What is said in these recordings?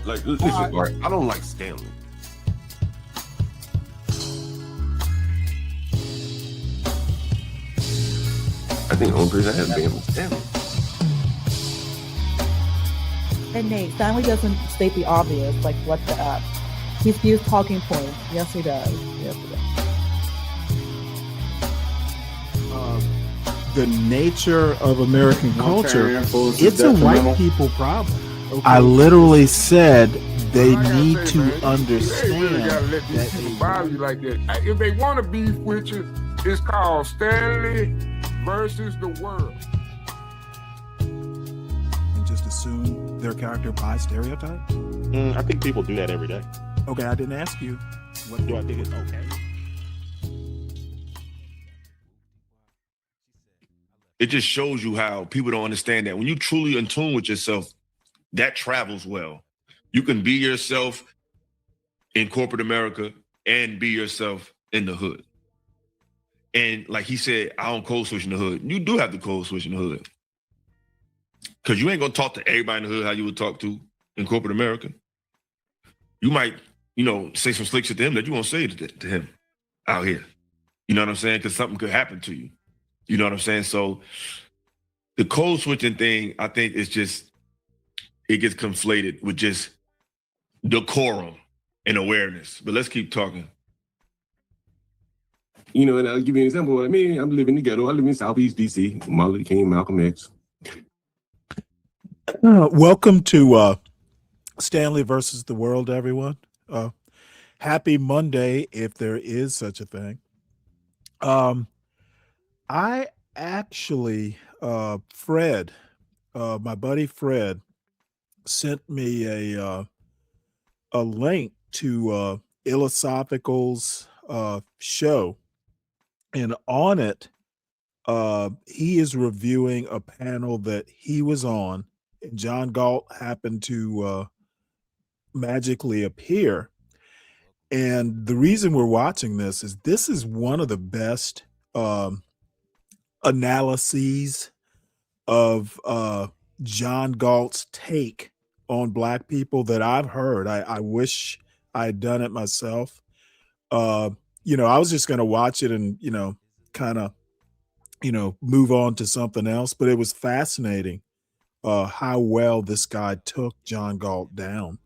Like, listen, right? I don't like Stanley. I think the only person I had been was Stanley. And Nate, Stanley doesn't state the obvious, like what the up. He's used talking points. Yes, he does. Yes, he does. The nature of American culture, it's a white people problem. Okay. I literally said they need to understand that people bother you like that. If they want to beef with you, it's called Stanley versus the world. And just assume their character by stereotype? I think people do that every day. Okay, I didn't ask you. What do I think is okay? It just shows you how people don't understand that when you truly in tune with yourself, that travels well. You can be yourself in corporate America and be yourself in the hood. And like he said, I don't code switch in the hood. You do have to code switch in the hood. Because you ain't going to talk to everybody in the hood how you would talk to in corporate America. You might, say some slick shit to him that you won't say to him out here. You know what I'm saying? Because something could happen to you. You know what I'm saying? So the code switching thing, I think is just, it gets conflated with just decorum and awareness. But let's keep talking. And I'll give you an example. I mean, I'm living in the ghetto. I live in Southeast DC. Martin Luther King, Malcolm X. Welcome to Stanley versus the world, everyone. Happy Monday, if there is such a thing. I actually, Fred, my buddy Fred, sent me a link to Philosophical's show, and on it, he is reviewing a panel that he was on, and John Galt happened to magically appear. And the reason we're watching this is one of the best analyses of John Galt's take on Black people that I've heard. I wish I had done it myself. I was just going to watch it and, kind of, move on to something else. But it was fascinating how well this guy took John Galt down.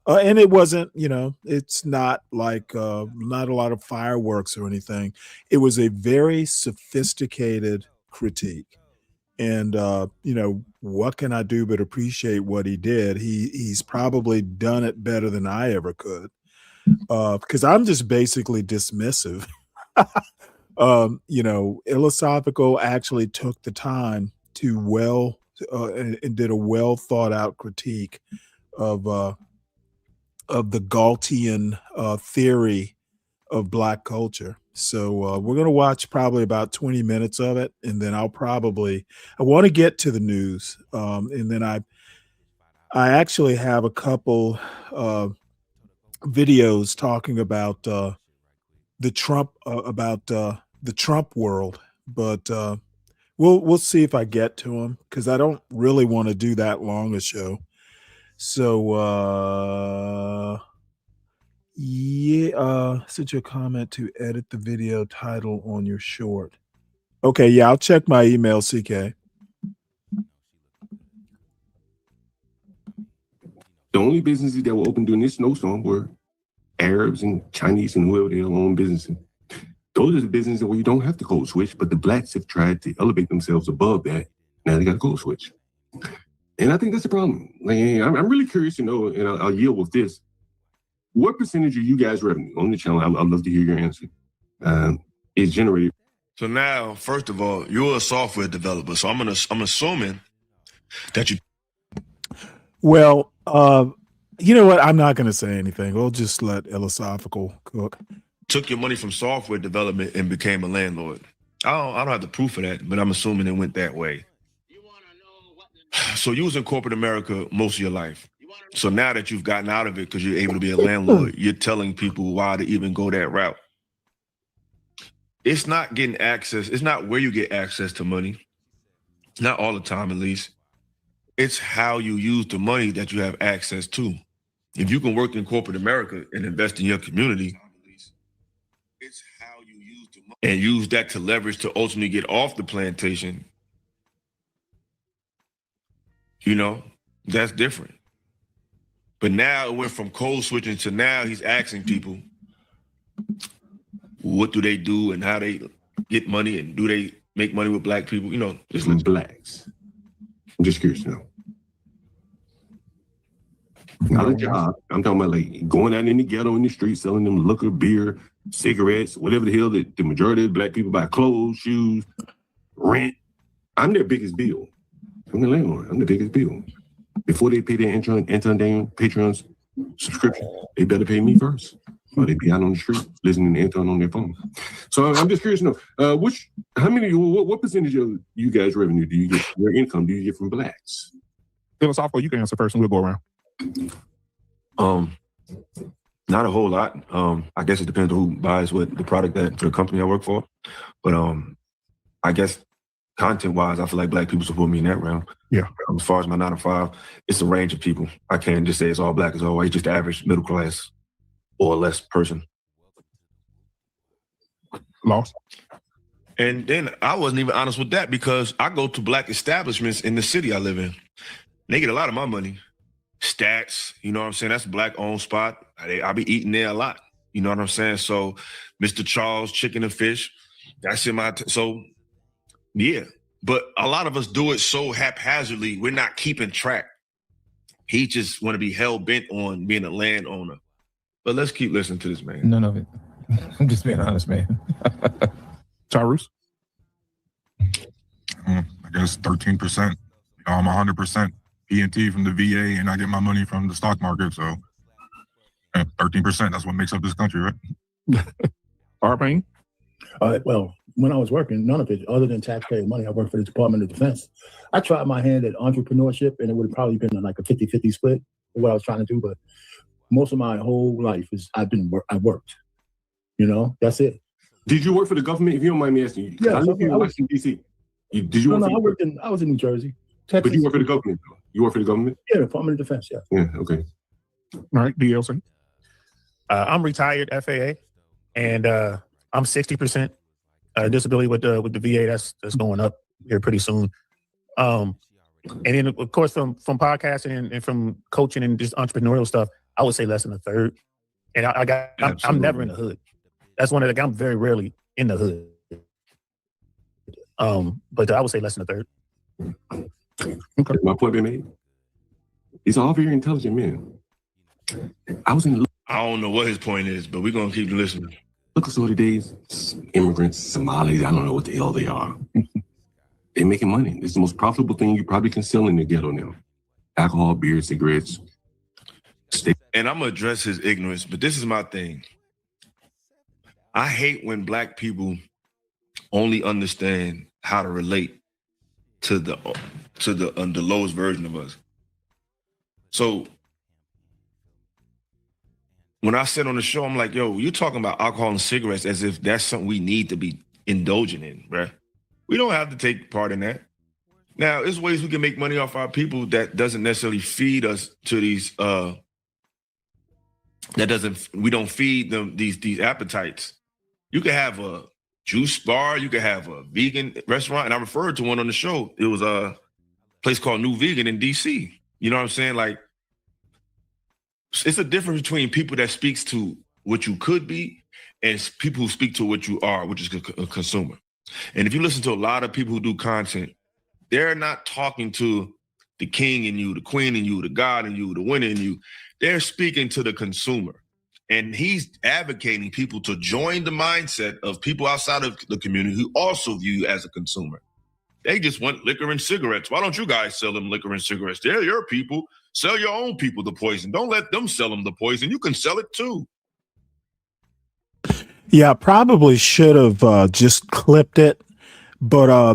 And it wasn't, it's not like not a lot of fireworks or anything. It was a very sophisticated critique. And, what can I do but appreciate what he did? He's probably done it better than I ever could, because I'm just basically dismissive. Philosophical actually took the time to and did a well thought out critique of the Galtian theory of Black culture. So we're going to watch probably about 20 minutes of it. And then I want to get to the news. And then I actually have a couple videos talking about the Trump world, but we'll see if I get to them, because I don't really want to do that long a show. So sent you a comment to edit the video title on your short. Okay, yeah, I'll check my email, CK. The only businesses that were open during this snowstorm were Arabs and Chinese and whoever they own businesses. Those are the businesses where you don't have to code switch, but the Blacks have tried to elevate themselves above that. Now they got to code switch. And I think that's the problem. I'm really curious to know, and I'll yield with this. What percentage of you guys' revenue on the channel, I'd love to hear your answer, is generated? So now, first of all, you're a software developer. So I'm assuming that you. Well, you know what? I'm not going to say anything. We'll just let Philosophical cook. Took your money from software development and became a landlord. I don't have the proof of that, but I'm assuming it went that way. So you was in corporate America most of your life. So now that you've gotten out of it because you're able to be a landlord, you're telling people why to even go that route. It's not getting access. It's not where you get access to money. Not all the time, at least. It's how you use the money that you have access to. if you can work in corporate America and invest in your community, it's how you use the money and use that to leverage to ultimately get off the plantation. You know, that's different. But now it went from code switching to now he's asking people, what do they do and how they get money and do they make money with black people? You know, just blacks. I'm just curious to know. Not a job. I'm talking about like going out in the ghetto in the street, selling them liquor, beer, cigarettes, whatever the hell that the majority of black people buy, clothes, shoes, rent. I'm their biggest bill. I'm the landlord. I'm the biggest bill. Before they pay their Anton Patreon's subscription, they better pay me first. Or they be out on the street listening to Anton on their phone. So I'm just curious to know, what percentage of you guys' revenue do you get, your income do you get from blacks? Philosophical, you can answer first and we'll go around. Not a whole lot. I guess it depends on who buys what the product that for the company I work for. But I guess content-wise, I feel like black people support me in that realm. Yeah. As far as my 9 to 5, it's a range of people. I can't just say it's all black, it's all white. It's just the average middle class or less person. Lost. And then I wasn't even honest with that because I go to black establishments in the city I live in. They get a lot of my money. Stats, you know what I'm saying? That's a black-owned spot. I be eating there a lot. You know what I'm saying? So Mr. Charles Chicken and Fish, that's in my... So, yeah. But a lot of us do it so haphazardly, we're not keeping track. He just want to be hell-bent on being a landowner. But let's keep listening to this, man. None of it. I'm just being honest, man. Tyrus? I guess 13%. I'm 100% P&T from the VA, and I get my money from the stock market. So 13%, that's what makes up this country, right? Arpain? Well, when I was working, none of it, other than taxpayer money, I worked for the Department of Defense. I tried my hand at entrepreneurship, and it would have probably been like a 50-50 split of what I was trying to do. But most of my whole life is I worked. You know, that's it. Did you work for the government? If you don't mind me asking, Yeah, I know you in Washington D.C. Did you? I was in New Jersey, Texas. But you work for the government. You work for the government? Yeah, Department of Defense. Yeah. Yeah. Okay. All right, DLC. I'm retired FAA, and I'm 60% disability with the VA. That's going up here pretty soon. And then of course from podcasting and from coaching and just entrepreneurial stuff, I would say less than a third. And I'm never in the hood. That's one of the, I'm very rarely in the hood. But I would say less than a third. Okay. My point been made. These are all very intelligent men. I don't know what his point is, but we're gonna keep listening. Look at some of the days, immigrants, Somalis, I don't know what the hell they are. They're making money. It's the most profitable thing you probably can sell in the ghetto now. Alcohol, beer, cigarettes. And I'm gonna address his ignorance, but this is my thing. I hate when black people only understand how to relate to the lowest version of us. So when I said on the show, I'm like, yo, you're talking about alcohol and cigarettes as if that's something we need to be indulging in, bruh. We don't have to take part in that. Now, there's ways we can make money off our people that doesn't necessarily feed us to these, we don't feed them these appetites. You could have a juice bar, you could have a vegan restaurant, and I referred to one on the show. It was a place called New Vegan in DC. You know what I'm saying? Like, it's a difference between people that speaks to what you could be and people who speak to what you are, which is a consumer. And if you listen to a lot of people who do content, they're not talking to the king in you, the queen in you, the God in you, the winner in you. They're speaking to the consumer. And he's advocating people to join the mindset of people outside of the community who also view you as a consumer. They just want liquor and cigarettes. Why don't you guys sell them liquor and cigarettes? They're your people. Sell your own people the poison. Don't let them sell them the poison. You can sell it too. Yeah, I probably should have just clipped it. But I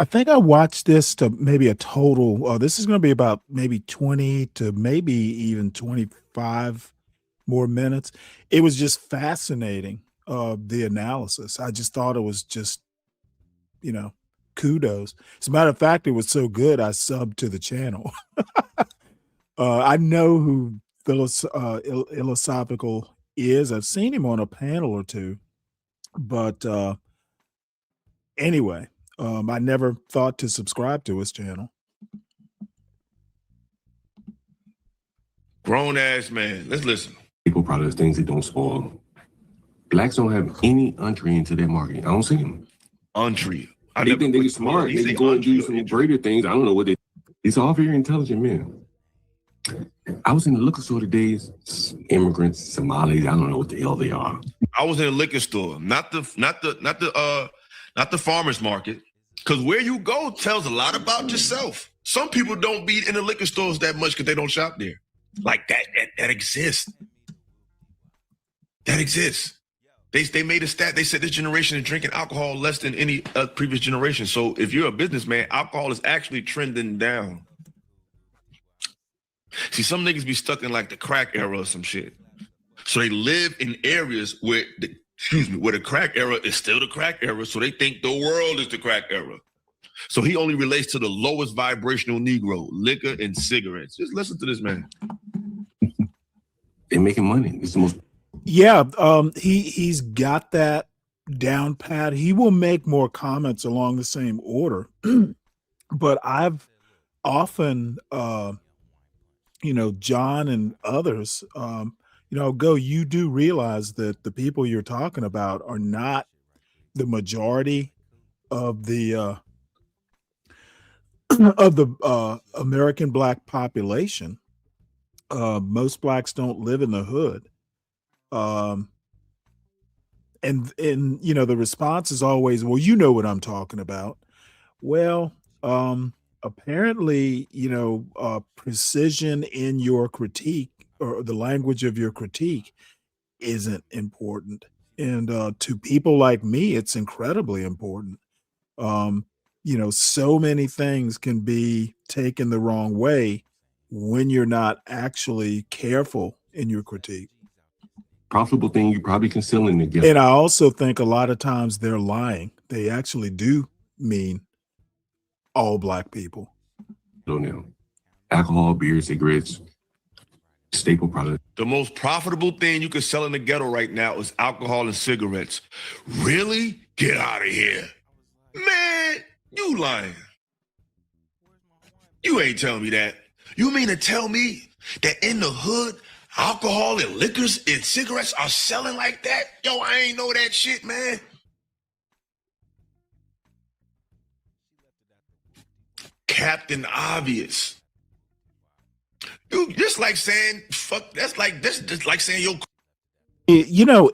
think I watched this to maybe a total, this is going to be about maybe 20 to maybe even 25 more minutes. It was just fascinating, the analysis. I just thought it was just, kudos. As a matter of fact, it was so good, I subbed to the channel. I know who philosophical is. I've seen him on a panel or two, but anyway, I never thought to subscribe to his channel. Grown ass man. Let's listen. People products, things that don't spoil. Blacks don't have any entry into that market. I don't see them. Entry. They think they're smart. They can go and do some greater things. I don't know what they. It's all very intelligent men. I was in the liquor store today. Immigrants, Somalis. I don't know what the hell they are. I was in a liquor store, not the farmer's market, because where you go tells a lot about yourself. Some people don't be in the liquor stores that much because they don't shop there. Like that exists. That exists. They made a stat. They said this generation is drinking alcohol less than any previous generation. So if you're a businessman, alcohol is actually trending down. See, some niggas be stuck in like the crack era or some shit. So they live in areas where the crack era is still the crack era. So they think the world is the crack era. So he only relates to the lowest vibrational Negro, liquor and cigarettes. Just listen to this man. They're making money. It's the most. Yeah, he's got that down pat. He will make more comments along the same order, but I've often, John and others, you do realize that the people you're talking about are not the majority of the American Black population. Most Blacks don't live in the hood. And the response is always, well, you know what I'm talking about. Well, apparently, precision in your critique or the language of your critique isn't important. And to people like me, it's incredibly important. So many things can be taken the wrong way when you're not actually careful in your critique. Profitable thing you probably concealing together. And I also think a lot of times they're lying. They actually do mean all Black people. Now, alcohol, beer, cigarettes, staple product. The most profitable thing you can sell in the ghetto right now is alcohol and cigarettes. Really? Get out of here. Man, you lying. You ain't telling me that. You mean to tell me that in the hood, alcohol and liquors and cigarettes are selling like that? Yo, I ain't know that shit, man. Captain Obvious. Dude, just like saying, fuck, that's like this, just like saying yo.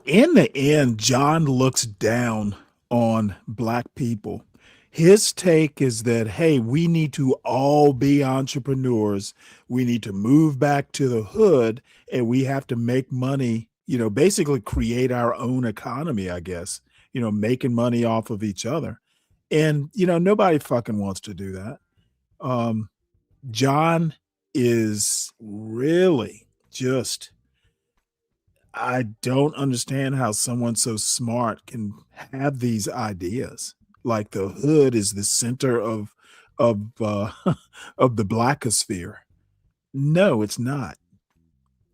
In the end, John looks down on Black people. His take is that, hey, we need to all be entrepreneurs. We need to move back to the hood and we have to make money, basically create our own economy, I guess, making money off of each other. And, nobody fucking wants to do that. John is really just, I don't understand how someone so smart can have these ideas. Like the hood is the center of the Blackosphere. No, it's not.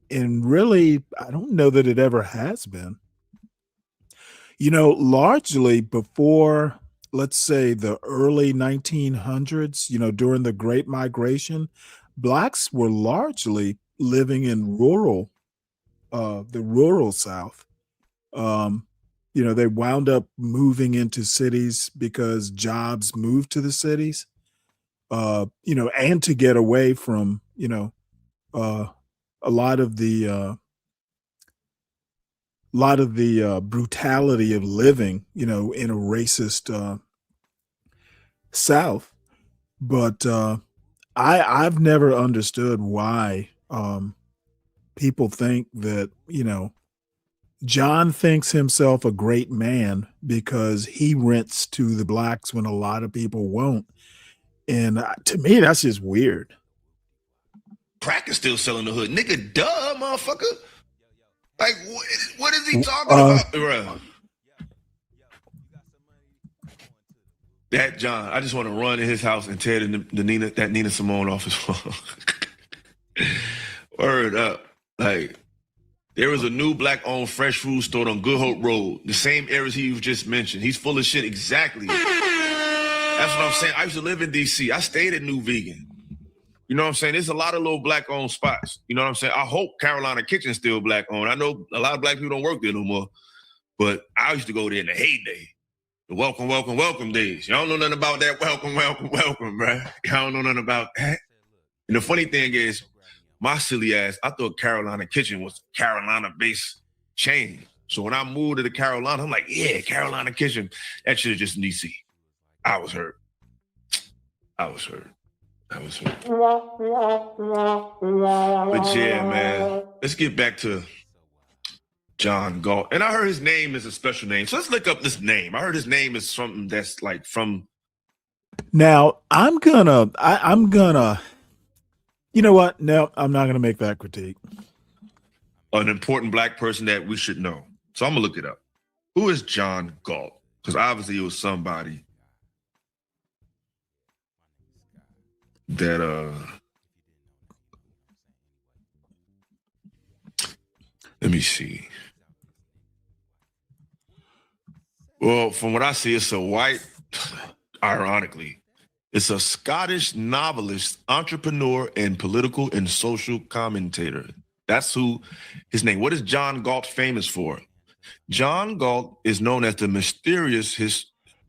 And really, I don't know that it ever has been. Largely before, let's say, the early 1900s, during the Great Migration, Blacks were largely living in the rural South. They wound up moving into cities because jobs moved to the cities, and to get away from, a lot of the brutality of living, in a racist South. But I've never understood why people think that, John thinks himself a great man because he rents to the Blacks when a lot of people won't. And to me, that's just weird. Crack is still selling the hood. Nigga, duh, motherfucker. Like, what is he talking about, bro? That John, I just want to run in his house and tear that Nina Simone off his phone. Word up. Like, there is a new black-owned fresh food store on Good Hope Road, the same areas he just mentioned. He's full of shit, exactly. That's what I'm saying. I used to live in D.C. I stayed at New Vegan. You know what I'm saying? There's a lot of little black-owned spots. You know what I'm saying? I hope Carolina Kitchen's still black-owned. I know a lot of black people don't work there no more, but I used to go there in the heyday. The welcome, welcome, welcome days. Y'all don't know nothing about that welcome, welcome, welcome, bruh. Y'all don't know nothing about that. And the funny thing is, my silly ass, I thought Carolina Kitchen was a Carolina-based chain. So when I moved to the Carolina, I'm like, yeah, Carolina Kitchen. That shit is just in D.C. I was hurt. But yeah, man, let's get back to John Galt. And I heard his name is a special name. So let's look up this name. I heard his name is something that's like from. Now, I'm gonna, you know what? No, I'm not gonna make that critique. An important black person that we should know. So I'm gonna look it up. Who is John Galt? Because obviously it was somebody that let me see. Well, from what I see, it's a white, ironically, it's a Scottish novelist, entrepreneur, and political and social commentator. That's who his name. What is John Galt famous for? John Galt is known as the mysterious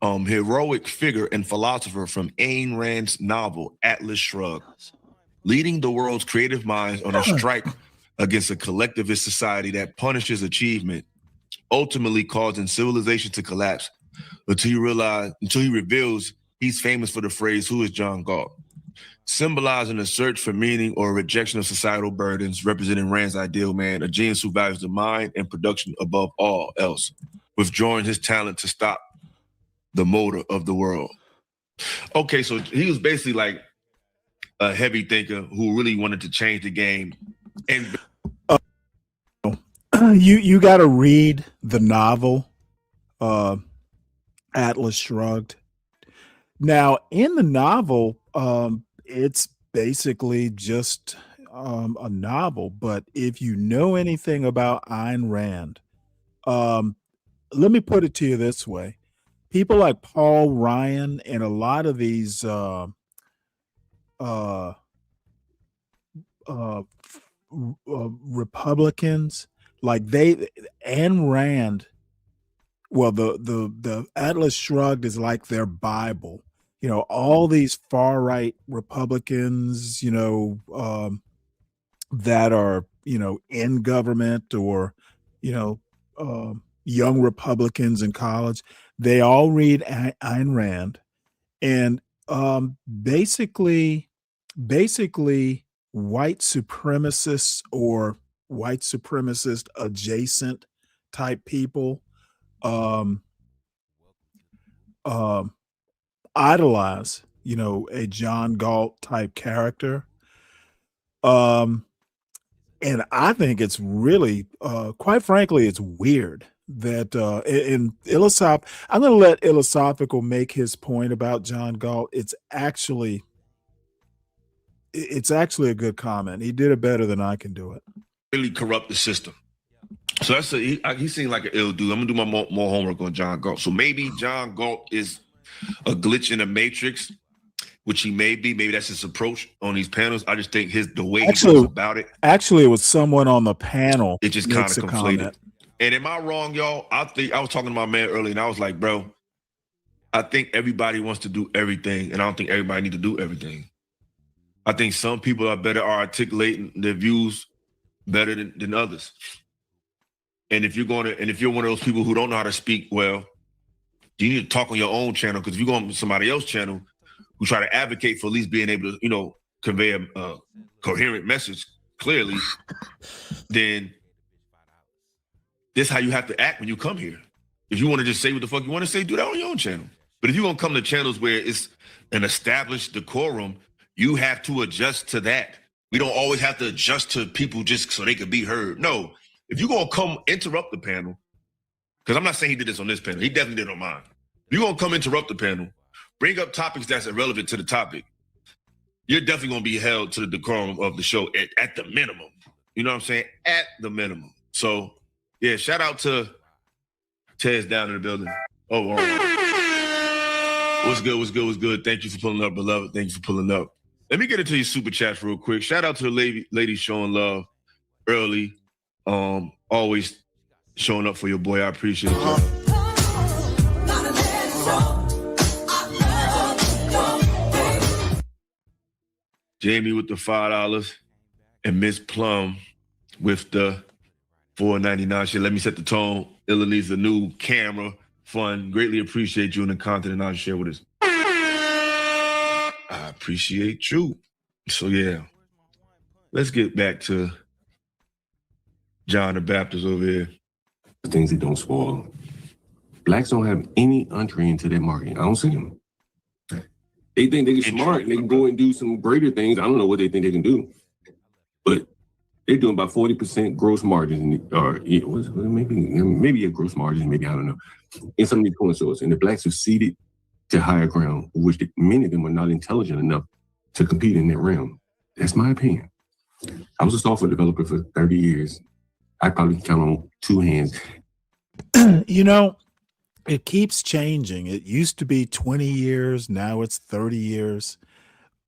heroic figure and philosopher from Ayn Rand's novel, Atlas Shrugged, leading the world's creative minds on a strike against a collectivist society that punishes achievement, ultimately causing civilization to collapse until he reveals he's famous for the phrase, "Who is John Galt?" Symbolizing a search for meaning or a rejection of societal burdens, representing Rand's ideal man, a genius who values the mind and production above all else, withdrawing his talent to stop the motor of the world. Okay, so he was basically like a heavy thinker who really wanted to change the game. And you got to read the novel, Atlas Shrugged. Now, in the novel, it's basically just a novel. But if you know anything about Ayn Rand, let me put it to you this way. People like Paul Ryan and a lot of these Republicans, like Ayn Rand, well, the Atlas Shrugged is like their Bible. You know, all these far right Republicans, that are, in government or, young Republicans in college, they all read Ayn Rand, and basically white supremacists or white supremacist adjacent type people idolize, a John Galt type character. And I think it's really, quite frankly, it's weird that I'm going to let Ilosophical make his point about John Galt. It's actually a good comment. He did it better than I can do it. Really corrupt the system. So he seems like an ill dude. I'm gonna do my more homework on John Galt. So maybe John Galt is a glitch in the matrix, which he may be. Maybe that's his approach on these panels. I just think the way he goes about it. Actually, it was someone on the panel. It just kind of conflated. And am I wrong, y'all? I was talking to my man earlier, and I was like, bro, I think everybody wants to do everything, and I don't think everybody needs to do everything. I think some people are better at articulating their views better than others. And if you're one of those people who don't know how to speak well, you need to talk on your own channel, because if you go on somebody else's channel who try to advocate for at least being able to, convey a coherent message clearly, then this is how you have to act when you come here. If you want to just say what the fuck you want to say, do that on your own channel. But if you're going to come to channels where it's an established decorum, you have to adjust to that. We don't always have to adjust to people just so they can be heard. No, if you're going to come interrupt the panel, because I'm not saying he did this on this panel. He definitely did on mine. If you're going to come interrupt the panel, bring up topics that's irrelevant to the topic, you're definitely going to be held to the decorum of the show at the minimum. You know what I'm saying? At the minimum. So yeah, shout out to Tez down in the building. Oh, all right. What's good? What's good? What's good? Thank you for pulling up, beloved. Thank you for pulling up. Let me get into your super chats real quick. Shout out to the ladies showing love early. Always showing up for your boy. I appreciate you. Jamie with the $5 and Miss Plum with the $4.99. Shit, let me set the tone. Illa needs a new camera. Fun. Greatly appreciate you and the content and you share with us. I appreciate you. So yeah, let's get back to John the Baptist over here. The things that don't spoil. Blacks don't have any entree into that market. I don't see them. They think they're smart and they can go and do some greater things. I don't know what they think they can do, but they're doing about 40% gross margins, or maybe a gross margin, maybe, I don't know, in some of these corner stores. And the blacks have ceded to higher ground, which many of them are not intelligent enough to compete in that realm. That's my opinion. I was a software developer for 30 years. I probably count on two hands. You know, it keeps changing. It used to be 20 years. Now it's 30 years.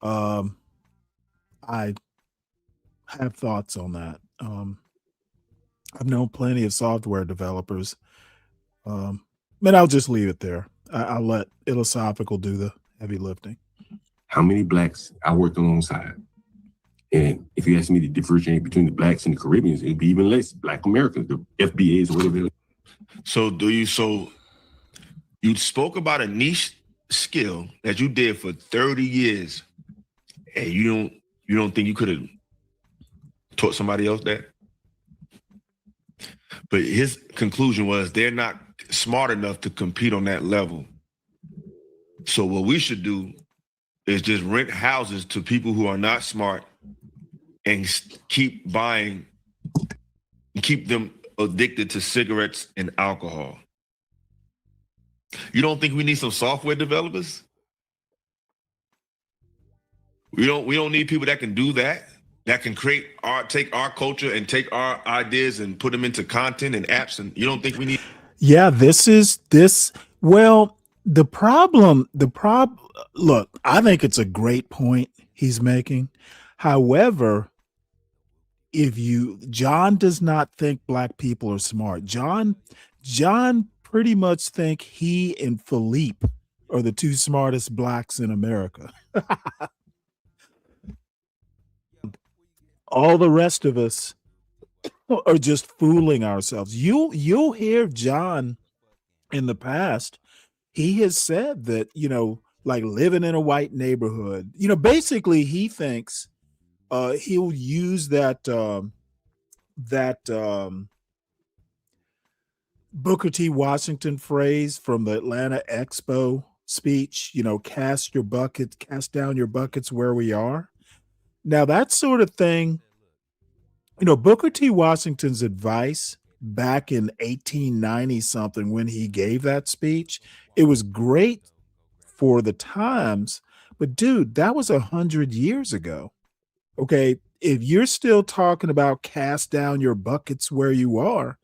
I have thoughts on that. I've known plenty of software developers. But I'll just leave it there. I'll let Philosophical do the heavy lifting. How many blacks I worked alongside? And if you ask me to differentiate between the blacks and the Caribbeans, it'd be even less. Black Americans, the FBAs, or whatever. So you spoke about a niche skill that you did for 30 years, and you don't think you could have taught somebody else that? But his conclusion was they're not smart enough to compete on that level. So what we should do is just rent houses to people who are not smart and keep buying, keep them addicted to cigarettes and alcohol. You don't think we need some software developers? We don't need people that can do that can take our culture and take our ideas and put them into content and apps. And you don't think we need? Yeah, well, the problem, look, I think it's a great point he's making. However, John does not think black people are smart. John pretty much think he and Philippe are the two smartest blacks in America. All the rest of us are just fooling ourselves. You'll hear John in the past. He has said that, like living in a white neighborhood, basically he thinks he'll use that Booker T. Washington phrase from the Atlanta Expo speech, cast down your buckets where we are. Now that sort of thing, Booker T. Washington's advice back in 1890 something when he gave that speech, it was great for the times, but dude, that was 100 years ago. Okay, if you're still talking about cast down your buckets where you are,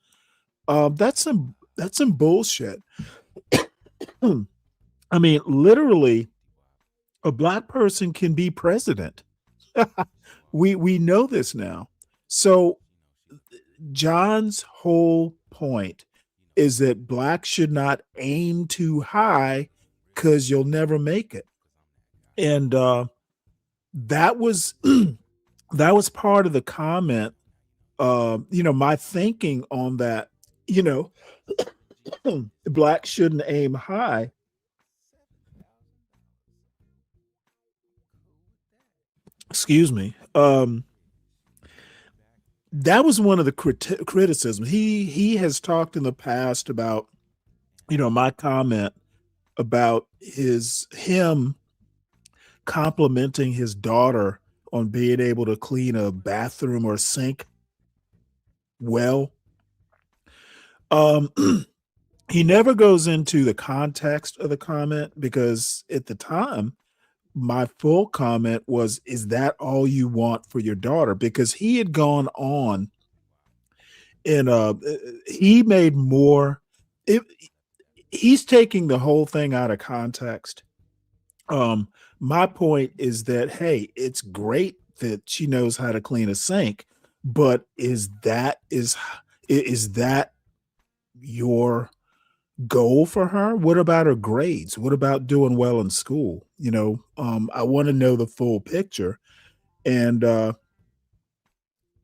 that's some bullshit. I mean, literally, a black person can be president. We know this now. So John's whole point is that blacks should not aim too high because you'll never make it. And that was that was part of the comment. My thinking on that, blacks shouldn't aim high. Excuse me. That was one of the criticisms. He has talked in the past about, my comment about him complimenting his daughter on being able to clean a bathroom or sink well. He never goes into the context of the comment because at the time, my full comment was, is that all you want for your daughter? Because he had gone on and he made more. He's taking the whole thing out of context. My point is that, hey, it's great that she knows how to clean a sink, but is that your goal for her? What about her grades? What about doing well in school? I want to know the full picture. And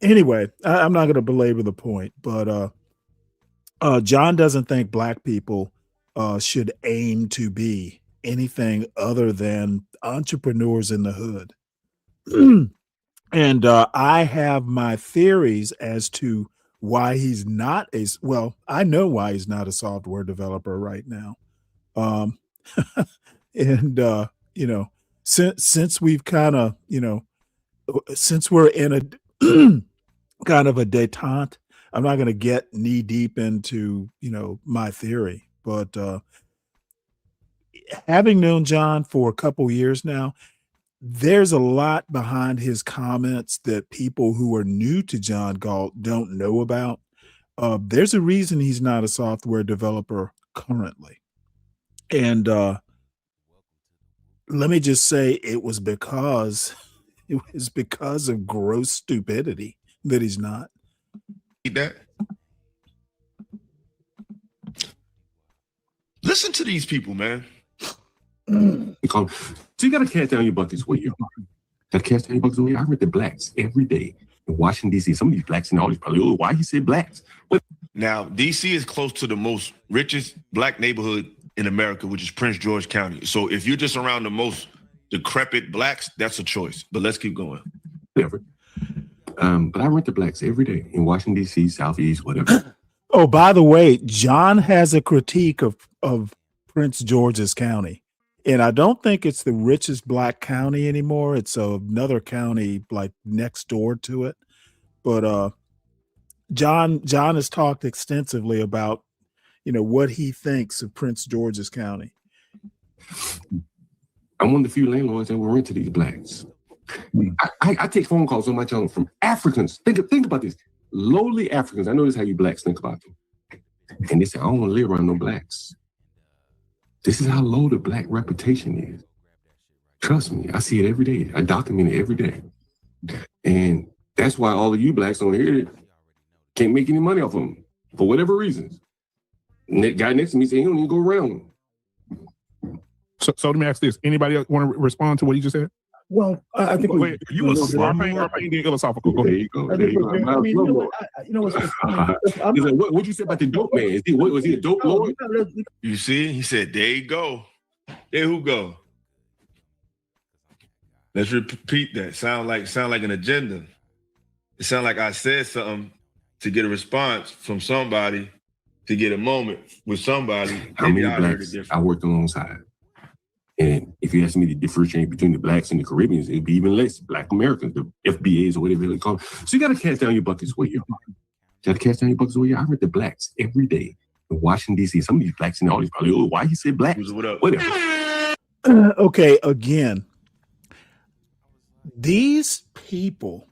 anyway, I'm not going to belabor the point, but John doesn't think black people should aim to be anything other than entrepreneurs in the hood. And I have my theories as to why he's not I know why he's not a software developer right now. And since we've kind of, since we're in a kind of a detente, I'm not going to get knee deep into, my theory, but having known John for a couple years now, there's a lot behind his comments that people who are new to John Galt don't know about. There's a reason he's not a software developer currently. And let me just say it was because of gross stupidity that he's not. That. Listen to these people, man. So you got to cast down your buckets where you are. Got to cast down your buckets where you are. I read the blacks every day in Washington, D.C. Some of these blacks and all these probably, why he said blacks? But now, D.C. is close to the most richest black neighborhood in America, which is Prince George County. So if you're just around the most decrepit blacks, that's a choice. But let's keep going. Whatever. But I rent the blacks every day in Washington, D.C., Southeast, whatever. Oh, by the way, John has a critique of Prince George's County. And I don't think it's the richest black county anymore. It's another county like next door to it. But John has talked extensively about, what he thinks of Prince George's County. I'm one of the few landlords that will rent to these blacks. I take phone calls on my channel from Africans. Think about this. Lowly Africans. I know this is how you blacks think about them. And they say, I don't want to live around no blacks. This is how low the black reputation is. Trust me, I see it every day. I document it every day. And that's why all of you blacks on here can't make any money off of them for whatever reasons. And that guy next to me said he don't even go around them. So let me ask this. Anybody else want to respond to what he just said? Well, I think Wait, you were Arpain being philosophical. Go There ahead. you go. There you go. I mean, He's like, what you say about the dope man? Was he a dope lord? You see, he said, there you go. There who go. Let's repeat that. Sound like an agenda. It sound like I said something to get a response from somebody, to get a moment with somebody. How many blacks I worked alongside? And if you ask me to differentiate between the blacks and the Caribbeans, it'd be even less. Black Americans, the FBAs or whatever they call them. So you got to cast down your buckets where you are. You got to cast down your buckets where you are. I read the blacks every day in Washington, D.C. Some of these blacks and all these probably, why you say blacks? Whatever. Okay, again, these people,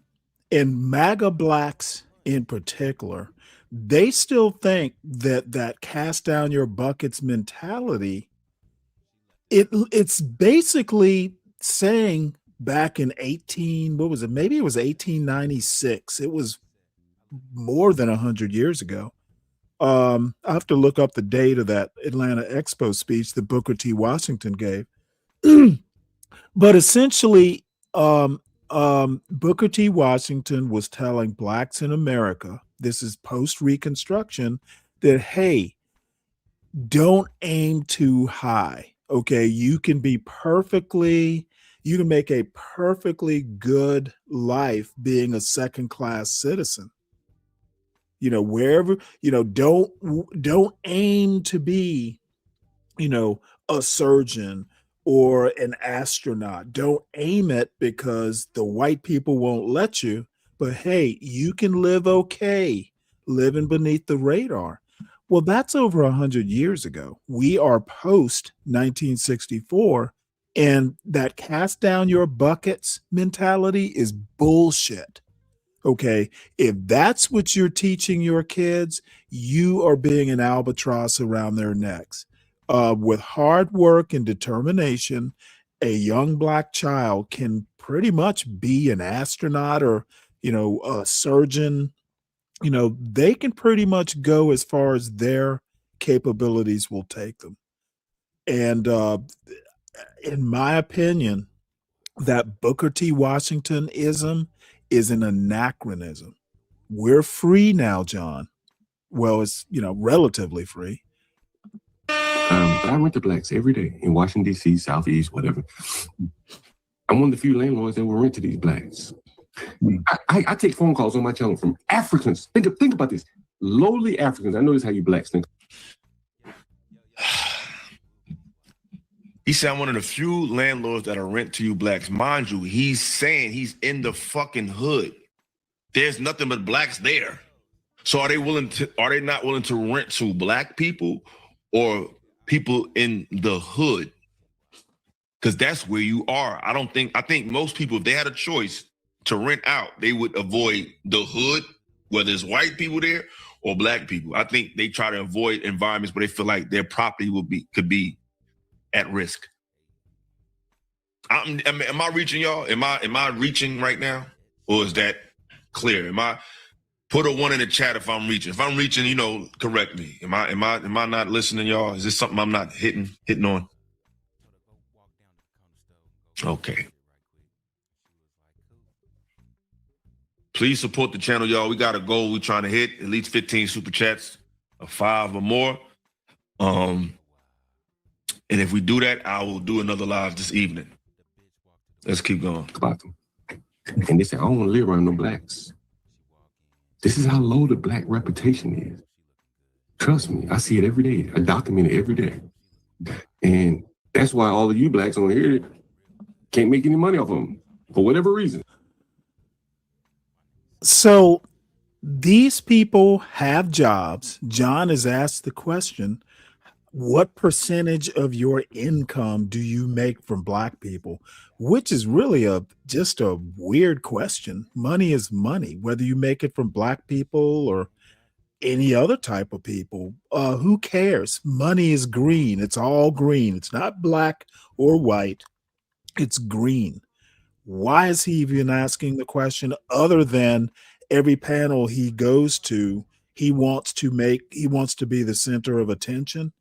and MAGA blacks in particular, they still think that cast down your buckets mentality, it's basically saying back in maybe it was 1896. It was more than 100 years ago. I have to look up the date of that Atlanta Expo speech that Booker T. Washington gave. But essentially, Booker T. Washington was telling blacks in America, this is post-Reconstruction, that, hey, don't aim too high. Okay, you can make a perfectly good life being a second-class citizen. Wherever, don't aim to be, a surgeon or an astronaut. Don't aim it because the white people won't let you. But hey, you can live okay, living beneath the radar. Well, that's over 100 years ago. We are post 1964, And that cast down your buckets mentality is bullshit. Okay. If that's what you're teaching your kids, you are being an albatross around their necks. With hard work and determination, a young Black child can pretty much be an astronaut or, a surgeon. They can pretty much go as far as their capabilities will take them. And in my opinion, that Booker T. Washingtonism is an anachronism. We're free now, John. Well, it's, relatively free. But I rent to blacks every day in Washington, D.C., Southeast, whatever. I'm one of the few landlords that will rent to these blacks. I take phone calls on my channel from Africans. Think about this. Lowly Africans. I know this is how you blacks think. He said, I'm one of the few landlords that are rent to you blacks. Mind you, he's saying he's in the fucking hood. There's nothing but blacks there. So are they not willing to rent to black people or people in the hood? Because that's where you are. I think most people, if they had a choice to rent out, they would avoid the hood, whether it's white people there or black people. I think they try to avoid environments where they feel like their property could be at risk. Am I reaching y'all? Am I reaching right now? Or is that clear? Put a 1 in the chat if I'm reaching. If I'm reaching, correct me. Am I not listening, y'all? Is this something I'm not hitting on? Okay. Please support the channel, y'all. We got a goal we're trying to hit, at least 15 super chats of 5 or more. And if we do that, I will do another live this evening. Let's keep going. And they say, I don't want to live around no blacks. This is how low the black reputation is. Trust me, I see it every day. I document it every day. And that's why all of you blacks on here can't make any money off of them for whatever reason. So these people have jobs. John has asked the question, what percentage of your income do you make from black people? Which is really just a weird question. Money is money, whether you make it from black people or any other type of people. Who cares? Money is green. It's all green. It's not black or white. It's green. Why is he even asking the question other than every panel he goes to, he wants to be the center of attention?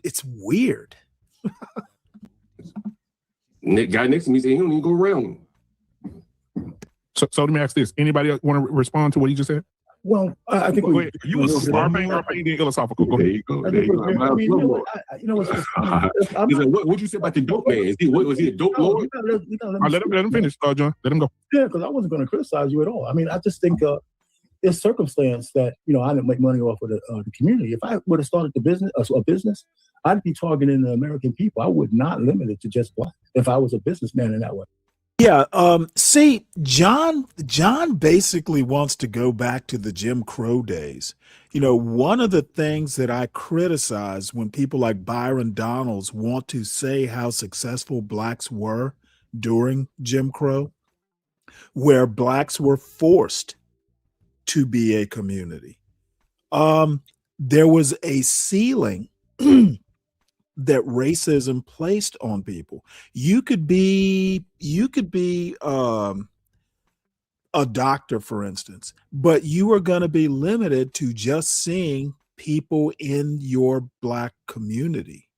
It's weird. Nick guy next to me said he don't even go around. So let me ask this. Anybody else want to respond to what he just said? Well, I think you was Scarping being philosophical. Go ahead. There you go. He's like, what you say about the dope man? Was he a dope lord? Let him finish, John. Let him go. Yeah, because I wasn't going to criticize you at all. I mean, I just think it's circumstance that I didn't make money off of the community. If I would have started a business, I'd be targeting the American people. I would not limit it to just black if I was a businessman in that way. Yeah. See, John basically wants to go back to the Jim Crow days. One of the things that I criticize when people like Byron Donalds want to say how successful blacks were during Jim Crow, where blacks were forced to be a community. There was a ceiling that racism placed on people. You could be a doctor, for instance, but you are going to be limited to just seeing people in your black community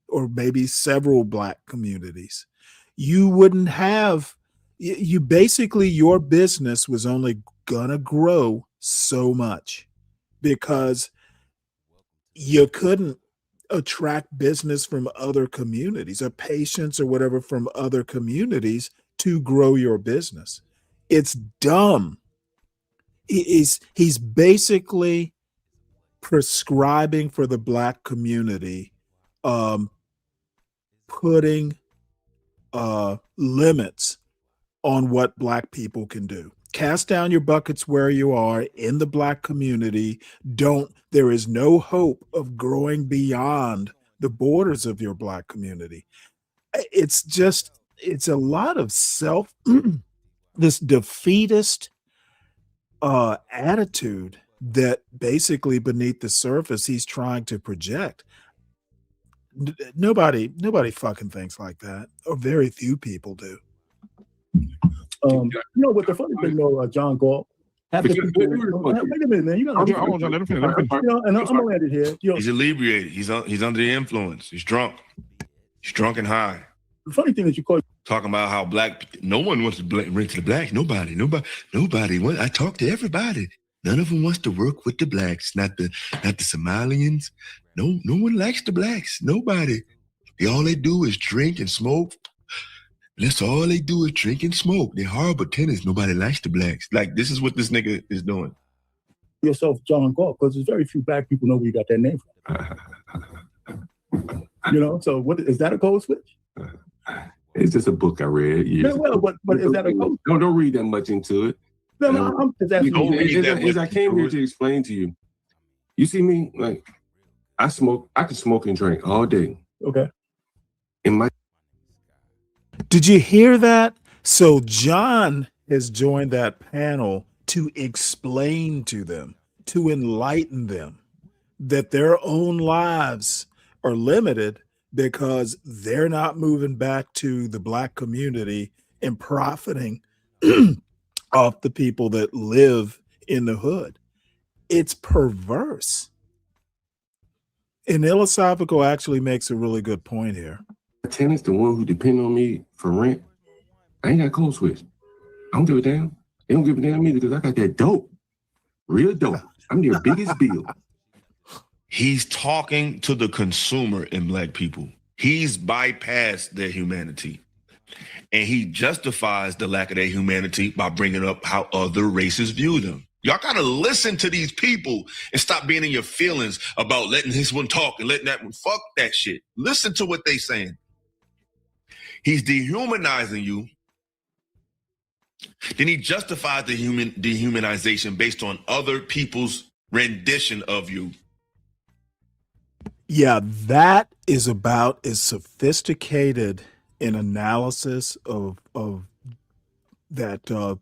or maybe several black communities. You wouldn't have, your business was only gonna grow so much because you couldn't attract business from other communities or patients or whatever from other communities to grow your business. It's dumb. He's basically prescribing for the black community, putting limits on what black people can do. Cast down your buckets where you are in the Black community. There is no hope of growing beyond the borders of your Black community. It's a lot of this defeatist attitude that basically beneath the surface he's trying to project. Nobody fucking thinks like that, or very few people do. What the funny thing though, John Galt, wait a minute, man. You gotta Hold on, let him finish. Let him finish. and I'm gonna end it here. He's inebriated. He's under the influence. He's drunk. He's drunk and high. The funny thing is you call Talking about how no one wants to bring to the Blacks. Nobody. I talk to everybody. None of them wants to work with the Blacks. Not the Somalians. No one likes the Blacks. Nobody. All they do is drink and smoke. That's all they do is drink and smoke. They're horrible tenants. Nobody likes the Blacks. Like, this is what this nigga is doing. yourself John Galt, because there's very few Black people know where you got that name from. So what is that a code switch? It's just a book I read. Yeah, well, but is that a code? Don't read that much into it. No, I'm just asking you. As I came here to explain to you, you see me, like, I can smoke and drink all day. Okay. Did you hear that? So John has joined that panel to explain to them, to enlighten them that their own lives are limited because they're not moving back to the Black community and profiting off the people that live in the hood. It's perverse. And Ilosophical actually makes a really good point here. Tenants, the one who depend on me for rent, I ain't got a code switch. I don't give a damn. They don't give a damn either because I got that dope. Real dope. I'm their biggest bill. He's talking to the consumer in Black people. He's bypassed their humanity. And he justifies the lack of their humanity by bringing up how other races view them. Y'all gotta listen to these people and stop being in your feelings about letting this one talk and letting that one. Fuck that shit. Listen to what they saying. He's dehumanizing you. Then he justifies the dehumanization based on other people's rendition of you. Yeah, that is about as sophisticated an analysis of that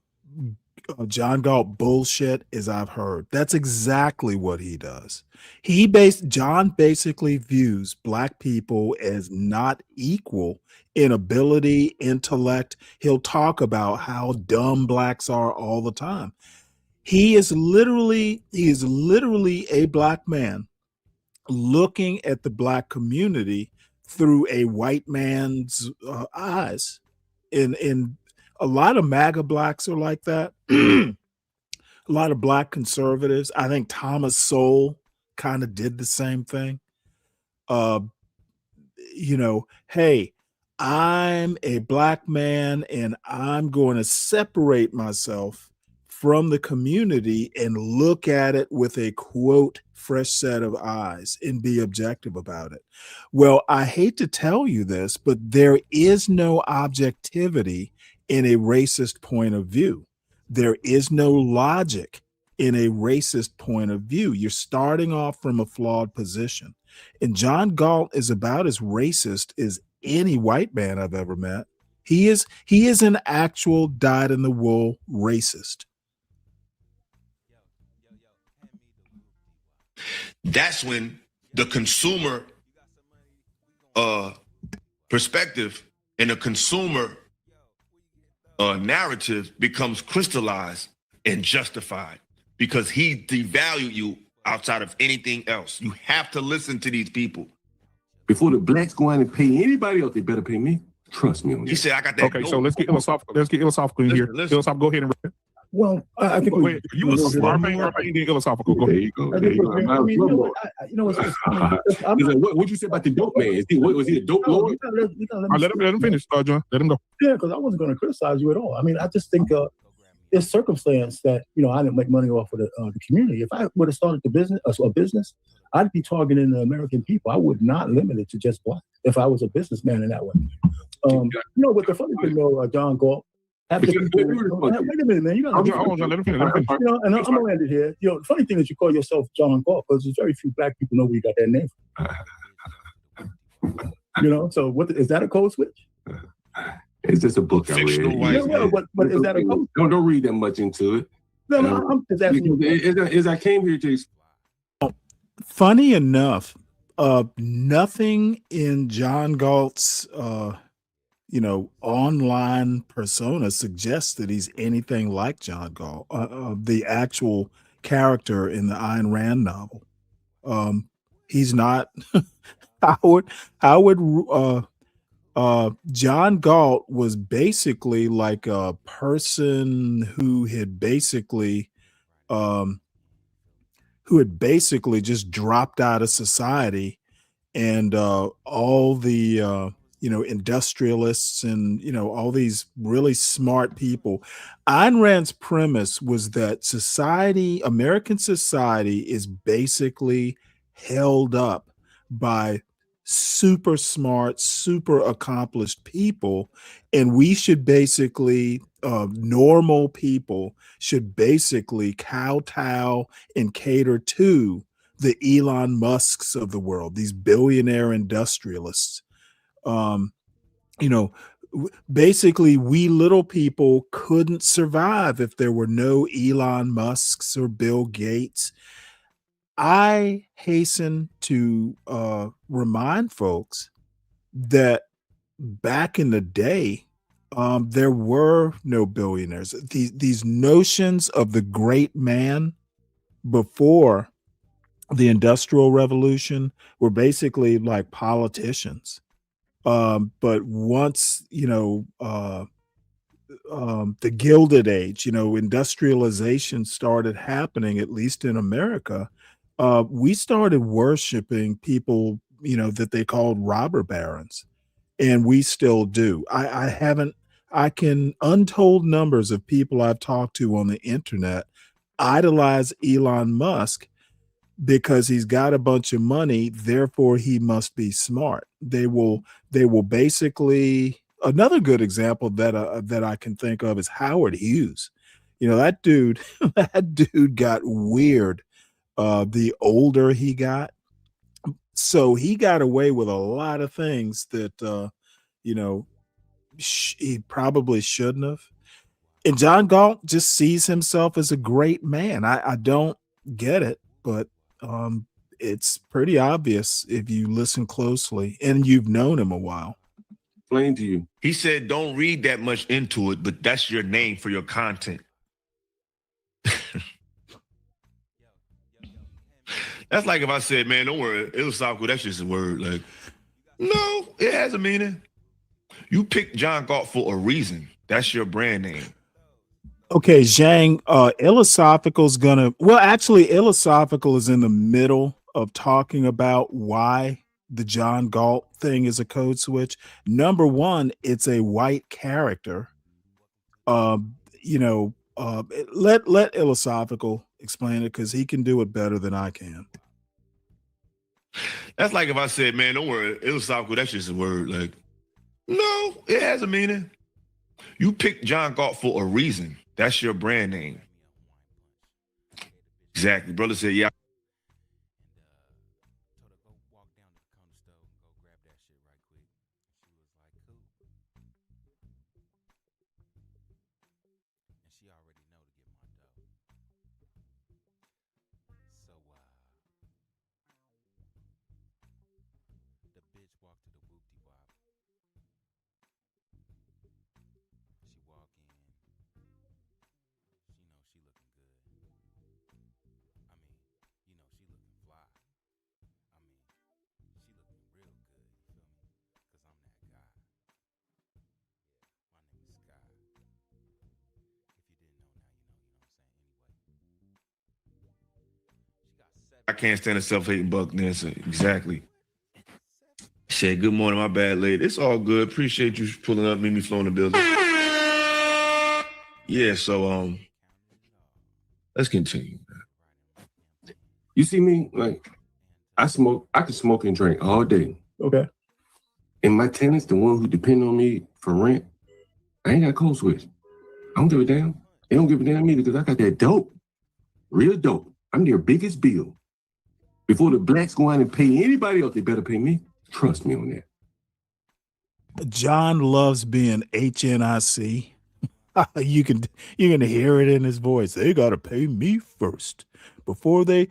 John Galt bullshit as I've heard. That's exactly what he does. John basically views Black people as not equal in ability, intellect. He'll talk about how dumb Blacks are all the time. He is literally a Black man looking at the Black community through a white man's eyes. And a lot of MAGA Blacks are like that. A lot of Black conservatives. I think Thomas Sowell kind of did the same thing. Hey, I'm a Black man and I'm going to separate myself from the community and look at it with a, quote, fresh set of eyes and be objective about it. Well, I hate to tell you this, but there is no objectivity in a racist point of view. There is no logic in a racist point of view. You're starting off from a flawed position. And John Galt is about as racist as any white man I've ever met. He is an actual dyed-in-the-wool racist. That's when the consumer perspective and the consumer narrative becomes crystallized and justified because he devalued you outside of anything else. You have to listen to these people. Before the Blacks go out and pay anybody else, they better pay me. Trust me on that. He said, I got that. Okay, so let's get philosophical in here. Philosophical, go ahead and well, I think you was philosophical. Go There you go. There you go. What'd you say about the dope man? Was he a dope lord? Let him finish, John. Let him go. Yeah, because I wasn't going to criticize you at all. I mean, I just think it's circumstance that I didn't make money off of the community. If I would have started a business, I'd be targeting the American people. I would not limit it to just Black if I was a businessman in that way. But the funny thing though, John Galt, Half the Because- people, wait a minute, man. You got to Hold on, let him finish. Let him finish. you know, and I'm gonna end it here. You know, the funny thing is you call yourself John Galt because there's very few black people know where you got that name from. You know, so what is that a code switch? It's just a book I read. Fictional white Yeah, well, but is that a code? Don't read that much into it. No, I'm just asking you. As I came here to Funny enough, nothing in John Galt's online persona suggests that he's anything like John Galt, the actual character in the Ayn Rand novel. He's not. John Galt was basically like a person who had basically just dropped out of society, and all the industrialists and all these really smart people. Ayn Rand's premise was that American society is basically held up by super smart, super accomplished people, and we should basically normal people should basically kowtow and cater to the Elon Musks of the world, these billionaire industrialists. Basically, we little people couldn't survive if there were no Elon Musks or Bill Gates. I hasten to remind folks that back in the day, there were no billionaires. These notions of the great man before the Industrial Revolution were basically like politicians. But once, the Gilded Age, industrialization started happening, at least in America, we started worshiping people, that they called robber barons. And we still do. I can untold numbers of people I've talked to on the internet idolize Elon Musk because he's got a bunch of money, therefore he must be smart. They will basically, another good example that I can think of is Howard Hughes. That dude got weird the older he got. So he got away with a lot of things that he probably shouldn't have. And John Galt just sees himself as a great man. I don't get it, but it's pretty obvious if you listen closely and you've known him a while. Explain to you. He said, don't read that much into it, but that's your name for your content. That's like if I said, man, don't worry, philosophical, that's just a word. Like, no, it has a meaning. You picked John Galt for a reason. That's your brand name. Okay, Zhang, Illosophical's Illosophiccal is in the middle of talking about why the John Galt thing is a code switch. Number one, it's a white character. Let Illosophical explain it because he can do it better than I can. That's like if I said, man, don't worry, philosophical, that's just a word. Like, no, it has a meaning. You picked John Galt for a reason. That's your brand name. Exactly. Brother said, yeah. I can't stand a self-hating buck dancer. Exactly. Said, good morning, my bad lady. It's all good. Appreciate you pulling up, Mimi Flo in the building. Yeah, so let's continue. You see me, like, I can smoke and drink all day. Okay. And my tenants, the one who depend on me for rent, I ain't got a code switch. I don't give a damn. They don't give a damn either because I got that dope. Real dope. I'm their biggest bill. Before the blacks go out and pay anybody else, they better pay me. Trust me on that. John loves being HNIC. You're gonna hear it in his voice. They gotta pay me first before they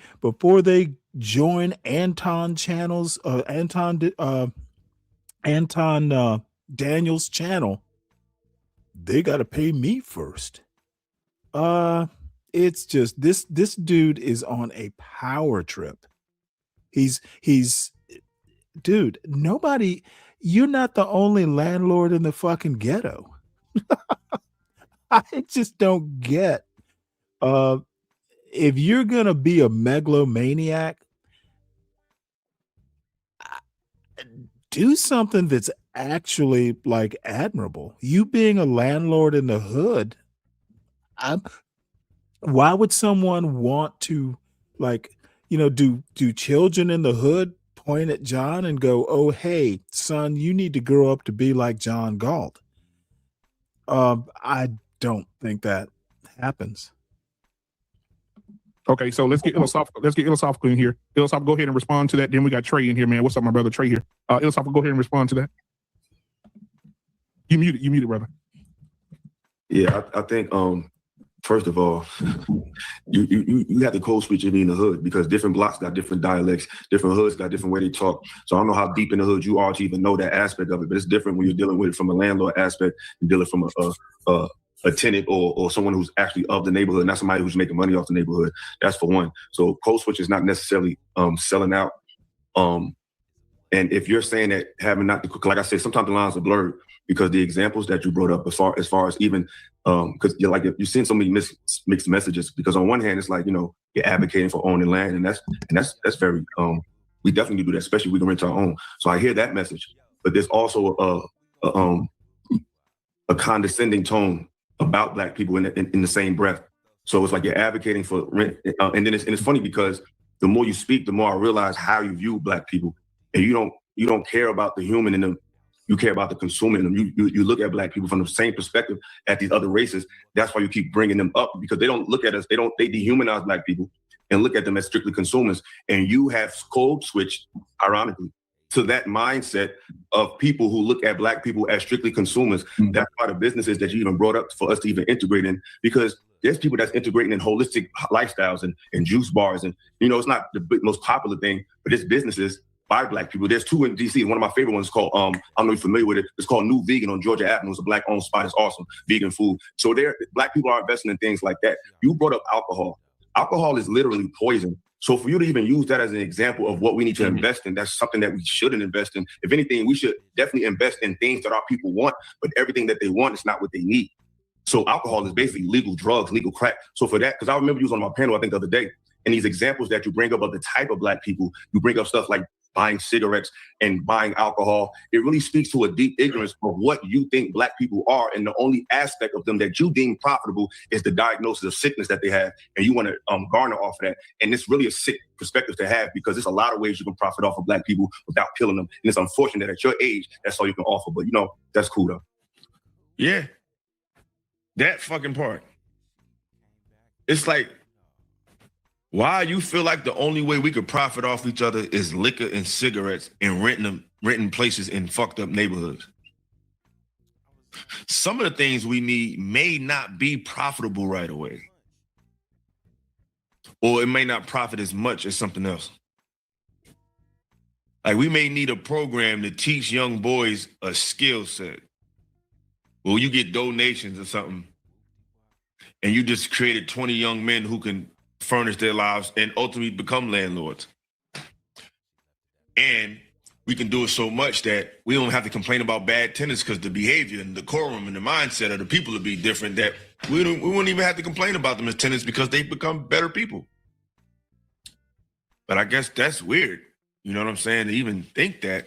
join Anton channels. Anton Daniels' channel. They gotta pay me first. It's just this dude is on a power trip. He's dude. Nobody. You're not the only landlord in the fucking ghetto. I just don't get if you're gonna be a megalomaniac, do something that's actually like admirable. You being a landlord in the hood, why would someone want to do children in the hood point at John and go, oh hey son, you need to grow up to be like John Galt? I don't think that happens. Okay, so let's get philosophical in here. Philosophical, go ahead and respond to that. Then we got Trey in here, man. What's up, my brother Trey here? Philosophical, go ahead and respond to that. You muted, brother. Yeah, I think first of all, you have to code switch in the hood because different blocks got different dialects, different hoods got different way they talk. So I don't know how deep in the hood you are to even know that aspect of it, but it's different when you're dealing with it from a landlord aspect and dealing from a tenant or someone who's actually of the neighborhood, not somebody who's making money off the neighborhood. That's for one. So code switch is not necessarily selling out. And if you're saying that having not, like I said, sometimes the lines are blurred because the examples that you brought up as far as even because you're seeing so many mixed messages. Because on one hand, it's like you're advocating for owning land, and that's very we definitely do that, especially if we can rent our own. So I hear that message, but there's also a condescending tone about Black people in the same breath. So it's like you're advocating for rent, and then it's funny because the more you speak, the more I realize how you view Black people, and you don't care about the human in them. You care about the consumer in them. You look at Black people from the same perspective at these other races. That's why you keep bringing them up because they don't look at us. They dehumanize Black people and look at them as strictly consumers. And you have code switched, ironically, to that mindset of people who look at Black people as strictly consumers. Mm-hmm. That's why the businesses that you even brought up for us to even integrate in, because there's people that's integrating in holistic lifestyles and juice bars. And, it's not the most popular thing, but it's businesses by Black people. There's two in DC. One of my favorite ones is called, I don't know if you're familiar with it. It's called New Vegan on Georgia Avenue. It's a Black-owned spot. It's awesome. Vegan food. So Black people are investing in things like that. You brought up alcohol. Alcohol is literally poison. So for you to even use that as an example of what we need to invest in, that's something that we shouldn't invest in. If anything, we should definitely invest in things that our people want, but everything that they want is not what they need. So alcohol is basically legal drugs, legal crack. So for that, because I remember you was on my panel, I think the other day, and these examples that you bring up of the type of Black people, you bring up stuff like buying cigarettes and buying alcohol. It really speaks to a deep ignorance of what you think Black people are. And the only aspect of them that you deem profitable is the diagnosis of sickness that they have. And you want to garner off of that. And it's really a sick perspective to have because there's a lot of ways you can profit off of Black people without killing them. And it's unfortunate that at your age, that's all you can offer. But that's cool though. Yeah. That fucking part. It's like, why you feel like the only way we could profit off each other is liquor and cigarettes and renting places in fucked up neighborhoods. Some of the things we need may not be profitable right away. Or it may not profit as much as something else. Like we may need a program to teach young boys a skill set. Well, you get donations or something and you just created 20 young men who can furnish their lives and ultimately become landlords. And we can do it so much that we don't have to complain about bad tenants because the behavior and the decorum and the mindset of the people will be different, that we wouldn't even have to complain about them as tenants because they've become better people. But I guess that's weird. You know what I'm saying? To even think that.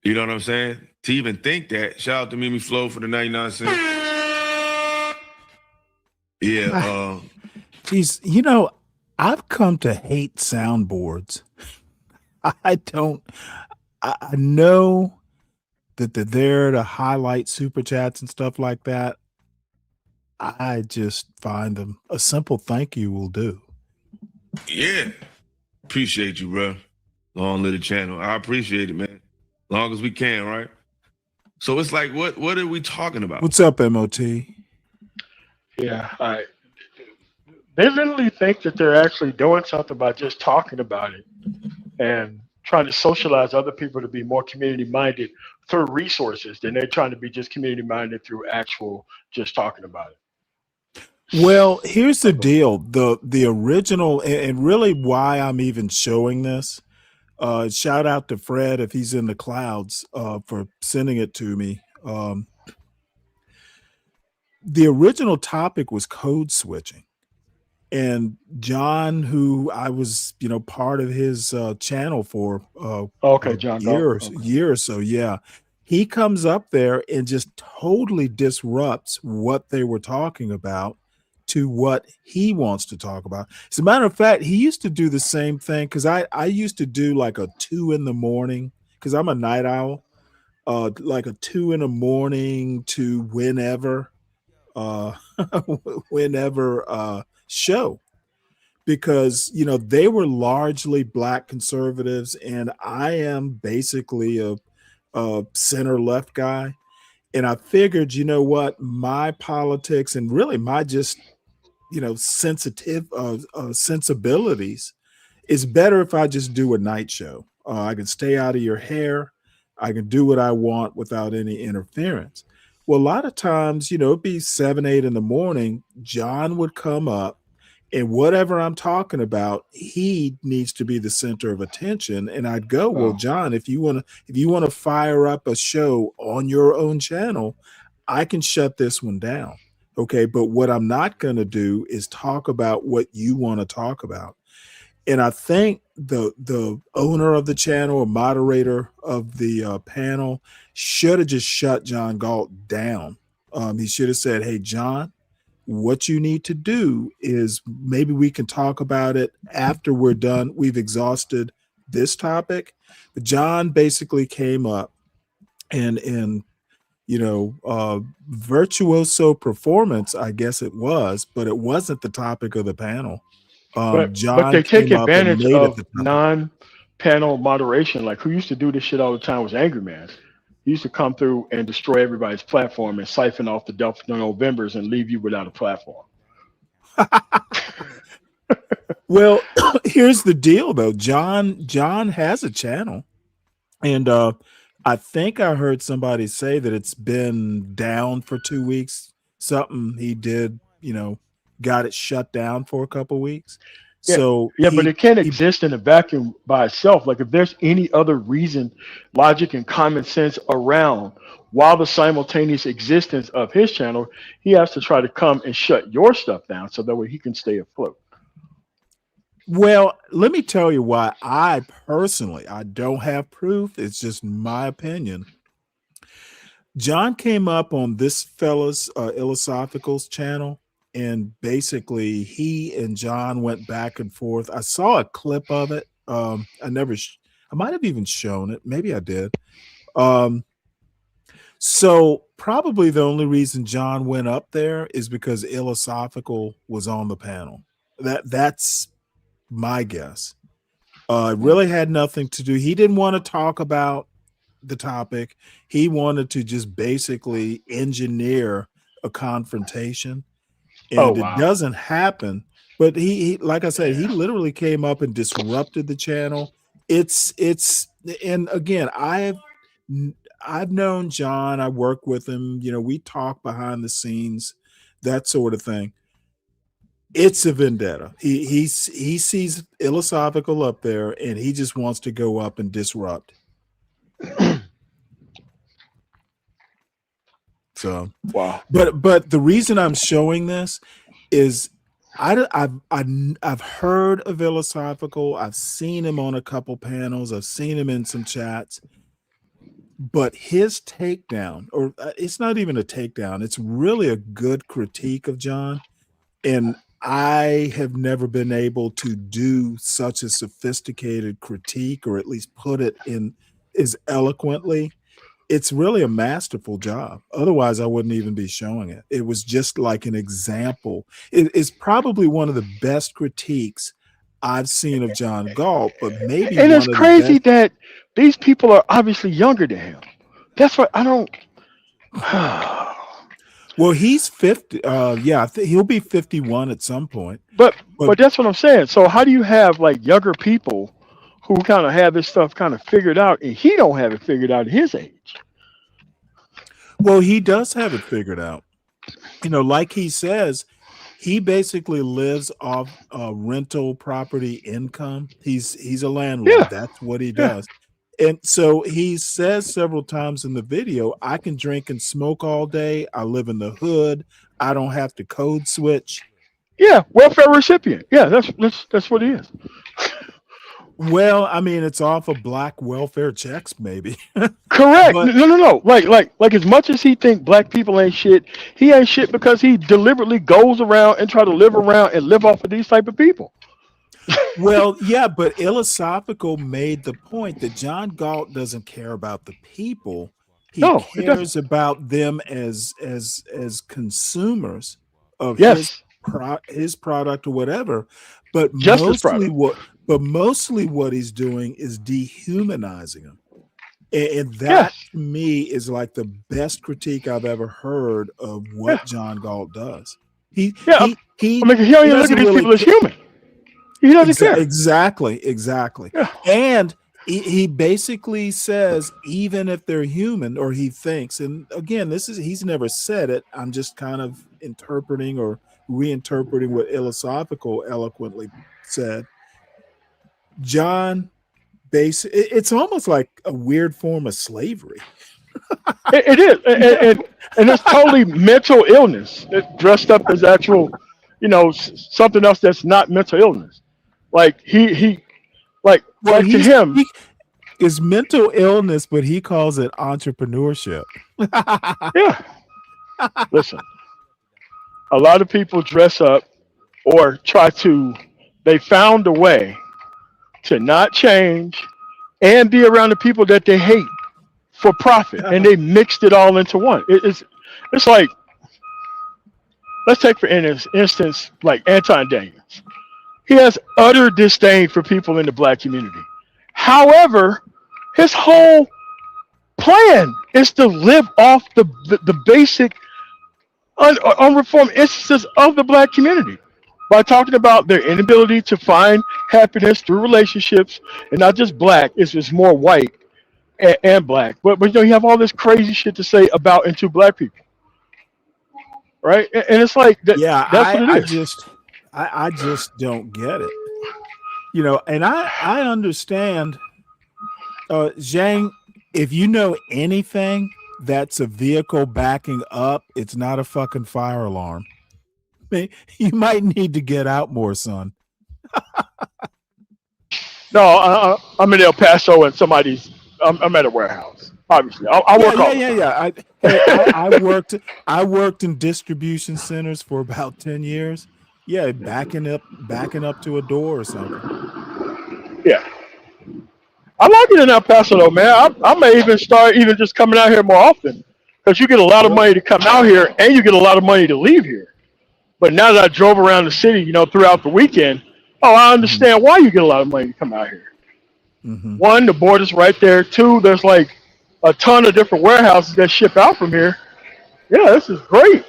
You know what I'm saying? To even think that. Shout out to Mimi Flo for the 99 cents. Yeah. I've come to hate soundboards. I know that they're there to highlight super chats and stuff like that, I just find them a simple thank you will do. Yeah. Appreciate you, bro. Long live the channel. I appreciate it, man. Long as we can, right? So it's like, what are we talking about? What's up, MOT? Yeah, they literally think that they're actually doing something by just talking about it and trying to socialize other people to be more community minded through resources than they're trying to be just community minded through actual just talking about it. Well, here's the deal. The original, and really why I'm even showing this, shout out to Fred if he's in the clouds for sending it to me. The original topic was code switching. And John, who I was, part of his channel for John year or so, yeah, he comes up there and just totally disrupts what they were talking about to what he wants to talk about. As a matter of fact, he used to do the same thing because I used to do like a 2 a.m, because I'm a night owl, like a 2 a.m. to whenever show, because they were largely black conservatives and I am basically a center left guy, and I figured what, my politics and really my just sensibilities is better if I just do a night show. I can stay out of your hair, I can do what I want without any interference. Well, a lot of times, it'd be 7, 8 in the morning. John would come up, and whatever I'm talking about, he needs to be the center of attention. And I'd go, well, John, if you want to fire up a show on your own channel, I can shut this one down. Okay, but what I'm not going to do is talk about what you want to talk about. And I think the owner of the channel or moderator of the panel should have just shut John Galt down. He should have said, hey, John, what you need to do is maybe we can talk about it after we're done. We've exhausted this topic. But John basically came up and virtuoso performance, I guess it was, but it wasn't the topic of the panel. John, but they take advantage of the non-panel moderation. Like, who used to do this shit all the time was Angry Man. He used to come through and destroy everybody's platform and siphon off the Delta Novembers and leave you without a platform. Well, here's the deal though. John has a channel, and I think I heard somebody say that it's been down for 2 weeks. Something he did, got it shut down for a couple weeks. Yeah, So but it can't exist in a vacuum by itself. Like, if there's any other reason, logic and common sense around while the simultaneous existence of his channel, he has to try to come and shut your stuff down so that way he can stay afloat. Well, let me tell you why I don't have proof. It's just my opinion. John came up on this fella's Illosophical's channel, and basically he and John went back and forth. I saw a clip of it. I might have even shown it. Maybe I did. So probably the only reason John went up there is because Illosophical was on the panel. That's my guess. It really had nothing to do. He didn't want to talk about the topic. He wanted to just basically engineer a confrontation, and it doesn't happen. But he like I said, he literally came up and disrupted the channel. And again, I've known John. I work with him. We talk behind the scenes, that sort of thing. It's a vendetta. He sees Illosophical up there, and he just wants to go up and disrupt. So wow. But the reason I'm showing this is I've heard of Illosophical. I've seen him on a couple panels. I've seen him in some chats. But his takedown, or it's not even a takedown, it's really a good critique of John. And I have never been able to do such a sophisticated critique, or at least put it in as eloquently it's really a masterful job. Otherwise, I wouldn't even be showing it. It was just like an example. It's probably one of the best critiques I've seen of John Galt, but maybe And it's one of the crazy best. that these people are obviously younger than him. That's what I don't. Well, he's 50. Yeah, he'll be 51 at some point. But But that's what I'm saying. So how do you have like younger people who kind of have this stuff kind of figured out, and he don't have it figured out at his age? well, he does have it figured out. Like he says, he basically lives off rental property income. He's a landlord. Yeah, That's what he yeah, does. And so he says several times in the video, I can drink and smoke all day. I live in the hood. I don't have to code switch. yeah. Welfare recipient. Yeah, that's what he is. Well, I mean, it's off of black welfare checks, maybe. Correct. But No. Like as much as he think black people ain't shit, he ain't shit because he deliberately goes around and try to live around and live off of these type of people. well, yeah, but Ilosophical made the point that John Galt doesn't care about the people. He No, it doesn't. cares about them as consumers of Yes, his product or whatever. But justice mostly product. what he's doing is dehumanizing them. And that Yes. to me is like the best critique I've ever heard of Yeah. what John Galt does. He Yeah. he he I mean, he don't he even look at doesn't these really people as human. He doesn't care. Exactly. Yeah. And he basically says, even if they're human, or he thinks, and again, he's never said it. I'm just kind of interpreting or reinterpreting what Ilosophical eloquently said. John it's almost like a weird form of slavery. It is, and it's totally mental illness. It's dressed up as actual, something else that's not mental illness. Like he Well, like to him. he is mental illness, but he calls it entrepreneurship. Yeah. Listen, a lot of people dress up or try to. They found a way to not change and be around the people that they hate for profit, and they mixed it all into one. It's like, let's take for instance like Anton Daniels. He has utter disdain for people in the black community. However, his whole plan is to live off the basic unreformed instances of the black community by talking about their inability to find happiness through relationships, and not just black. It's just more white and black. But you have all this crazy shit to say about and to black people, right? And it's like that. Yeah, That's what it is. I just don't get it. And I understand, Zhang, if you know anything that's a vehicle backing up, it's not a fucking fire alarm. I mean, you might need to get out more, son. No, I'm in El Paso and I'm at a warehouse. Obviously, I work all the time. Yeah. I worked in distribution centers for about 10 years. Yeah, backing up to a door or something. Yeah. I like it in El Paso though, man. I may even start even just coming out here more often, because you get a lot of money to come out here and you get a lot of money to leave here. But now that I drove around the city, throughout the weekend, I understand why you get a lot of money to come out here. Mm-hmm. One, the border's right there. Two, there's like a ton of different warehouses that ship out from here. Yeah, this is great.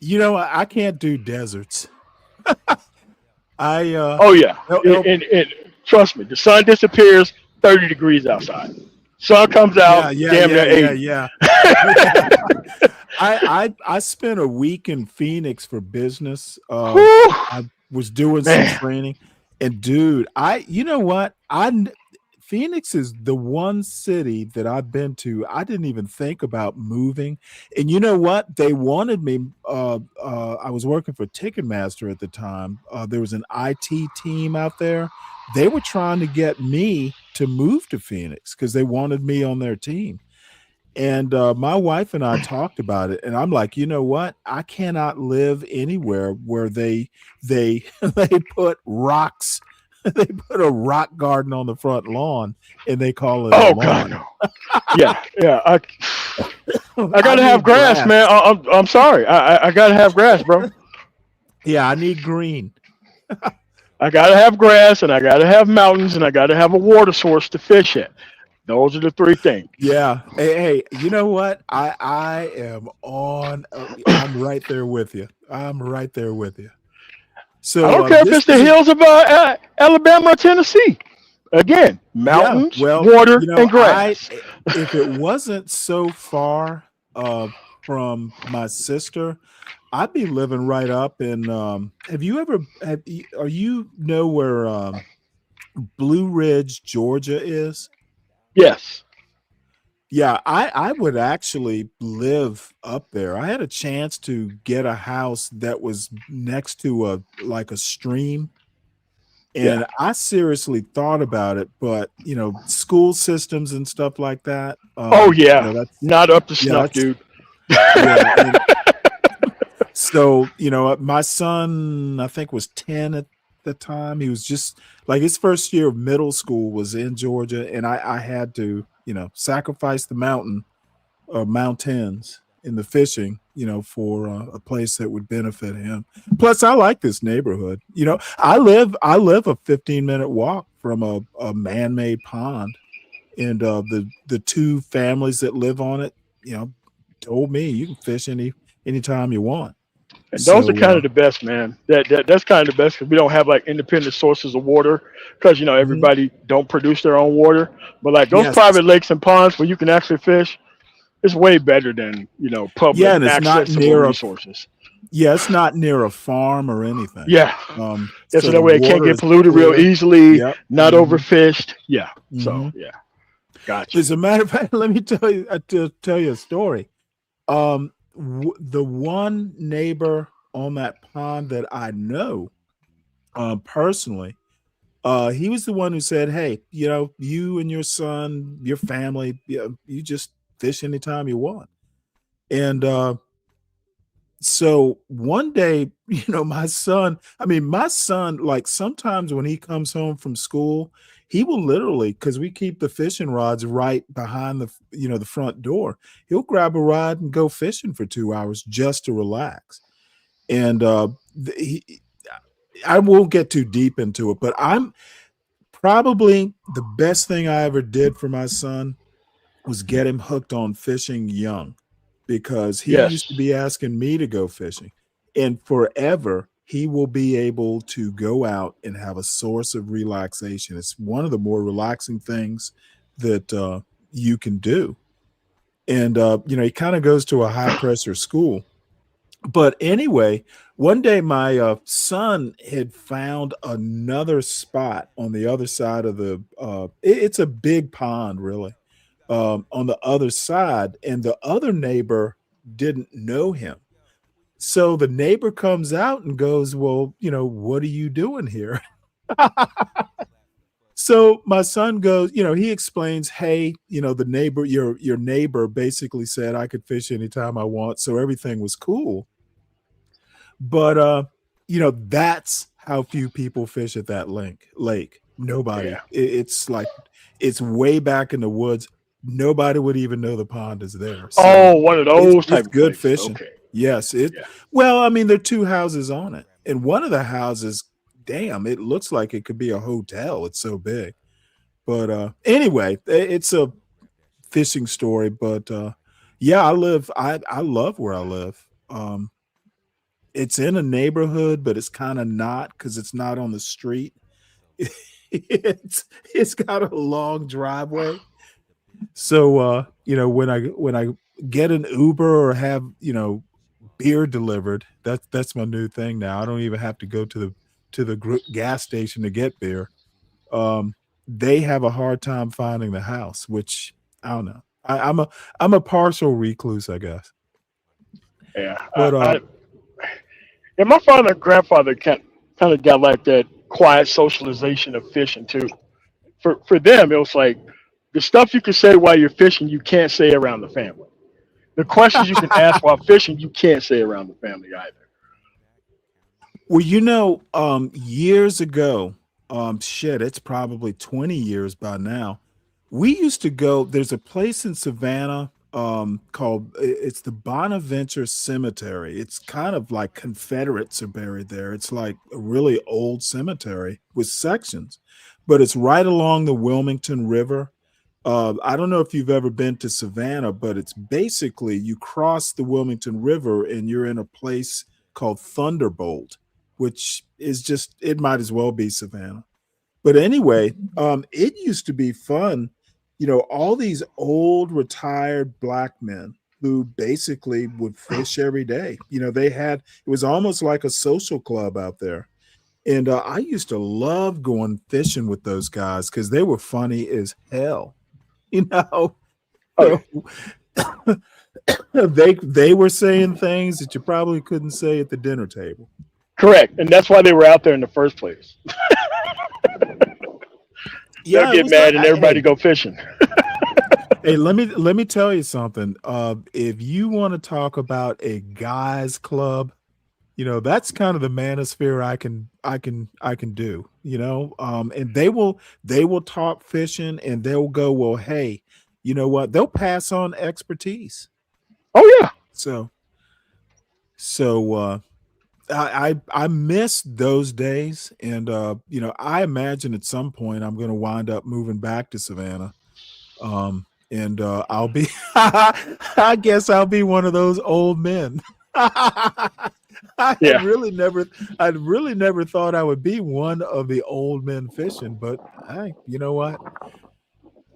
I can't do deserts. Oh yeah, and trust me, the sun disappears 30 degrees outside. Sun comes out, damn near 80. Yeah. I spent a week in Phoenix for business. I was doing some training, and dude, you know what? Phoenix is the one city that I've been to. I didn't even think about moving. And you know what? They wanted me. I was working for Ticketmaster at the time. There was an IT team out there. They were trying to get me to move to Phoenix because they wanted me on their team. And my wife and I talked about it, and I'm like, you know what? I cannot live anywhere where they put rocks they put a rock garden on the front lawn and they call it a Oh lawn. God, no. Yeah, yeah. I gotta I have need grass, man. I'm sorry. I gotta have grass, bro. Yeah, I need green. I gotta have grass, and I gotta have mountains, and I gotta have a water source to fish at. Those are the three things. Yeah. Hey, you know what? I am on. I'm right there with you. I'm right there with you. So I don't care if this it's the is hills of Alabama or Tennessee. Again, mountains, well, water, you know, and grass. if it wasn't so far from my sister, I'd be living right up in. Have you ever? Are you know where Blue Ridge, Georgia is? Yes. Yeah, I would actually live up there. I had a chance to get a house that was next to a stream, and Yeah. I seriously thought about it, but school systems and stuff like that. Oh yeah. That's Not up to yeah, snuff, that's dude. yeah. So, my son, I think, was 10 at the time. He was just like his first year of middle school was in Georgia, and I had to, sacrifice the mountains in the fishing, for a place that would benefit him. Plus, I like this neighborhood. I live a 15-minute walk from a man-made pond, and the two families that live on it, told me you can fish anytime you want. And those are So, kind of the best, man. That's kind of the best because we don't have like independent sources of water because mhm. everybody don't produce their own water. But like those Yes, private lakes and ponds where you can actually fish, it's way better than yeah, public and it's not accessible near resources. it's not near a farm or anything. Yeah, yeah. So So that the way it can't water get is polluted real clear. easily, Yep. not hmm overfished. Yeah. So hmm yeah, gotcha. As a matter of fact, let me tell you a story. The one neighbor on that pond that I know personally, he was the one who said, "Hey, you and your son, your family, you just fish anytime you want." And so one day, my son, like sometimes when he comes home from school, he will literally, because we keep the fishing rods right behind the front door, he'll grab a rod and go fishing for 2 hours just to relax. And I won't get too deep into it, but I'm probably the best thing I ever did for my son was get him hooked on fishing young, because he used to Yes. be asking me to go fishing, and forever he will be able to go out and have a source of relaxation. It's one of the more relaxing things that you can do. And he kind of goes to a high pressure school. But anyway, one day my son had found another spot on the other side of it's a big pond, really, on the other side, and the other neighbor didn't know him. So the neighbor comes out and goes, "Well, what are you doing here?" So my son goes, he explains, "Hey, the neighbor, your neighbor basically said I could fish anytime I want, so everything was cool." But that's how few people fish at that lake. Nobody. Yeah. It's like it's way back in the woods. Nobody would even know the pond is there. So Oh, one of those type it's of good places. fishing. Okay. Yes, Yeah. well, there are two houses on it. And one of the houses, damn, it looks like it could be a hotel. It's so big. But anyway, it's a fishing story. But yeah, I love where I live. It's in a neighborhood, but it's kind of not, because it's not on the street. It's got a long driveway. So when I get an Uber or have beer delivered, that's my new thing now. I don't even have to go to the gas station to get beer. They have a hard time finding the house, which I don't know. I'm a partial recluse, I guess. Yeah. But And my father and grandfather kind of got like that quiet socialization of fishing too. For them, it was like the stuff you can say while you're fishing, you can't say around the family. The questions you can ask while fishing, you can't say around the family either. well, years ago, shit, it's probably 20 years by now. We used to go, there's a place in Savannah called, it's the Bonaventure Cemetery. It's kind of like Confederates are buried there. It's like a really old cemetery with sections, but it's right along the Wilmington River. I don't know if you've ever been to Savannah, but it's basically you cross the Wilmington River and you're in a place called Thunderbolt, which is just, it might as well be Savannah. But anyway, it used to be fun. You know, all these old retired black men who basically would fish every day. You know, it was almost like a social club out there. And I used to love going fishing with those guys because they were funny as hell. You know, they were saying things that you probably couldn't say at the dinner table. Correct. And that's why they were out there in the first place. Yeah, they'll get mad and everybody go fishing. Hey, let me tell you something. If you want to talk about a guys club, you know, that's kind of the manosphere I can do, you know. And they will talk fishing and they'll go, well, hey, you know what? They'll pass on expertise. Oh yeah. So I miss those days, and you know, I imagine at some point I'm going to wind up moving back to Savannah, and I'll be, I guess I'll be one of those old men. I really never thought I would be one of the old men fishing, but hey, you know what?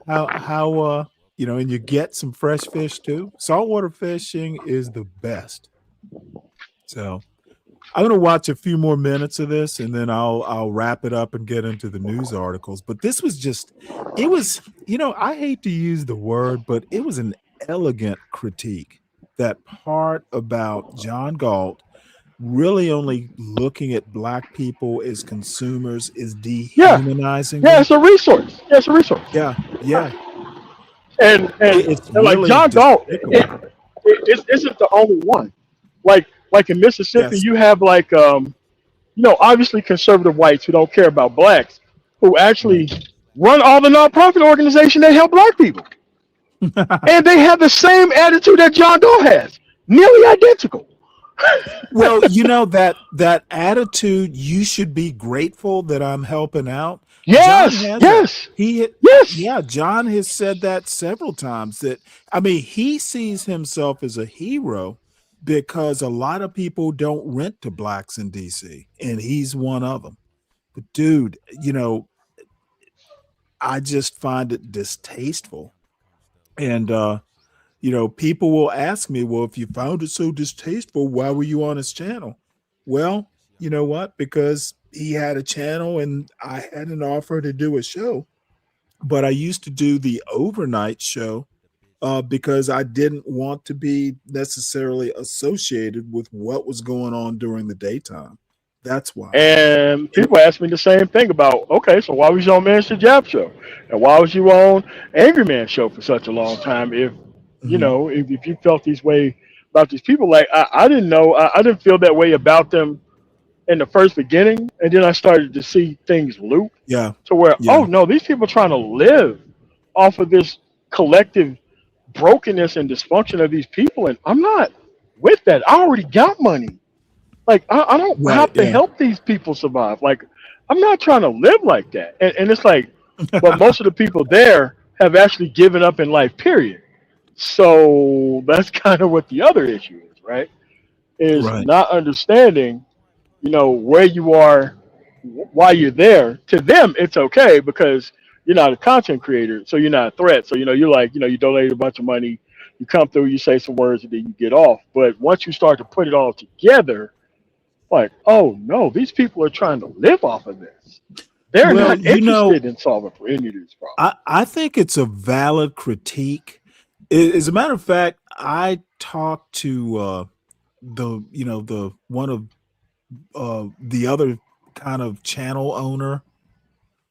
How you know, and you get some fresh fish too. Saltwater fishing is the best. So I'm going to watch a few more minutes of this and then I'll wrap it up and get into the news articles. But this was just, it was, you know, I hate to use the word, but it was an elegant critique. That part about John Galt really only looking at black people as consumers is dehumanizing. Yeah, it's a resource. Yeah, it's a resource. Yeah. And it's like really John Galt, it isn't the only one. Like in Mississippi, you have like you know, obviously conservative whites who don't care about blacks, who actually run all the nonprofit organizations that help black people, and they have the same attitude that John Galt has, nearly identical. Well, you know, that attitude, you should be grateful that I'm helping out. Yes. John has said that several times. That, I mean, he sees himself as a hero because a lot of people don't rent to blacks in DC, and he's one of them. But dude, you know, I just find it distasteful. And you know, people will ask me, well, if you found it so distasteful, why were you on his channel? Well, you know what? Because he had a channel and I had an offer to do a show, but I used to do the overnight show because I didn't want to be necessarily associated with what was going on during the daytime. That's why. And people ask me the same thing about, okay, so why was you on Minister Jab show? And why was you on Angry Man show for such a long time? If, you know, if you felt these way about these people, like I didn't know, I didn't feel that way about them in the first beginning. And then I started to see things loop. Yeah. To where, oh no, these people are trying to live off of this collective brokenness and dysfunction of these people. And I'm not with that. I already got money. Like, I don't have to help these people survive. Like, I'm not trying to live like that. And it's like, but most of the people there have actually given up in life, period. So that's kind of what the other issue is, right? Is not understanding, you know, where you are, why you're there. To them, it's okay because you're not a content creator, so you're not a threat. So, you know, you're like, you know, you donate a bunch of money, you come through, you say some words, and then you get off. But once you start to put it all together, like, oh no, these people are trying to live off of this. They're not interested in solving for any of these problems. I think it's a valid critique. As a matter of fact, I talked to the one of the other kind of channel owner,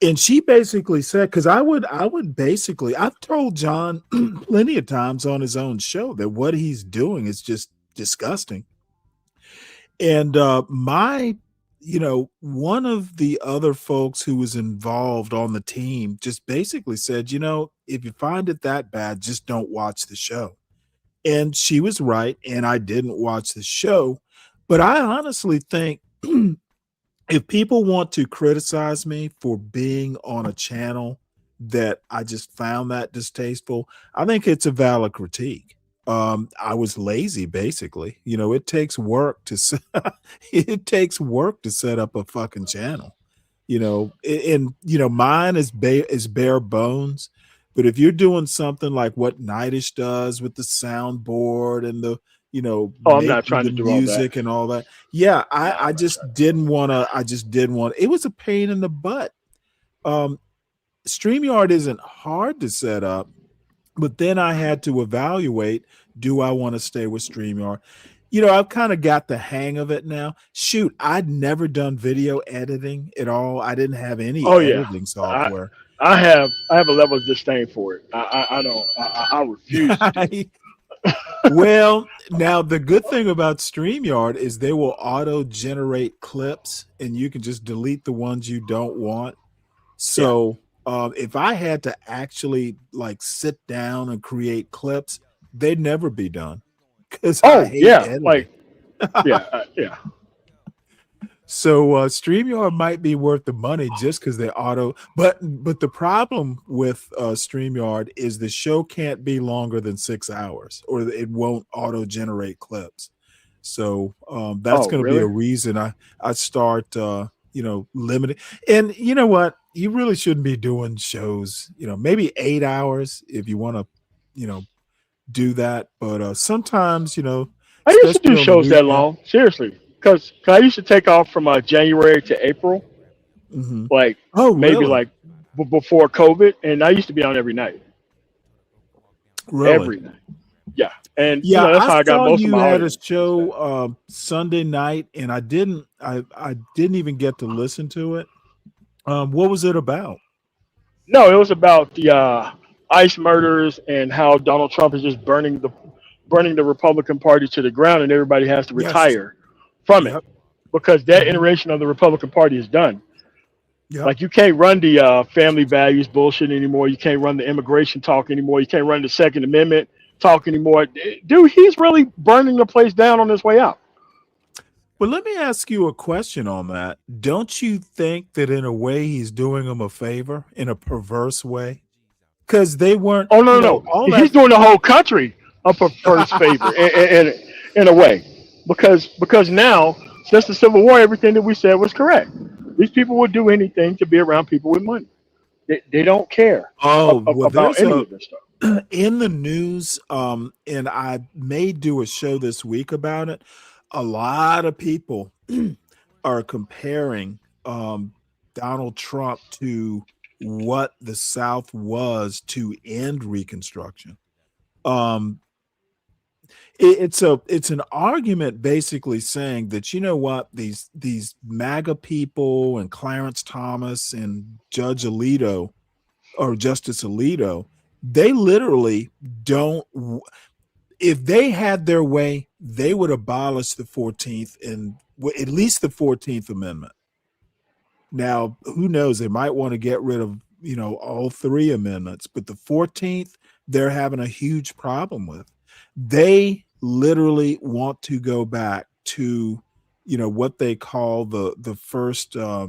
and she basically said, because I would basically, I've told John plenty of times on his own show that what he's doing is just disgusting. And my one of the other folks who was involved on the team just basically said, if you find it that bad, just don't watch the show. And she was right, and I didn't watch the show. But I honestly think if people want to criticize me for being on a channel that I just found that distasteful, I think it's a valid critique. I was lazy, basically. It takes work to it takes work to set up a fucking channel. Mine is bare bones. But if you're doing something like what Nightish does with the soundboard and the I'm not making trying the to do all that. music and all that, yeah, I just didn't want to. I just didn't want. It was a pain in the butt. StreamYard isn't hard to set up, but then I had to evaluate: do I want to stay with StreamYard? I've kind of got the hang of it now. Shoot, I'd never done video editing at all. I didn't have any editing software. I have a level of disdain for it. I don't. I refuse to do it. Well, now the good thing about StreamYard is they will auto-generate clips, and you can just delete the ones you don't want. So if I had to actually sit down and create clips, they'd never be done. Because I hate editing. Yeah. So StreamYard might be worth the money just because they auto. But the problem with StreamYard is the show can't be longer than 6 hours, or it won't auto generate clips. So that's going to be a reason I start limiting. And you know what? You really shouldn't be doing shows. Maybe 8 hours if you want to do that. But sometimes I used to do shows that long, seriously, because I used to take off from January to April, maybe before COVID, and I used to be on every night. Really? Every night. Yeah. And that's how I got most of my audience. You had a show Sunday night, and I didn't even get to listen to it. What was it about? No, it was about the ICE murders and how Donald Trump is just burning the Republican Party to the ground, and everybody has to retire from it because that iteration of the Republican Party is done. Yep. Like, you can't run the family values bullshit anymore. You can't run the immigration talk anymore. You can't run the Second Amendment talk anymore. Dude, he's really burning the place down on his way out. Well, let me ask you a question on that. Don't you think that in a way he's doing them a favor in a perverse way? Because they weren't. Oh, no. He's doing the whole country a perverse favor in a way. Because now, since the Civil War, everything that we said was correct. These people would do anything to be around people with money. They don't care about any of this stuff. In the news, and I may do a show this week about it, a lot of people are comparing Donald Trump to what the South was to end Reconstruction. It's an argument basically saying that, what, these MAGA people and Clarence Thomas and Judge Alito or Justice Alito, they literally don't. If they had their way, they would abolish the 14th and at least the 14th Amendment. Now, who knows? They might want to get rid of, all three amendments, but the 14th, they're having a huge problem with. They literally want to go back to, what they call the first. I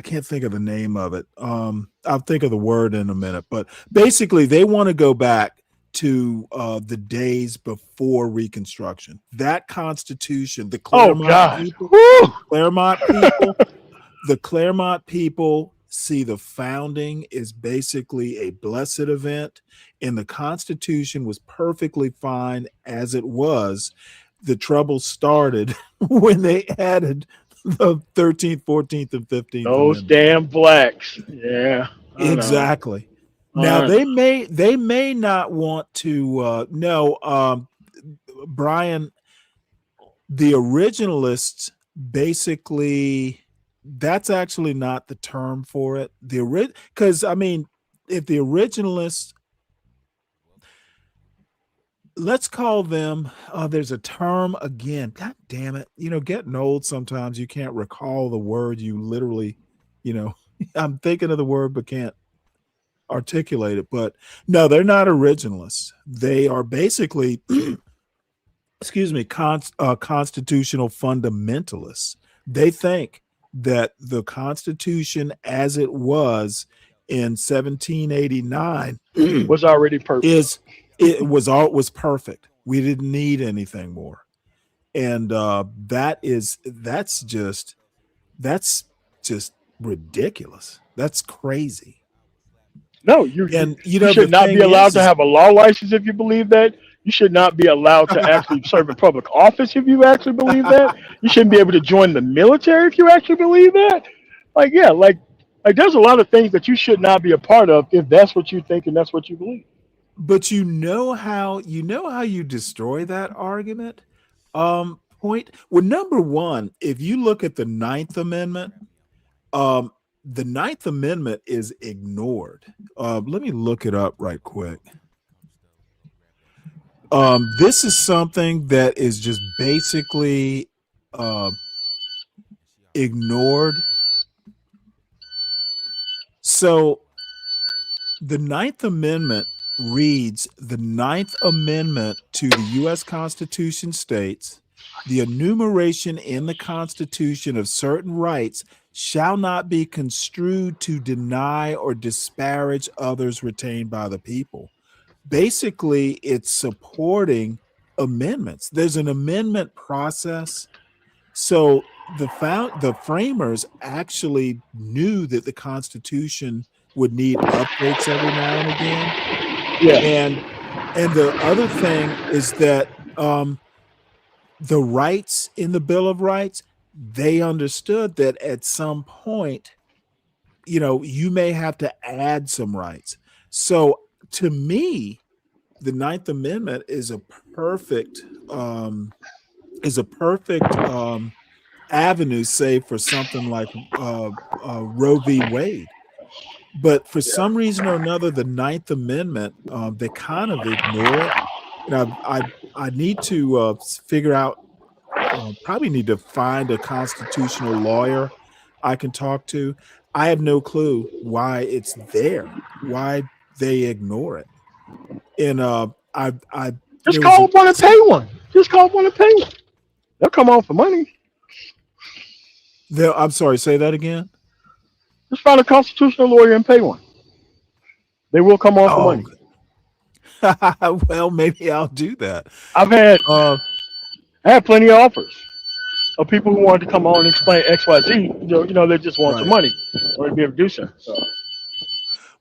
can't think of the name of it. I'll think of the word in a minute, but basically, they want to go back to the days before Reconstruction. That Constitution, the Claremont people, the Claremont people see the founding is basically a blessed event, and the Constitution was perfectly fine as it was. The trouble started when they added the 13th, 14th, and 15th. Those damn blacks. Yeah. Exactly. Now they may not want to Brian, the originalists basically, that's actually not the term for it. Because if the originalists, let's call them, there's a term again. God damn it. Getting old, sometimes you can't recall the word you literally, I'm thinking of the word but can't articulate it. But no, they're not originalists. They are basically, excuse me, constitutional fundamentalists. They think that the Constitution as it was in 1789 Was already perfect. was perfect. We didn't need anything more. And that's just ridiculous. That's crazy. No, you the should not be thing allowed is, to have a law license if you believe that. You should not be allowed to actually serve in public office if you actually believe that. You shouldn't be able to join the military if you actually believe that. Like, yeah, like there's a lot of things that you should not be a part of if that's what you think and that's what you believe. but you know how you destroy that argument? Point. Well, number one, if you look at the Ninth Amendment, the Ninth Amendment is ignored. Let me look it up right quick. This is something that is just basically ignored. So the Ninth Amendment reads, the Ninth Amendment to the U.S. Constitution states, the enumeration in the Constitution of certain rights shall not be construed to deny or disparage others retained by the people. Basically, it's supporting amendments. There's an amendment process. So the framers actually knew that the Constitution would need updates every now and again. Yeah. And the other thing is that the rights in the Bill of Rights, they understood that at some point, you may have to add some rights. So to me, the Ninth Amendment is a perfect avenue, say, for something like Roe v. Wade. But for some reason or another, the Ninth Amendment, they kind of ignore it. And I need to figure out, probably need to find a constitutional lawyer I can talk to. I have no clue why it's there, why they ignore it. And I just call up one and pay one. Just call up one and pay one. They'll come on for money. I'm sorry, say that again. Just find a constitutional lawyer and pay one. They will come on for money. Well, maybe I'll do that. I had plenty of offers of people who wanted to come on and explain XYZ. They just want some money or to be able to do so.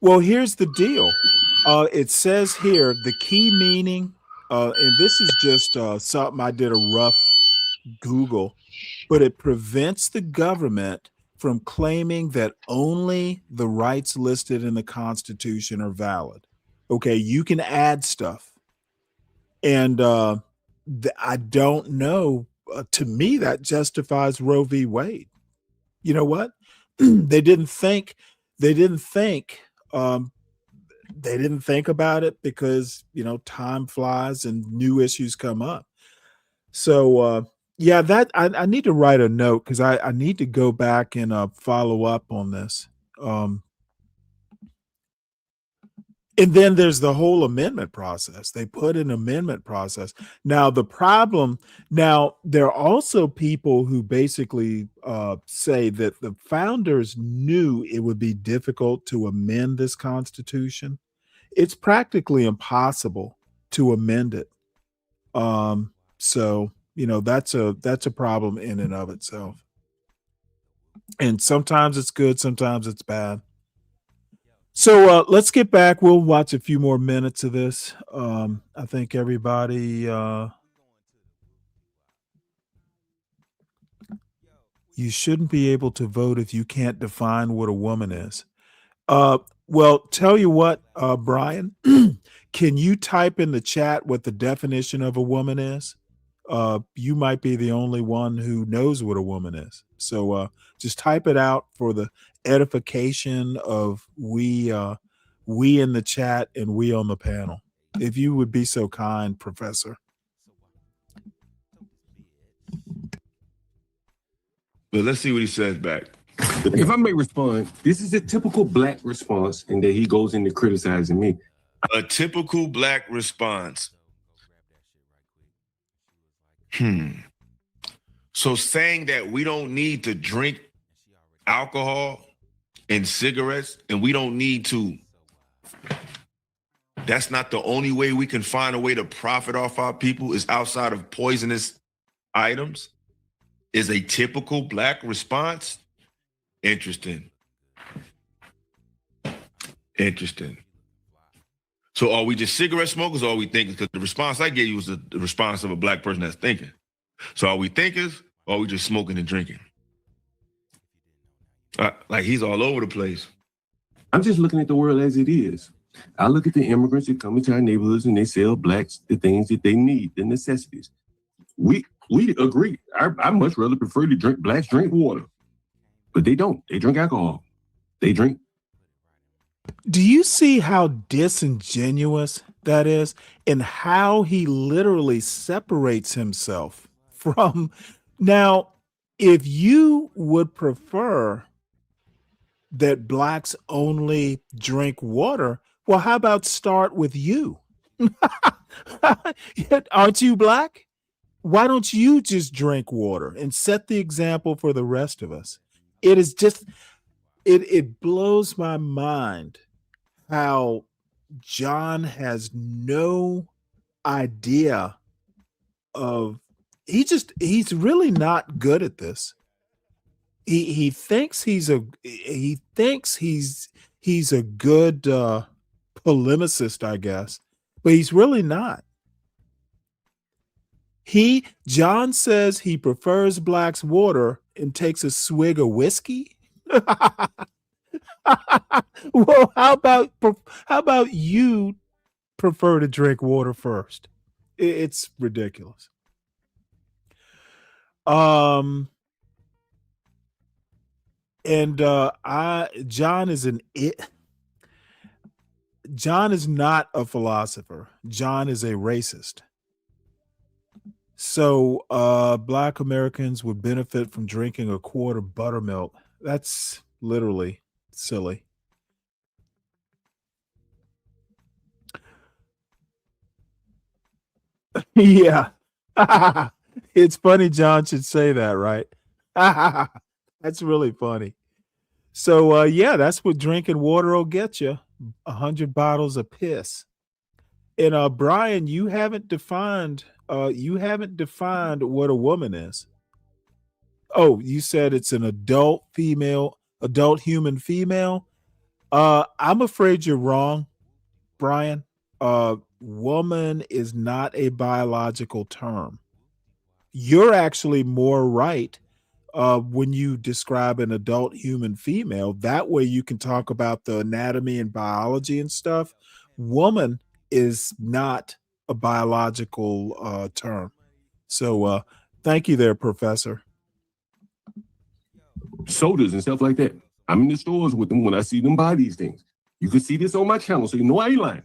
Well, here's the deal. It says here the key meaning, and this is just something I did a rough Google, but it prevents the government from claiming that only the rights listed in the Constitution are valid. Okay, you can add stuff. And I don't know. To me, that justifies Roe v. Wade. You know what? They didn't think about it because, time flies and new issues come up. So, yeah, that I need to write a note because I need to go back and follow up on this. And then there's the whole amendment process. They put an amendment process. Now, there are also people who basically say that the founders knew it would be difficult to amend this Constitution. It's practically impossible to amend it. So, that's a problem in and of itself. And sometimes it's good, sometimes it's bad. So let's get back. We'll watch a few more minutes of this. I think everybody, you shouldn't be able to vote if you can't define what a woman is. Well, tell you what, Brian, can you type in the chat what the definition of a woman is? You might be the only one who knows what a woman is. So just type it out for the edification of we in the chat and we on the panel. If you would be so kind, Professor. But let's see what he says back. If I may respond, this is a typical black response, and that he goes into criticizing me. A typical black response. So saying that we don't need to drink alcohol and cigarettes, and we don't need to, that's not the only way we can find a way to profit off our people is outside of poisonous items, is a typical black response. Interesting. So are we just cigarette smokers or are we thinkers? Because the response I gave you was the response of a black person that's thinking. So are we thinkers or are we just smoking and drinking? Like he's all over the place. I'm just looking at the world as it is. I look at the immigrants that come into our neighborhoods and they sell blacks the things that they need, the necessities. We agree. I much rather prefer to blacks drink water, but they don't. They drink alcohol. They drink. Do you see how disingenuous that is and how he literally separates himself from? Now, if you would prefer that blacks only drink water, well, how about start with you? Aren't you black? Why don't you just drink water and set the example for the rest of us? It is just, it blows my mind how John has no idea of, he's really not good at this. He thinks he's a good polemicist, I guess, but he's really not. John says he prefers blacks water and takes a swig of whiskey. Well, how about you prefer to drink water first? It's ridiculous. John is not a philosopher. John is a racist. So black Americans would benefit from drinking a quart of buttermilk. That's literally silly. Yeah. It's funny John should say that, right? That's really funny. So yeah, that's what drinking water will get you. 100 bottles of piss. And Brian, you haven't defined what a woman is. Oh, you said it's an adult human female. I'm afraid you're wrong, Brian. Woman is not a biological term. You're actually more right when you describe an adult human female. That way you can talk about the anatomy and biology and stuff. Woman is not a biological term. So thank you there, Professor. Sodas and stuff like that. I'm in the stores with them when I see them buy these things. You can see this on my channel, so you know I ain't lying.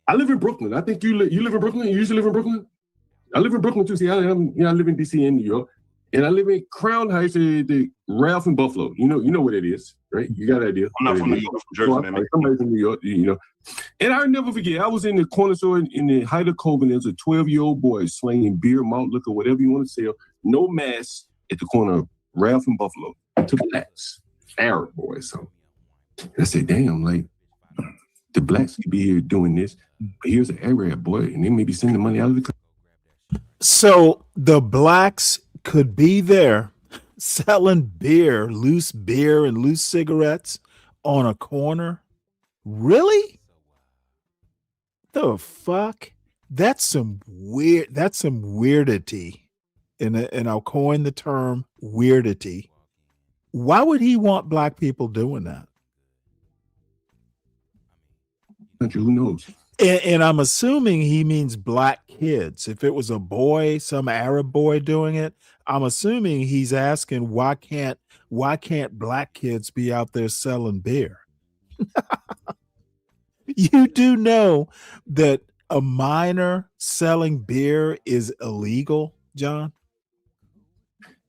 I live in Brooklyn. I think you live in Brooklyn. You used to live in Brooklyn? I live in Brooklyn too. See, I live in DC and New York. And I live in Crown Heights, the Ralph and Buffalo. You know what it is, right? You got an idea. I'm not from New York, I'm from Jersey, man. Somebody from New York, you know. And I'll never forget, I was in the corner store in the height of COVID. There's a 12-year-old boy slinging beer, malt liquor, whatever you want to sell, no mask at the corner of Ralph and Buffalo to blacks, Arab boys. So I said, damn, like, the blacks could be here doing this, but here's an Arab boy, and they may be sending money out of the country. So the blacks could be there selling loose beer and loose cigarettes on a corner. Really? The fuck? That's some weirdity. And I'll coin the term weirdity. Why would he want black people doing that? Who knows? And I'm assuming he means black kids. If it was a boy, some Arab boy doing it, I'm assuming he's asking why can't black kids be out there selling beer? You do know that a minor selling beer is illegal, John?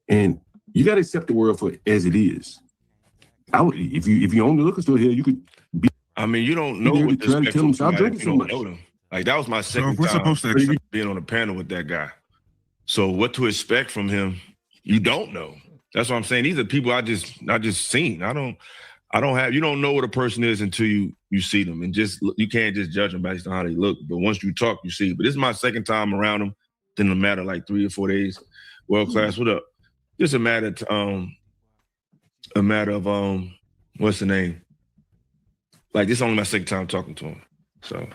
And you got to accept the world for as it is. If you own the liquor store here, you could be. I mean, you don't know what to expect from somebody if you don't know them. Like, that was my second time being on a panel with that guy. So what to expect from him, you don't know. That's what I'm saying. These are people I just seen. You don't know what a person is until you see them, and you can't just judge them based on how they look. But once you talk, you see. But this is my second time around them. Didn't matter like 3 or 4 days. World class. What up? Just a matter of what's the name? Like, this is only my second time talking to him. So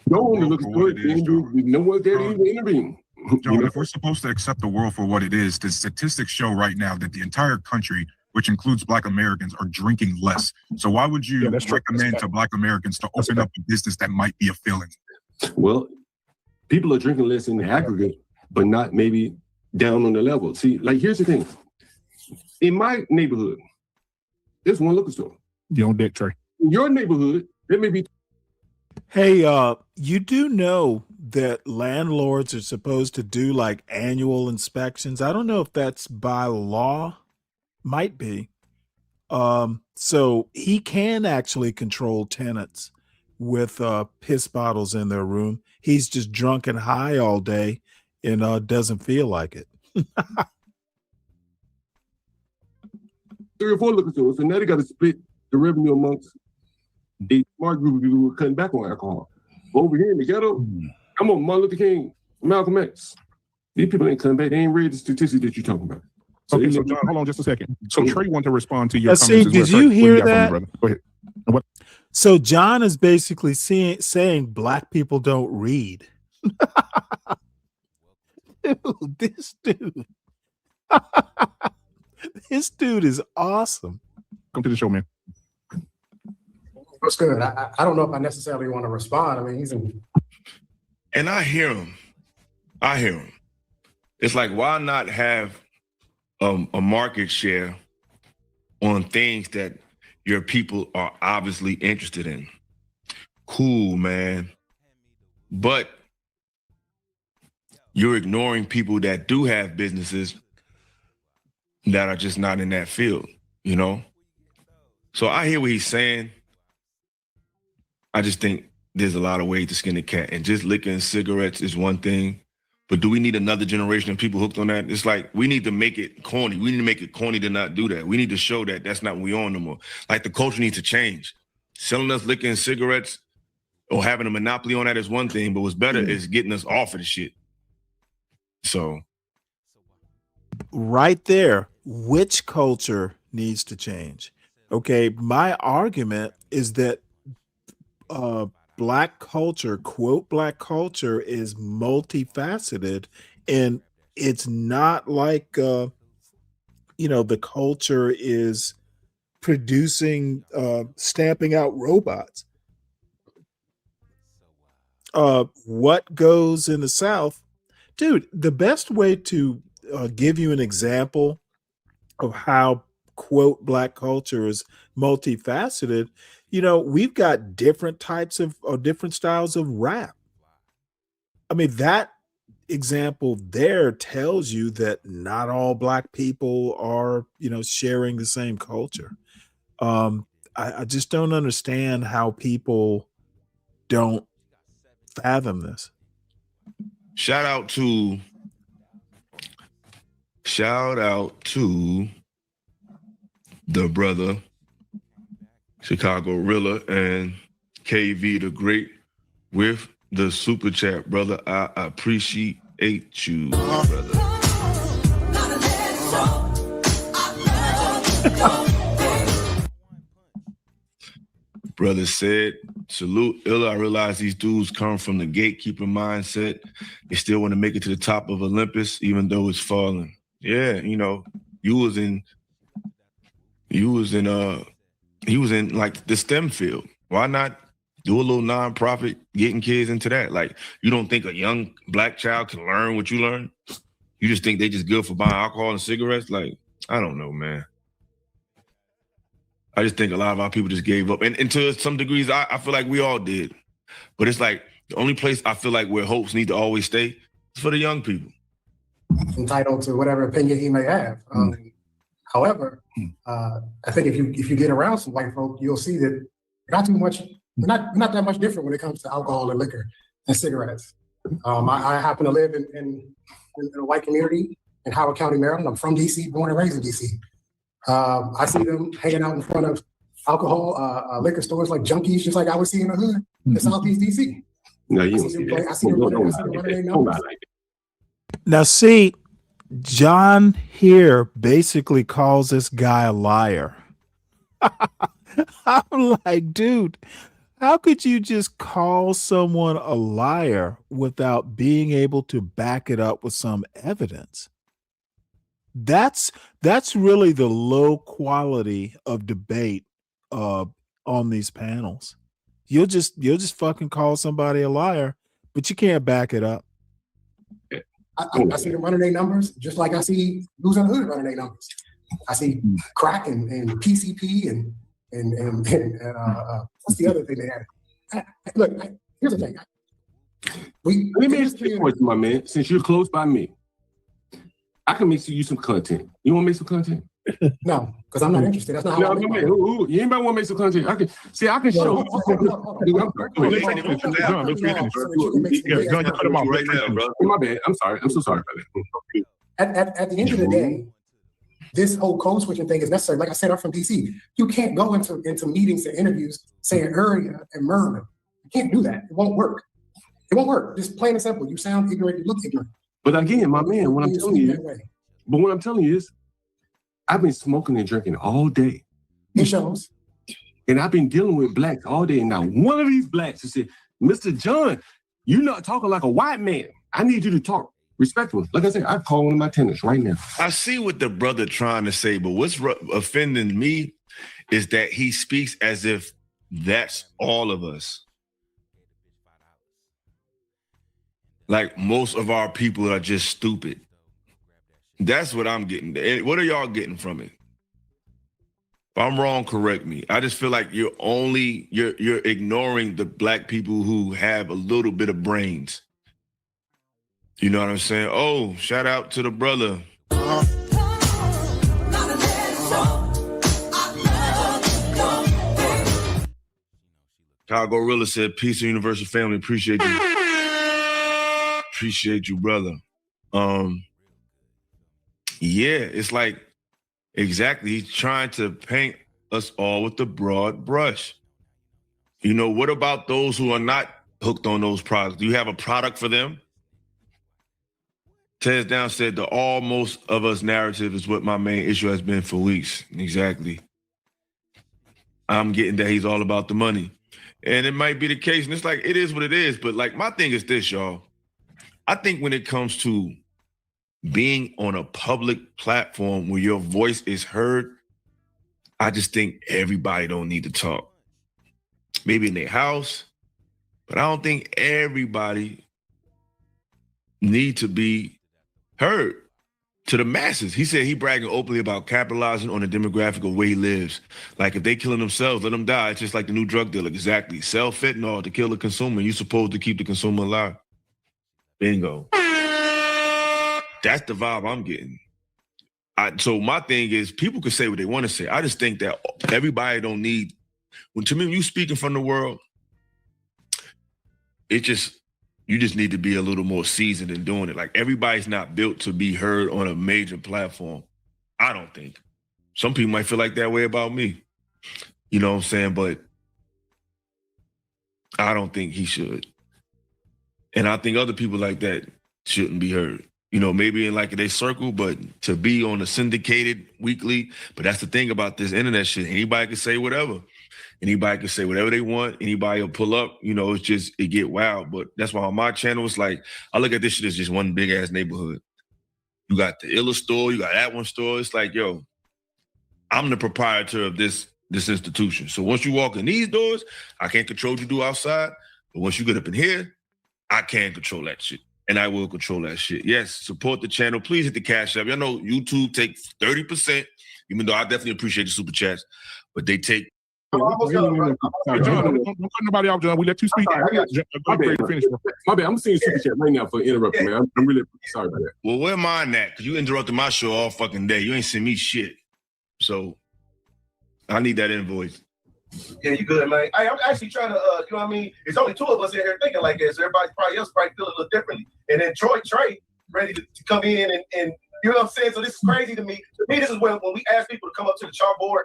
no one looks good. No one there to even intervene. John, if we're supposed to accept the world for what it is, the statistics show right now that the entire country, which includes Black Americans, are drinking less. So why would you recommend to Black Americans to open up a business that might be a failing? Well, people are drinking less in the aggregate, but not maybe down on the level. See, like, here's the thing. In my neighborhood, there's one liquor store. You on deck, Trey. In your neighborhood, there may be. Hey, you do know that landlords are supposed to do like annual inspections. I don't know if that's by law. Might be. So he can actually control tenants with piss bottles in their room. He's just drunk and high all day and doesn't feel like it. 3 or 4 liquor stores, and now they got to split the revenue amongst a smart group of people who are cutting back on alcohol. Over here in the ghetto, I'm on Martin Luther King, Malcolm X. These people ain't coming back. They ain't read the statistics that you're talking about. So John, hold on just a second. So Trey wanted to respond to your comments. See, did you hear that? Go ahead. What? So John is basically saying Black people don't read. Dude, this dude. This dude is awesome. Come to the show, man. What's good? I don't know if I necessarily want to respond. I mean, he's in. And I hear him. It's like, why not have a market share on things that your people are obviously interested in? Cool, man. But you're ignoring people that do have businesses that are just not in that field, you know? So I hear what he's saying. I just think there's a lot of ways to skin a cat, and just licking cigarettes is one thing. But do we need another generation of people hooked on that? It's like, we need to make it corny. We need to make it corny to not do that. We need to show that that's not what we on no more. Like, the culture needs to change. Selling us licking cigarettes or having a monopoly on that is one thing, but what's better is getting us off of the shit. So. Right there, which culture needs to change? Okay, my argument is that Black culture, quote, Black culture is multifaceted, and it's not like, the culture is producing, stamping out robots. What goes in the South? Dude, the best way to give you an example of how, quote, Black culture is multifaceted, we've got different types of or different styles of rap. I mean, that example there tells you that not all Black people are, sharing the same culture. I just don't understand how people don't fathom this. Shout out to the brother Chicago Rilla and KV the Great with the super chat, brother. I appreciate you, brother. Brother said, salute Illa. I realize these dudes come from the gatekeeper mindset. They still want to make it to the top of Olympus, even though it's falling. Yeah, he was in like the STEM field. Why not do a little nonprofit getting kids into that? Like, you don't think a young Black child can learn what you learn? You just think they just good for buying alcohol and cigarettes? Like, I don't know, man. I just think a lot of our people just gave up. And to some degrees, I feel like we all did. But it's like, The only place I feel like where hopes need to always stay is for the young people. Entitled to whatever opinion he may have. However, I think if you get around some white folk, you'll see that not too much, not that much different when it comes to alcohol and liquor and cigarettes. I happen to live in a white community in Howard County, Maryland. I'm from DC, born and raised in DC. I see them hanging out in front of alcohol, liquor stores like junkies, just like I would see in the hood in Southeast DC. No, you don't see that. I see them running their numbers. Now, see, John here basically calls this guy a liar. I'm like, dude, how could you just call someone a liar without being able to back it up with some evidence? That's really the low quality of debate on these panels. You'll just fucking call somebody a liar, but you can't back it up. I see them running their numbers just like I see Blues on the Hood running their numbers. I see crack and PCP and what's the other thing they had? Look, here's the thing. Let me ask you a question, my man. Since you're close by me, I can make you some content. You want to make some content? No, because I'm not interested. That's not how I make money. You anybody want to make some content? I can show. My bad. I'm sorry. I'm so sorry about that. At the end of the day, this whole code switching thing is necessary. Like I said, I'm from DC. You can't go into meetings and interviews saying area and Maryland. You can't do that. It won't work. It won't work. Just plain and simple. You sound ignorant. You look ignorant. But again, my man, what I'm telling you is, I've been smoking and drinking all day. It shows. And I've been dealing with blacks all day. And now one of these blacks has said, Mr. John, you're not talking like a white man. I need you to talk respectfully. Like I said, I call one of my tenants right now. I see what the brother trying to say, but what's offending me is that he speaks as if that's all of us. Like most of our people are just stupid. That's what I'm getting. What are y'all getting from it? If I'm wrong, correct me. I just feel like you're ignoring the black people who have a little bit of brains. You know what I'm saying? Oh, shout out to the brother. Kyle Gorilla said, peace and universal family. Appreciate you. Appreciate you, brother. Yeah, it's like, exactly. He's trying to paint us all with the broad brush. You know, what about those who are not hooked on those products? Do you have a product for them? Tez Down said the almost of us narrative is what my main issue has been for weeks. Exactly. I'm getting that he's all about the money. And it might be the case, and it's like, it is what it is. But like, my thing is this, y'all. I think when it comes to being on a public platform where your voice is heard, I just think everybody don't need to talk. Maybe in their house, but I don't think everybody need to be heard to the masses. He said he bragging openly about capitalizing on the demographic of where he lives. Like if they killing themselves, let them die. It's just like the new drug dealer. Exactly. Sell fentanyl to kill the consumer. You're supposed to keep the consumer alive. Bingo. That's the vibe I'm getting. So my thing is, people can say what they want to say. I just think that everybody don't need, to me, when you speaking from the world, you just need to be a little more seasoned in doing it. Like everybody's not built to be heard on a major platform. I don't think. Some people might feel like that way about me. You know what I'm saying? But I don't think he should. And I think other people like that shouldn't be heard. You know, maybe in like their circle, but to be on a syndicated weekly. But that's the thing about this internet shit. Anybody can say whatever. Anybody can say whatever they want. Anybody will pull up. You know, it's just, it get wild. But that's why on my channel, it's like, I look at this shit as just one big ass neighborhood. You got the Illa store, you got that one store. It's like, yo, I'm the proprietor of this institution. So once you walk in these doors, I can't control what you do outside. But once you get up in here, I can control that shit. And I will control that shit. Yes, support the channel. Please hit the Cash App. Y'all know YouTube takes 30%, even though I definitely appreciate the super chats, but they take almost done. Hey, John, don't cut nobody off, John. We let you speak. My bad. I'm seeing super chat right now for interrupting, man. I'm really sorry about that. Well, where mine at? Because you interrupted my show all fucking day. You ain't send me shit. So I need that invoice. Yeah, you good, man. I'm actually trying to, you know what I mean? It's only two of us in here thinking like this. Everybody else probably feel a little differently. And then Trey, ready to come in and you know what I'm saying? So this is crazy to me. To me, this is when we ask people to come up to the chalkboard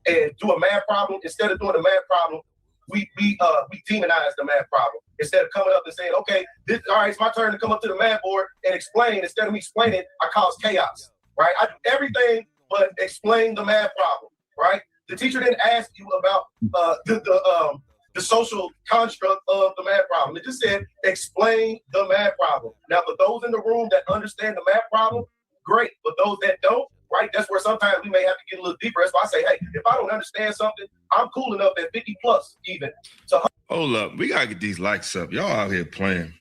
and do a math problem. Instead of doing a math problem, we demonize the math problem. Instead of coming up and saying, okay, all right, it's my turn to come up to the math board and explain. Instead of me explaining, I cause chaos, right? I do everything but explain the math problem, right? The teacher didn't ask you about the social construct of the math problem. It just said, explain the math problem. Now, for those in the room that understand the math problem, great. But those that don't, right, that's where sometimes we may have to get a little deeper. That's why I say, hey, if I don't understand something, I'm cool enough at 50 plus even. So hold up. We got to get these likes up. Y'all out here playing.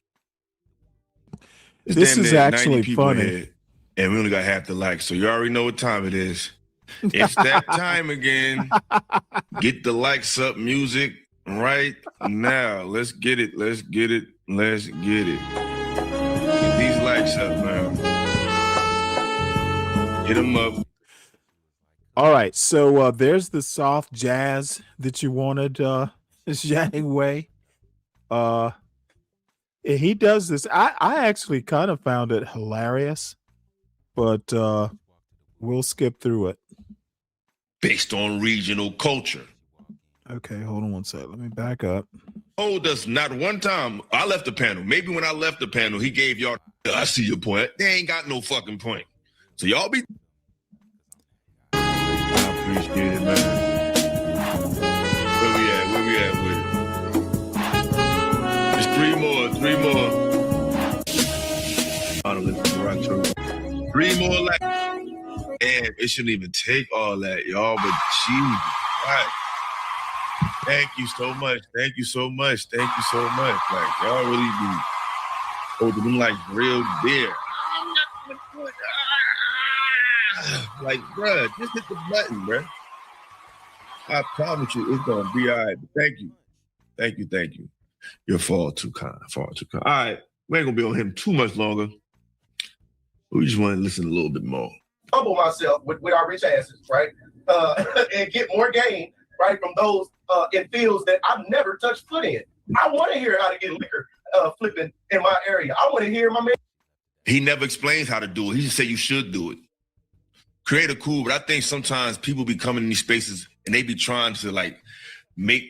It's this is actually funny. Here, and we only got half the likes. So you already know what time it is. It's that time again. Get the likes up, music right now. Let's get it. Let's get it. Let's get it. Get these likes up, man. Get them up. All right. So there's the soft jazz that you wanted, Zhang Wei. He does this. I actually kind of found it hilarious, but we'll skip through it. Based on regional culture. Okay, hold on one sec. Let me back up. Told us not one time. I left the panel. Maybe when I left the panel, he gave y'all, I see your point. They ain't got no fucking point. So y'all be. I appreciate it, man. Where we at with it? There's three more. Like. And it shouldn't even take all that, y'all, but Jesus Christ. Thank you so much. Thank you so much. Thank you so much. Like, y'all really be holding them like real dear. Like, bruh, just hit the button, bruh. I promise you it's going to be all right. But thank you. Thank you. Thank you. You're far too kind. Far too kind. All right. We ain't going to be on him too much longer. We just want to listen a little bit more. Humble myself with our rich asses, right? And get more gain, right, from those in fields that I've never touched foot in. I want to hear how to get liquor flipping in my area. I want to hear my man. He never explains how to do it. He just say you should do it. Creative cool, but I think sometimes people be coming in these spaces and they be trying to like make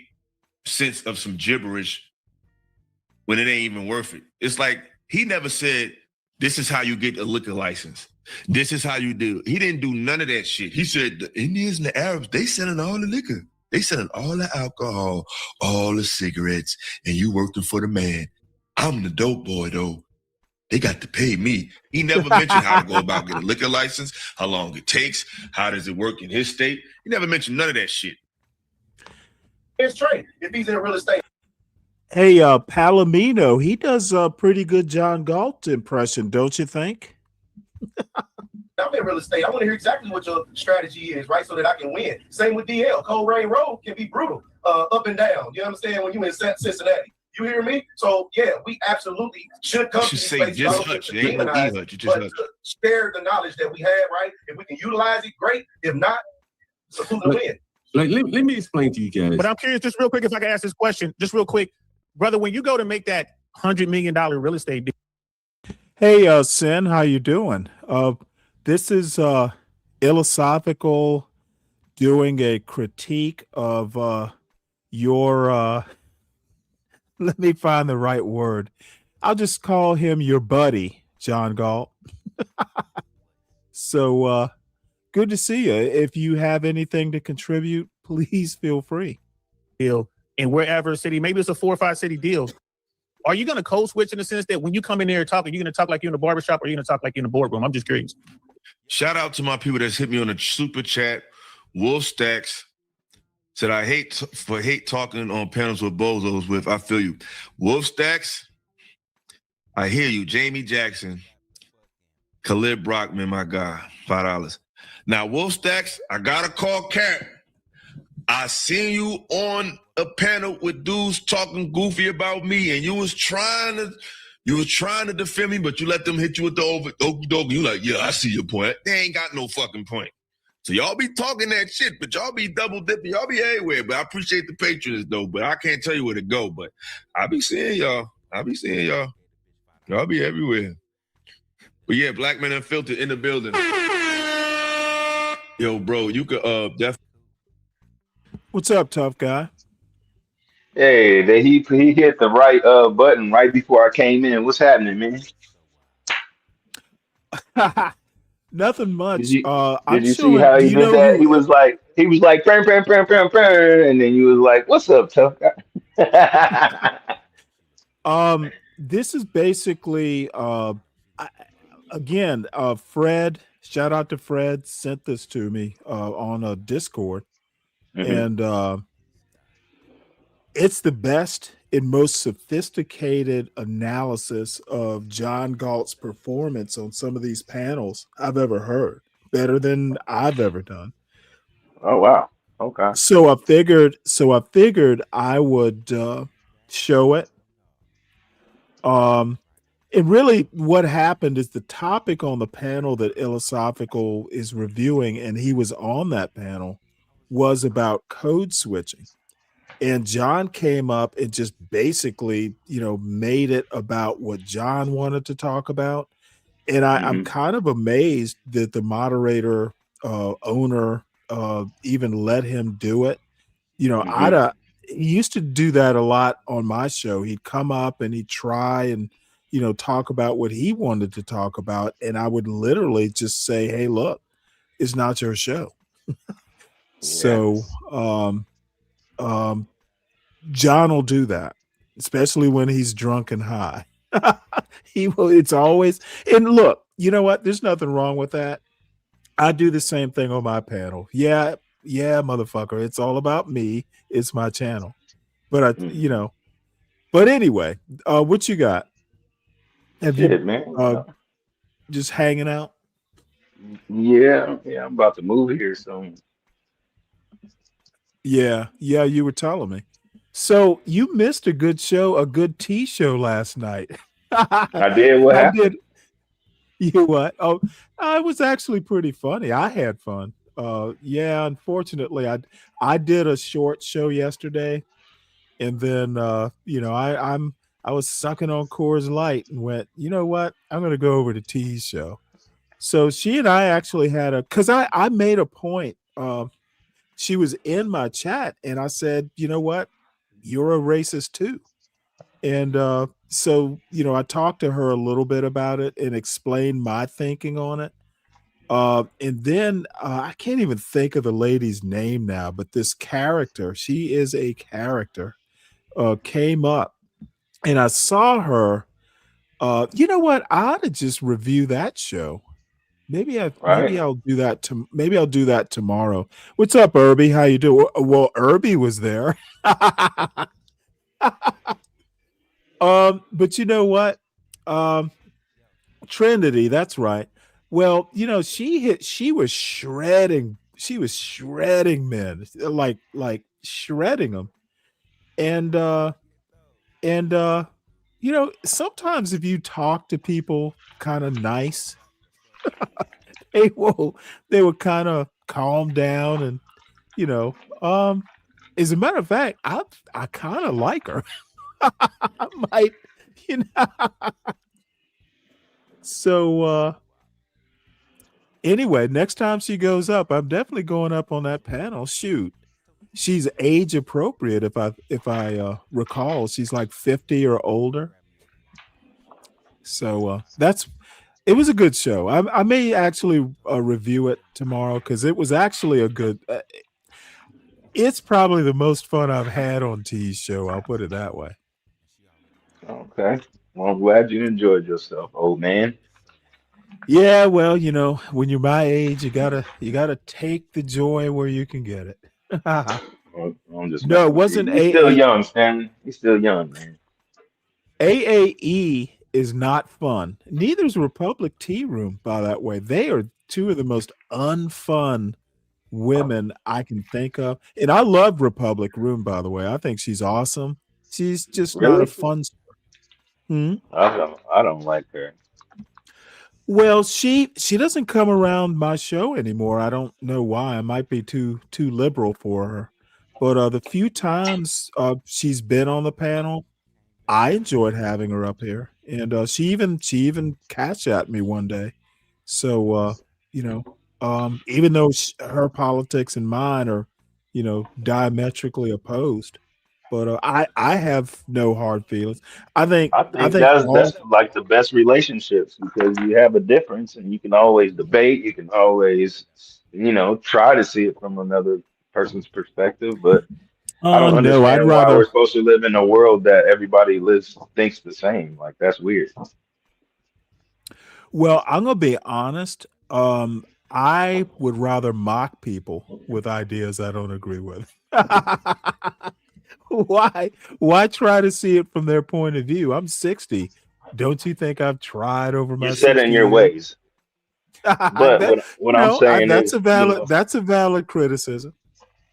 sense of some gibberish when it ain't even worth it. It's like he never said, this is how you get a liquor license. This is how you do it. He didn't do none of that shit. He said the Indians and the Arabs, they selling all the liquor. They selling all the alcohol, all the cigarettes, and you working for the man. I'm the dope boy, though. They got to pay me. He never mentioned how to go about getting a liquor license, how long it takes, how does it work in his state. He never mentioned none of that shit. It's Trey, if he's in real estate. Hey, Palomino, he does a pretty good John Galt impression, don't you think? I'm in real estate. I want to hear exactly what your strategy is, right? So that I can win. Same with DL. Cold Rain Road can be brutal, up and down. You understand? When you in Cincinnati. You hear me? So yeah, we absolutely should come to these places. Just hutch. You ain't no e-hutch. You just hutch. Share the knowledge that we have, right? If we can utilize it, great. If not, it's a win. Like, let me explain to you guys. But I'm curious, just real quick, if I can ask this question, just real quick, brother, when you go to make that $100 million real estate deal. Hey, Sin, how you doing? This is Philosophical doing a critique of your, let me find the right word. I'll just call him your buddy, John Galt. So good to see you. If you have anything to contribute, please feel free. Deal in wherever city, maybe it's a 4 or 5 city deal. Are you going to code switch in the sense that when you come in there talking, you're going to talk like you're in a barbershop or you're going to talk like you're in a boardroom? I'm just curious. Shout out to my people that's hit me on the super chat. Wolf Stacks said, I hate talking on panels with bozos with. I feel you. Wolf Stacks, I hear you. Jamie Jackson, Khalid Brockman, my guy, $5. Now, Wolf Stacks, I got to call Cat. I seen you on a panel with dudes talking goofy about me, and you was trying to defend me, but you let them hit you with the okey doke. You like, yeah, I see your point. They ain't got no fucking point. So y'all be talking that shit, but y'all be double dipping. Y'all be everywhere. But I appreciate the patronage though. But I can't tell you where to go. But I be seeing y'all. Y'all be everywhere. But yeah, Black Men Unfiltered in the building. Yo, bro, you could definitely. What's up, tough guy? Hey, he hit the right button right before I came in. What's happening, man? Nothing much. Did I'm you see showing. how Do he you did know that? who? He was like, "Pern, pern, pern, pern, pern," and then you was like, "What's up, tough guy?" This is basically again, Fred. Shout out to Fred. Sent this to me on a Discord, and it's the best and most sophisticated analysis of John Galt's performance on some of these panels I've ever heard. Better than I've ever done. Oh wow. Okay. So I figured I would show it. And really what happened is the topic on the panel that Illosophical is reviewing, and he was on that panel, was about code switching. And John came up and just basically, made it about what John wanted to talk about. And I'm kind of amazed that the moderator owner even let him do it. He used to do that a lot on my show. He'd come up and he'd try and talk about what he wanted to talk about, and I would literally just say, "Hey, look, it's not your show." So, John will do that, especially when he's drunk and high. He will. It's always, and look, you know what? There's nothing wrong with that. I do the same thing on my panel. Yeah, motherfucker. It's all about me. It's my channel. But but anyway, what you got? Have Shit, you man. just hanging out? Yeah, I'm about to move here soon. Yeah, you were telling me. So you missed a good show, a good tea show last night. I did. What happened? did. You what? Oh, it was actually pretty funny. I had fun. Yeah, unfortunately, I did a short show yesterday, and then I was sucking on Coors Light and went, you know what? I'm gonna go over to T's show. So she and I actually had because I made a point. She was in my chat, and I said, you know what? You're a racist too. And so, I talked to her a little bit about it and explained my thinking on it. And then I can't even think of the lady's name now, but this character, she is a character, came up, and I saw her. You know what? I ought to just review that show. Maybe I'll do that. Maybe I'll do that tomorrow. What's up, Irby? How you doing? Well, Irby was there. But you know what? Trinity, that's right. Well, she was shredding men, like shredding them. And sometimes if you talk to people kind of nice, they will kind of calm down, and as a matter of fact, I kind of like her. I might, So anyway, next time she goes up, I'm definitely going up on that panel. Shoot, she's age appropriate. If I recall, she's like 50 or older. So it was a good show. I may actually review it tomorrow because it was actually a good. It's probably the most fun I've had on T's show. I'll put it that way. Okay. Well, I'm glad you enjoyed yourself, old man. Yeah, well, when you're my age, you gotta take the joy where you can get it. I'm just No, it wasn't You're still young, Stanley. You're still young, man. AAE is not fun. Neither is Republic Tea Room, by that way. They are two of the most unfun women I can think of. And I love Republic Room, by the way. I think she's awesome. She's just not a Really? fun. Hmm? I don't like her. Well, she doesn't come around my show anymore. I don't know why. I might be too liberal for her. But the few times she's been on the panel, I enjoyed having her up here. And she even catch at me one day. So even though her politics and mine are, diametrically opposed, but I have no hard feelings. I I think think all. that's like the best relationships because you have a difference and you can always debate. You can always, try to see it from another person's perspective. But I don't No, I'd understand why we're rather. supposed to live in a world that everybody thinks the same. Like that's weird. Well, I'm gonna be honest. I would rather mock people with ideas I don't agree with. Why? Why try to see it from their point of view? I'm 60. Don't you think I've tried over You're my set in 60 your years? ways. But That, what I'm saying that's a is, valid criticism.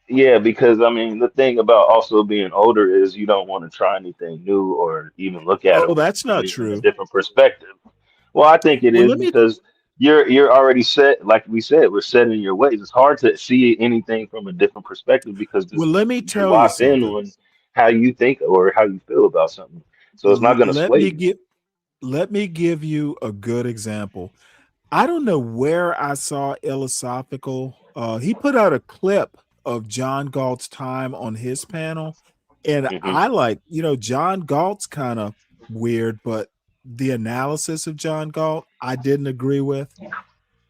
yeah, because I mean, the thing about also being older is you don't want to try anything new or even look at Oh, them that's not in a true. different perspective. Well, I think it Well, is let me because you're already set, like we said, we're set in your ways. It's hard to see anything from a different perspective because well, this, let me you're tell you locked in something. on how you think or how you feel about something. So it's not going to Let sway me you. give let me give you a good example. I don't know where I saw Philosophical. He put out a clip of John Galt's time on his panel, and Hmm. I John Galt's kind of weird, but the analysis of John Galt I didn't agree with.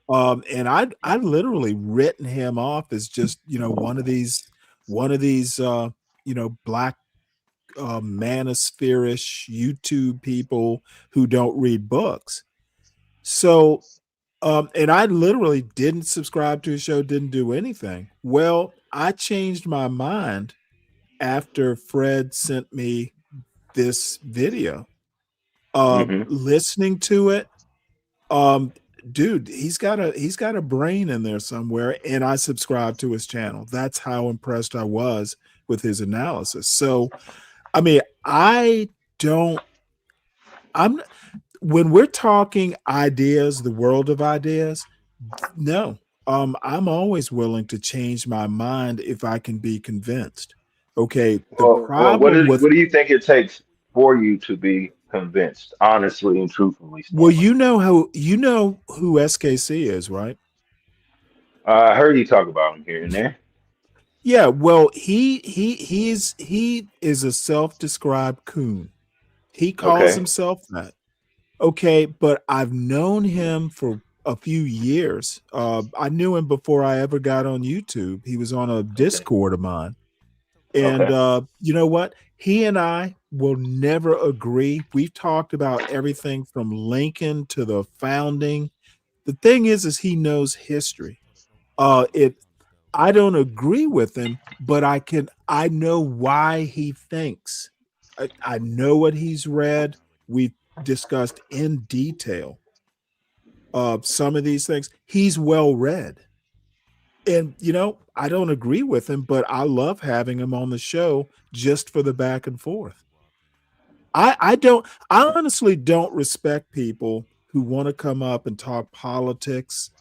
And I literally written him off as just one of these black manosphere-ish YouTube people who don't read books. So and I literally didn't subscribe to his show, didn't do anything. Well, I changed my mind after Fred sent me this video. Hmm. Listening to it, um, dude, he's got a brain in there somewhere, and I subscribe to his channel. That's how impressed I was with his analysis. So, I mean, I don't. I'm when we're talking ideas, the world of ideas. No, I'm always willing to change my mind if I can be convinced. Okay, the Well, problem with what do you think it takes for you to be convinced, honestly and truthfully, well, Stanley? you know who SKC is, right? I heard you talk about him here and there. Yeah, well, he is a self-described coon. He calls Okay. himself that. Okay, but I've known him for a few years. I knew him before I ever got on YouTube. He was on a Okay. Discord of mine. And Okay. you know what? He and I will never agree. We've talked about everything from Lincoln to the founding. The thing is he knows history. It I don't agree with him, but I know why he thinks. I know what he's read. We've discussed in detail some of these things. He's well read. And I don't agree with him, but I love having him on the show just for the back and forth. I honestly don't respect people who want to come up and talk politics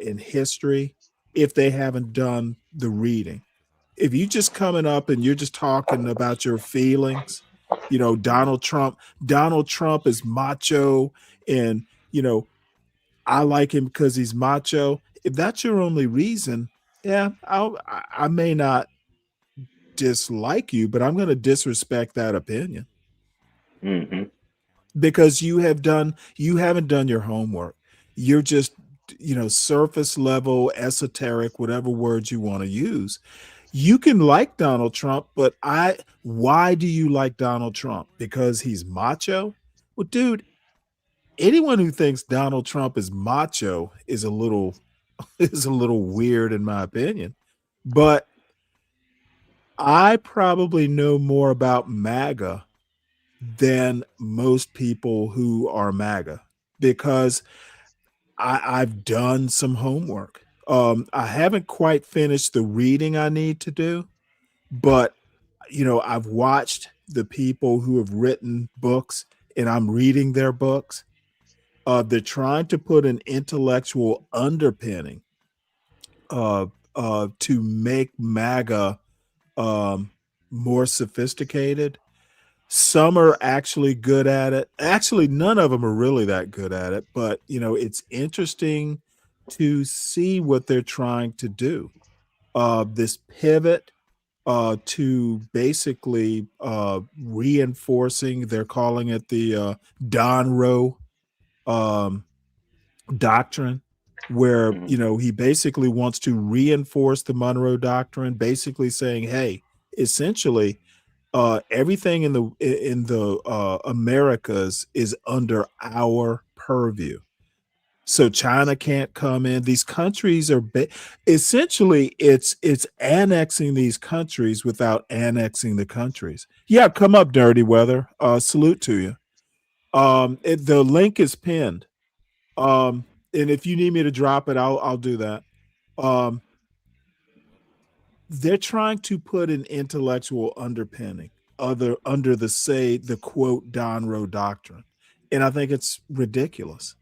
in history if they haven't done the reading. If you just coming up and you're just talking about your feelings, Donald Trump is macho, and I like him because he's macho. If that's your only reason, yeah, I may not dislike you, but I'm going to disrespect that opinion Hmm. because you haven't done your homework. You're just surface level, esoteric, whatever words you want to use. You can like Donald Trump, but why do you like Donald Trump? Because he's macho? Well, dude, anyone who thinks Donald Trump is macho is a little weird in my opinion. But I probably know more about MAGA than most people who are MAGA because I've done some homework. I haven't quite finished the reading I need to do, but I've watched the people who have written books and I'm reading their books. They're trying to put an intellectual underpinning to make MAGA more sophisticated. Some are actually good at it. Actually, none of them are really that good at it, but it's interesting to see what they're trying to do. This pivot to basically reinforcing, they're calling it the Donroe doctrine, where he basically wants to reinforce the Monroe Doctrine, basically saying, hey, essentially everything in the Americas is under our purview. So China can't come in. These countries are essentially it's annexing these countries without annexing the countries. Yeah, come up, Dirty Weather. Salute to you. The link is pinned. And if you need me to drop it, I'll do that. They're trying to put an intellectual underpinning under the quote Donroe Doctrine, and I think it's ridiculous.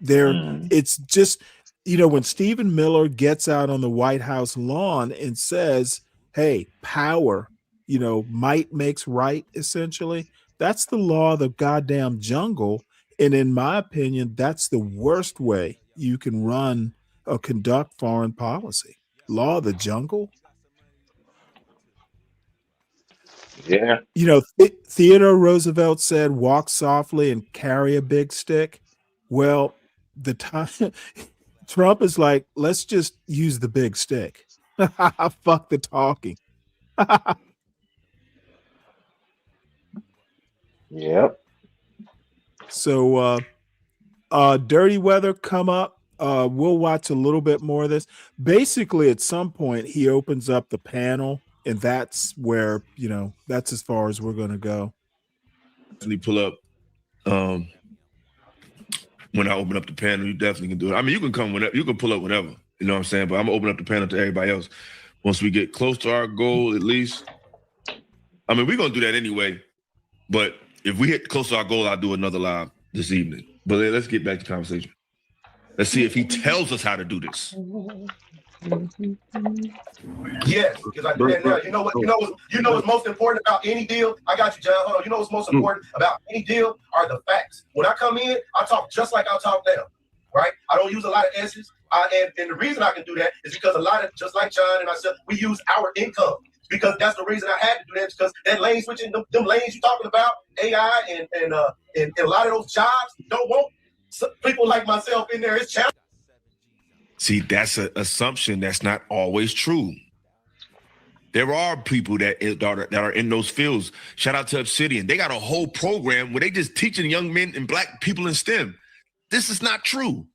It's just when Stephen Miller gets out on the White House lawn and says, "Hey, power, might makes right." Essentially, that's the law of the goddamn jungle. And in my opinion, that's the worst way you can run or conduct foreign policy. Law of the jungle. Yeah. Theodore Roosevelt said, walk softly and carry a big stick. Well, the time Trump is like, let's just use the big stick. Fuck the talking. Yep. So Dirty Weather, come up. We'll watch a little bit more of this. Basically, at some point, he opens up the panel, and that's where, that's as far as we're going to go. Definitely pull up. When I open up the panel, you definitely can do it. I mean, you can come whenever, you can pull up whenever, you know what I'm saying? But I'm gonna open up the panel to everybody else. Once we get close to our goal, at least. I mean, we're gonna do that anyway. But if we hit close to our goal, I'll do another live this evening. But let's get back to conversation. Let's see if he tells us how to do this. Yes, because I do that now. You know what's most important about any deal? I got you, John. Hold on. You know what's most important about any deal are the facts. When I come in, I talk just like I talk now, right? I don't use a lot of S's. And the reason I can do that is because a lot of, just like John and myself, we use our income. Because that's the reason I had to do that, because that lane switching, them lanes you're talking about, AI and a lot of those jobs don't want people like myself in there. It's challenging. See, that's an assumption that's not always true. There are people that are in those fields. Shout out to Obsidian. They got a whole program where they just teaching young men and black people in STEM. This is not true.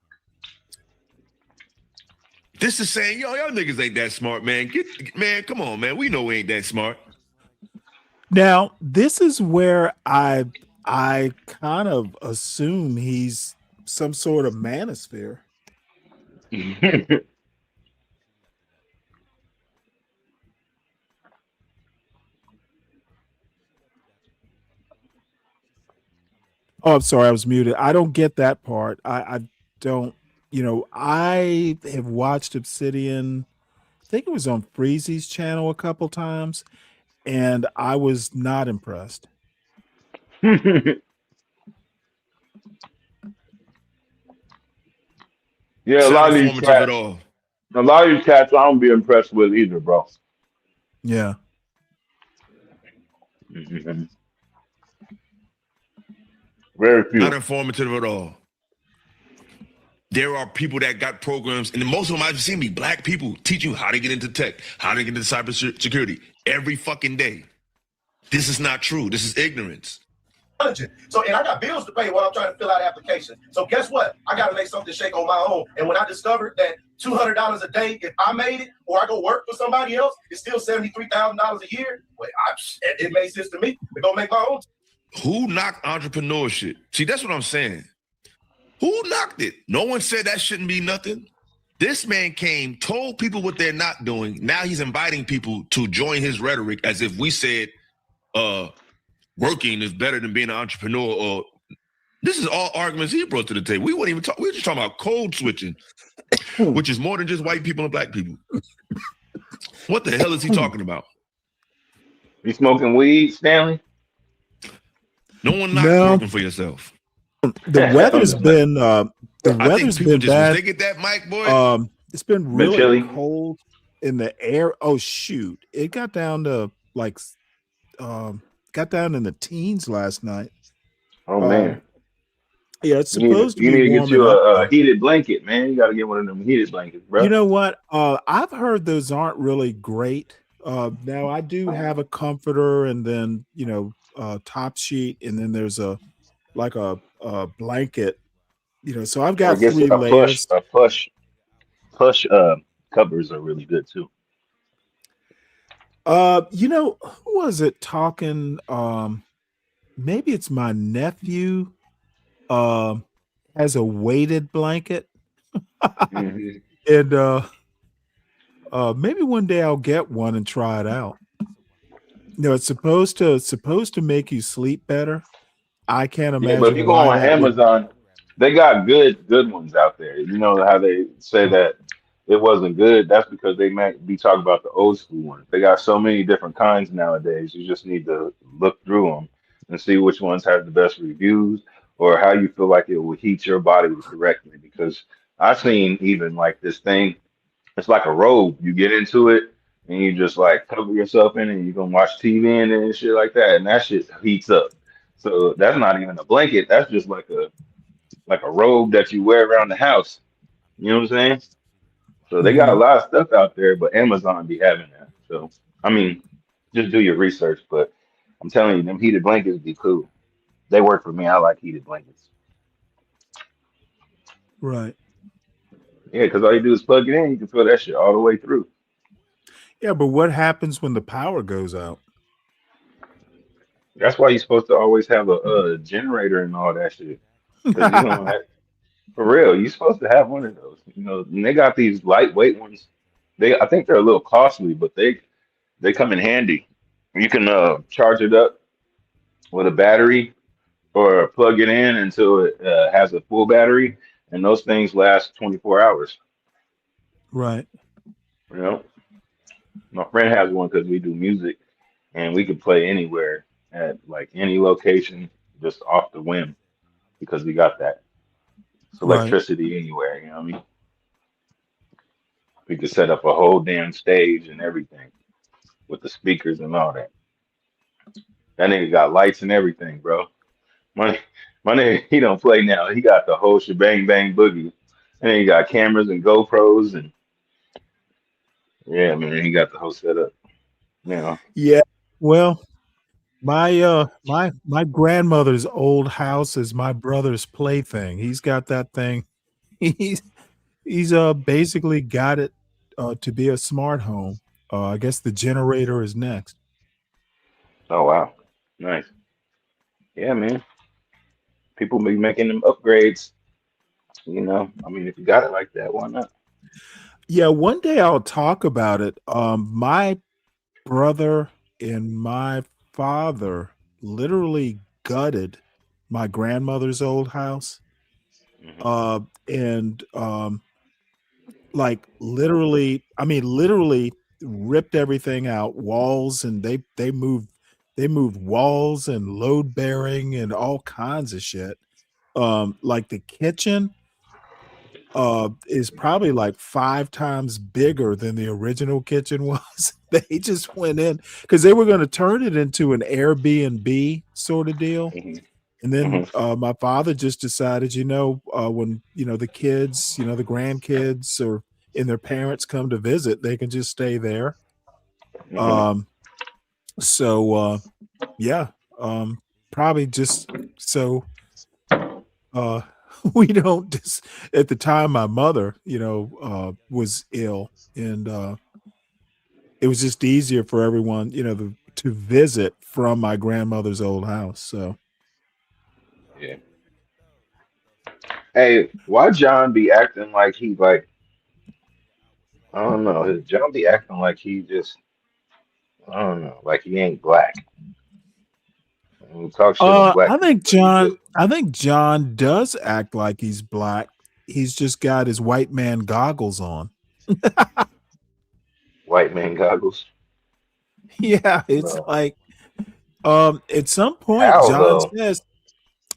This is saying, y'all niggas ain't that smart, man. Man, come on, man. We know we ain't that smart. Now, this is where I kind of assume he's some sort of manosphere. Oh, I'm sorry, I was muted. I don't get that part. I don't, I have watched Obsidian, I think it was on Freezy's channel a couple times, and I was not impressed. Yeah, a lot of these cats I don't be impressed with either, bro. Yeah. Very few. Not informative at all. There are people that got programs, and most of them I've seen be black people teach you how to get into tech, how to get into cybersecurity every fucking day. This is not true. This is ignorance. So, and I got bills to pay while I'm trying to fill out applications. So guess what? I got to make something shake on my own. And when I discovered that $200 a day, if I made it or I go work for somebody else, it's still $73,000 a year. Well, it made sense to me to go make my own. Who knocked entrepreneurship? See, that's what I'm saying. Who knocked it? No one said that shouldn't be nothing. This man came, told people what they're not doing. Now he's inviting people to join his rhetoric as if we said working is better than being an entrepreneur. Or this is all arguments he brought to the table. We weren't even talking. We were just talking about code switching, which is more than just white people and black people. What the hell is he talking about? You smoking weed, Stanley? No one not working for yourself. The weather's been bad. They get that mic, boy. It's been really cold in the air. Oh shoot! It got down to got down in the teens last night. Oh man! Yeah, it's supposed to be. You need to get you a heated blanket, man. You got to get one of them heated blankets, bro. You know what? I've heard those aren't really great. Now I do have a comforter, and then top sheet, and then there's a blanket. So I've got 3 layers. Plush covers are really good too. Who was it talking? Maybe it's my nephew. Has a weighted blanket, and maybe one day I'll get one and try it out. It's supposed to make you sleep better. I can't imagine. Yeah, but if you go on Amazon, they got good ones out there. You know how they say that it wasn't good? That's because they might be talking about the old school ones. They got so many different kinds nowadays. You just need to look through them and see which ones have the best reviews or how you feel like it will heat your body correctly. Because I've seen even like this thing, it's like a robe. You get into it and you just like cover yourself in it and you can watch TV in it and shit like that. And that shit heats up. So that's not even a blanket. That's just like a robe that you wear around the house. You know what I'm saying? So they got a lot of stuff out there, but Amazon be having that. So I mean, just do your research. But I'm telling you, them heated blankets be cool. They work for me. I like heated blankets. Right. Yeah, because all you do is plug it in. You can feel that shit all the way through. Yeah, but what happens when the power goes out? That's why you're supposed to always have a generator and all that shit. For real, you're supposed to have one of those. And they got these lightweight ones. I think they're a little costly, but they come in handy. You can charge it up with a battery or plug it in until it has a full battery, and those things last 24 hours. Right. My friend has one because we do music, and we can play anywhere at like any location just off the whim because we got that. It's electricity anywhere, you know what I mean? We could set up a whole damn stage and everything with the speakers and all that. That nigga got lights and everything, bro. My nigga, he don't play now. He got the whole shebang bang boogie. And then he got cameras and GoPros and yeah, man, he got the whole setup. Yeah. Well, my grandmother's old house is my brother's plaything. He's got that thing. He's basically got it to be a smart home. I guess the generator is next. Oh wow, nice. Yeah, man. People be making them upgrades. I mean, if you got it like that, why not? Yeah, one day I'll talk about it. My brother and my father literally gutted my grandmother's old house. And literally ripped everything out, walls, and they moved walls and load bearing and all kinds of shit. Like the kitchen is probably like 5 times bigger than the original kitchen was. They just went in because they were going to turn it into an Airbnb sort of deal. And then my father just decided, when, the kids, the grandkids or and their parents come to visit, they can just stay there. Probably just so we don't just at the time my mother, was ill, and it was just easier for everyone, to visit from my grandmother's old house. So yeah. Hey, why John be acting like he like I don't know. His John be acting like he just, I don't know, like he ain't black. And he talk shit on black people, but he just I think John does act like he's black. He's just got his white man goggles on. white man goggles. Yeah, it's No. like at some point How John though? says,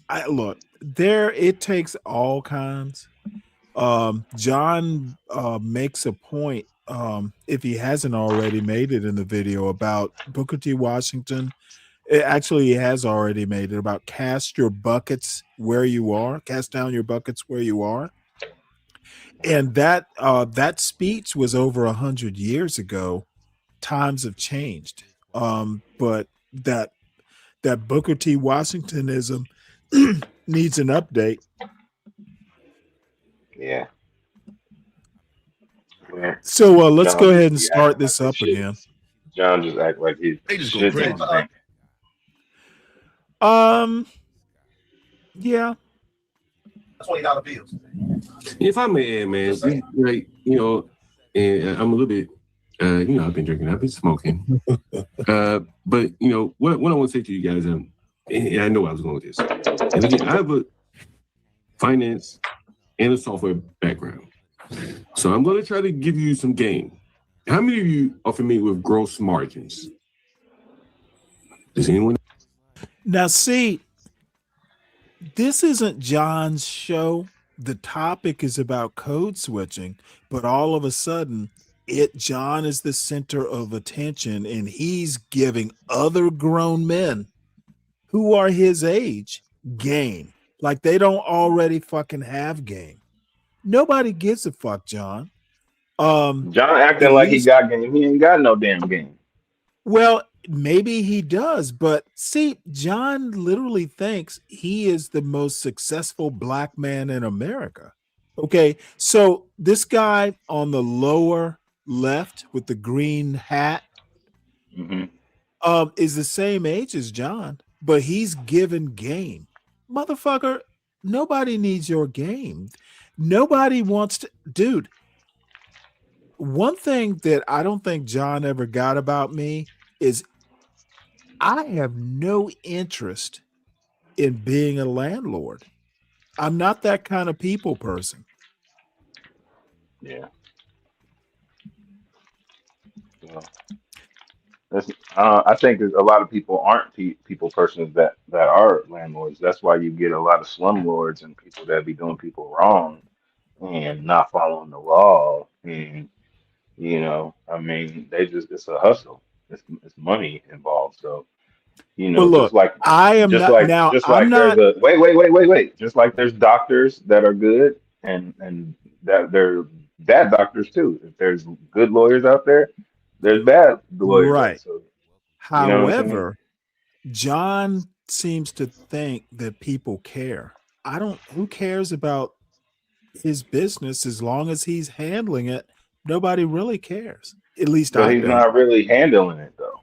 I look, there it takes all kinds. John makes a point, if he hasn't already made it in the video, about Booker T. Washington. Actually, he has already made it about cast your buckets where you are, cast down your buckets where you are. And that that speech was over 100 years ago. Times have changed. But that Booker T. Washingtonism needs an update. Yeah. Yeah. So let's John go ahead just and be start acting like this his up shit. again. John just act like his They just go shit's crazy. in sync. Yeah. $20 bills. If I may add, man, like, you know, and I'm a little bit, you know, I've been drinking, I've been smoking. But, you know, what I want to say to you guys, and I know I was going with this. And again, I have a finance and a software background. So I'm going to try to give you some game. How many of you are familiar with gross margins? Does anyone? Now, see, this isn't John's show. The topic is about code switching, but all of a sudden, John is the center of attention, and he's giving other grown men who are his age game. Like they don't already fucking have game. Nobody gives a fuck, John. John At acting like he least, got game. He ain't got no damn game. well, maybe he does, but see, John literally thinks he is the most successful black man in America. Okay, so this guy on the lower left with the green hat is the same age as John, but he's given game. Motherfucker, nobody needs your game. Nobody wants to, dude. One thing that I don't think John ever got about me is I have no interest in being a landlord. I'm not that kind of people person. Yeah. Well, I think that a lot of people aren't people persons that are landlords. That's why you get a lot of slumlords and people that be doing people wrong and not following the law. And you know, I mean, it's a hustle. It's money involved. So you Well, know, look, I am not now. just I'm like there's not. a wait. Just like there's doctors that are good and that they're bad doctors too. If there's good lawyers out there, there's bad lawyers. Right. So you know what I'm saying? However, John seems to think that people care. I don't. Who cares about his business as long as he's handling it? Nobody really cares. At least But I he's don't. not really handling it though.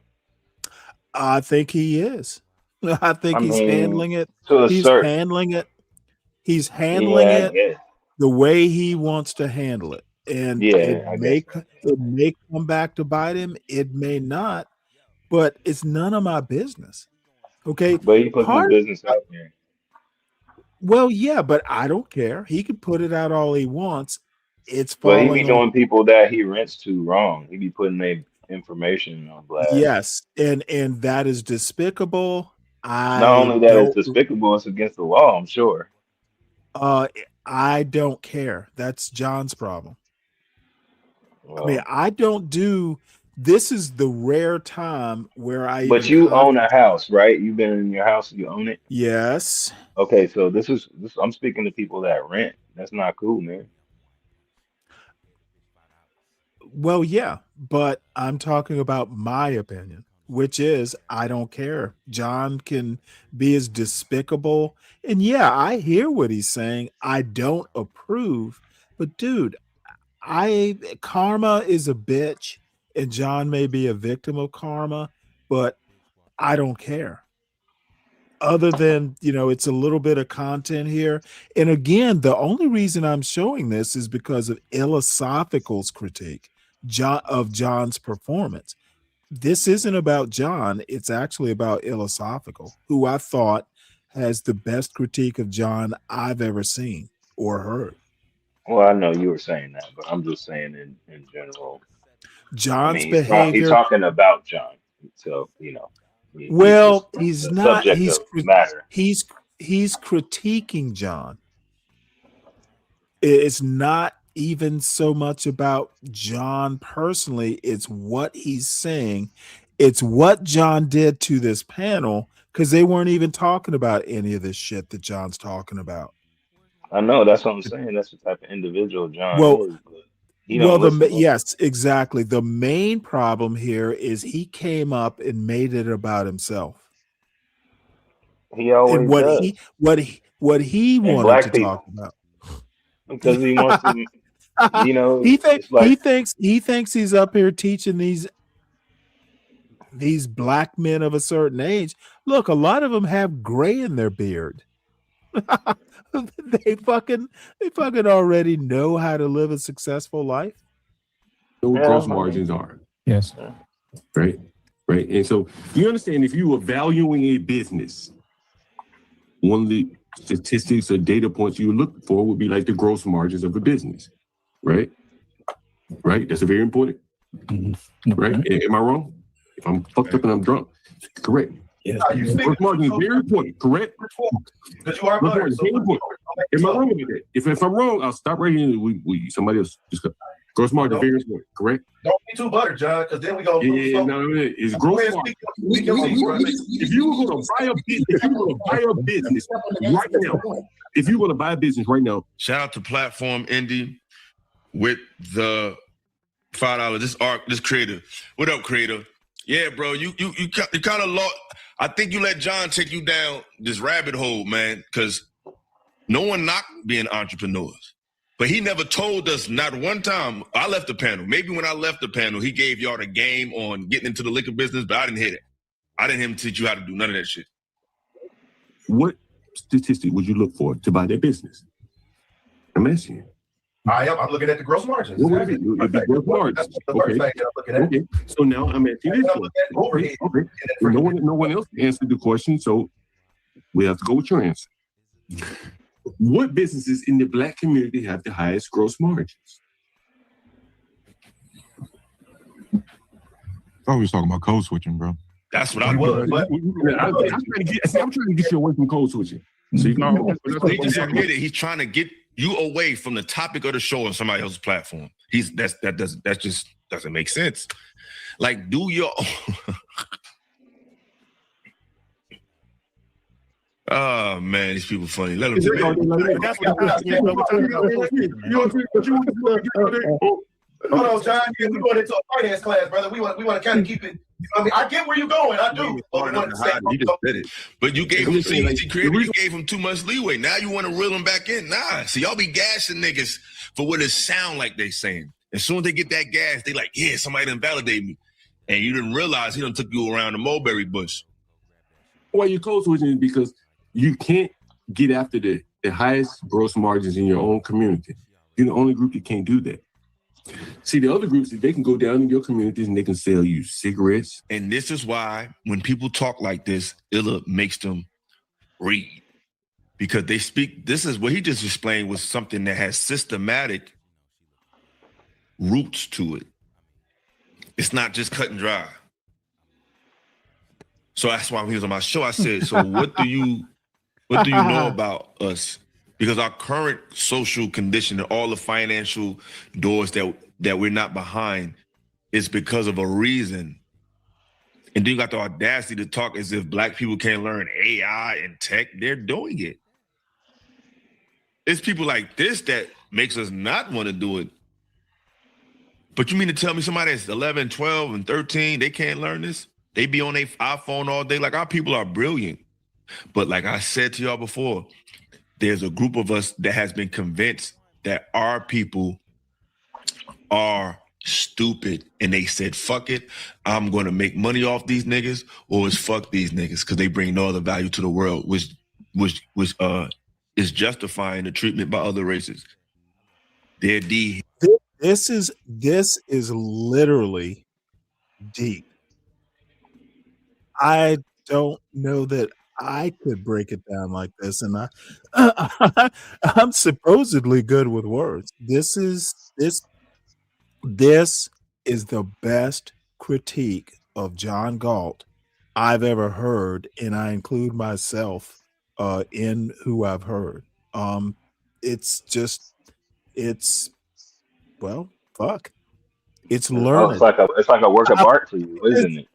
I think he is. I think I he's mean, handling it. to a He's certain, handling it. He's handling yeah, I it guess. the way he wants to handle it. And Yeah, I guess. it may come back to bite him. It may not, but it's none of my business. Okay. But he puts his business out there. Well, yeah, but I don't care. He can put it out all he wants. It's But he be falling on. doing people that he rents to wrong. He be putting their information on blast. Yes, and that is despicable. Not I only that, it's don't. despicable. It's against the law. I'm sure. I don't care. That's John's problem. Well, I mean, I don't do. This is the rare time where I. but you own a house, right? You've been in your house. You own it. Yes. Okay, so this. I'm speaking to people that rent. That's not cool, man. Well, yeah, but I'm talking about my opinion, which is I don't care. John can be as despicable. And yeah, I hear what he's saying. I don't approve. But dude, karma is a bitch, and John may be a victim of karma, but I don't care. Other than, it's a little bit of content here. And again, the only reason I'm showing this is because of Philosophical's critique. John's performance. This isn't about John. It's actually about Philosophical, who I thought has the best critique of John I've ever seen or heard. Well, I know you were saying that, but I'm just saying in general. John's He's behavior. talking about John, so he's not. He's critiquing John. It's not even so much about John personally. It's what he's saying. It's what John did to this panel, because they weren't even talking about any of this shit that John's talking about. I know, that's what I'm saying. That's the type of individual John is. Yes, exactly. The main problem here is he came up and made it about himself. He always and what does. he And wanted black to people. talk about. Because he wants to, he thinks he's up here teaching these black men of a certain age. Look, a lot of them have gray in their beard. They fucking already know how to live a successful life. No gross margins are. Yes. Right. And so you understand, if you are valuing a business, one of the statistics or data points you look for would be like the gross margins of a business. Right. That's a very important. Mm-hmm. Right. Am I wrong? If I'm fucked up and I'm drunk, correct. Yes. Gross margin is very important, correct? Because you are butter. So am I wrong with that? If I'm wrong, I'll stop right here. We somebody else just go. Gross margin very important, correct? Don't be too butter, John, because then we go. It's gross margin. If you were going to buy a business, right now, if you were to buy a business right now, shout out to Platform Indie with the $5. This creator. What up, creator? Yeah, bro. You kind of lost. I think you let John take you down this rabbit hole, man, because no one knocked being entrepreneurs. But he never told us, not one time. I left the panel. Maybe when I left the panel, he gave y'all the game on getting into the liquor business, but I didn't hit it. I didn't hear him teach you how to do none of that shit. What statistic would you look for to buy their business? I'm asking you. I'm looking at the gross margins. What would it be? Gross margins. That's the first thing I'm looking at. Okay. So now I'm asking you this one. Okay. No one else answered the question, so we have to go with your answer. What businesses in the black community have the highest gross margins? I thought we was talking about code switching, bro. That's what I was. I'm trying to get you away from code switching. So he just admitted he's trying to get you away from the topic of the show on somebody else's platform. That just doesn't make sense. Like, do your oh man, these people funny. Let them Hold on, John. We're going into a finance class, brother. We want to kind of keep it. I mean, I get where you're going. I do. He just did it. But you gave him you gave him too much leeway. Now you want to reel him back in. Nah. See, y'all be gassing niggas for what it sound like they saying. As soon as they get that gas, they like, yeah, somebody done validate me. And you didn't realize he done took you around the mulberry bush. Why you code switching is because you can't get after the highest gross margins in your own community. You're the only group that can't do that. See, the other groups, they can go down in your communities and they can sell you cigarettes. And this is why when people talk like this, it makes them read. Because they speak, this is what he just explained was something that has systematic roots to it. It's not just cut and dry. So that's why when he was on my show, I said, so what do you know about us? Because our current social condition and all the financial doors that we're not behind is because of a reason. And then you got the audacity to talk as if black people can't learn AI and tech. They're doing it. It's people like this that makes us not want to do it. But you mean to tell me somebody that's 11, 12, and 13, they can't learn this? They be on their iPhone all day. Like, our people are brilliant. But like I said to y'all before, there's a group of us that has been convinced that our people are stupid. And they said, fuck it, I'm going to make money off these niggas, or it's fuck these niggas because they bring no other value to the world, which is justifying the treatment by other races. This is literally deep. I don't know that I could break it down like this, and I'm supposedly good with words. This is the best critique of John Galt I've ever heard, and I include myself in who I've heard. It's just it's well, fuck. It's Oh, learned. it's like a work of art for you, isn't it?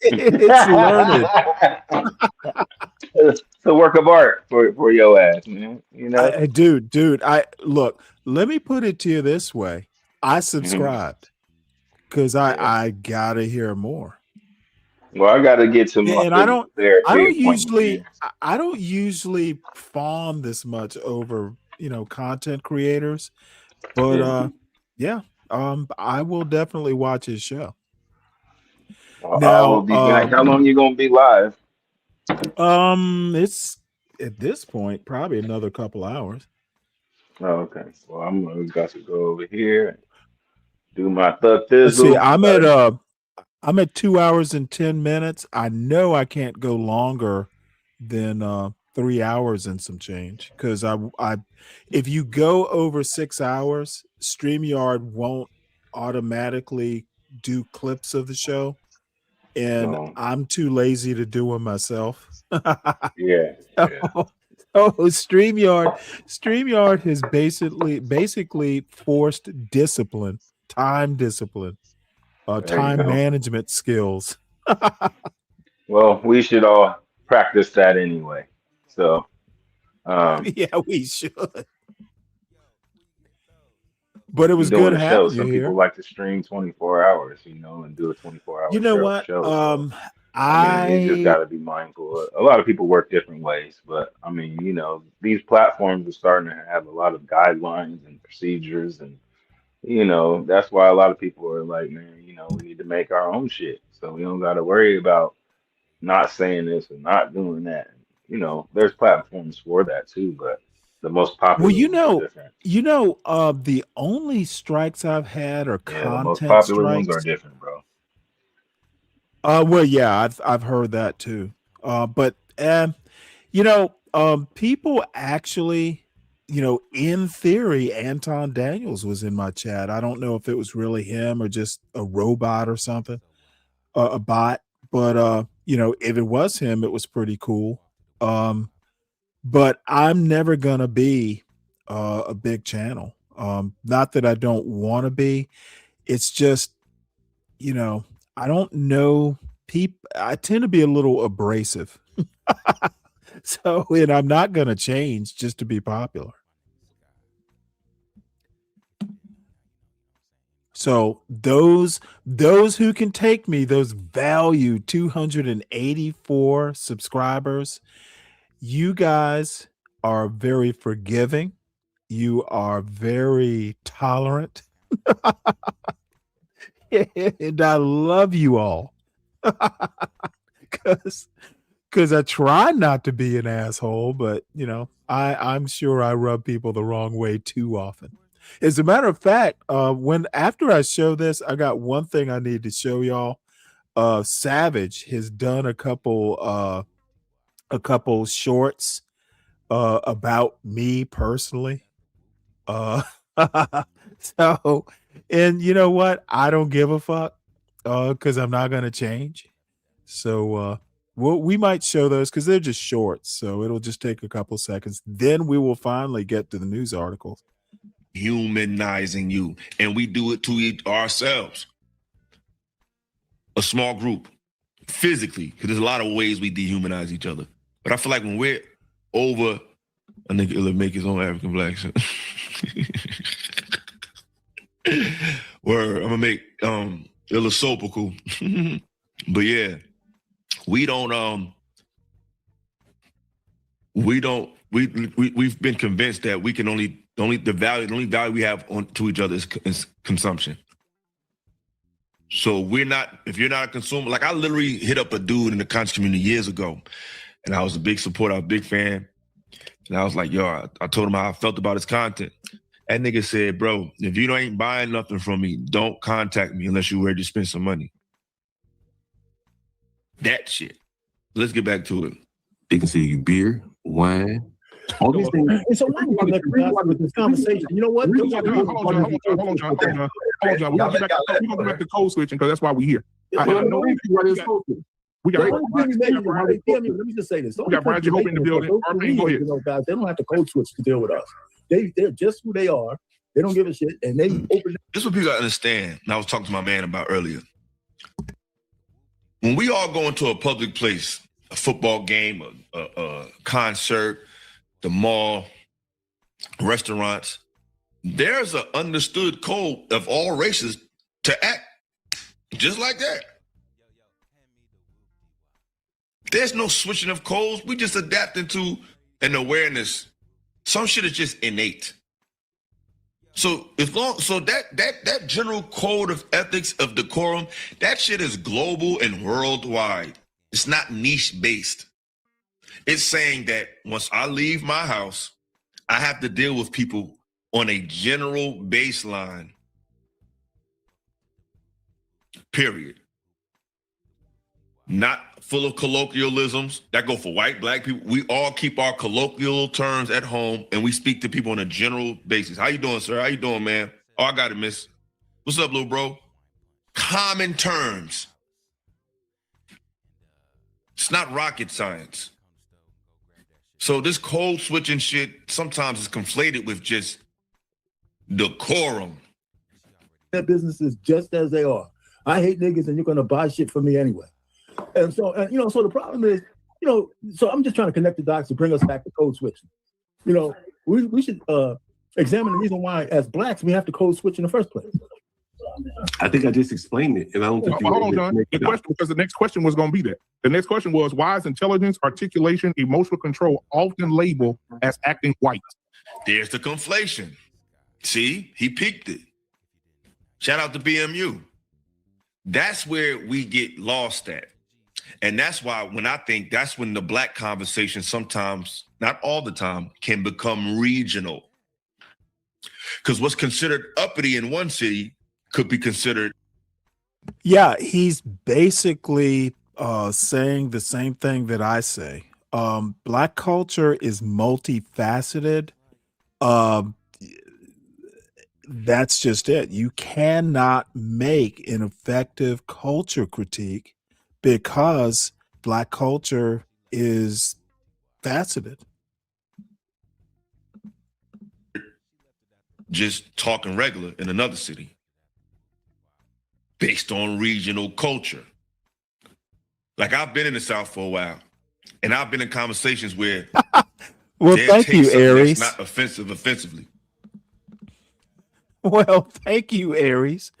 It's learned. It's a work of art for your ass, man. You know? Dude, I look, let me put it to you this way. I subscribed because I gotta hear more. Well, I gotta get to my And I don't appointment. I don't usually fawn this much over, content creators, but yeah, I will definitely watch his show. I will be back. How long you gonna be live? It's at this point probably another couple hours. Oh, okay. Well, I'm got to go over here and do my thug Let's see, thizzle. I'm at 2 hours and 10 minutes. I know I can't go longer than 3 hours and some change because I if you go over 6 hours, StreamYard won't automatically do clips of the show, and I'm too lazy to do them myself. Yeah. Oh, StreamYard has basically forced discipline, time discipline, time management skills. Well, we should all practice that anyway. So, yeah, we should. But it was doing good a show. having you Some here. people like to stream 24 hours, and do a 24-hour You know what? show. You just got to be mindful. A lot of people work different ways, but I mean, these platforms are starting to have a lot of guidelines and procedures, and that's why a lot of people are like, man, we need to make our own shit, so we don't got to worry about not saying this and not doing that. There's platforms for that too, but the most popular ones are different. The only strikes I've had are Yeah, the content most popular strikes. ones are different, bro. Well, yeah, I've heard that too. But people actually, in theory, Anton Daniels was in my chat. I don't know if it was really him or just a robot or something, a bot. But if it was him, it was pretty cool. But I'm never gonna be a big channel. Not that I don't want to be. It's just, I don't know. I tend to be a little abrasive. So, and I'm not going to change just to be popular. So those who can take me, those value 284 subscribers, you guys are very forgiving. You are very tolerant. And I love you all. Because I try not to be an asshole, but I'm sure I rub people the wrong way too often. As a matter of fact, after I show this, I got one thing I need to show y'all. Savage has done a couple shorts about me personally. So, and you know what? I don't give a fuck because I'm not gonna change. So we might show those because they're just shorts, so it'll just take a couple seconds. Then we will finally get to the news articles. Humanizing you, and we do it to ourselves. A small group, physically, because there's a lot of ways we dehumanize each other. But I feel like when we're over, a nigga will make his own African black shit. Where I'm gonna make philosophical. But yeah, we've been convinced that we can the only value we have to each other is consumption. So if you're not a consumer, like I literally hit up a dude in the conscious community years ago, and I was a big supporter, I was a big fan. And I was like, yo, I told him how I felt about his content. That nigga said, bro, if you ain't buying nothing from me, don't contact me unless you're ready to spend some money. That shit. Let's get back to it. They can sell you beer, wine, all these things. And so why do you with this conversation? You know what? Hold on, John. We're gonna get back to code switching because that's why we're here. We got let me just say this. We got Brad Jehope in the building. Go ahead. Guys, they don't have to code switch to deal with us. They're just who they are. They don't give a shit, and they open. This is what people gotta understand. And I was talking to my man about earlier. When we all go into a public place, a football game, a concert, the mall, restaurants, there's an understood code of all races to act just like that. There's no switching of codes. We just adapting to an awareness. Some shit is just innate. So that general code of ethics, of decorum, that shit is global and worldwide. It's not niche based. It's saying that once I leave my house, I have to deal with people on a general baseline. Period. Not full of colloquialisms that go for white, black people. We all keep our colloquial terms at home and we speak to people on a general basis. How you doing, sir? How you doing, man? Oh, I got it, miss. What's up, little bro? Common terms. It's not rocket science. So this code switching shit sometimes is conflated with just decorum. That business is just as they are. I hate niggas and you're gonna buy shit from me anyway. And so, so the problem is, so I'm just trying to connect the dots to bring us back to code switching. We should examine the reason why, as blacks, we have to code switch in the first place. I think I just explained it, and I don't think. Hold on, John. Because the next question was going to be that. The next question was, why is intelligence, articulation, emotional control often labeled as acting white? There's the conflation. See, he peaked it. Shout out to BMU. That's where we get lost at. And that's why that's when the black conversation sometimes, not all the time, can become regional. Because what's considered uppity in one city could be considered. Yeah, he's basically saying the same thing that I say. Black culture is multifaceted. That's just it. You cannot make an effective culture critique because black culture is faceted. Just talking regular in another city based on regional culture. Like I've been in the South for a while and I've been in conversations where well, thank you, Aries. Not offensively. Well, thank you, Aries.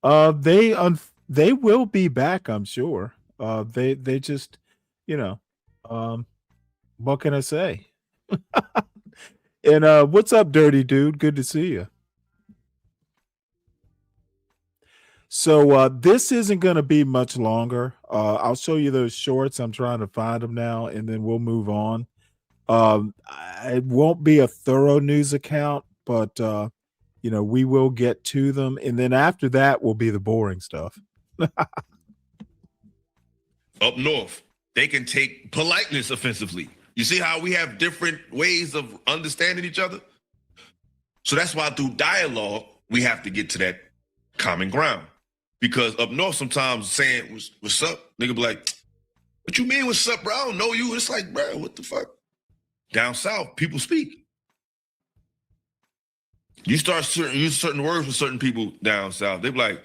They will be back, I'm sure. They just, what can I say? And what's up, Dirty Dude? Good to see you. So this isn't going to be much longer. I'll show you those shorts. I'm trying to find them now, and then we'll move on. It won't be a thorough news account, but we will get to them. And then after that will be the boring stuff. Up north, they can take politeness offensively. You see how we have different ways of understanding each other? So that's why through dialogue, we have to get to that common ground. Because up north, sometimes saying, what's up? Nigga be like, what you mean, what's up, bro? I don't know you. It's like, bro, what the fuck? Down south, people speak. You start use certain words with certain people down south. They be like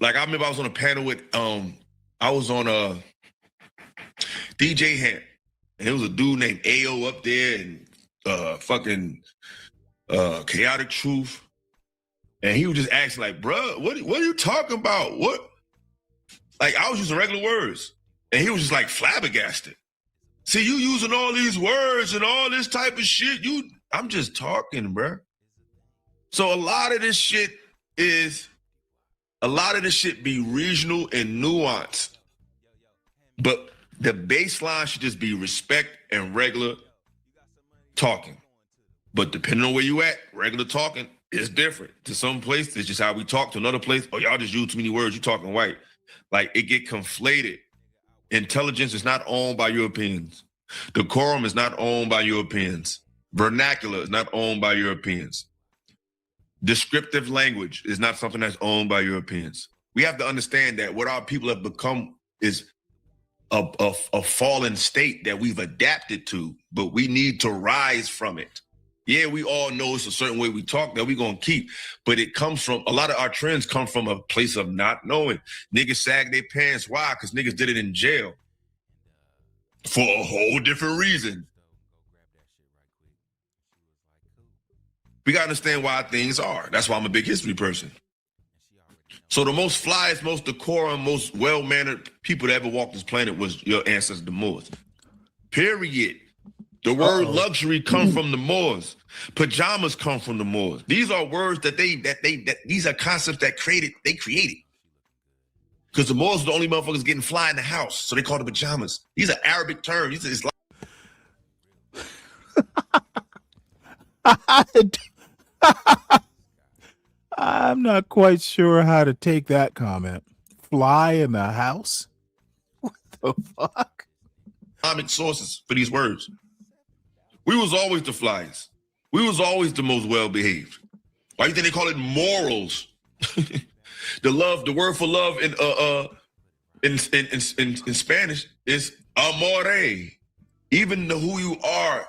I remember I was on a panel with, I was on DJ Hamp. And there was a dude named AO up there and Chaotic Truth. And he was just asking like, bruh, what are you talking about? What? Like I was using regular words. And he was just like flabbergasted. See, you using all these words and all this type of shit. I'm just talking, bruh. So a lot of this shit be regional and nuanced. But the baseline should just be respect and regular talking. But depending on where you at, regular talking is different. To some place, it's just how we talk. To another place, oh, y'all just use too many words. You talking white. Like, it get conflated. Intelligence is not owned by Europeans. Decorum is not owned by Europeans. Vernacular is not owned by Europeans. Descriptive language is not something that's owned by Europeans. We have to understand that what our people have become is a fallen state that we've adapted to, but we need to rise from it. Yeah, we all know it's a certain way we talk that we're going to keep, but it comes from, a lot of our trends come from a place of not knowing. Niggas sag their pants. Why? Because niggas did it in jail for a whole different reason. We got to understand why things are. That's why I'm a big history person. So the most flyest, most decorum, most well-mannered people that ever walked this planet was your ancestors, the Moors. Period. The word luxury comes from the Moors. Pajamas come from the Moors. These are words that these are concepts that they created. Because the Moors were the only motherfuckers getting fly in the house, so they called it pajamas. These are Arabic terms. These are I'm not quite sure how to take that comment. Fly in the house? What the fuck? Islamic sources for these words. We was always the flyest. We was always the most well-behaved. Why do you think they call it morals? The word for love in Spanish is amore. Even who you are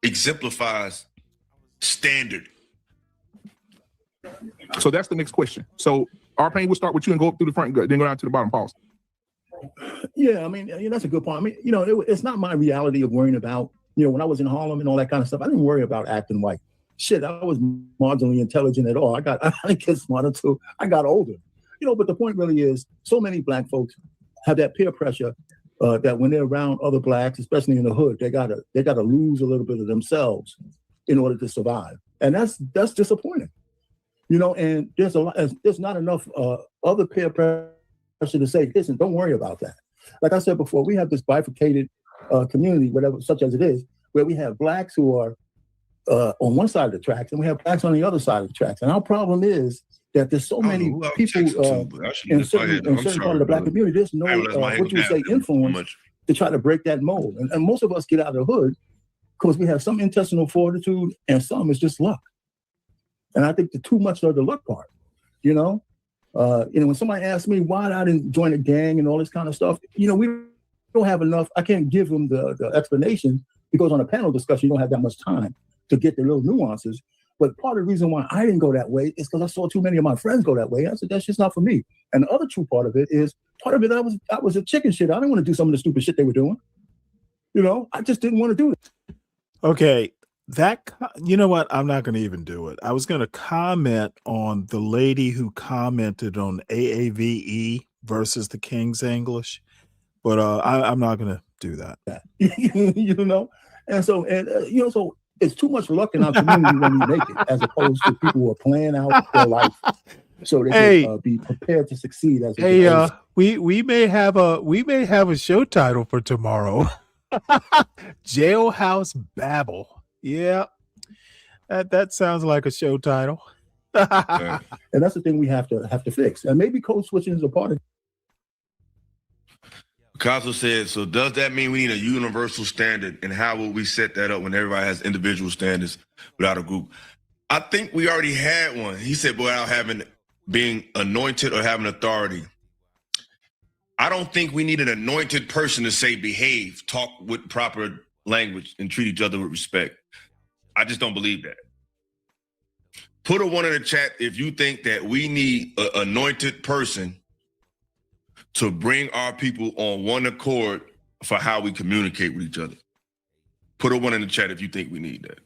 exemplifies standard. So that's the next question. So Arpain, we'll start with you and go up through the front, then go down to the bottom. Pause. Yeah, I mean, that's a good point. I mean, it's not my reality of worrying about, when I was in Harlem and all that kind of stuff, I didn't worry about acting white. Shit, I was marginally intelligent at all. I didn't get smarter too. I got older. But the point really is, so many Black folks have that peer pressure that when they're around other Blacks, especially in the hood, they gotta lose a little bit of themselves in order to survive, and that's disappointing. And there's not enough other peer pressure to say, listen, don't worry about that. Like I said before, we have this bifurcated community, whatever, such as it is, where we have Blacks who are on one side of the tracks and we have Blacks on the other side of the tracks. And our problem is that there's so many people in certain part of the Black community, there's no, what you would say, influence to try to break that mold. And most of us get out of the hood because we have some intestinal fortitude and some is just luck. And I think the too much of the luck part, when somebody asks me why I didn't join a gang and all this kind of stuff, we don't have enough. I can't give them the explanation because on a panel discussion, you don't have that much time to get the little nuances. But part of the reason why I didn't go that way is because I saw too many of my friends go that way. I said, that's just not for me. And the other true part of it is, I was a chicken shit. I didn't want to do some of the stupid shit they were doing. I just didn't want to do it. Okay. You know what? I'm not going to even do it. I was going to comment on the lady who commented on AAVE versus the King's English, but I'm not going to do that. And so, so it's too much luck in our community when we make it, as opposed to people who are planning out their life so they can be prepared to succeed. We may have a show title for tomorrow. Jailhouse Babble. Yeah, that sounds like a show title. And that's the thing we have to fix. And maybe code switching is a part of it. Picasso said, so does that mean we need a universal standard? And how will we set that up when everybody has individual standards without a group? I think we already had one. He said, without being anointed or having authority. I don't think we need an anointed person to say behave, talk with proper language, and treat each other with respect. I just don't believe that. Put a 1 in the chat if you think that we need an anointed person to bring our people on one accord for how we communicate with each other. Put a 1 in the chat if you think we need that.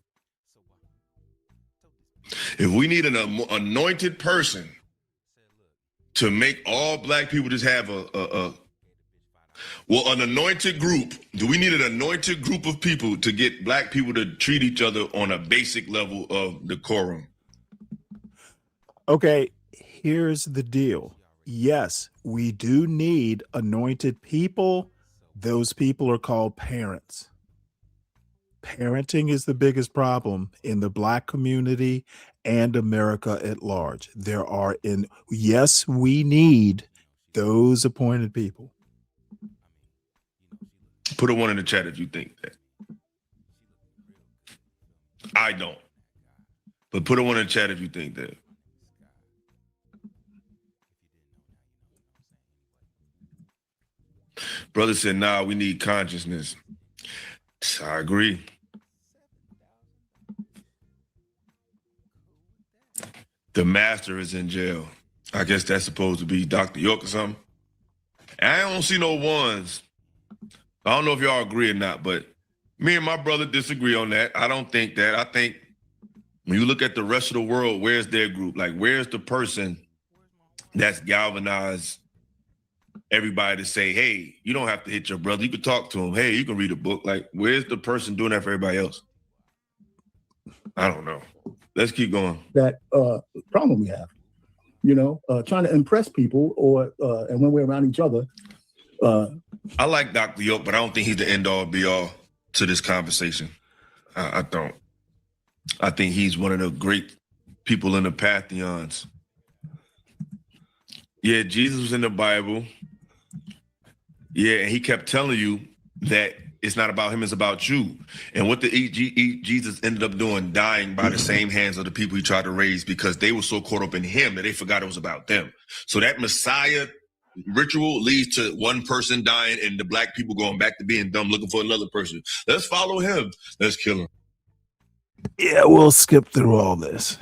If we need an anointed person to make all Black people just have an anointed group. Do we need an anointed group of people to get Black people to treat each other on a basic level of decorum? Okay, here's the deal. Yes, we do need anointed people. Those people are called parents. parenting is the biggest problem in the Black community and America at large. Yes, we need those appointed people. Put a 1 in the chat if you think that. I don't. But put a 1 in the chat if you think that. Brother said, nah, we need consciousness. I agree. The master is in jail. I guess that's supposed to be Dr. York or something. And I don't see no ones. I don't know if y'all agree or not, but me and my brother disagree on that. I don't think that. I think when you look at the rest of the world, where's their group? Like, where's the person that's galvanized everybody to say, hey, you don't have to hit your brother. You can talk to him. Hey, you can read a book. Like, where's the person doing that for everybody else? I don't know. Let's keep going. That problem we have, trying to impress people and when we're around each other. I like Dr. York, but I don't think he's the end all be all to this conversation. I don't. I think he's one of the great people in the pantheons. Yeah, Jesus was in the Bible. Yeah, and he kept telling you that it's not about him, it's about you. And what Jesus ended up doing, dying by the same hands of the people he tried to raise because they were so caught up in him that they forgot it was about them. So that Messiah ritual leads to one person dying and the Black people going back to being dumb, looking for another person. Let's follow him. Let's kill him. Yeah, we'll skip through all this.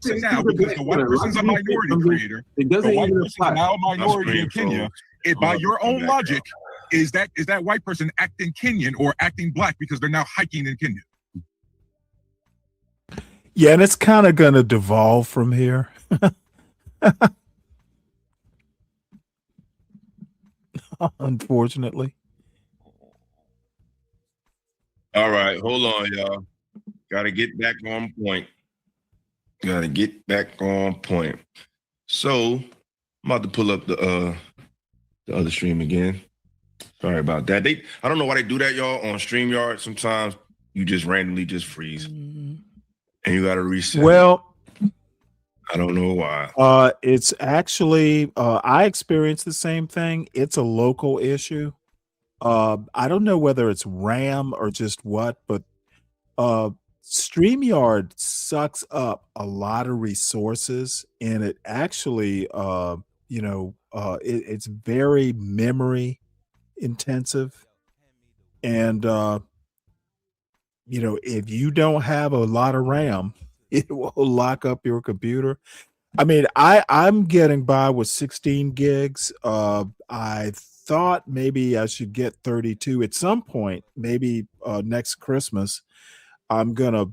Now, because the white person's a minority creator, the white person is now a minority in Kenya. By your own logic, is that white person acting Kenyan or acting Black because they're now hiking in Kenya? Yeah, and it's kind of going to devolve from here. Unfortunately. All right, hold on, y'all. Got to get back on point. So, I'm about to pull up the other stream again. Sorry about that. I don't know why they do that, y'all, on StreamYard. Sometimes you just randomly just freeze. And you got to reset. Well, I don't know why. It's actually, I experienced the same thing. It's a local issue. I don't know whether it's RAM or just what, but StreamYard sucks up a lot of resources, and it actually, it's very memory intensive. And, if you don't have a lot of RAM, it will lock up your computer. I mean, I'm getting by with 16 gigs. I thought maybe I should get 32 at some point, maybe next Christmas. I'm gonna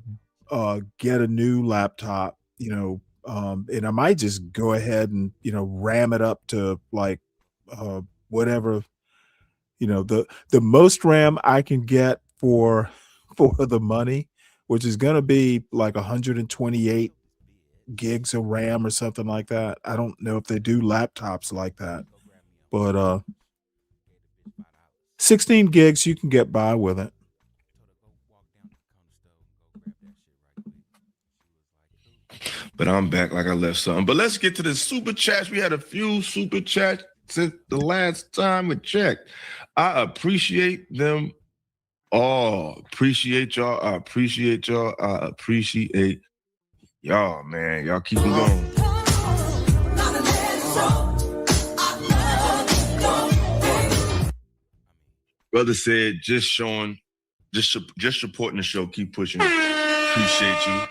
get a new laptop, and I might just go ahead and ram it up to like whatever, the most RAM I can get for the money, which is gonna be like 128 gigs of RAM or something like that. I don't know if they do laptops like that, but 16 gigs you can get by with it. But I'm back like I left something. But let's get to the super chats. We had a few super chats since the last time we checked. I appreciate them all. Appreciate y'all. I appreciate y'all. I appreciate y'all, man. Y'all keep them going. Brother said, just supporting the show. Keep pushing. Appreciate you.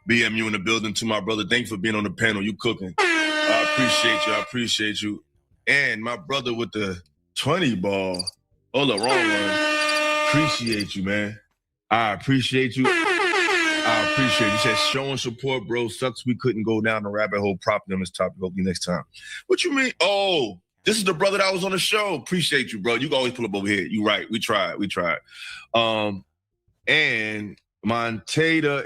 BMU in the building. To my brother, thank you for being on the panel. You cooking. I appreciate you. I appreciate you. And my brother with the 20 ball. Oh, the wrong one. Appreciate you, man. I appreciate you. I appreciate you. You said showing support, bro. Sucks we couldn't go down the rabbit hole properly on this topic. Hopefully next time. What you mean? Oh, this is the brother that was on the show. Appreciate you, bro. You can always pull up over here. You right. We tried. And Montana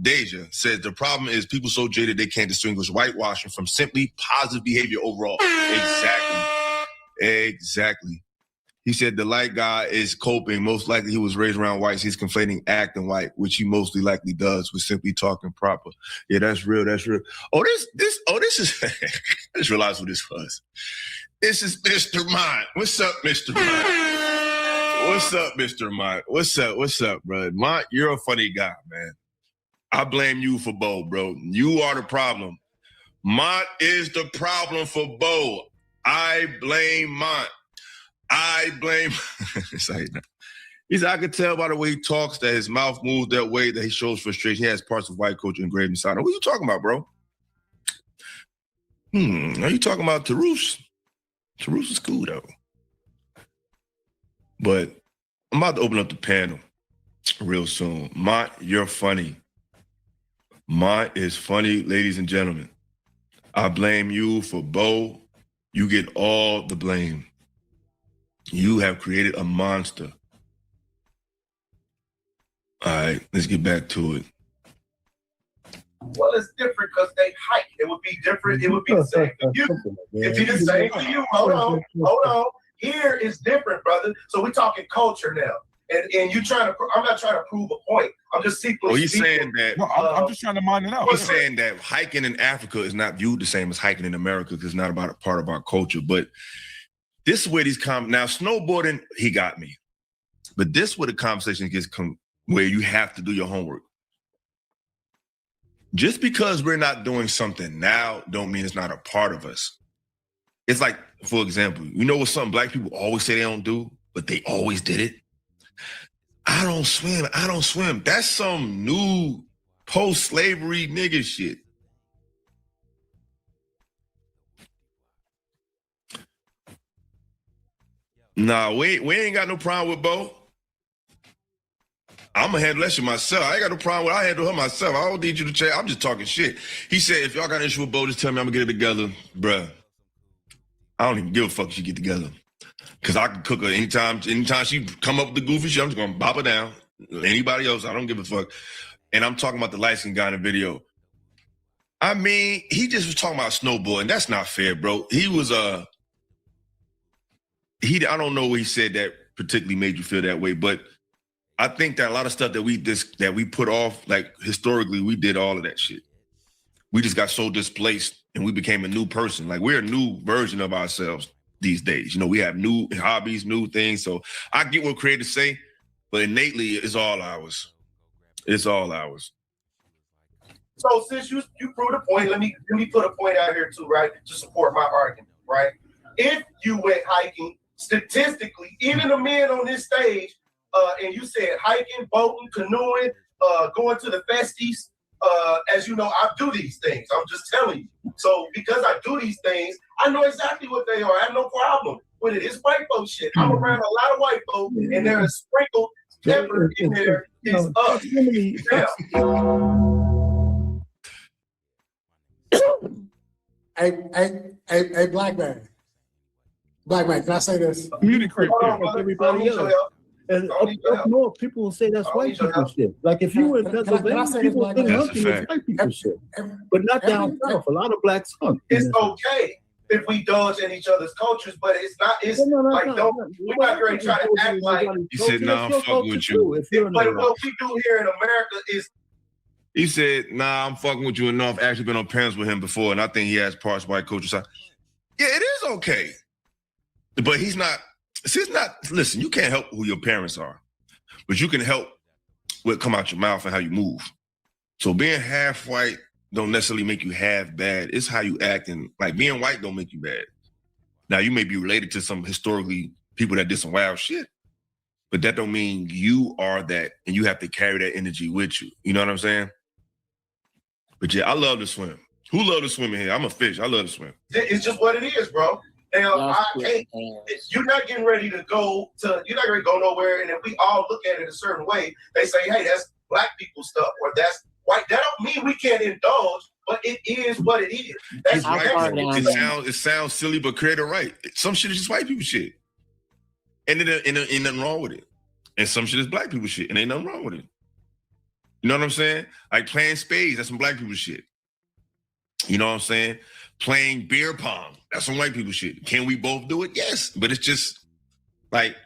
Deja says the problem is people so jaded they can't distinguish whitewashing from simply positive behavior overall. Exactly. He said the light guy is coping. Most likely he was raised around whites. He's conflating acting white, which he mostly likely does with simply talking proper. Yeah, that's real. That's real. This is, I just realized what this was. This is Mr. Mott. What's up, Mr. Mott? What's up, Mr. Mott? What's up, bro? Mott, you're a funny guy, man. I blame you for Bo, bro. You are the problem. Mott is the problem for Bo. I blame Mott. I blame. He said, I could tell by the way he talks that his mouth moves that way that he shows frustration. He has parts of white culture engraved inside him. What are you talking about, bro? Are you talking about Tarus? Tarus is cool, though. But I'm about to open up the panel real soon. Mott, you're funny. Mott is funny, ladies and gentlemen. I blame you for Bo. You get all the blame. You have created a monster. All right, let's get back to it. Well, it's different because they hike. It would be different. It would be the same for you. It'd be the same for you. Hold on. Here is different, brother. So we're talking culture now. And you trying to, I'm not trying to prove a point. I'm just simply he's saying that. No, I'm just trying to mind it out. He's saying that hiking in Africa is not viewed the same as hiking in America because it's not about a part of our culture. But this is where these now snowboarding, he got me. But this is where the conversation gets where you have to do your homework. Just because we're not doing something now don't mean it's not a part of us. It's like, for example, you know what something black people always say they don't do, but they always did it? I don't swim. That's some new post-slavery nigga shit. Nah, we ain't got no problem with Bo. I'm gonna handle that shit myself. I ain't got no problem with I handle her myself. I don't need you to change. I'm just talking shit. He said, if y'all got an issue with Bo, just tell me I'm gonna get it together. Bruh, I don't even give a fuck if she get together. Cause I can cook her anytime she come up with the goofy shit, I'm just gonna bop her down. Anybody else, I don't give a fuck. And I'm talking about the light-skinned guy in the video. I mean, he just was talking about snowboarding. That's not fair, bro. He was I don't know what he said that particularly made you feel that way, but I think that a lot of stuff that we put off, like historically, we did all of that shit. We just got so displaced and we became a new person. Like we're a new version of ourselves these days. You know, we have new hobbies, new things. So I get what creators say, but innately it's all ours. It's all ours. So since you proved a point, let me put a point out here too, right? To support my argument, right? If you went hiking, statistically, even the men on this stage, and you said hiking, boating, canoeing, going to the festies, as you know, I do these things. I'm just telling you. So because I do these things, I know exactly what they are. I have no problem with it. It's white folk shit. I'm around a lot of white folk, and there is sprinkled pepper in there. It's up. Hey, black man. Black man, can I say this? Communicate. Everybody else. And up north, people will say that's white people shit. Like if you were in Pennsylvania, people would think hunting is white people shit. But not down south. A lot of blacks hunt. It's okay if we indulge in each other's cultures, but it's not. It's we're not going to try to act like. He said, "Nah, I'm fucking with you." But what we do here in America is. He said, "Nah, I'm fucking with you enough." Actually, been on parents with him before, and I think he has parts white culture. So, yeah, it is okay, but he's not. See, it's not. Listen, you can't help who your parents are, but you can help what come out your mouth and how you move. So being half white don't necessarily make you half bad. It's how you act, and like being white don't make you bad. Now you may be related to some historically people that did some wild shit, but that don't mean you are that, and you have to carry that energy with you. You know what I'm saying? But yeah, I love to swim. Who love to swim in here? I'm a fish. I love to swim. It's just what it is, bro. Now, I can't, you're not getting ready to go nowhere. And if we all look at it a certain way, they say, hey, that's black people stuff, or that's white. That don't mean we can't indulge, but it is what it is. That's it sounds silly, but creator right. Some shit is just white people shit. And ain't nothing wrong with it. And some shit is black people shit, and ain't nothing wrong with it. You know what I'm saying? Like playing spades, that's some black people shit. You know what I'm saying? Playing beer pong, that's some white people shit. Can we both do it? Yes, but it's just Like,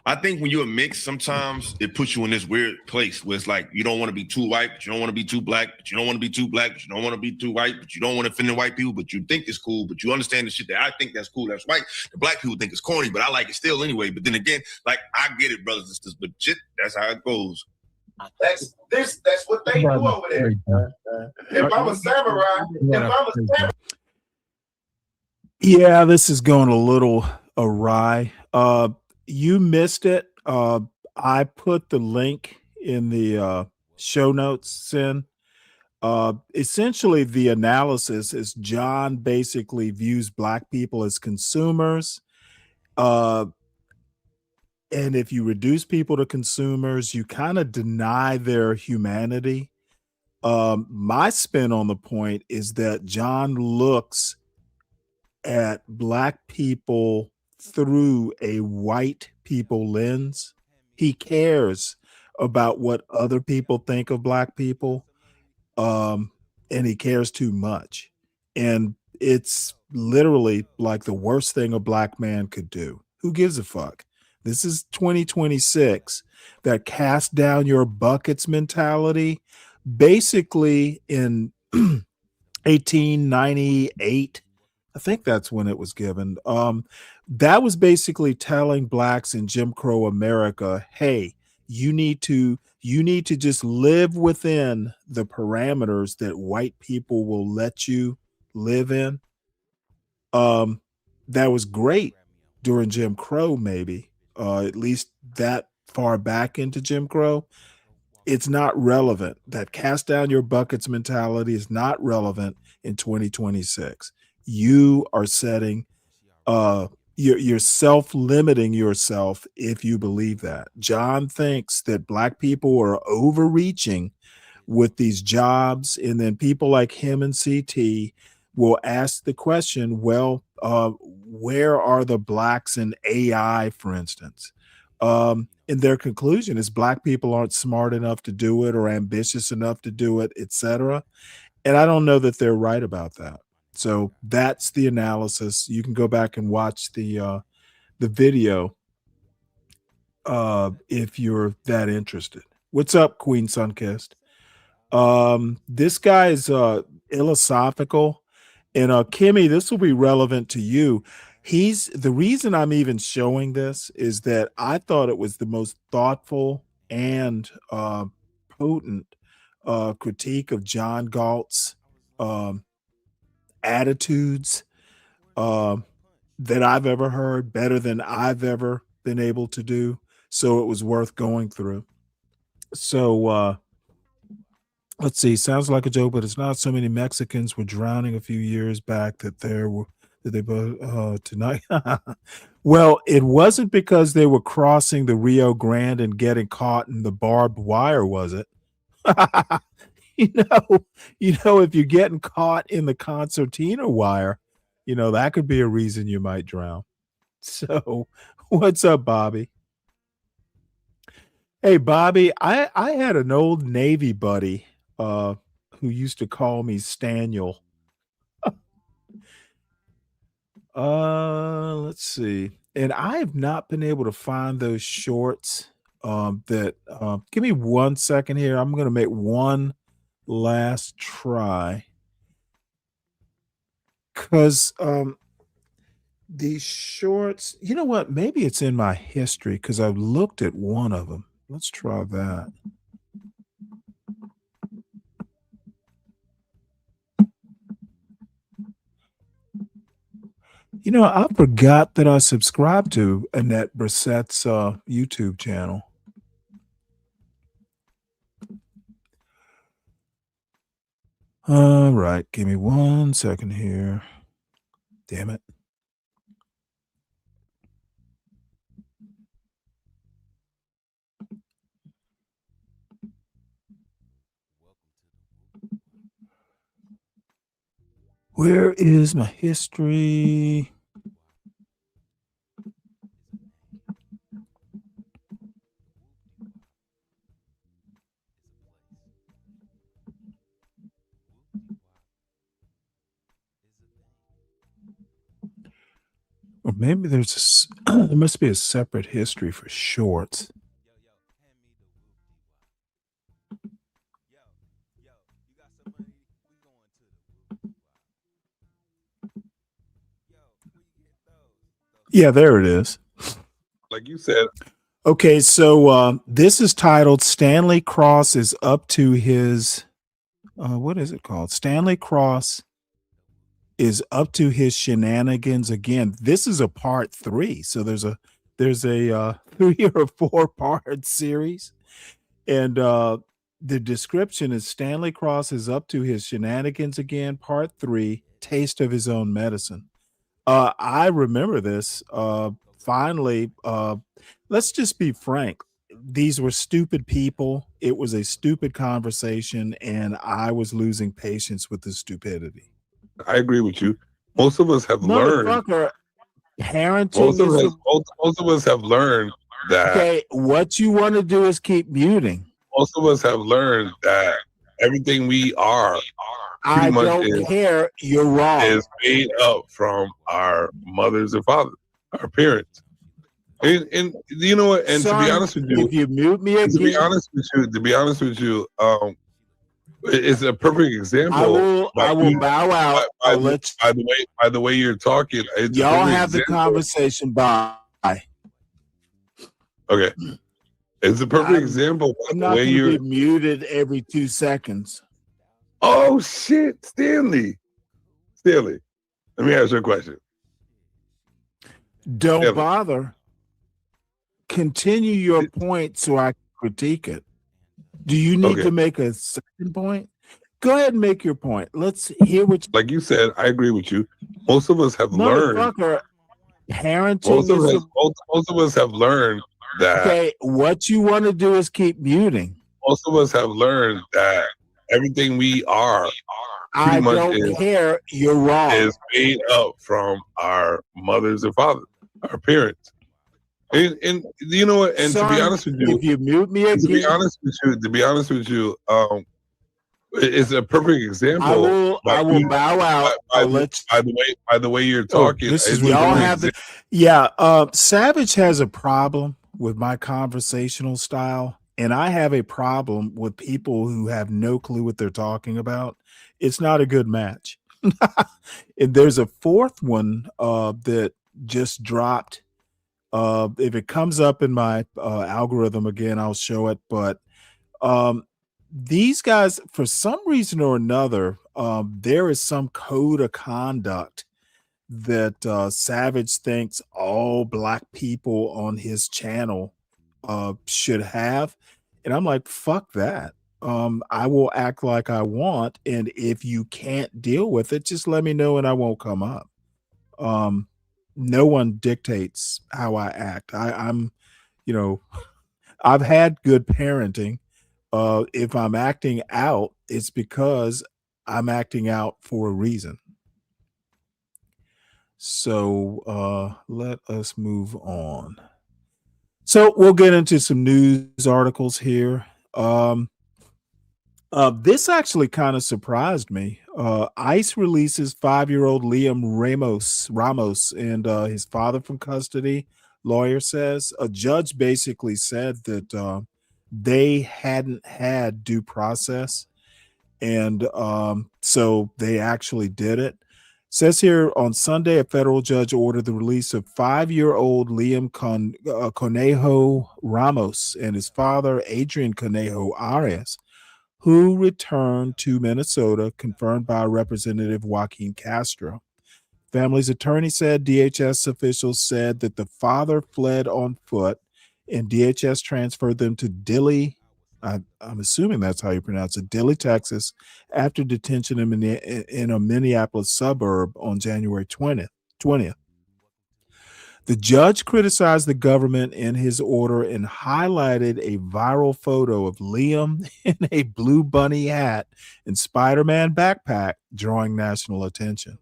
I think when you're a mix, sometimes it puts you in this weird place where it's like you don't want to be too white, but you don't want to be too black, but you don't want to be too black, but you don't want to be too white, but you don't want to offend white people, but you think it's cool, but you understand the shit that I think that's cool, that's white. The black people think it's corny, but I like it still anyway. But then again, like I get it, brothers and sisters, but shit, that's how it goes. That's what they do over there. If I'm a samurai, Yeah, this is going a little awry. You missed it. I put the link in the show notes, Sin. Essentially, the analysis is John basically views black people as consumers. And if you reduce people to consumers, you kind of deny their humanity. My spin on the point is that John looks at black people through a white people lens. He cares about what other people think of black people, and he cares too much. And it's literally like the worst thing a black man could do. Who gives a fuck? This is 2026. That cast down your buckets mentality, basically in 1898, I think that's when it was given. That was basically telling blacks in Jim Crow America, hey, you need to just live within the parameters that white people will let you live in. That was great during Jim Crow, maybe, at least that far back into Jim Crow. It's not relevant. That cast down your buckets mentality is not relevant in 2026. You are setting you're self-limiting yourself if you believe that. John thinks that black people are overreaching with these jobs, and then people like him and CT will ask the question, well, where are the blacks in AI, for instance? And their conclusion is black people aren't smart enough to do it or ambitious enough to do it, etc. And I don't know that they're right about that. So that's the analysis. You can go back and watch the video if you're that interested. What's up, Queen Sunkist? This guy is philosophical, and Kimmy, this will be relevant to you. He's the reason I'm even showing this is that I thought it was the most thoughtful and potent critique of John Galt's attitudes that I've ever heard, better than I've ever been able to do. So it was worth going through. So let's see. Sounds like a joke, but it's not. So many Mexicans were drowning a few years back that they both tonight. Well, it wasn't because they were crossing the Rio Grande and getting caught in the barbed wire, was it? you know, if you're getting caught in the concertina wire, that could be a reason you might drown. So, what's up, Bobby? Hey, Bobby, I had an old Navy buddy who used to call me Staniel. Let's see. And I have not been able to find those shorts give me 1 second here. I'm going to make one last try. Cuz these shorts, you know what? Maybe it's in my history cuz I've looked at one of them. Let's try that. I forgot that I subscribed to Annette Brissett's YouTube channel. All right, give me 1 second here. Damn it. Where is my history? Or maybe there's There must be a separate history for shorts. Yeah, there it is. Like you said. Okay, so this is titled Stanley Cross is up to his what is it called? Stanley Cross is up to his shenanigans again. This is a part 3. So there's a 3 or 4 part series. And the description is Stanley Cross is up to his shenanigans again, part 3, taste of his own medicine. I remember this. Finally, let's just be frank. These were stupid people. It was a stupid conversation, and I was losing patience with the stupidity. I agree with you. Most of us have learned. Parenting. Most of us have learned that. Okay, what you want to do is keep muting. Most of us have learned that everything we are. I don't care. You're wrong. Is made up from our mothers and fathers, our parents. And you know what? And Son, to be honest with you, if you mute me again, to be honest with you, it's a perfect example. I will bow out. By the way you're talking, it's y'all have the conversation. Bye. Okay, it's a perfect example. I'm not going to be muted every 2 seconds. Oh shit, Stanley, let me ask you a question. Don't bother. Continue your point so I can critique it. Do you need to make a second point? Go ahead and make your point. Let's hear what. Like you said, I agree with you. Most of us have learned. Parenting. Most of us have learned that. Okay, what you want to do is keep muting. Most of us have learned that everything we are. I don't care. You're wrong. Is made up from our mothers and fathers, our parents. And you know what? And Son, to be honest with you, if you mute me again, to be honest with you, it's a perfect example. I will bow out. By the way you're talking, Savage has a problem with my conversational style, and I have a problem with people who have no clue what they're talking about. It's not a good match. And there's a fourth one that just dropped. If it comes up in my algorithm again, I'll show it. But these guys, for some reason or another, there is some code of conduct that Savage thinks all black people on his channel should have. And I'm like, fuck that. I will act like I want. And if you can't deal with it, just let me know and I won't come up. No one dictates how I act. I'm, I've had good parenting. If I'm acting out, it's because I'm acting out for a reason. So let us move on. So we'll get into some news articles here. This actually kind of surprised me. ICE releases 5-year-old Liam Ramos and his father from custody. Lawyer says a judge basically said that they hadn't had due process, and so they actually did it. Says here on Sunday, a federal judge ordered the release of 5-year-old Liam Conejo Ramos and his father, Adrian Conejo Arias, who returned to Minnesota, confirmed by Representative Joaquin Castro. Family's attorney said DHS officials said that the father fled on foot and DHS transferred them to Dilley. I'm assuming that's how you pronounce it, Dilley, Texas, after detention in a Minneapolis suburb on January 20th. The judge criticized the government in his order and highlighted a viral photo of Liam in a blue bunny hat and Spider-Man backpack, drawing national attention.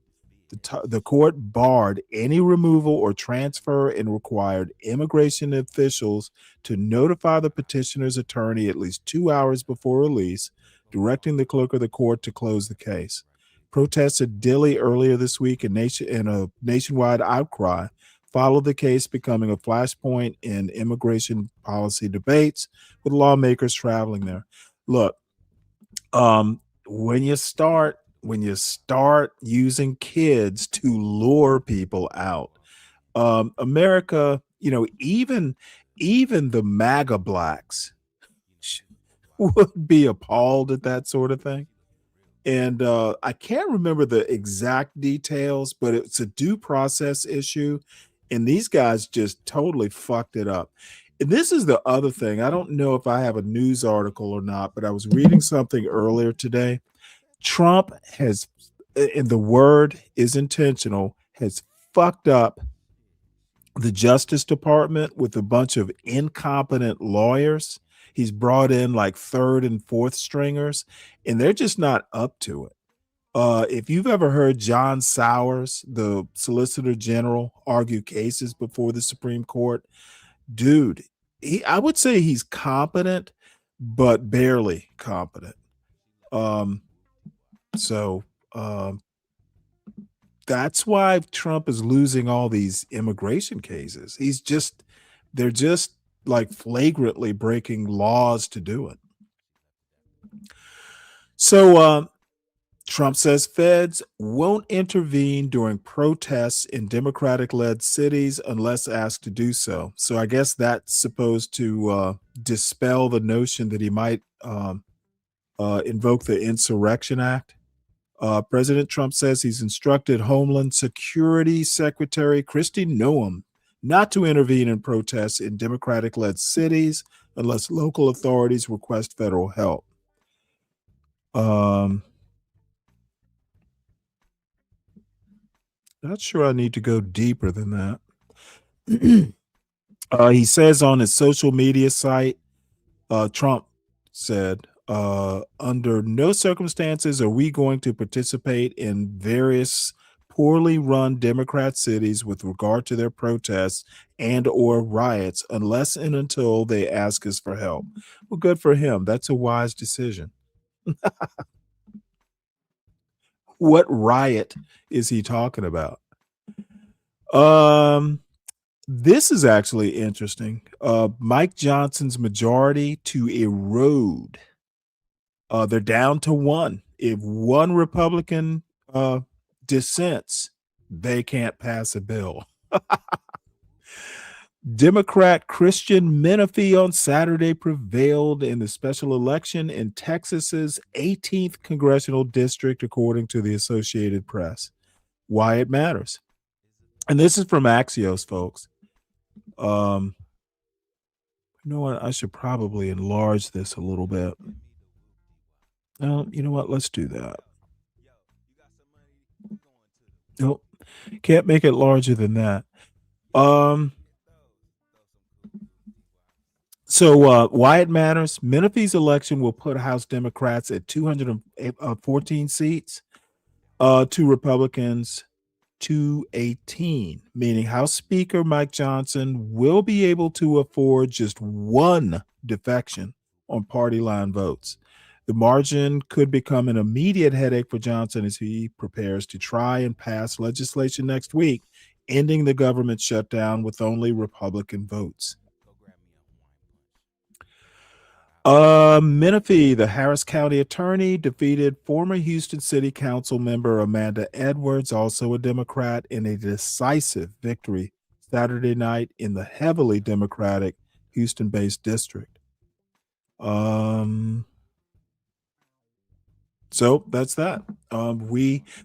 The court barred any removal or transfer and required immigration officials to notify the petitioner's attorney at least 2 hours before release, directing the clerk of the court to close the case. Protests at Dilley earlier this week in a nationwide outcry followed the case becoming a flashpoint in immigration policy debates with lawmakers traveling there. Look, when you start using kids to lure people out, America, even the MAGA blacks would be appalled at that sort of thing. And I can't remember the exact details, but it's a due process issue. And these guys just totally fucked it up. And this is the other thing. I don't know if I have a news article or not, but I was reading something earlier today. Trump has, and the word is intentional, has fucked up the Justice Department with a bunch of incompetent lawyers. He's brought in like third and fourth stringers, and they're just not up to it. If you've ever heard John Sowers, the Solicitor General, argue cases before the Supreme Court, dude, I would say he's competent, but barely competent. That's why Trump is losing all these immigration cases. They're just like flagrantly breaking laws to do it. So Trump says feds won't intervene during protests in Democratic-led cities unless asked to do so. So I guess that's supposed to dispel the notion that he might invoke the Insurrection Act. President Trump says he's instructed Homeland Security Secretary Kristi Noem not to intervene in protests in Democratic-led cities unless local authorities request federal help. Not sure I need to go deeper than that. He says on his social media site, Trump said, under no circumstances are we going to participate in various poorly run Democrat cities with regard to their protests and or riots unless and until they ask us for help. Well, good for him. That's a wise decision. What riot is he talking about? This is actually interesting. Mike Johnson's majority to erode. They're down to one. If one Republican dissents, they can't pass a bill. Democrat Christian Menifee on Saturday prevailed in the special election in Texas's 18th congressional district, according to the Associated Press. Why it matters. And this is from Axios, folks. You know what? I should probably enlarge this a little bit. You know what? Let's do that. Nope. Can't make it larger than that. So why it matters? Menifee's election will put House Democrats at 214 seats, to Republicans 218, meaning House Speaker Mike Johnson will be able to afford just one defection on party line votes. The margin could become an immediate headache for Johnson as he prepares to try and pass legislation next week, ending the government shutdown with only Republican votes. Menifee, the Harris County attorney, defeated former Houston City Council member Amanda Edwards, also a Democrat, in a decisive victory Saturday night in the heavily Democratic Houston-based district. So that's that.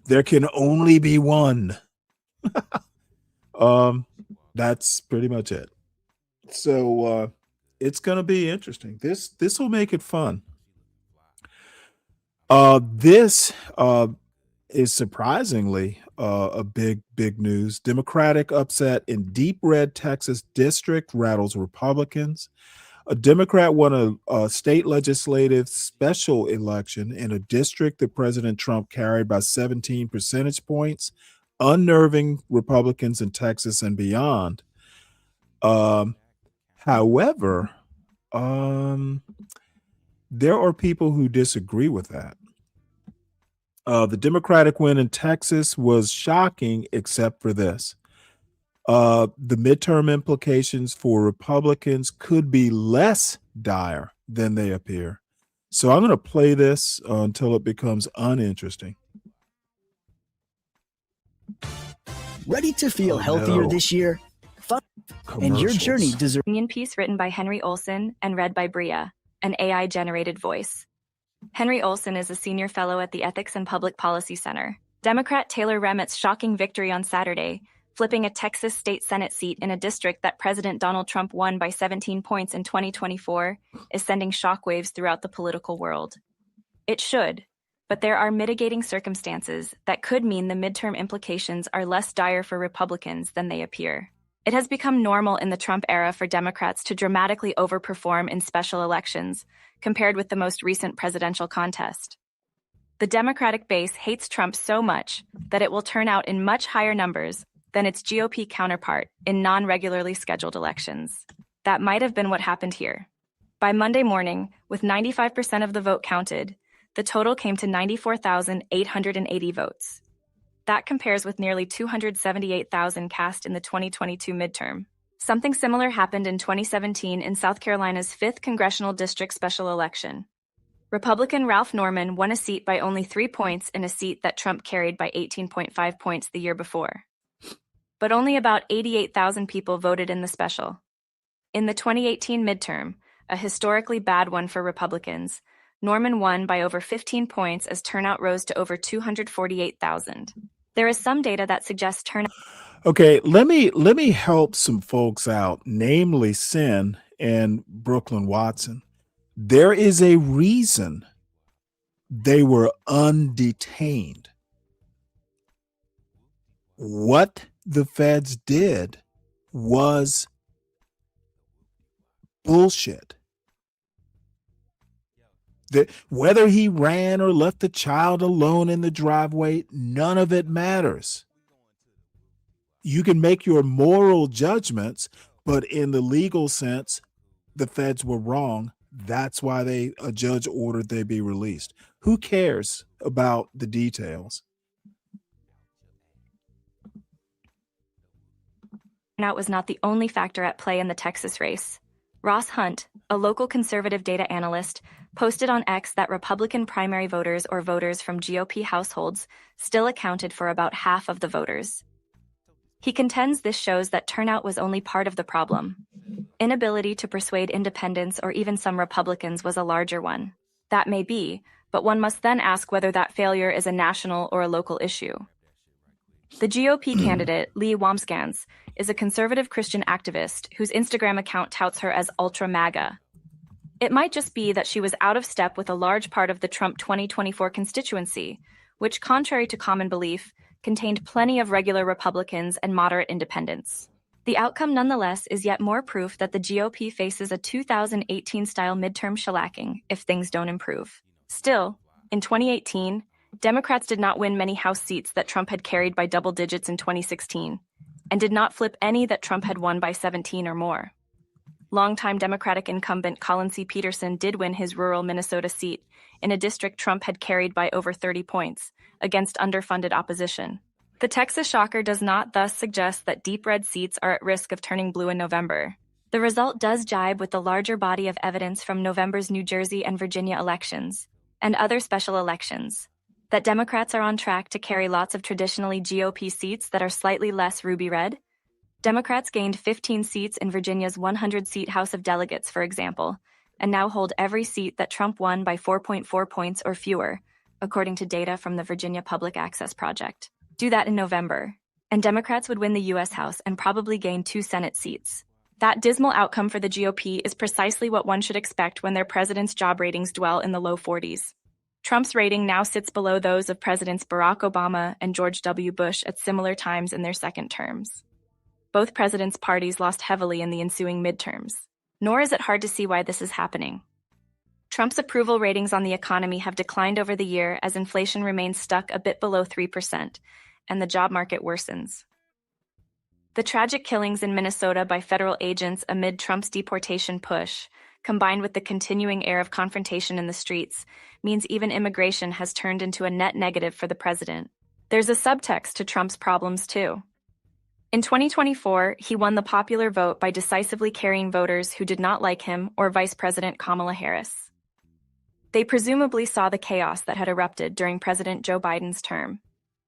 There can only be one. That's pretty much it. So it's going to be interesting. This will make it fun. This is surprisingly a big news. Democratic upset in deep red Texas district rattles Republicans. A Democrat won a state legislative special election in a district that President Trump carried by 17 percentage points, unnerving Republicans in Texas and beyond. However, there are people who disagree with that. The Democratic win in Texas was shocking, except for this. the midterm implications for Republicans could be less dire than they appear. So I'm going to play this until it becomes uninteresting. Ready to feel healthier this year? Fun and your journey deserves. Opinion piece written by Henry Olson and read by Bria, an AI-generated voice. Henry Olson is a senior fellow at the Ethics and Public Policy Center. Democrat Taylor Remett's shocking victory on Saturday, flipping a Texas state Senate seat in a district that President Donald Trump won by 17 points in 2024, is sending shockwaves throughout the political world. It should, but there are mitigating circumstances that could mean the midterm implications are less dire for Republicans than they appear. It has become normal in the Trump era for Democrats to dramatically overperform in special elections, compared with the most recent presidential contest. The Democratic base hates Trump so much that it will turn out in much higher numbers than its GOP counterpart in non-regularly scheduled elections. That might have been what happened here. By Monday morning, with 95% of the vote counted, the total came to 94,880 votes. That compares with nearly 278,000 cast in the 2022 midterm. Something similar happened in 2017 in South Carolina's 5th Congressional District special election. Republican Ralph Norman won a seat by only 3 points in a seat that Trump carried by 18.5 points the year before. But only about 88,000 people voted in the special. In the 2018 midterm, a historically bad one for Republicans, Norman won by over 15 points as turnout rose to over 248,000. There is some data that suggests turnout. Okay, let me help some folks out, namely Sin and Brooklyn Watson. There is a reason they were undetained. What the feds did was bullshit. Whether he ran or left the child alone in the driveway, none of it matters. You can make your moral judgments, but in the legal sense, the feds were wrong. That's why a judge ordered they be released. Who cares about the details? Turnout was not the only factor at play in the Texas race. Ross Hunt, a local conservative data analyst, posted on X that Republican primary voters or voters from GOP households still accounted for about half of the voters. He contends this shows that turnout was only part of the problem. Inability to persuade independents or even some Republicans was a larger one. That may be, but one must then ask whether that failure is a national or a local issue. The GOP candidate, Lee Wamskans, is a conservative Christian activist whose Instagram account touts her as Ultra MAGA. It might just be that she was out of step with a large part of the Trump 2024 constituency, which, contrary to common belief, contained plenty of regular Republicans and moderate independents. The outcome, nonetheless, is yet more proof that the GOP faces a 2018-style midterm shellacking if things don't improve. Still, in 2018, Democrats did not win many House seats that Trump had carried by double digits in 2016, and did not flip any that Trump had won by 17 or more. Longtime Democratic incumbent Colin C. Peterson did win his rural Minnesota seat in a district Trump had carried by over 30 points against underfunded opposition. The Texas shocker does not thus suggest that deep red seats are at risk of turning blue in November. The result does jibe with the larger body of evidence from November's New Jersey and Virginia elections, and other special elections, that Democrats are on track to carry lots of traditionally GOP seats that are slightly less ruby red. Democrats gained 15 seats in Virginia's 100-seat House of Delegates, for example, and now hold every seat that Trump won by 4.4 points or fewer, according to data from the Virginia Public Access Project. Do that in November, and Democrats would win the U.S. House and probably gain 2 Senate seats. That dismal outcome for the GOP is precisely what one should expect when their president's job ratings dwell in the low 40s. Trump's rating now sits below those of Presidents Barack Obama and George W. Bush at similar times in their second terms. Both presidents' parties lost heavily in the ensuing midterms. Nor is it hard to see why this is happening. Trump's approval ratings on the economy have declined over the year as inflation remains stuck a bit below 3%, and the job market worsens. The tragic killings in Minnesota by federal agents amid Trump's deportation push, combined with the continuing air of confrontation in the streets, means even immigration has turned into a net negative for the president. There's a subtext to Trump's problems, too. In 2024, he won the popular vote by decisively carrying voters who did not like him or Vice President Kamala Harris. They presumably saw the chaos that had erupted during President Joe Biden's term.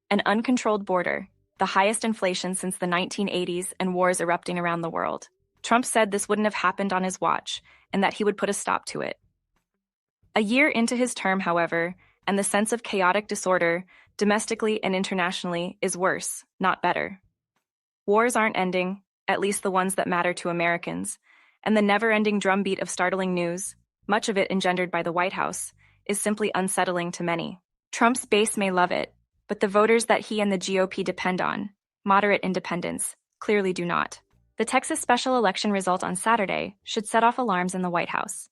An uncontrolled border, the highest inflation since the 1980s, and wars erupting around the world. Trump said this wouldn't have happened on his watch and that he would put a stop to it. A year into his term, however, and the sense of chaotic disorder, domestically and internationally, is worse, not better. Wars aren't ending, at least the ones that matter to Americans, and the never-ending drumbeat of startling news, much of it engendered by the White House, is simply unsettling to many. Trump's base may love it, but the voters that he and the GOP depend on, moderate independents, clearly do not. The Texas special election result on Saturday should set off alarms in the White House.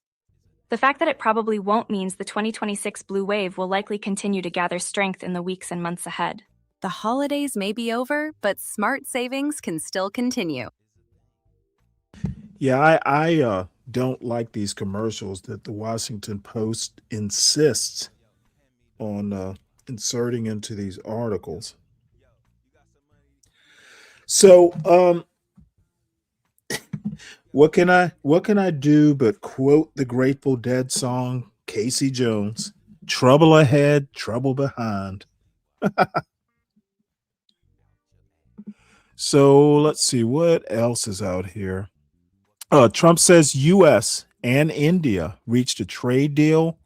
The fact that it probably won't means the 2026 blue wave will likely continue to gather strength in the weeks and months ahead. The holidays may be over, but smart savings can still continue. Yeah, I don't like these commercials that the Washington Post insists on inserting into these articles. So, what can I do but quote the Grateful Dead song Casey Jones, "Trouble ahead, trouble behind." So let's see what else is out here. Trump says U.S. and India reached a trade deal,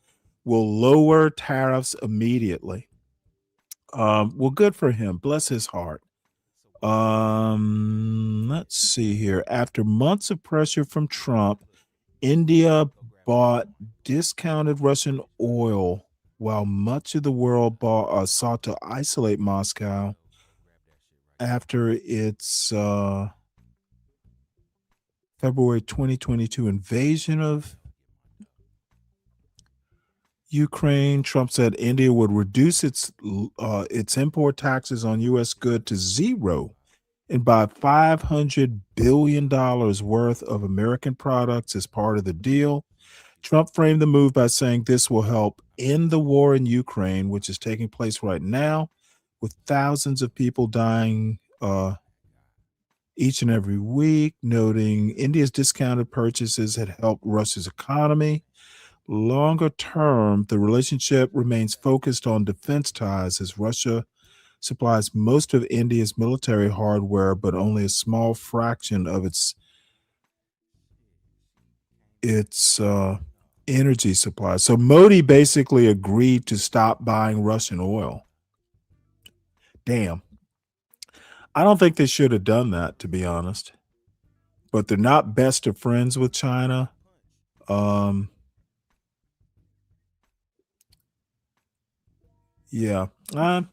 will lower tariffs immediately. Well, good for him. Bless his heart. Let's see here. After months of pressure from Trump, India bought discounted Russian oil while much of the world sought to isolate Moscow after its February 2022 invasion of Ukraine. Trump said India would reduce its import taxes on U.S. goods to zero and buy $500 billion worth of American products as part of the deal. Trump framed the move by saying this will help end the war in Ukraine, which is taking place right now, with thousands of people dying each and every week, noting India's discounted purchases had helped Russia's economy. Longer term, the relationship remains focused on defense ties as Russia supplies most of India's military hardware, but only a small fraction of its energy supply. So Modi basically agreed to stop buying Russian oil. Damn. I don't think they should have done that, to be honest. But they're not best of friends with China. Yeah. I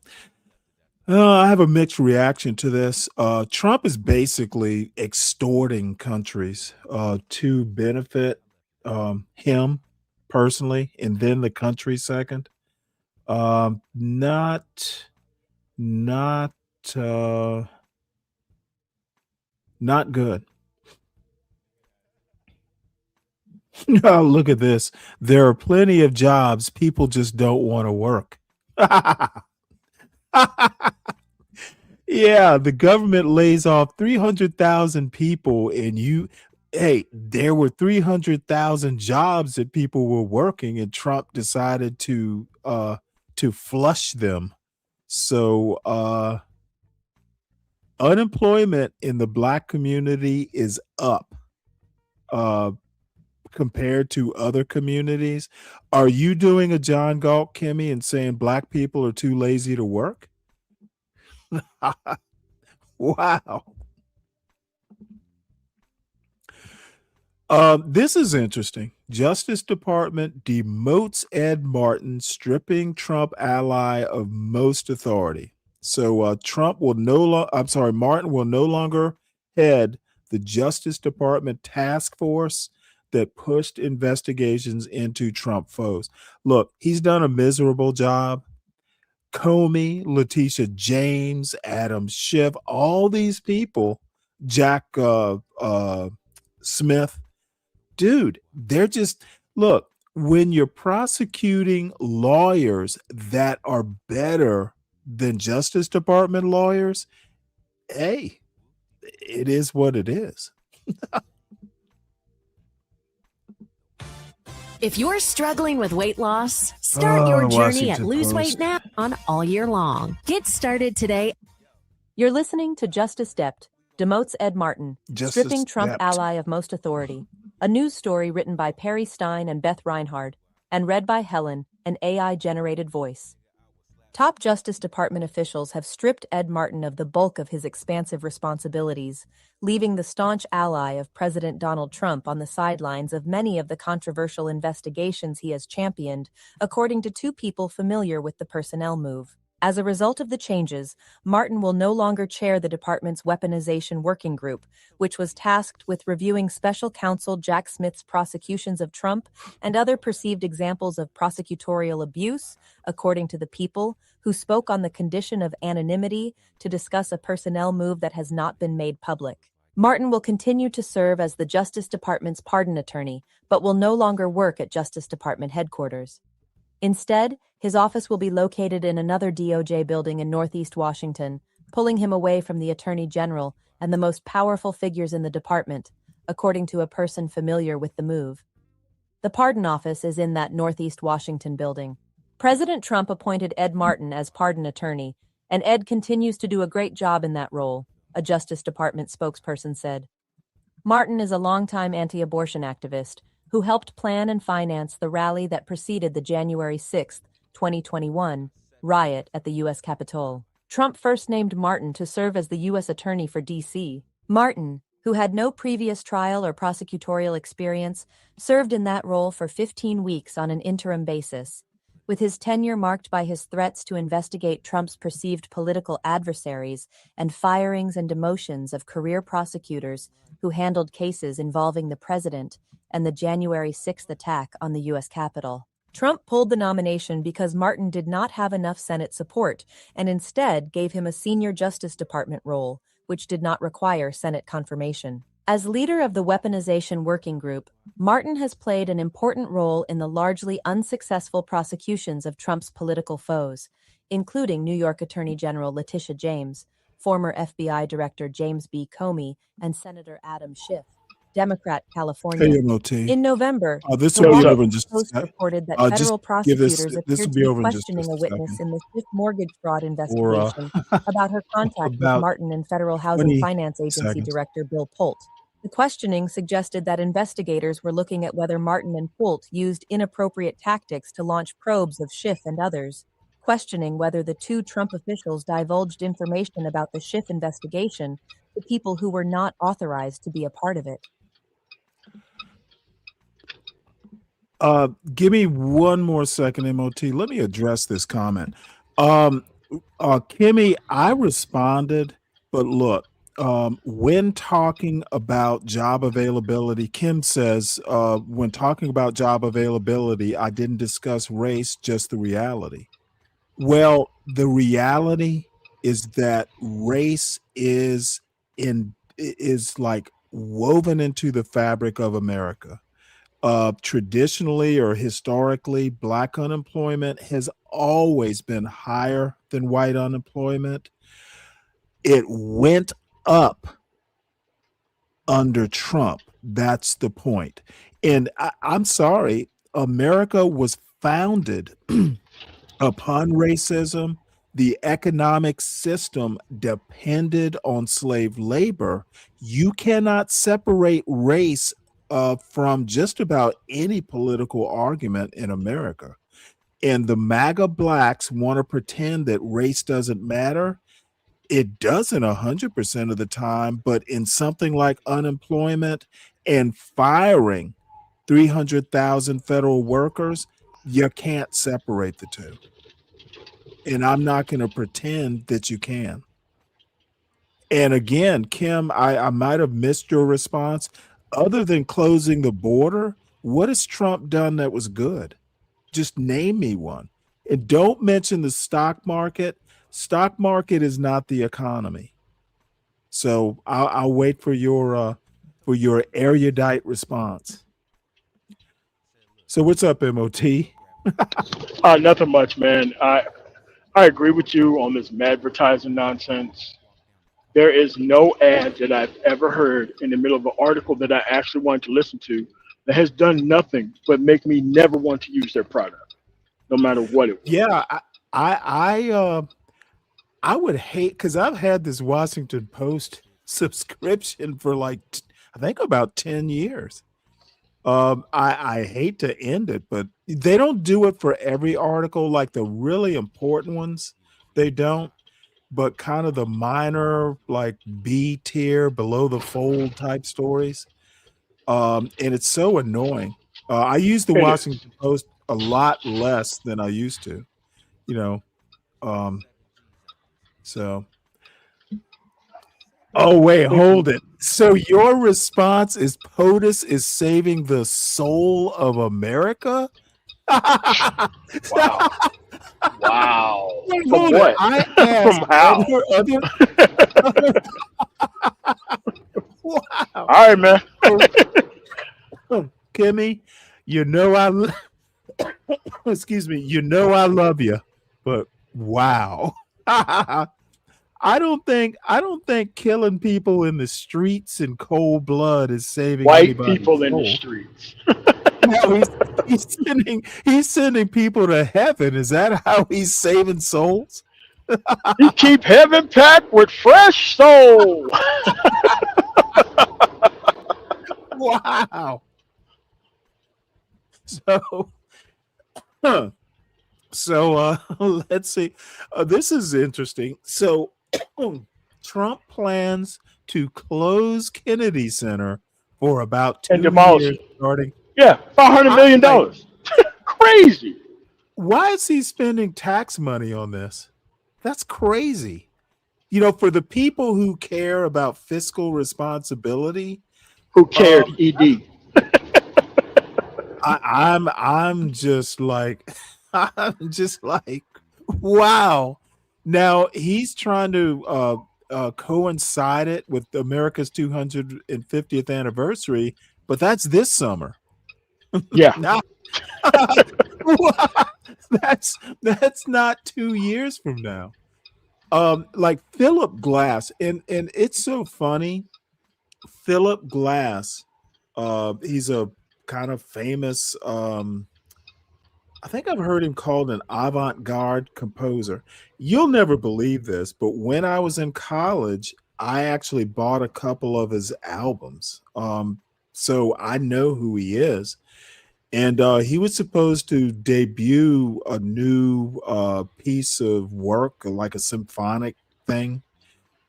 have a mixed reaction to this. Trump is basically extorting countries to benefit him personally, and then the country second. Not good. Oh, look at this. There are plenty of jobs. People just don't want to work. Yeah, the government lays off 300,000 people, and there were 300,000 jobs that people were working, and Trump decided to flush them. So unemployment in the Black community is up compared to other communities. Are you doing a John Galt, Kimmy, and saying Black people are too lazy to work? Wow. This is interesting. Justice Department demotes Ed Martin, stripping Trump ally of most authority. So Martin will no longer head the Justice Department task force that pushed investigations into Trump foes. Look, he's done a miserable job. Comey, Letitia James, Adam Schiff, all these people, Jack Smith, dude, they're just, look, when you're prosecuting lawyers that are better than Justice Department lawyers, hey, it is what it is. If you're struggling with weight loss, start your journey at Washington Lose Weight Post. Now on all year long. Get started today. You're listening to Justice Dept, demotes Ed Martin, Justice stripping Trump Dept. ally of most authority. A news story written by Perry Stein and Beth Reinhard, and read by Helen, an AI-generated voice. Top Justice Department officials have stripped Ed Martin of the bulk of his expansive responsibilities, leaving the staunch ally of President Donald Trump on the sidelines of many of the controversial investigations he has championed, according to two people familiar with the personnel move. As a result of the changes, Martin will no longer chair the department's weaponization working group, which was tasked with reviewing special counsel Jack Smith's prosecutions of Trump and other perceived examples of prosecutorial abuse, according to the people, who spoke on the condition of anonymity to discuss a personnel move that has not been made public. Martin will continue to serve as the Justice Department's pardon attorney, but will no longer work at Justice Department headquarters. Instead, his office will be located in another DOJ building in Northeast Washington, pulling him away from the Attorney General and the most powerful figures in the department, according to a person familiar with the move. The pardon office is in that Northeast Washington building. President Trump appointed Ed Martin as pardon attorney, and Ed continues to do a great job in that role, a Justice Department spokesperson said. Martin is a longtime anti-abortion activist who helped plan and finance the rally that preceded the January 6, 2021, riot at the U.S. Capitol. Trump first named Martin to serve as the U.S. Attorney for D.C. Martin, who had no previous trial or prosecutorial experience, served in that role for 15 weeks on an interim basis. With his tenure marked by his threats to investigate Trump's perceived political adversaries and firings and demotions of career prosecutors who handled cases involving the president and the January 6th attack on the U.S. Capitol. Trump pulled the nomination because Martin did not have enough Senate support and instead gave him a senior Justice Department role, which did not require Senate confirmation. As leader of the Weaponization Working Group, Martin has played an important role in the largely unsuccessful prosecutions of Trump's political foes, including New York Attorney General Letitia James, former FBI Director James B. Comey, and Senator Adam Schiff, Democrat, California. Hey, MOT. In November, this the will be Washington over in just a Post sec. reported that Just federal give this. prosecutors This appeared will to be be over in just questioning a a witness second. in the Schiff mortgage fraud Or investigation about her contact with about Martin and Federal Housing 20 Finance Agency seconds. Director Bill Polt. The questioning suggested that investigators were looking at whether Martin and Polt used inappropriate tactics to launch probes of Schiff and others, questioning whether the two Trump officials divulged information about the Schiff investigation to people who were not authorized to be a part of it. Give me one more second, MOT. Let me address this comment. Kimmy, I responded, but look, when talking about job availability, Kim says, when talking about job availability, I didn't discuss race, just the reality. Well, the reality is that race is like woven into the fabric of America. Traditionally or historically, Black unemployment has always been higher than white unemployment. It went up under Trump. That's the point. And I'm sorry, America was founded upon racism. The economic system depended on slave labor. You cannot separate race from just about any political argument in America. And the MAGA blacks want to pretend that race doesn't matter. It doesn't 100% of the time, but in something like unemployment and firing 300,000 federal workers, you can't separate the two. And I'm not going to pretend that you can. And again, Kim, I might have missed your response. Other than closing the border, what has Trump done that was good? Just name me one. And don't mention the stock market. Stock market is not the economy. So I'll wait for your erudite response. So what's up, MOT? Nothing much, man. I agree with you on this advertising nonsense. There is no ad that I've ever heard in the middle of an article that I actually wanted to listen to that has done nothing but make me never want to use their product, no matter what it was. Yeah, I would hate because I've had this Washington Post subscription for like I think about 10 years. I hate to end it, but they don't do it for every article, like the really important ones, they don't. But kind of the minor, like B tier, below the fold type stories. And it's so annoying. I use the It is. Washington Post a lot less than I used to, you know. Um, so oh wait, hold it. So your response is POTUS is saving the soul of America? Wow. Wow. Wait, From hold it. what? I From asked how? other wow. All right, man. Kimmy, you know excuse me, you know I love you, but wow. I don't think killing people in the streets in cold blood is saving White anybody's people in the soul. streets. No, he's sending people to heaven. Is that how he's saving souls? You keep heaven packed with fresh soul. Wow. So, let's see. This is interesting. So, Trump plans to close Kennedy Center for about 2 And demolish years, it. starting. Yeah, $500 million. Crazy. Why is he spending tax money on this? That's crazy. You know, for the people who care about fiscal responsibility, Who cared, ED? I'm just like wow. Now he's trying to coincide it with America's 250th anniversary, but that's this summer. Yeah. Now, that's not 2 years from now. Like Philip Glass, and it's so funny. Philip Glass, he's a kind of famous. I think I've heard him called an avant-garde composer. You'll never believe this, but when I was in college, I actually bought a couple of his albums. So I know who he is. And he was supposed to debut a new piece of work, like a symphonic thing,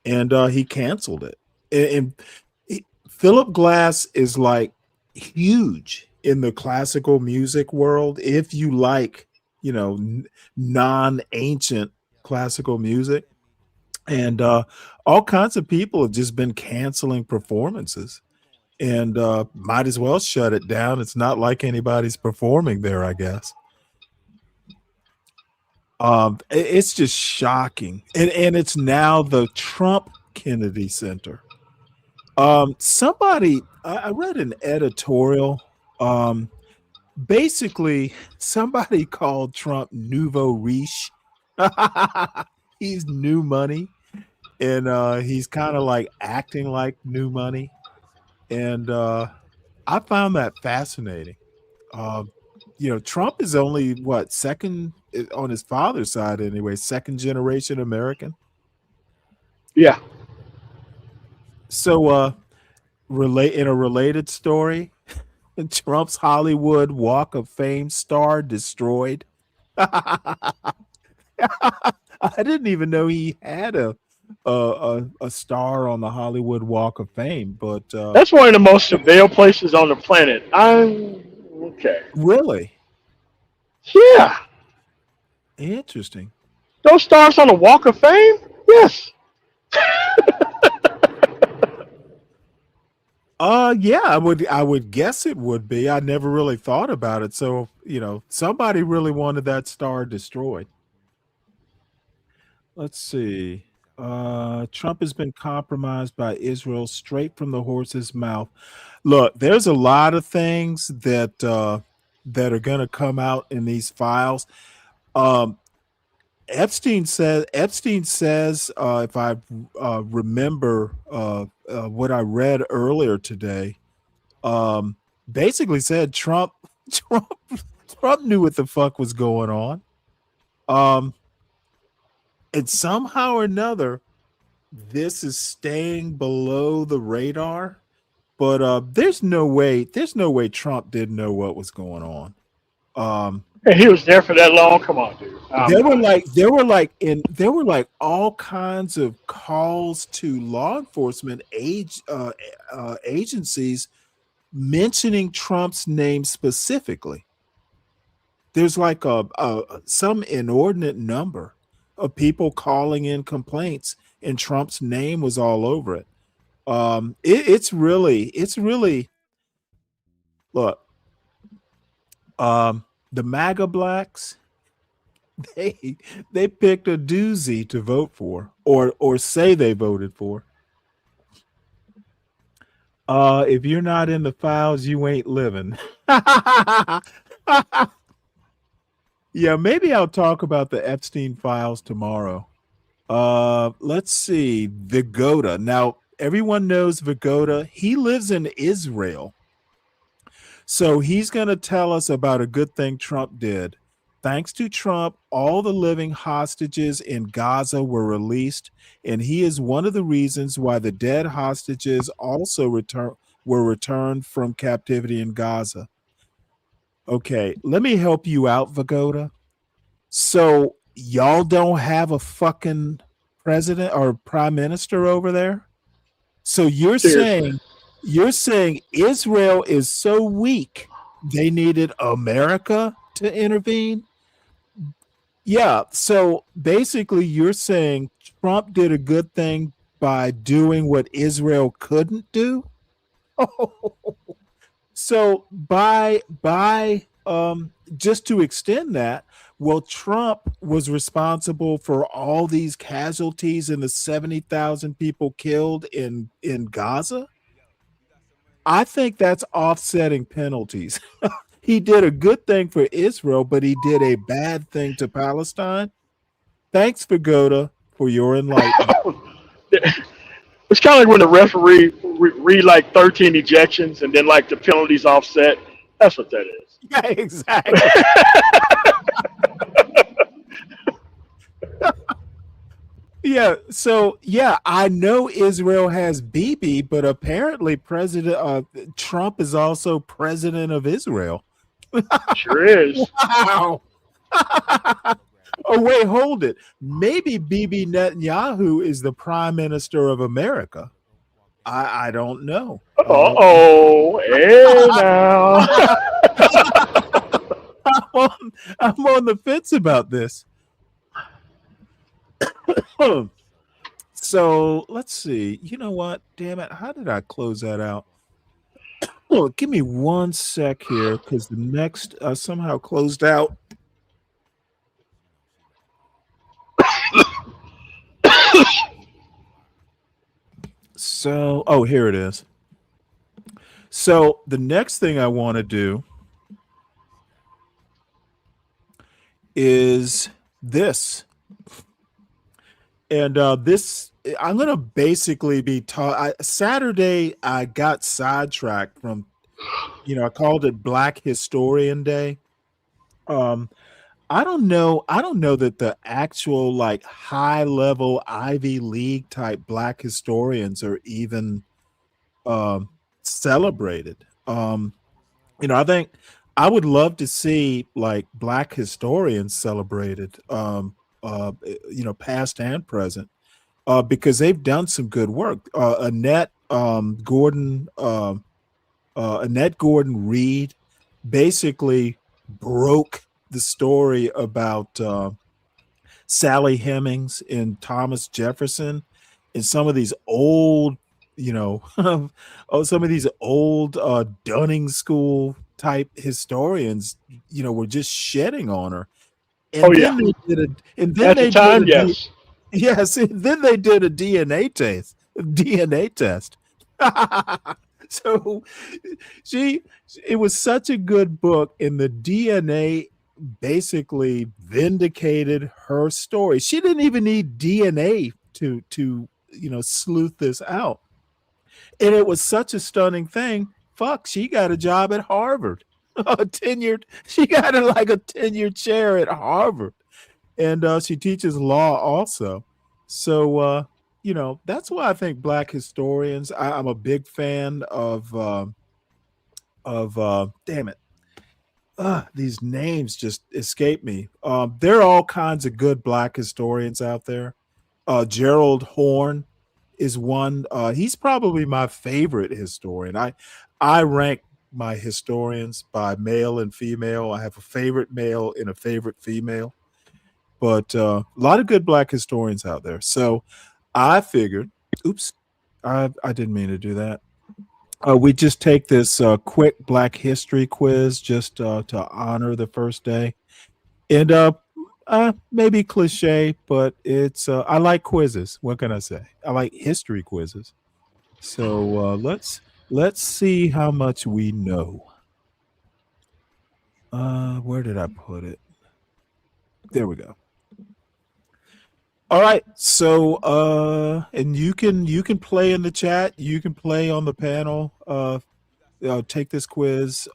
and he canceled it. Philip Glass is like huge in the classical music world. If you like, you know, non-ancient classical music, and all kinds of people have just been canceling performances. And might as well shut it down. It's not like anybody's performing there, I guess. It's just shocking. And it's now the Trump Kennedy Center. Somebody, I read an editorial. Basically, somebody called Trump nouveau riche. He's new money. And he's kind of like acting like new money. And I found that fascinating. You know, Trump is only second on his father's side anyway, second generation American. Yeah. So in a related story, Trump's Hollywood Walk of Fame star destroyed. I didn't even know he had a star on the Hollywood Walk of Fame, but That's one of the most surveilled places on the planet. I'm okay. Really? Yeah. Interesting. Those stars on the Walk of Fame? Yes. Yeah, I would guess it would be. I never really thought about it. So, you know, somebody really wanted that star destroyed. Let's see. Trump has been compromised by Israel straight from the horse's mouth. Look, there's a lot of things that are going to come out in these files. Epstein says, if I remember what I read earlier today, basically said Trump knew what the fuck was going on. And somehow or another, this is staying below the radar. But there's no way Trump didn't know what was going on. And he was there for that long. Come on, dude. There were like all kinds of calls to law enforcement agencies mentioning Trump's name specifically. There's like some inordinate number of people calling in complaints, and Trump's name was all over it. It's really look. The MAGA blacks, they picked a doozy to vote for, or say they voted for. If you're not in the files, you ain't living. Yeah, maybe I'll talk about the Epstein files tomorrow. Let's see, Vigoda. Now, everyone knows Vigoda. He lives in Israel. So he's going to tell us about a good thing Trump did. Thanks to Trump, all the living hostages in Gaza were released, and he is one of the reasons why the dead hostages also were returned from captivity in Gaza. Okay, let me help you out, Vigoda. So y'all don't have a fucking president or prime minister over there? So you're saying Israel is so weak they needed America to intervene? Yeah, so basically you're saying Trump did a good thing by doing what Israel couldn't do? So by just to extend that, well, Trump was responsible for all these casualties and the 70,000 people killed in Gaza? I think that's offsetting penalties. He did a good thing for Israel, but he did a bad thing to Palestine. Thanks, Vigoda, for your enlightenment. It's kind of like when the referee read like 13 ejections and then like the penalties offset. That's what that is. Yeah, exactly. Yeah, so yeah, I know Israel has Bibi, but apparently President Trump is also president of Israel. Sure is. Wow. Oh, wait, hold it. Maybe Bibi Netanyahu is the prime minister of America. I don't know. Uh-oh. Hey, now. I'm on the fence about this. So let's see. You know what? Damn it. How did I close that out? Oh, give me 1 sec here because the next somehow closed out. So, oh, here it is. So the next thing I want to do is this. And this, I'm going to basically be taught. Saturday, I got sidetracked from, I called it Black Historian Day. I don't know that the actual like high level Ivy League type Black historians are even celebrated. I think I would love to see like Black historians celebrated. Past and present, because they've done some good work. Annette Gordon Reed basically broke the story about Sally Hemings and Thomas Jefferson and some of these old, some of these old Dunning School type historians, were just shedding on her. And then they did yes. And then they did a DNA test. So it was such a good book, and the DNA basically vindicated her story. She didn't even need DNA to sleuth this out. And it was such a stunning thing. Fuck, she got a job at Harvard. She got like a tenured chair at Harvard. And she teaches law also. So that's why I think Black historians, I'm a big fan of damn it. These names just escape me. There are all kinds of good Black historians out there. Gerald Horne is one. He's probably my favorite historian. I rank my historians by male and female. I have a favorite male and a favorite female. But a lot of good Black historians out there. So I figured, oops, I didn't mean to do that. We just take this quick Black history quiz just to honor the first day. And maybe cliche, but it's I like quizzes. What can I say? I like history quizzes. So let's see how much we know. Where did I put it? There we go. All right. So and you can play in the chat. You can play on the panel. Take this quiz.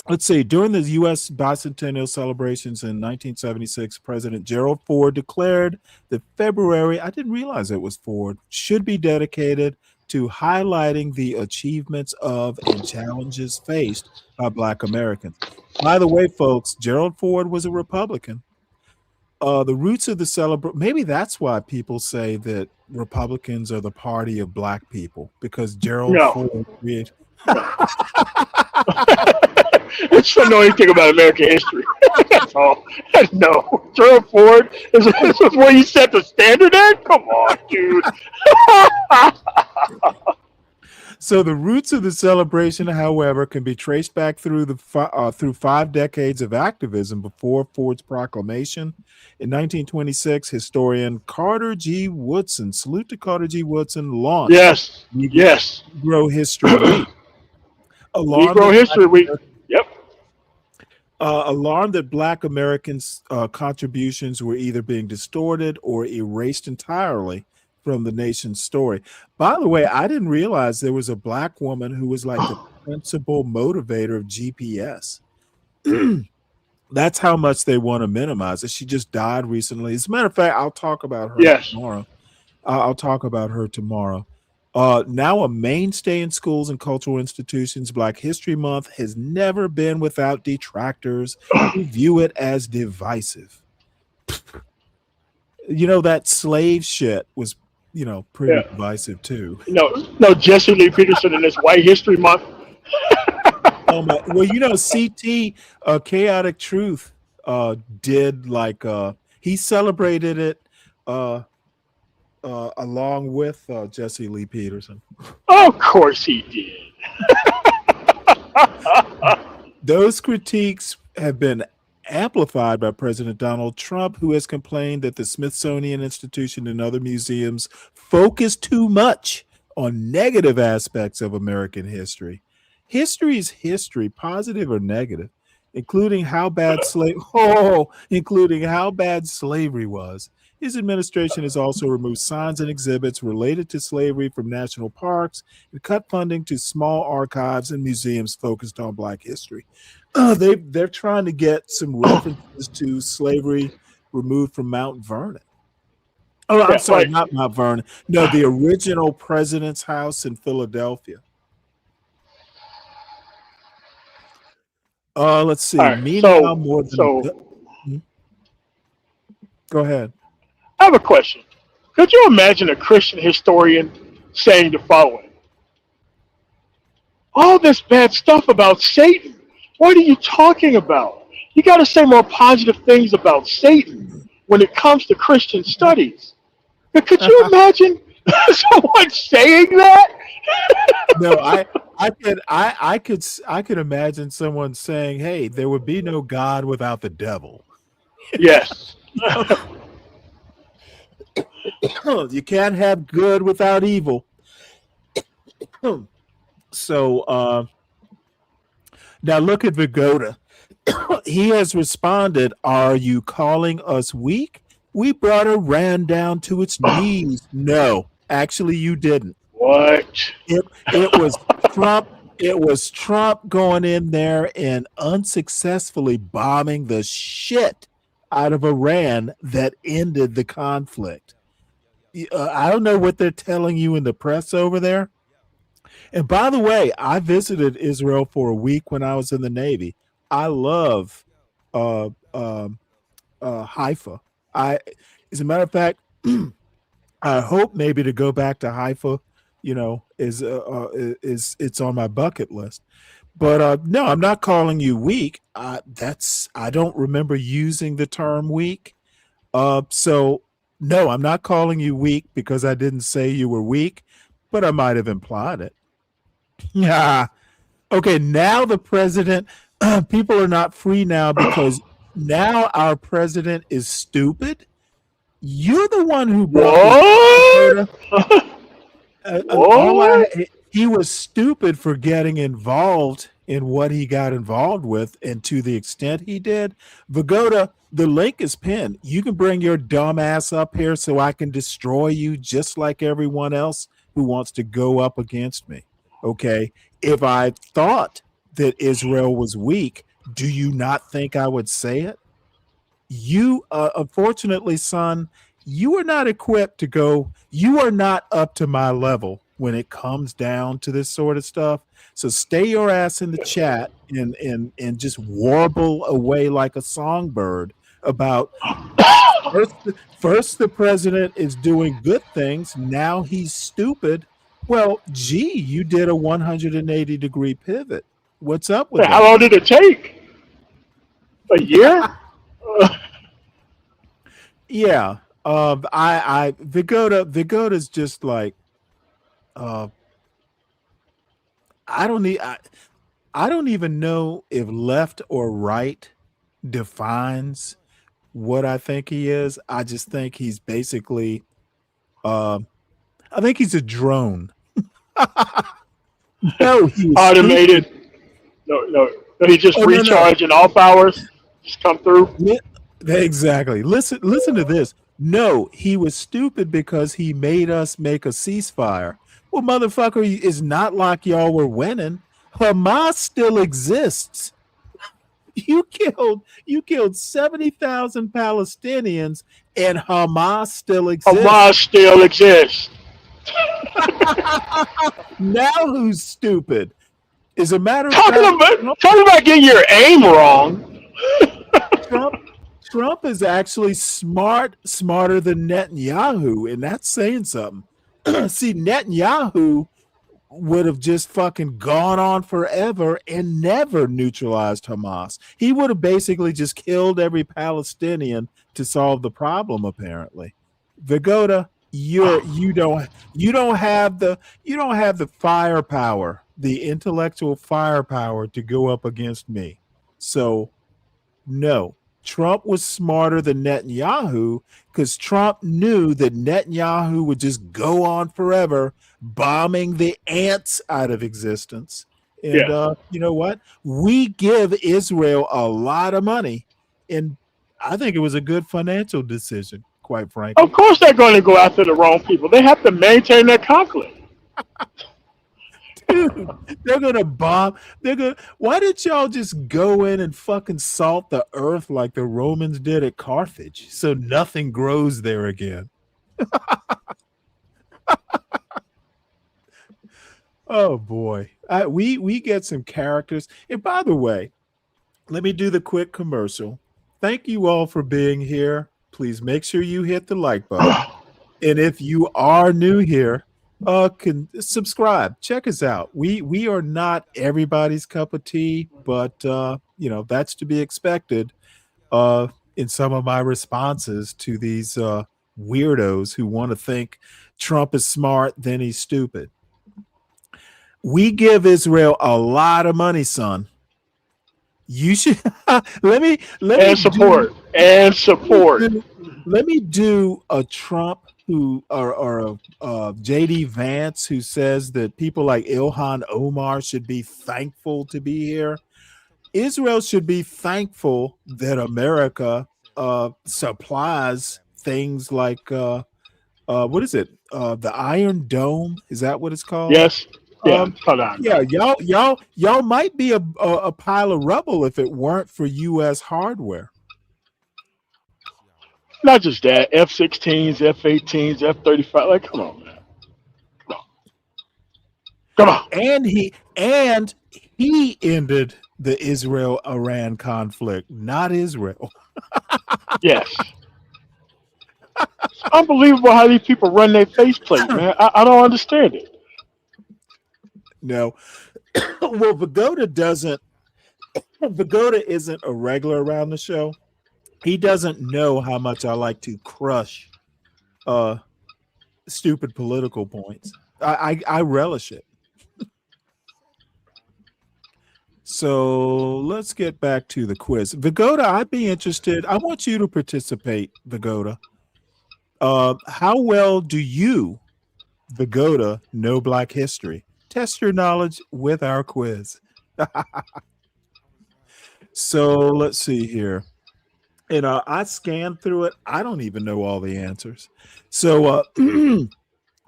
Let's see. During the U.S. bicentennial celebrations in 1976, President Gerald Ford declared that February, I didn't realize it was Ford, should be dedicated to highlighting the achievements of and challenges faced by Black Americans. By the way, folks, Gerald Ford was a Republican. The roots of the celebration, maybe that's why people say that Republicans are the party of Black people, because Gerald Ford created. It's to know anything about American history. That's all. No. Gerald Ford is where you set the standard at? Come on, dude. So the roots of the celebration, however, can be traced back through through 5 decades of activism before Ford's proclamation. In 1926, historian Carter G. Woodson, salute to Carter G. Woodson, launched Negro History Week. Negro History Week. Yep. Alarmed that Black Americans' contributions were either being distorted or erased entirely from the nation's story. By the way, I didn't realize there was a Black woman who was like the principal motivator of GPS. That's how much they want to minimize it. She just died recently. As a matter of fact, I'll talk about her tomorrow. I'll talk about her tomorrow. Now a mainstay in schools and cultural institutions, Black History Month has never been without detractors who view it as divisive. That slave shit was, pretty divisive too. No, Jesse Lee Peterson and his White History Month. Oh my! Well, CT Chaotic Truth did he celebrated it along with Jesse Lee Peterson. Of course he did. Those critiques have been amplified by President Donald Trump, who has complained that the Smithsonian Institution and other museums focus too much on negative aspects of American history. History is history, positive or negative, including how bad slavery was. His administration has also removed signs and exhibits related to slavery from national parks and cut funding to small archives and museums focused on Black history. They're trying to get some references to slavery removed from Mount Vernon. Oh, I'm sorry, not Mount Vernon. No, the original President's House in Philadelphia. Let's see. Right, Meanwhile, go ahead. I have a question. Could you imagine a Christian historian saying the following? All this bad stuff about Satan. What are you talking about? You got to say more positive things about Satan when it comes to Christian studies. But could you imagine someone saying that? No, I could imagine someone saying, "Hey, there would be no God without the devil." Yes. You can't have good without evil. So Now look at Vigoda. He has responded, "Are you calling us weak? We brought Iran down to its knees." No, actually, you didn't. What? It was Trump. It was Trump going in there and unsuccessfully bombing the shit out of Iran that ended the conflict. I don't know what they're telling you in the press over there. And by the way, I visited Israel for a week when I was in the Navy. I love Haifa. As a matter of fact, I hope maybe to go back to Haifa. Is it's on my bucket list. But no, I'm not calling you weak. I don't remember using the term weak. So no, I'm not calling you weak because I didn't say you were weak, but I might have implied it. Yeah. Okay, now the president, people are not free now because now our president is stupid. You're the one who brought he was stupid for getting involved in what he got involved with, and to the extent he did. Vigoda, the link is pinned. You can bring your dumb ass up here so I can destroy you just like everyone else who wants to go up against me. Okay, if I thought that Israel was weak, do you not think I would say it? You, unfortunately, son, you are not equipped to go. You are not up to my level when it comes down to this sort of stuff. So stay your ass in the chat and just warble away like a songbird about first the president is doing good things. Now he's stupid. Well, gee, you did a 180-degree pivot. What's up with that? How long did it take? A year? Yeah. Vigoda's just like, I don't even know if left or right defines what I think he is. I just think he's basically, I think he's a drone. No, he's automated. No. He just recharge in all powers. Just come through. Exactly. Listen to this. No, he was stupid because he made us make a ceasefire. Well, motherfucker, it's not like y'all were winning. Hamas still exists. You killed 70,000 Palestinians, and Hamas still exists. Hamas still exists. Now who's stupid? As a matter of talking fact, about getting your aim wrong. Trump is actually smarter than Netanyahu, and that's saying something. See, Netanyahu would have just fucking gone on forever and never neutralized Hamas. He would have basically just killed every Palestinian to solve the problem, apparently. Vigoda, you don't have the firepower, the intellectual firepower to go up against me. So no. Trump was smarter than Netanyahu because Trump knew that Netanyahu would just go on forever bombing the ants out of existence. And you know what? We give Israel a lot of money, and I think it was a good financial decision, quite frankly. Of course they're going to go after the wrong people. They have to maintain their conflict. Dude, they're gonna bomb. Why didn't y'all just go in and fucking salt the earth like the Romans did at Carthage, so nothing grows there again? Oh boy, we get some characters. And by the way, let me do the quick commercial. Thank you all for being here. Please make sure you hit the like button, and if you are new here, can subscribe. Check us out. We are not everybody's cup of tea, but that's to be expected in some of my responses to these weirdos who want to think Trump is smart, then he's stupid. We give Israel a lot of money, son. You should let me support. Let me do a Trump who or JD Vance, who says that people like Ilhan Omar should be thankful to be here. Israel should be thankful that America supplies things like what is it? The Iron Dome, is that what it's called? Yes. Yeah. Hold on. Yeah, y'all might be a pile of rubble if it weren't for U.S. hardware. Not just that. F-16s, F-18s, F-35. Like, come on, man. Come on. And he ended the Israel-Iran conflict, not Israel. Yes. It's unbelievable how these people run their faceplate, man. I don't understand it. No. Well, Vigoda isn't a regular around the show. He doesn't know how much I like to crush stupid political points. I relish it. So let's get back to the quiz. Vigoda, I'd be interested. I want you to participate, Vigoda. How well do you, Vigoda, know Black history? Test your knowledge with our quiz. So let's see here. And I scanned through it. I don't even know all the answers. So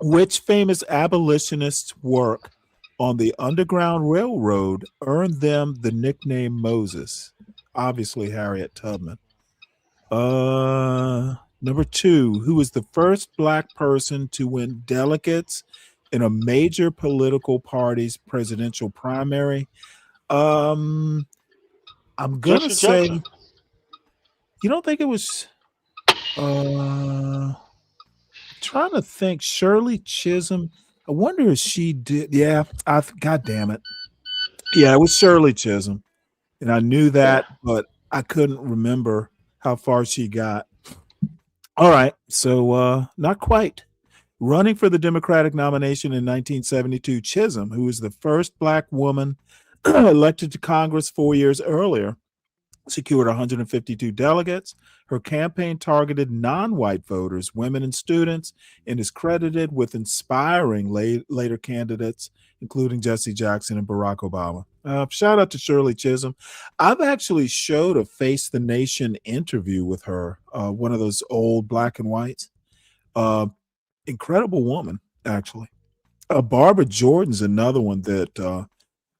which famous abolitionists' work on the Underground Railroad earned them the nickname Moses? Obviously, Harriet Tubman. Number 2, who was the first Black person to win delegates in a major political party's presidential primary? I'm gonna say, you don't think it was trying to think, Shirley Chisholm. I wonder if she did. Yeah, God damn it. Yeah, it was Shirley Chisholm. And I knew that, but I couldn't remember how far she got. All right, so not quite. Running for the Democratic nomination in 1972, Chisholm, who was the first Black woman elected to Congress 4 years earlier, secured 152 delegates. Her campaign targeted non-white voters, women and students, and is credited with inspiring later candidates, including Jesse Jackson and Barack Obama. Shout out to Shirley Chisholm. I've actually showed a Face the Nation interview with her, one of those old black and whites. Incredible woman, actually. Barbara Jordan's another one that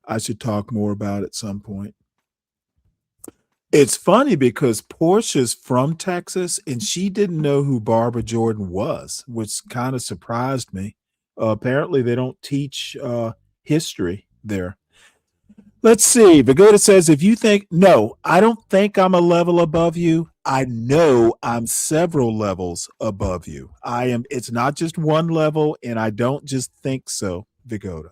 I should talk more about at some point. It's funny because Portia's from Texas and she didn't know who Barbara Jordan was, which kind of surprised me. Apparently, they don't teach history there. Let's see. Vigoda says, if you think, no, I don't think I'm a level above you. I know I'm several levels above you. It's not just one level, and I don't just think so, Vigoda.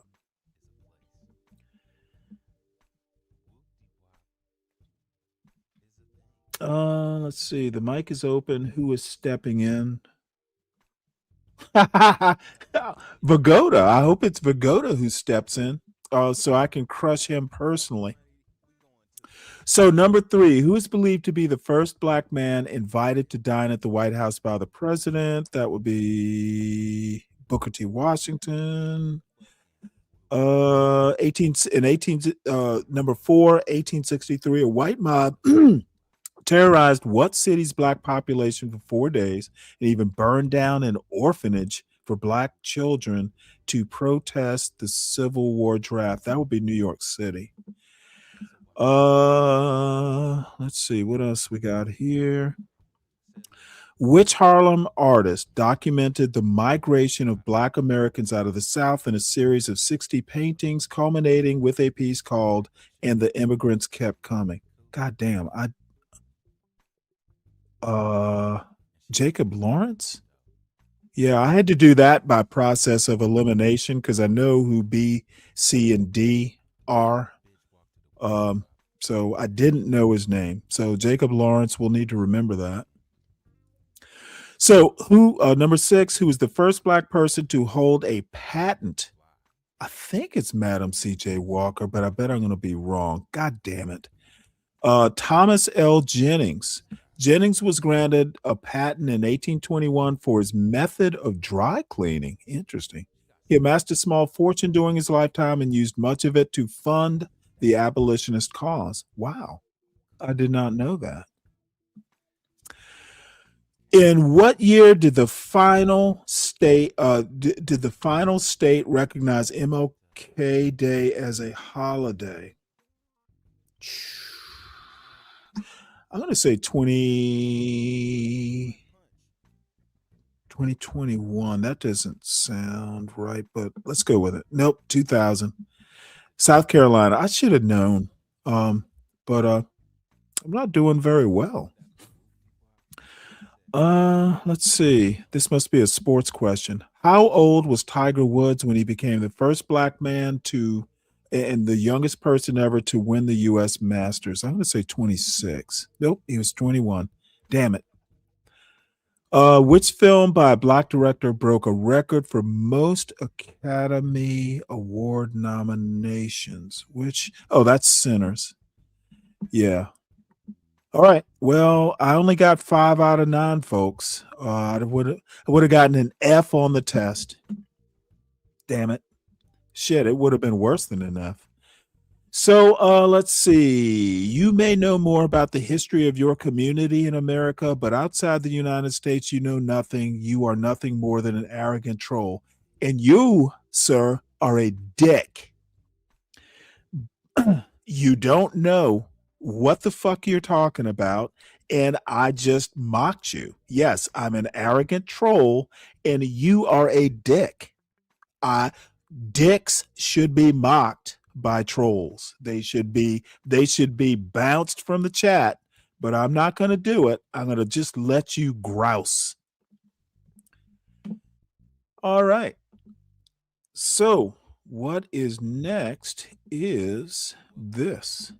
Let's see. The mic is open. Who is stepping in? Vigoda. I hope it's Vigoda who steps in, so I can crush him personally. So number 3, who is believed to be the first Black man invited to dine at the White House by the president? That would be Booker T. Washington. Number 4, 1863, a white mob terrorized what city's Black population for 4 days and even burned down an orphanage for Black children to protest the Civil War draft. That would be New York City. Let's see what else we got here. Which Harlem artist documented the migration of Black Americans out of the South in a series of 60 paintings, culminating with a piece called "And the Immigrants Kept Coming"? God damn, Jacob Lawrence? Yeah, I had to do that by process of elimination because I know who B, C, and D are. So I didn't know his name. So Jacob Lawrence, will need to remember that. So number 6, who was the first Black person to hold a patent? I think it's Madam C.J. Walker, but I bet I'm going to be wrong. God damn it. Thomas L. Jennings Jennings was granted a patent in 1821 for his method of dry cleaning. Interesting. He amassed a small fortune during his lifetime and used much of it to fund the abolitionist cause. Wow. I did not know that. In what year did the final state recognize MLK Day as a holiday? I'm going to say 2021. That doesn't sound right, but let's go with it. Nope, 2000. South Carolina. I should have known, but I'm not doing very well. Let's see. This must be a sports question. How old was Tiger Woods when he became the first black man and the youngest person ever to win the U.S. Masters? I'm going to say 26. Nope, he was 21. Damn it. Which film by a black director broke a record for most Academy Award nominations? That's Sinners. Yeah. All right. Well, I only got 5 out of 9, folks. I would have gotten an F on the test. Damn it. Shit, it would have been worse than an F. So let's see. You may know more about the history of your community in America, but outside the United States, you know nothing. You are nothing more than an arrogant troll. And you, sir, are a dick. You don't know what the fuck you're talking about, and I just mocked you. Yes, I'm an arrogant troll, and you are a dick. Dicks should be mocked by trolls. They should be bounced from the chat, but I'm not going to do it. I'm going to just let you grouse. All right. So what is next is this.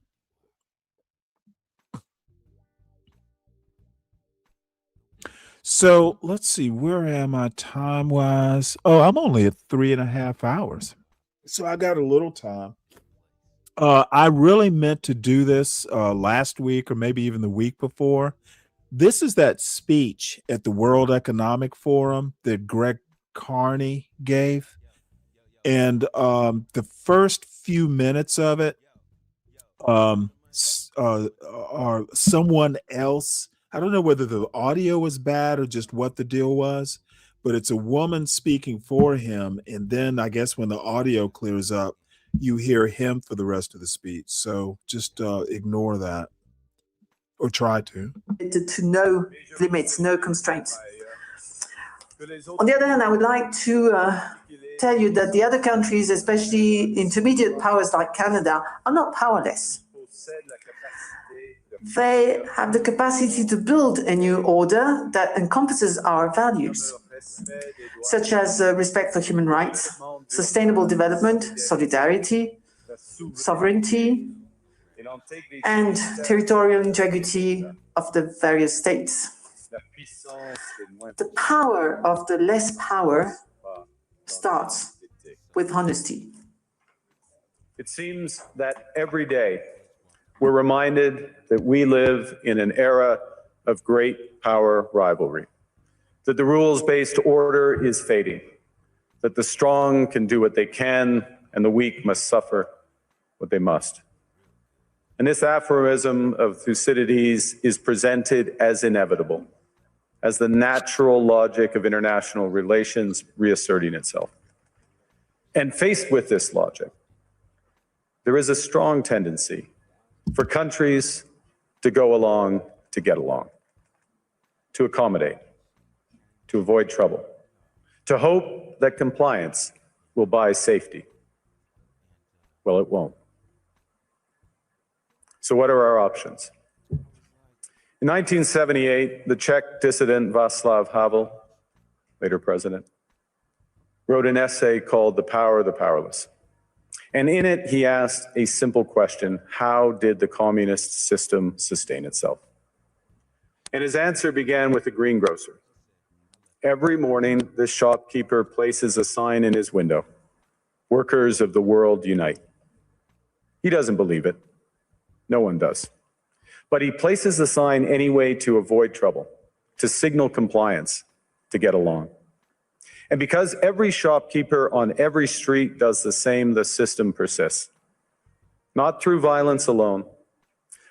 So let's see, where am I time-wise? Oh, I'm only at 3.5 hours. So I got a little time. I really meant to do this last week or maybe even the week before. This is that speech at the World Economic Forum that Greg Carney gave. And the first few minutes of it are someone else. I don't know whether the audio was bad or just what the deal was, but it's a woman speaking for him. And then I guess when the audio clears up, you hear him for the rest of the speech. So just ignore that or try to. To no limits, no constraints. On the other hand, I would like to tell you that the other countries, especially intermediate powers like Canada, are not powerless. They have the capacity to build a new order that encompasses our values, such as respect for human rights, sustainable development, solidarity, sovereignty, and territorial integrity of the various states. The power of the less power starts with honesty. It seems that every day we're reminded that we live in an era of great power rivalry, that the rules-based order is fading, that the strong can do what they can and the weak must suffer what they must. And this aphorism of Thucydides is presented as inevitable, as the natural logic of international relations reasserting itself. And faced with this logic, there is a strong tendency for countries to go along to get along, to accommodate, to avoid trouble, to hope that compliance will buy safety. Well, it won't. So what are our options? In 1978, the Czech dissident Václav Havel, later president, wrote an essay called The Power of the Powerless. And in it, he asked a simple question: how did the communist system sustain itself? And his answer began with a greengrocer. Every morning, the shopkeeper places a sign in his window: "Workers of the world unite." He doesn't believe it. No one does. But he places the sign anyway to avoid trouble, to signal compliance, to get along. And because every shopkeeper on every street does the same, the system persists. Not through violence alone,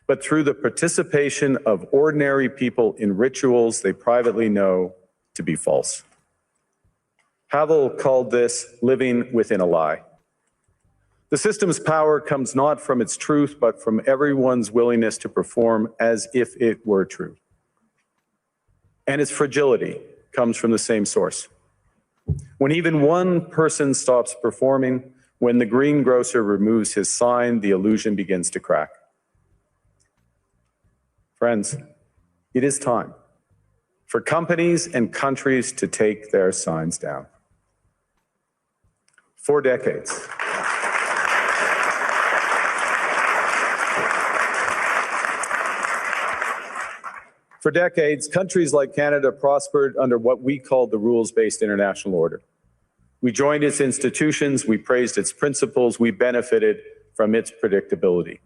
but through the participation of ordinary people in rituals they privately know to be false. Havel called this living within a lie. The system's power comes not from its truth, but from everyone's willingness to perform as if it were true. And its fragility comes from the same source. When even one person stops performing, when the greengrocer removes his sign, the illusion begins to crack. Friends, it is time for companies and countries to take their signs down. For decades, countries like Canada prospered under what we called the rules-based international order. We joined its institutions, we praised its principles, we benefited from its predictability.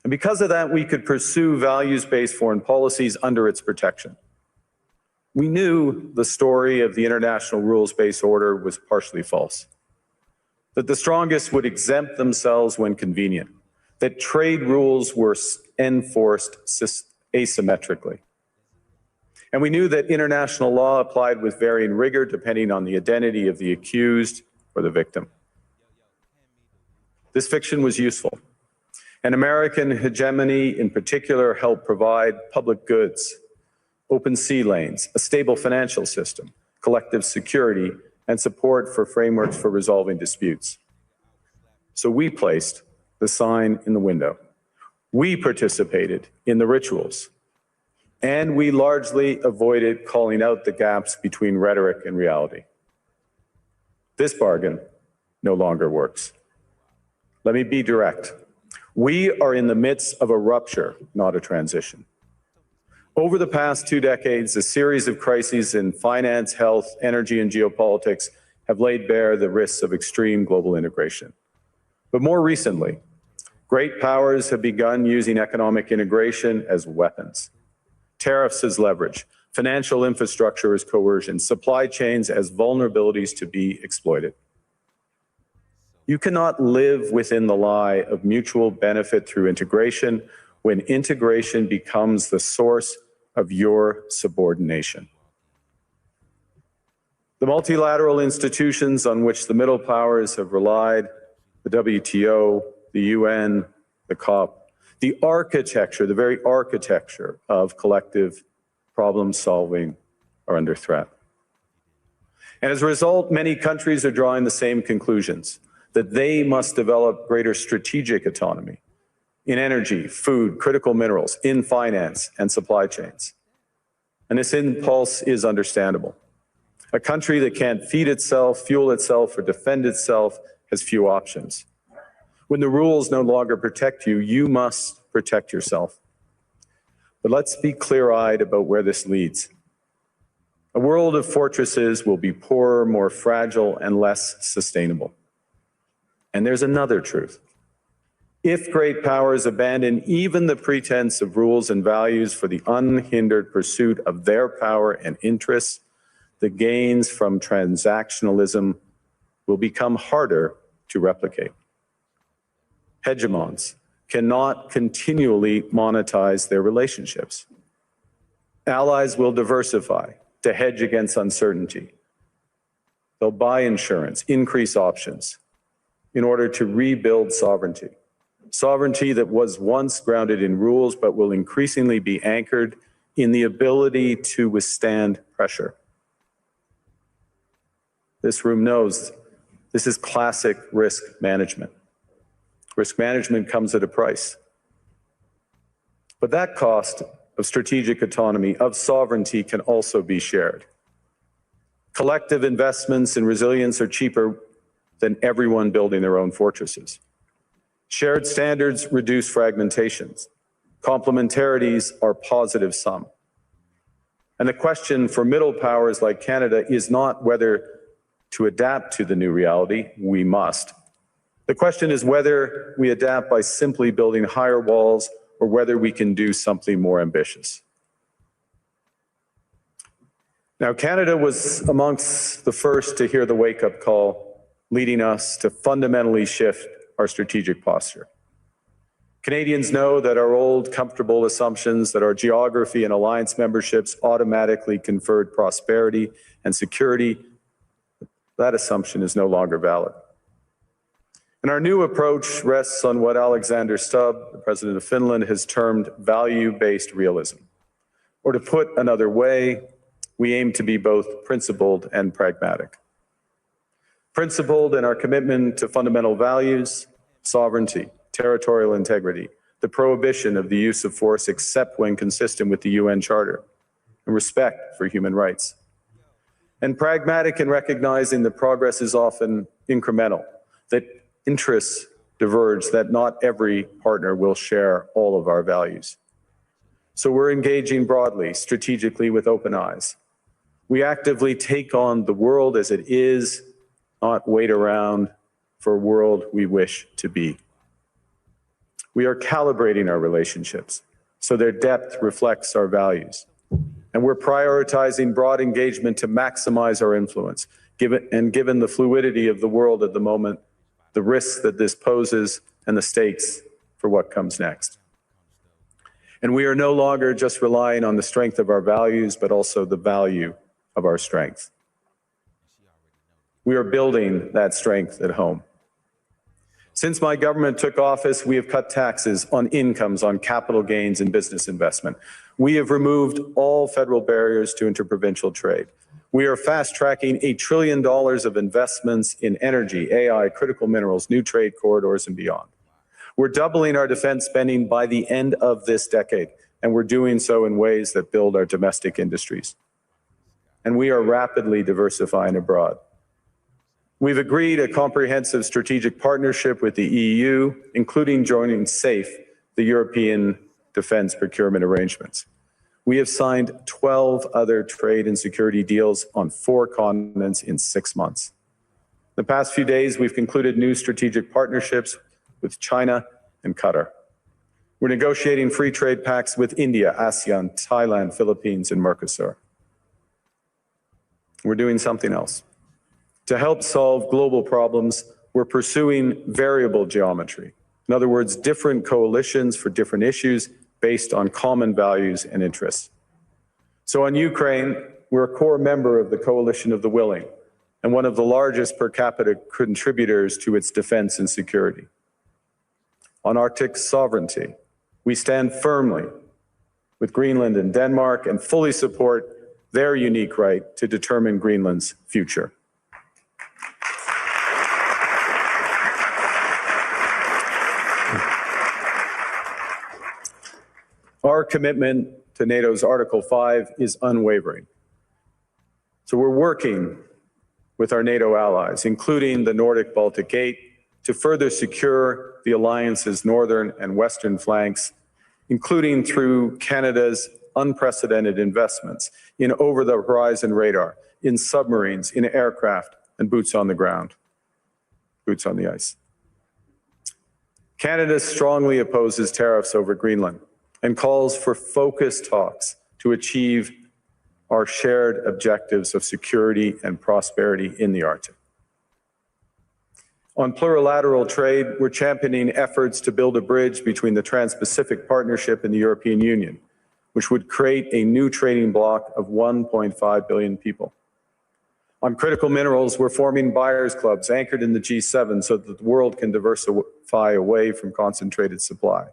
And because of that, we could pursue values-based foreign policies under its protection. We knew the story of the international rules-based order was partially false, that the strongest would exempt themselves when convenient, that trade rules were enforced asymmetrically. And we knew that international law applied with varying rigor depending on the identity of the accused or the victim. This fiction was useful. And American hegemony in particular helped provide public goods, open sea lanes, a stable financial system, collective security, and support for frameworks for resolving disputes. So we placed the sign in the window. We participated in the rituals. And we largely avoided calling out the gaps between rhetoric and reality. This bargain no longer works. Let me be direct. We are in the midst of a rupture, not a transition. Over the past 2 decades, a series of crises in finance, health, energy, and geopolitics have laid bare the risks of extreme global integration. But more recently, great powers have begun using economic integration as weapons. Tariffs as leverage, financial infrastructure as coercion, supply chains as vulnerabilities to be exploited. You cannot live within the lie of mutual benefit through integration when integration becomes the source of your subordination. The multilateral institutions on which the middle powers have relied, the WTO, the UN, the COP, the architecture, the very architecture of collective problem solving are under threat. And as a result, many countries are drawing the same conclusions, that they must develop greater strategic autonomy in energy, food, critical minerals, in finance and supply chains. And this impulse is understandable. A country that can't feed itself, fuel itself, or defend itself has few options. When the rules no longer protect you, you must protect yourself. But let's be clear-eyed about where this leads. A world of fortresses will be poorer, more fragile, and less sustainable. And there's another truth. If great powers abandon even the pretense of rules and values for the unhindered pursuit of their power and interests, the gains from transactionalism will become harder to replicate. Hegemons cannot continually monetize their relationships. Allies will diversify to hedge against uncertainty. They'll buy insurance, increase options in order to rebuild sovereignty. Sovereignty that was once grounded in rules, but will increasingly be anchored in the ability to withstand pressure. This room knows this is classic risk management. Risk management comes at a price. But that cost of strategic autonomy, of sovereignty, can also be shared. Collective investments in resilience are cheaper than everyone building their own fortresses. Shared standards reduce fragmentations. Complementarities are positive sum. And the question for middle powers like Canada is not whether to adapt to the new reality. We must. The question is whether we adapt by simply building higher walls or whether we can do something more ambitious. Now, Canada was amongst the first to hear the wake-up call, leading us to fundamentally shift our strategic posture. Canadians know that our old, comfortable assumptions that our geography and alliance memberships automatically conferred prosperity and security, that assumption is no longer valid. And our new approach rests on what Alexander Stubb, the President of Finland, has termed value-based realism. Or to put another way, we aim to be both principled and pragmatic. Principled in our commitment to fundamental values, sovereignty, territorial integrity, the prohibition of the use of force except when consistent with the UN Charter, and respect for human rights. And pragmatic in recognizing that progress is often incremental, that interests diverge, that not every partner will share all of our values. So we're engaging broadly, strategically with open eyes. We actively take on the world as it is, not wait around for a world we wish to be. We are calibrating our relationships so their depth reflects our values. And we're prioritizing broad engagement to maximize our influence. Given the fluidity of the world at the moment, the risks that this poses, and the stakes for what comes next. And we are no longer just relying on the strength of our values, but also the value of our strength. We are building that strength at home. Since my government took office, we have cut taxes on incomes, on capital gains, and business investment. We have removed all federal barriers to interprovincial trade. We are fast-tracking $1 trillion of investments in energy, AI, critical minerals, new trade corridors, and beyond. We're doubling our defense spending by the end of this decade, and we're doing so in ways that build our domestic industries. And we are rapidly diversifying abroad. We've agreed a comprehensive strategic partnership with the EU, including joining SAFE, the European Defence Procurement Arrangements. We have signed 12 other trade and security deals on 4 continents in 6 months. The past few days, we've concluded new strategic partnerships with China and Qatar. We're negotiating free trade pacts with India, ASEAN, Thailand, Philippines, and Mercosur. We're doing something else. To help solve global problems, we're pursuing variable geometry. In other words, different coalitions for different issues based on common values and interests. So on Ukraine, we're a core member of the Coalition of the Willing and one of the largest per capita contributors to its defense and security. On Arctic sovereignty, we stand firmly with Greenland and Denmark and fully support their unique right to determine Greenland's future. Our commitment to NATO's Article 5 is unwavering. So we're working with our NATO allies, including the Nordic-Baltic Gate, to further secure the alliance's northern and western flanks, including through Canada's unprecedented investments in over-the-horizon radar, in submarines, in aircraft, and boots on the ground, boots on the ice. Canada strongly opposes tariffs over Greenland and calls for focused talks to achieve our shared objectives of security and prosperity in the Arctic. On plurilateral trade, we're championing efforts to build a bridge between the Trans-Pacific Partnership and the European Union, which would create a new trading bloc of 1.5 billion people. On critical minerals, we're forming buyers clubs anchored in the G7 so that the world can diversify away from concentrated supply.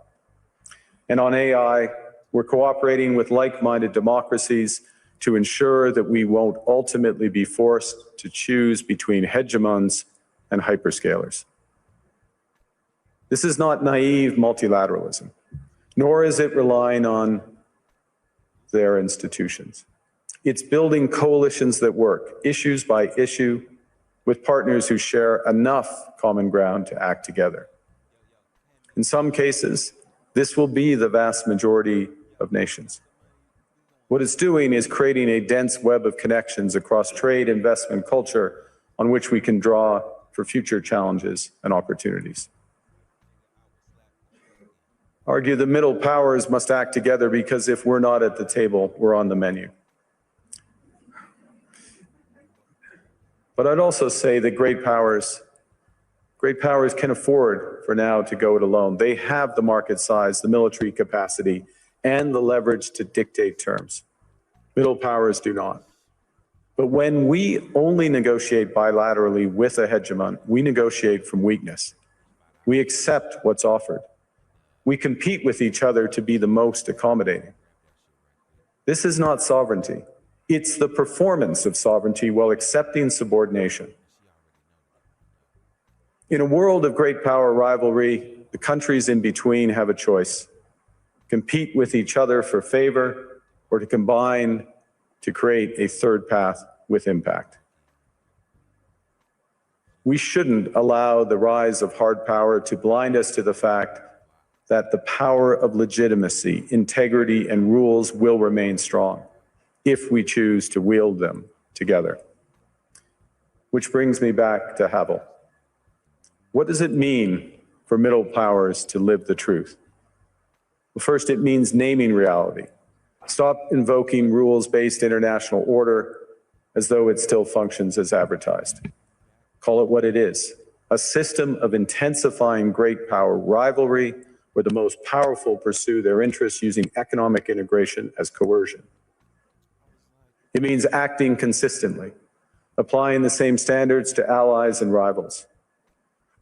And on AI, we're cooperating with like-minded democracies to ensure that we won't ultimately be forced to choose between hegemons and hyperscalers. This is not naive multilateralism, nor is it relying on their institutions. It's building coalitions that work, issues by issue, with partners who share enough common ground to act together. In some cases, this will be the vast majority of nations. What it's doing is creating a dense web of connections across trade, investment, culture, on which we can draw for future challenges and opportunities. argue the middle powers must act together because if we're not at the table, we're on the menu. But I'd also say that great powers can afford for now to go it alone. They have the market size, the military capacity, and the leverage to dictate terms. Middle powers do not. But when we only negotiate bilaterally with a hegemon, we negotiate from weakness. We accept what's offered. We compete with each other to be the most accommodating. This is not sovereignty. It's the performance of sovereignty while accepting subordination. In a world of great power rivalry, the countries in between have a choice: compete with each other for favor or to combine to create a third path with impact. We shouldn't allow the rise of hard power to blind us to the fact that the power of legitimacy, integrity, and rules will remain strong if we choose to wield them together. Which brings me back to Havel. What does it mean for middle powers to live the truth? Well, first, it means naming reality. Stop invoking rules-based international order as though it still functions as advertised. Call it what it is: a system of intensifying great power rivalry where the most powerful pursue their interests using economic integration as coercion. It means acting consistently, applying the same standards to allies and rivals.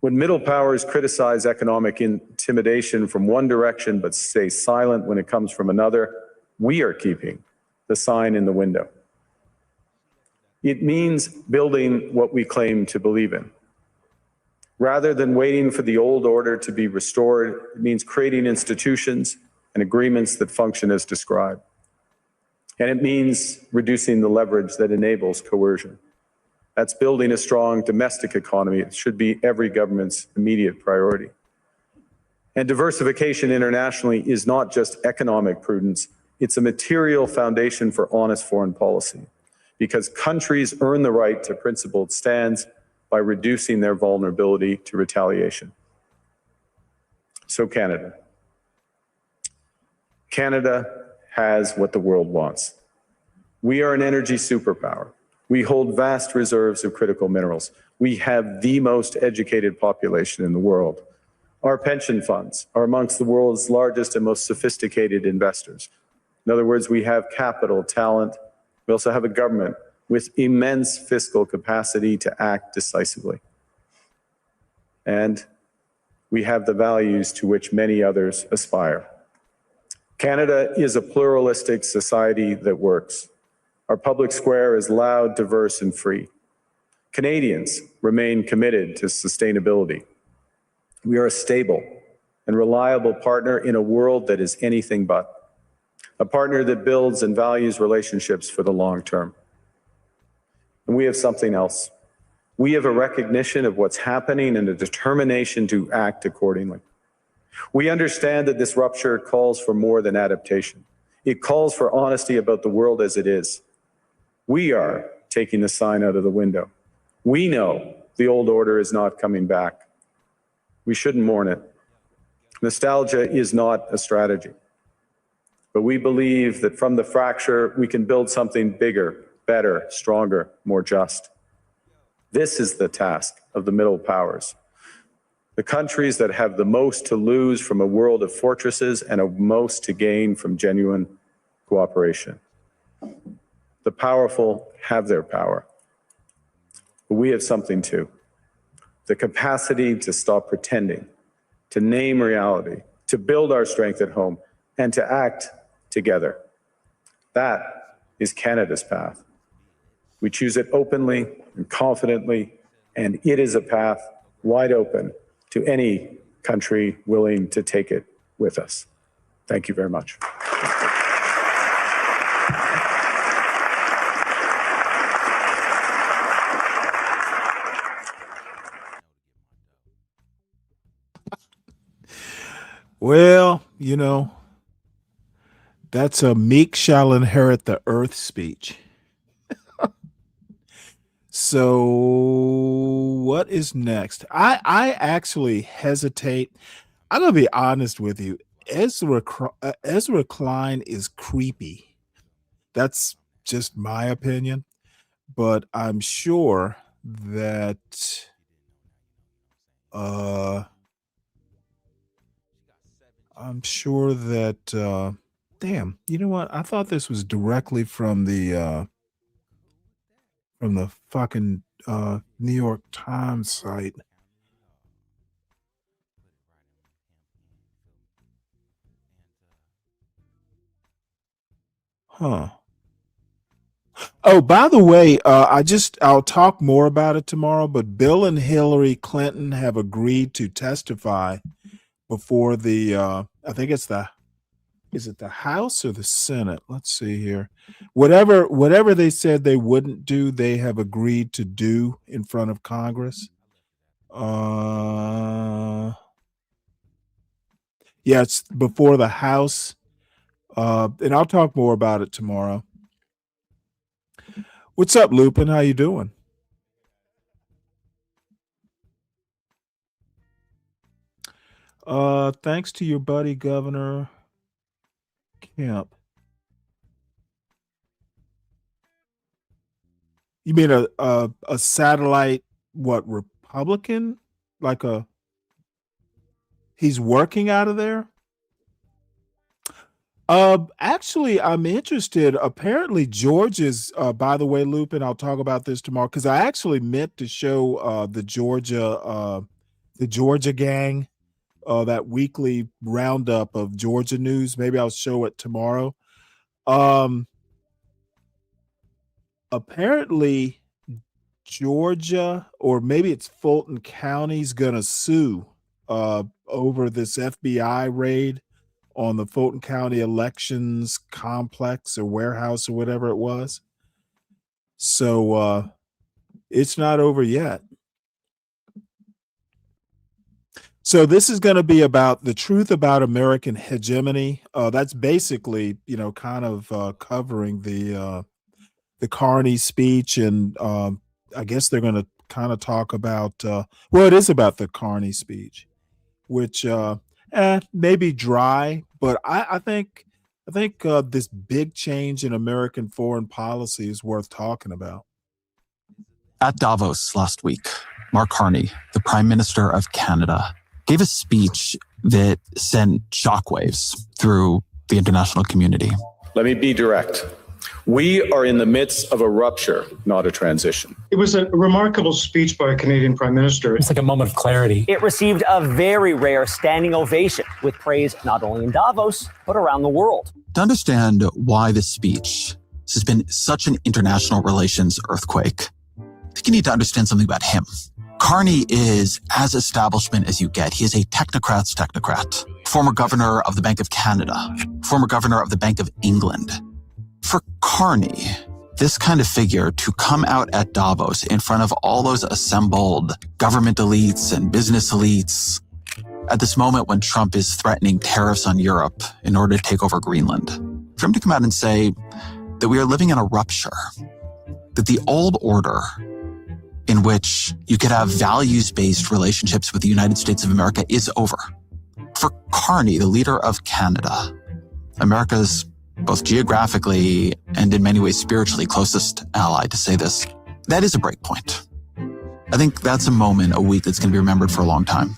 When middle powers criticize economic intimidation from one direction but stay silent when it comes from another, we are keeping the sign in the window. It means building what we claim to believe in. Rather than waiting for the old order to be restored, it means creating institutions and agreements that function as described. And it means reducing the leverage that enables coercion. That's building a strong domestic economy. It should be every government's immediate priority. And diversification internationally is not just economic prudence, it's a material foundation for honest foreign policy, because countries earn the right to principled stands by reducing their vulnerability to retaliation. So Canada. Canada has what the world wants. We are an energy superpower. We hold vast reserves of critical minerals. We have the most educated population in the world. Our pension funds are amongst the world's largest and most sophisticated investors. In other words, we have capital, talent. We also have a government with immense fiscal capacity to act decisively. And we have the values to which many others aspire. Canada is a pluralistic society that works. Our public square is loud, diverse, and free. Canadians remain committed to sustainability. We are a stable and reliable partner in a world that is anything but. A partner that builds and values relationships for the long term. And we have something else. We have a recognition of what's happening and a determination to act accordingly. We understand that this rupture calls for more than adaptation. It calls for honesty about the world as it is. We are taking the sign out of the window. We know the old order is not coming back. We shouldn't mourn it. Nostalgia is not a strategy. But we believe that from the fracture, we can build something bigger, better, stronger, more just. This is the task of the middle powers. The countries that have the most to lose from a world of fortresses and the most to gain from genuine cooperation. The powerful have their power. But we have something too. The capacity to stop pretending, to name reality, to build our strength at home, and to act together. That is Canada's path. We choose it openly and confidently, and it is a path wide open to any country willing to take it with us. Thank you very much. Well, you know, that's a meek shall inherit the earth speech. So what is next? I actually hesitate. I'm going to be honest with you. Ezra Klein is creepy. That's just my opinion, but I'm sure that damn, you know what? I thought this was directly from the fucking New York Times site. Huh. Oh, by the way, I'll talk more about it tomorrow, but Bill and Hillary Clinton have agreed to testify before the I think it's is it the House or the Senate? Let's see here. Whatever they said they wouldn't do, they have agreed to do in front of Congress. Yeah, it's before the House. And I'll talk more about it tomorrow. What's up, Lupin? How you doing? Thanks to your buddy, Governor Kemp. You mean a satellite, what, Republican? Like he's working out of there? Actually, I'm interested. Apparently, Georgia's, by the way, Lupin, I'll talk about this tomorrow, because I actually meant to show the Georgia gang, that weekly roundup of Georgia news. Maybe I'll show it tomorrow. Apparently, Georgia, or maybe it's Fulton County's gonna sue over this FBI raid on the Fulton County elections complex or warehouse or whatever it was. So it's not over yet. So this is going to be about the truth about American hegemony. That's basically, kind of covering the Carney speech, and I guess they're going to kind of talk about. Well, it is about the Carney speech, which maybe dry, but I think this big change in American foreign policy is worth talking about. At Davos last week, Mark Carney, the Prime Minister of Canada, gave a speech that sent shockwaves through the international community. Let me be direct. We are in the midst of a rupture, not a transition. It was a remarkable speech by a Canadian Prime Minister. It's like a moment of clarity. It received a very rare standing ovation with praise not only in Davos, but around the world. To understand why this speech has been such an international relations earthquake, I think you need to understand something about him. Carney is as establishment as you get. He is a technocrat's technocrat. Former governor of the Bank of Canada, former governor of the Bank of England. For Carney, this kind of figure to come out at Davos in front of all those assembled government elites and business elites at this moment when Trump is threatening tariffs on Europe in order to take over Greenland, for him to come out and say that we are living in a rupture, that the old order in which you could have values-based relationships with the United States of America is over. For Carney, the leader of Canada, America's both geographically and in many ways spiritually closest ally, to say this, that is a break point. I think that's a moment, a week that's going to be remembered for a long time.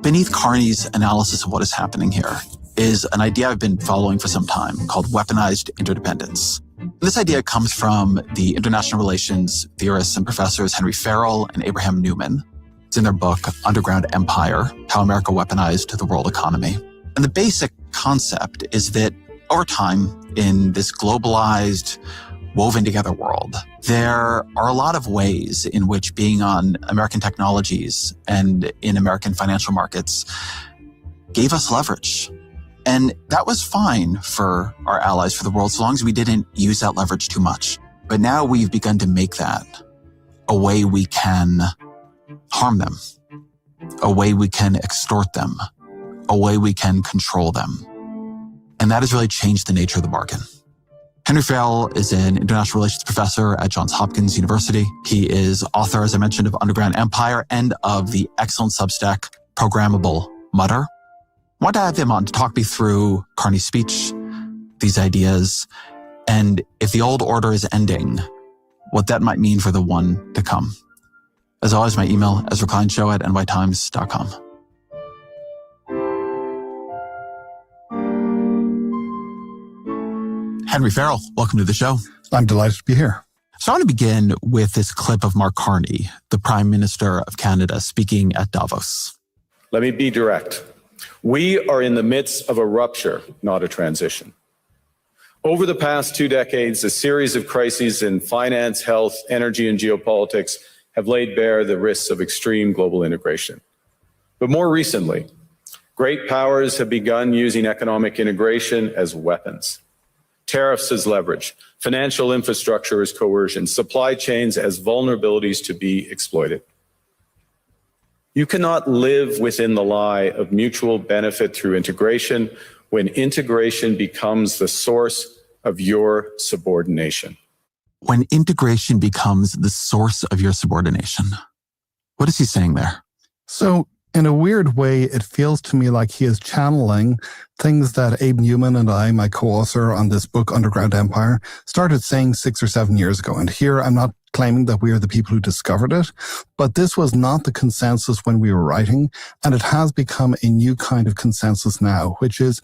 Beneath Carney's analysis of what is happening here is an idea I've been following for some time called weaponized interdependence. This idea comes from the international relations theorists and professors Henry Farrell and Abraham Newman. It's in their book, Underground Empire, How America Weaponized the World Economy. And the basic concept is that over time, in this globalized, woven together world, there are a lot of ways in which being on American technologies and in American financial markets gave us leverage. And that was fine for our allies, for the world, so long as we didn't use that leverage too much. But now we've begun to make that a way we can harm them, a way we can extort them, a way we can control them. And that has really changed the nature of the bargain. Henry Farrell is an international relations professor at Johns Hopkins University. He is author, as I mentioned, of Underground Empire and of the excellent Substack Programmable Mutter. want to have him on to talk me through Carney's speech, these ideas, and if the old order is ending, what that might mean for the one to come. As always, my email, ezrakleinshow@nytimes.com. Henry Farrell, welcome to the show. I'm delighted to be here. So I want to begin with this clip of Mark Carney, the Prime Minister of Canada, speaking at Davos. Let me be direct. We are in the midst of a rupture, not a transition. Over the past 2 decades, a series of crises in finance, health, energy, and geopolitics have laid bare the risks of extreme global integration. But more recently, great powers have begun using economic integration as weapons. Tariffs as leverage, financial infrastructure as coercion, supply chains as vulnerabilities to be exploited. You cannot live within the lie of mutual benefit through integration when integration becomes the source of your subordination. When integration becomes the source of your subordination. What is he saying there? So, in a weird way, it feels to me like he is channeling things that Abe Newman and I, my co-author on this book, Underground Empire, started saying 6 or 7 years ago. And here I'm not claiming that we are the people who discovered it, but this was not the consensus when we were writing, and it has become a new kind of consensus now, which is,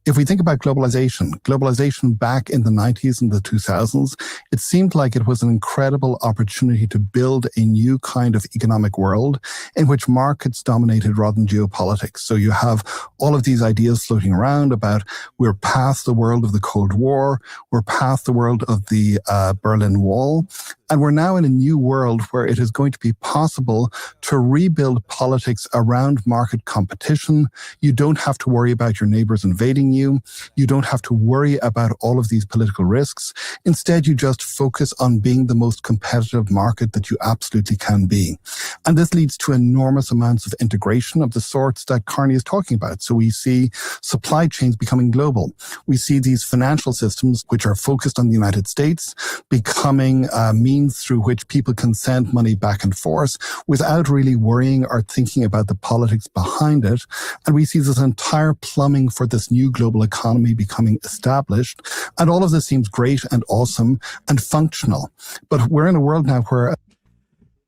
if we think about globalization back in the 90s and the 2000s, it seemed like it was an incredible opportunity to build a new kind of economic world in which markets dominated rather than geopolitics. So you have all of these ideas floating around about we're past the world of the Cold War, we're past the world of the Berlin Wall, and we're now in a new world where it is going to be possible to rebuild politics around market competition. You don't have to worry about your neighbors invading you. You don't have to worry about all of these political risks. Instead, you just focus on being the most competitive market that you absolutely can be. And this leads to enormous amounts of integration of the sorts that Carney is talking about. So we see supply chains becoming global. We see these financial systems, which are focused on the United States, becoming means through which people can send money back and forth without really worrying or thinking about the politics behind it. And we see this entire plumbing for this new global economy becoming established. And all of this seems great and awesome and functional. But we're in a world now where...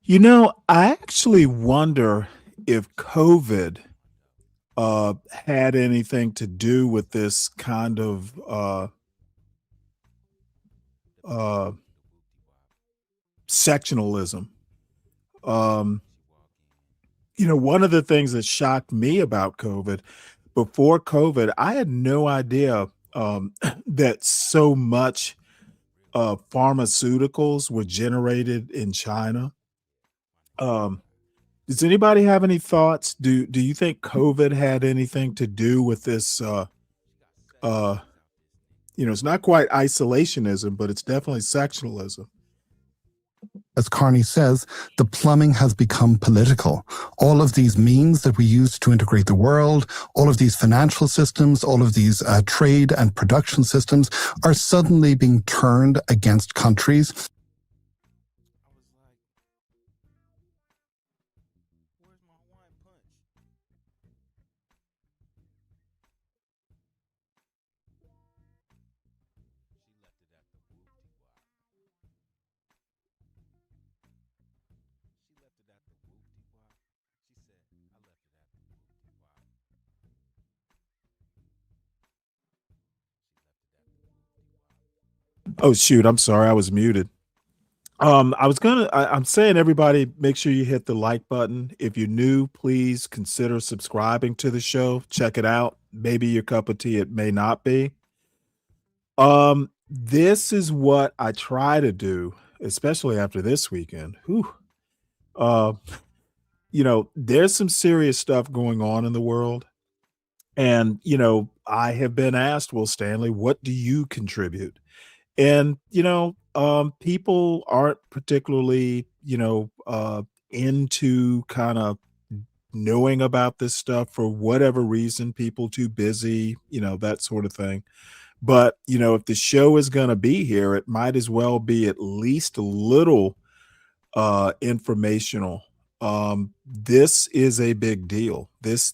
You know, I actually wonder if COVID had anything to do with this kind of sectionalism. You know, one of the things that shocked me about COVID, before COVID, I had no idea that so much pharmaceuticals were generated in China. Does anybody have any thoughts? Do you think COVID had anything to do with this? You know, it's not quite isolationism, but it's definitely sectionalism. As Carney says, the plumbing has become political. All of these means that we use to integrate the world, all of these financial systems, all of these trade and production systems are suddenly being turned against countries. Oh, shoot. I'm sorry. I was muted. I'm saying, everybody, make sure you hit the like button. If you're new, please consider subscribing to the show. Check it out. Maybe your cup of tea. It may not be. This is what I try to do, especially after this weekend. Whew. You know, there's some serious stuff going on in the world. And, you know, I have been asked, well, Stanley, what do you contribute? And, you know, people aren't particularly, you know, into kind of knowing about this stuff for whatever reason, people too busy, you know, that sort of thing. But, you know, if the show is going to be here, it might as well be at least a little informational. This is a big deal. This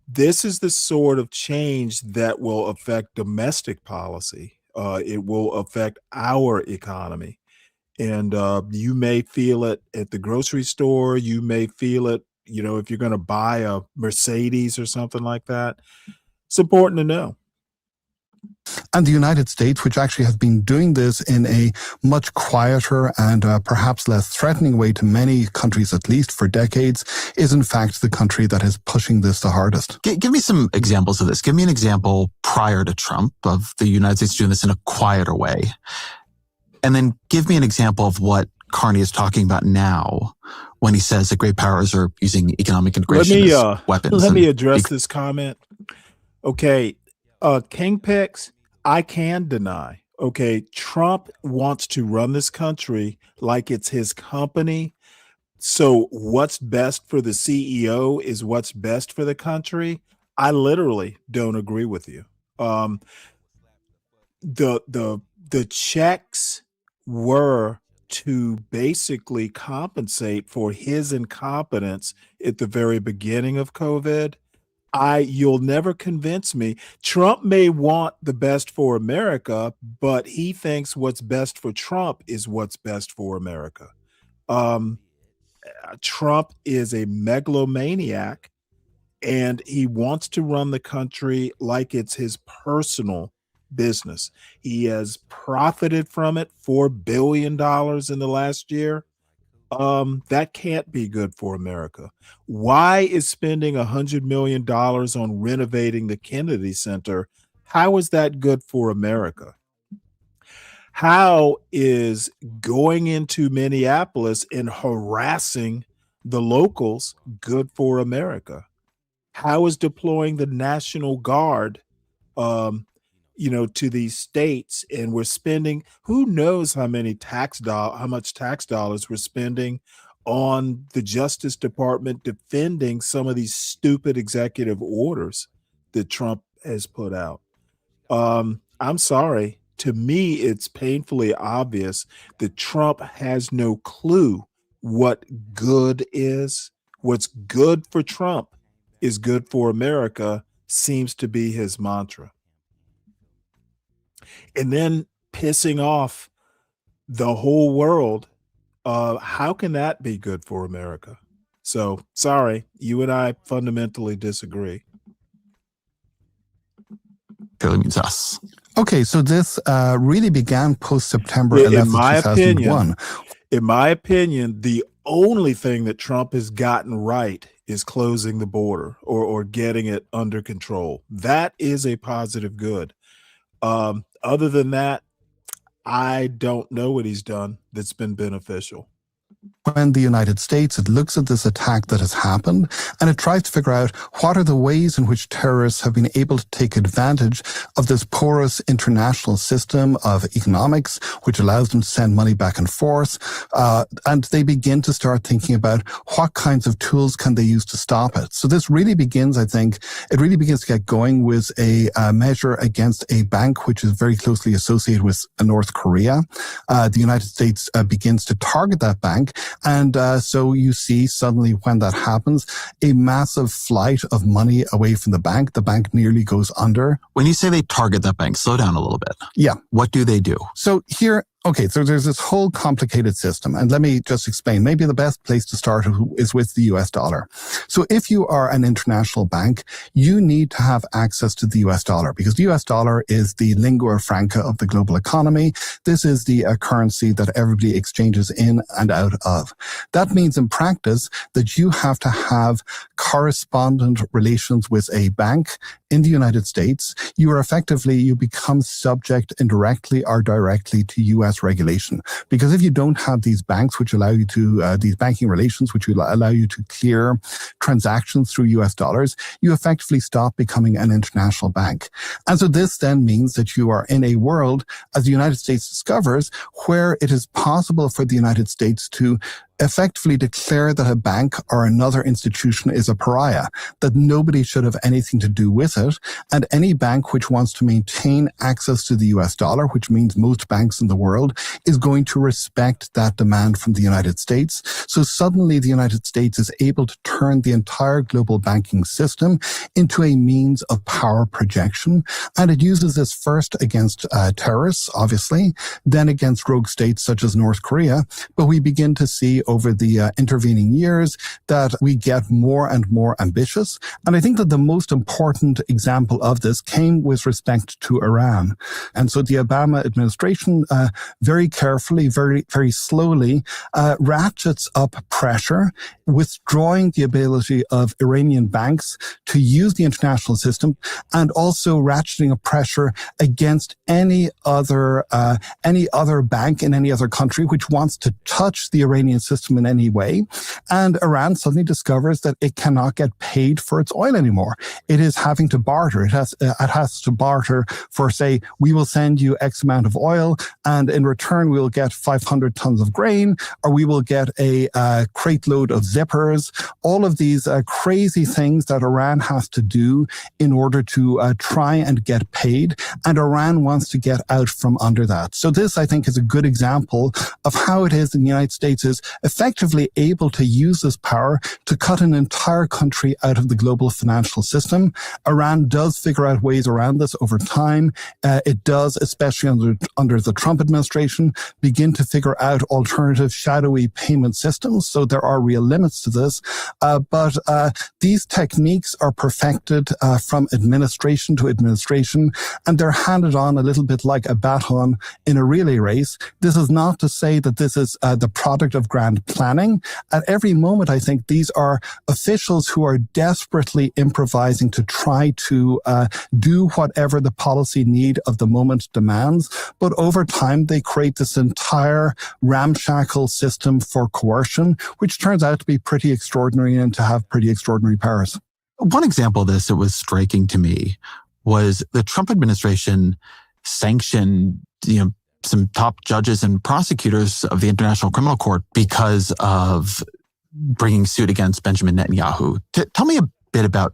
This is the sort of change that will affect domestic policy. It will affect our economy. And you may feel it at the grocery store. You may feel it, if you're going to buy a Mercedes or something like that. It's important to know. And the United States, which actually has been doing this in a much quieter and perhaps less threatening way to many countries, at least for decades, is in fact the country that is pushing this the hardest. Give me some examples of this. Give me an example prior to Trump of the United States doing this in a quieter way. And then give me an example of what Carney is talking about now when he says that great powers are using economic integration as weapons. Let me address this comment. Okay, King Picks, I can deny. Okay, Trump wants to run this country like it's his company. So what's best for the CEO is what's best for the country. I literally don't agree with you. The checks were to basically compensate for his incompetence at the very beginning of COVID. You'll never convince me. Trump may want the best for America, but he thinks what's best for Trump is what's best for America. Trump is a megalomaniac, and he wants to run the country like it's his personal business. He has profited from it, $4 billion in the last year. That can't be good for America. Why is spending $100 million on renovating the Kennedy Center? How is that good for America? How is going into Minneapolis and harassing the locals good for America? How is deploying the National Guard to these states, and we're spending who knows how much tax dollars we're spending on the Justice Department defending some of these stupid executive orders that Trump has put out. I'm sorry. To me, it's painfully obvious that Trump has no clue what good is. What's good for Trump is good for America, seems to be his mantra. And then pissing off the whole world, how can that be good for America? So, sorry, you and I fundamentally disagree. Clearly means us. Okay, so this really began post-September 11th, 2001. In my opinion, the only thing that Trump has gotten right is closing the border or getting it under control. That is a positive good. Other than that, I don't know what he's done that's been beneficial. When the United States, it looks at this attack that has happened and it tries to figure out what are the ways in which terrorists have been able to take advantage of this porous international system of economics, which allows them to send money back and forth. And they begin to start thinking about what kinds of tools can they use to stop it. So this really begins, I think, it really begins to get going with a measure against a bank which is very closely associated with North Korea. The United States begins to target that bank. And so you see suddenly when that happens, a massive flight of money away from the bank. The bank nearly goes under. When you say they target that bank, slow down a little bit. Yeah. What do they do? So here, okay, so there's this whole complicated system. And let me just explain. Maybe the best place to start is with the US dollar. So if you are an international bank, you need to have access to the US dollar because the US dollar is the lingua franca of the global economy. This is the currency that everybody exchanges in and out of. That means in practice that you have to have correspondent relations with a bank in the United States. You become subject indirectly or directly to US regulation. Because if you don't have these banks which allow you to, these banking relations which will allow you to clear transactions through US dollars, you effectively stop becoming an international bank. And so this then means that you are in a world, as the United States discovers, where it is possible for the United States to effectively declare that a bank or another institution is a pariah, that nobody should have anything to do with it, and any bank which wants to maintain access to the US dollar, which means most banks in the world, is going to respect that demand from the United States. So suddenly the United States is able to turn the entire global banking system into a means of power projection, and it uses this first against terrorists, obviously, then against rogue states such as North Korea, but we begin to see over the intervening years that we get more and more ambitious. And I think that the most important example of this came with respect to Iran. And so the Obama administration very carefully, very slowly ratchets up pressure, withdrawing the ability of Iranian banks to use the international system, and also ratcheting up pressure against any other bank in any other country which wants to touch the Iranian system in any way. And Iran suddenly discovers that it cannot get paid for its oil anymore. It is having to barter. It has to barter for, say, we will send you X amount of oil, and in return we will get 500 tons of grain, or we will get a crate load of zippers. All of these crazy things that Iran has to do in order to try and get paid, and Iran wants to get out from under that. So this, I think, is a good example of how it is the United States is effectively able to use this power to cut an entire country out of the global financial system. Iran does figure out ways around this over time. It does, especially under the Trump administration, begin to figure out alternative shadowy payment systems. So there are real limits to this. But these techniques are perfected from administration to administration, and they're handed on a little bit like a baton in a relay race. This is not to say that this is the product of grand planning. At every moment, I think these are officials who are desperately improvising to try to do whatever the policy need of the moment demands. But over time, they create this entire ramshackle system for coercion, which turns out to be pretty extraordinary and to have pretty extraordinary powers. One example of this that was striking to me was the Trump administration sanctioned, some top judges and prosecutors of the International Criminal Court because of bringing suit against Benjamin Netanyahu. Tell me a bit about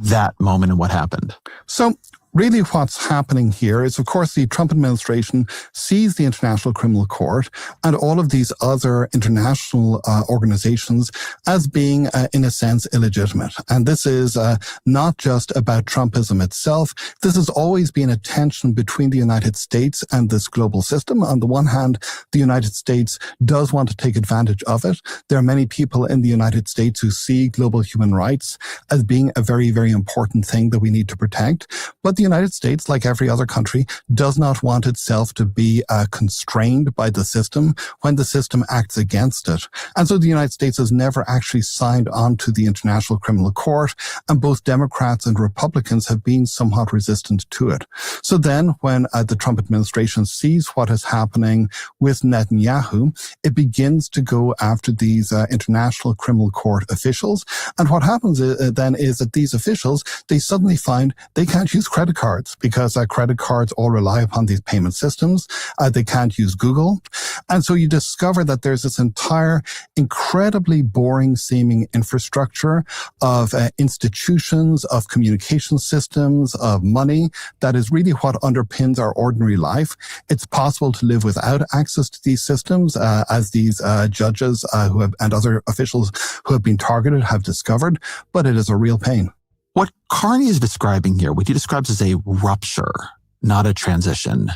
that moment and what happened. So really what's happening here is, of course, the Trump administration sees the International Criminal Court and all of these other international organizations as being, in a sense, illegitimate. And this is not just about Trumpism itself. This has always been a tension between the United States and this global system. On the one hand, the United States does want to take advantage of it. There are many people in the United States who see global human rights as being a very, very important thing that we need to protect. But the United States, like every other country, does not want itself to be constrained by the system when the system acts against it. And so the United States has never actually signed on to the International Criminal Court, and both Democrats and Republicans have been somewhat resistant to it. So then when the Trump administration sees what is happening with Netanyahu, it begins to go after these International Criminal Court officials. And what happens then is that these officials, they suddenly find they can't use credit cards because credit cards all rely upon these payment systems. They can't use Google. And so you discover that there's this entire incredibly boring seeming infrastructure of institutions, of communication systems, of money that is really what underpins our ordinary life. It's possible to live without access to these systems, as these judges and other officials who have been targeted have discovered, but it is a real pain. What Carney is describing here, what he describes as a rupture, not a transition,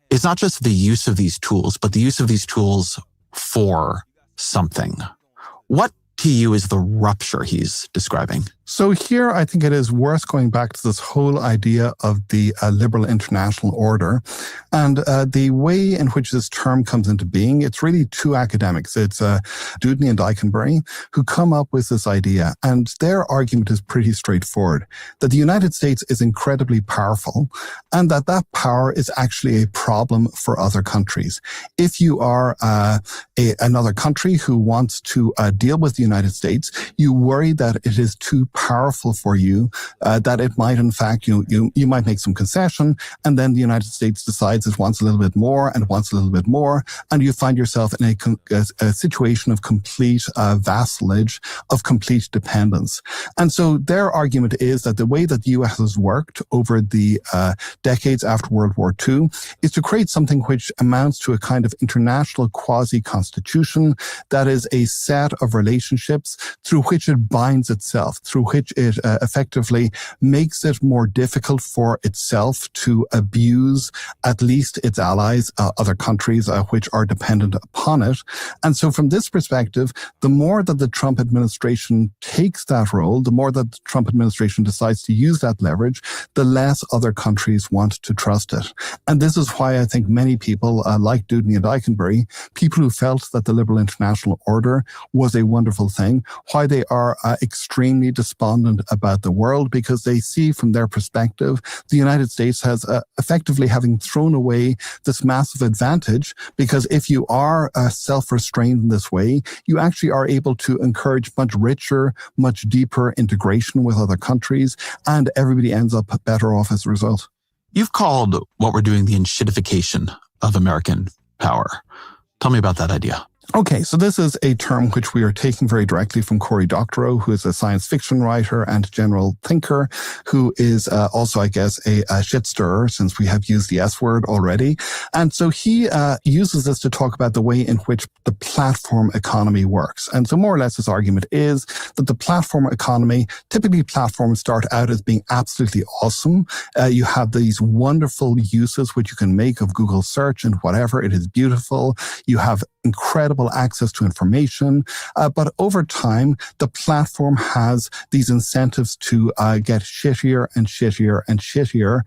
is not just the use of these tools, but the use of these tools for something. What to you is the rupture he's describing? So here, I think it is worth going back to this whole idea of the liberal international order. And the way in which this term comes into being, it's really two academics. It's Dewdney and Eikenberry, who come up with this idea. And their argument is pretty straightforward, that the United States is incredibly powerful and that that power is actually a problem for other countries. If you are another country who wants to deal with the United States, you worry that it is too powerful for you that it might, in fact, you might make some concession, and then the United States decides it wants a little bit more and wants a little bit more, and you find yourself in a situation of complete vassalage, of complete dependence. And so their argument is that the way that the U.S. has worked over the decades after World War II is to create something which amounts to a kind of international quasi-constitution that is a set of relationships through which it binds itself, through which it effectively makes it more difficult for itself to abuse at least its allies, other countries which are dependent upon it. And so from this perspective, the more that the Trump administration takes that role, the more that the Trump administration decides to use that leverage, the less other countries want to trust it. And this is why I think many people like Dewdney and Eikenberry, people who felt that the liberal international order was a wonderful thing, why they are extremely despondent about the world, because they see from their perspective the United States has effectively having thrown away this massive advantage, because if you are self-restrained in this way, you actually are able to encourage much richer, much deeper integration with other countries, and everybody ends up better off as a result. You've called what we're doing the enshittification of American power. Tell me about that idea. Okay, so this is a term which we are taking very directly from Cory Doctorow, who is a science fiction writer and general thinker, who is also, I guess, a shit stirrer, since we have used the S word already. And so he uses this to talk about the way in which the platform economy works. And so more or less his argument is that the platform economy, typically platforms start out as being absolutely awesome. You have these wonderful uses which you can make of Google search and whatever. It is beautiful. You have incredible access to information, but over time, the platform has these incentives to get shittier and shittier and shittier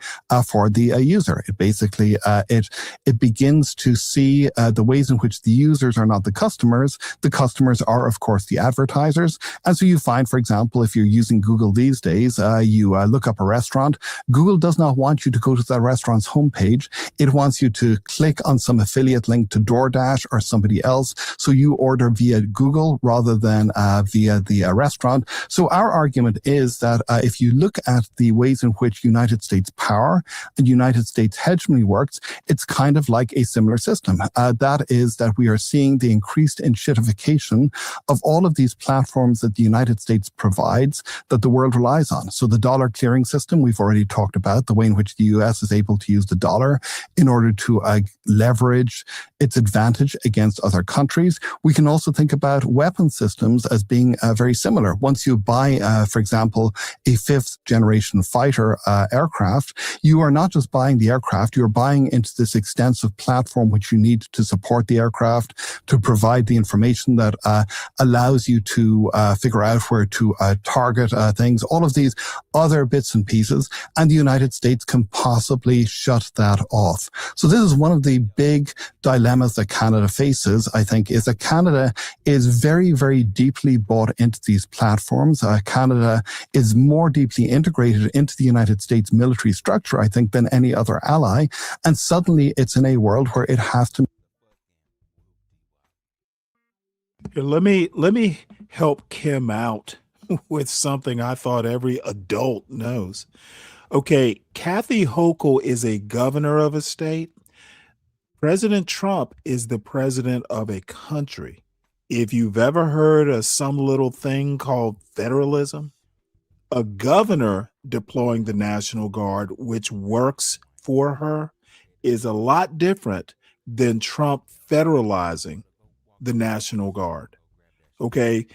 for the user. It basically it begins to see the ways in which the users are not the customers. The customers are, of course, the advertisers. And so you find, for example, if you're using Google these days, you look up a restaurant. Google does not want you to go to that restaurant's homepage. It wants you to click on some affiliate link to DoorDash or somebody else. So you order via Google rather than via the restaurant. So our argument is that if you look at the ways in which United States power and United States hegemony works, it's kind of like a similar system. That is that we are seeing the increased enshittification of all of these platforms that the United States provides that the world relies on. So the dollar clearing system, we've already talked about, the way in which the US is able to use the dollar in order to leverage its advantage against other countries. We can also think about weapon systems as being very similar. Once you buy, for example, a fifth generation fighter aircraft, you are not just buying the aircraft, you're buying into this extensive platform which you need to support the aircraft, to provide the information that allows you to figure out where to target things, all of these other bits and pieces, and the United States can possibly shut that off. So this is one of the big dilemmas that Canada faces, I think, is that Canada is very, very deeply bought into these platforms. Canada is more deeply integrated into the United States military structure, I think, than any other ally. And suddenly it's in a world where it has to. Let me help Kim out with something I thought every adult knows. Okay, Kathy Hochul is a governor of a state. President Trump is the president of a country. If you've ever heard of some little thing called federalism, a governor deploying the National Guard, which works for her, is a lot different than Trump federalizing the National Guard. Okay,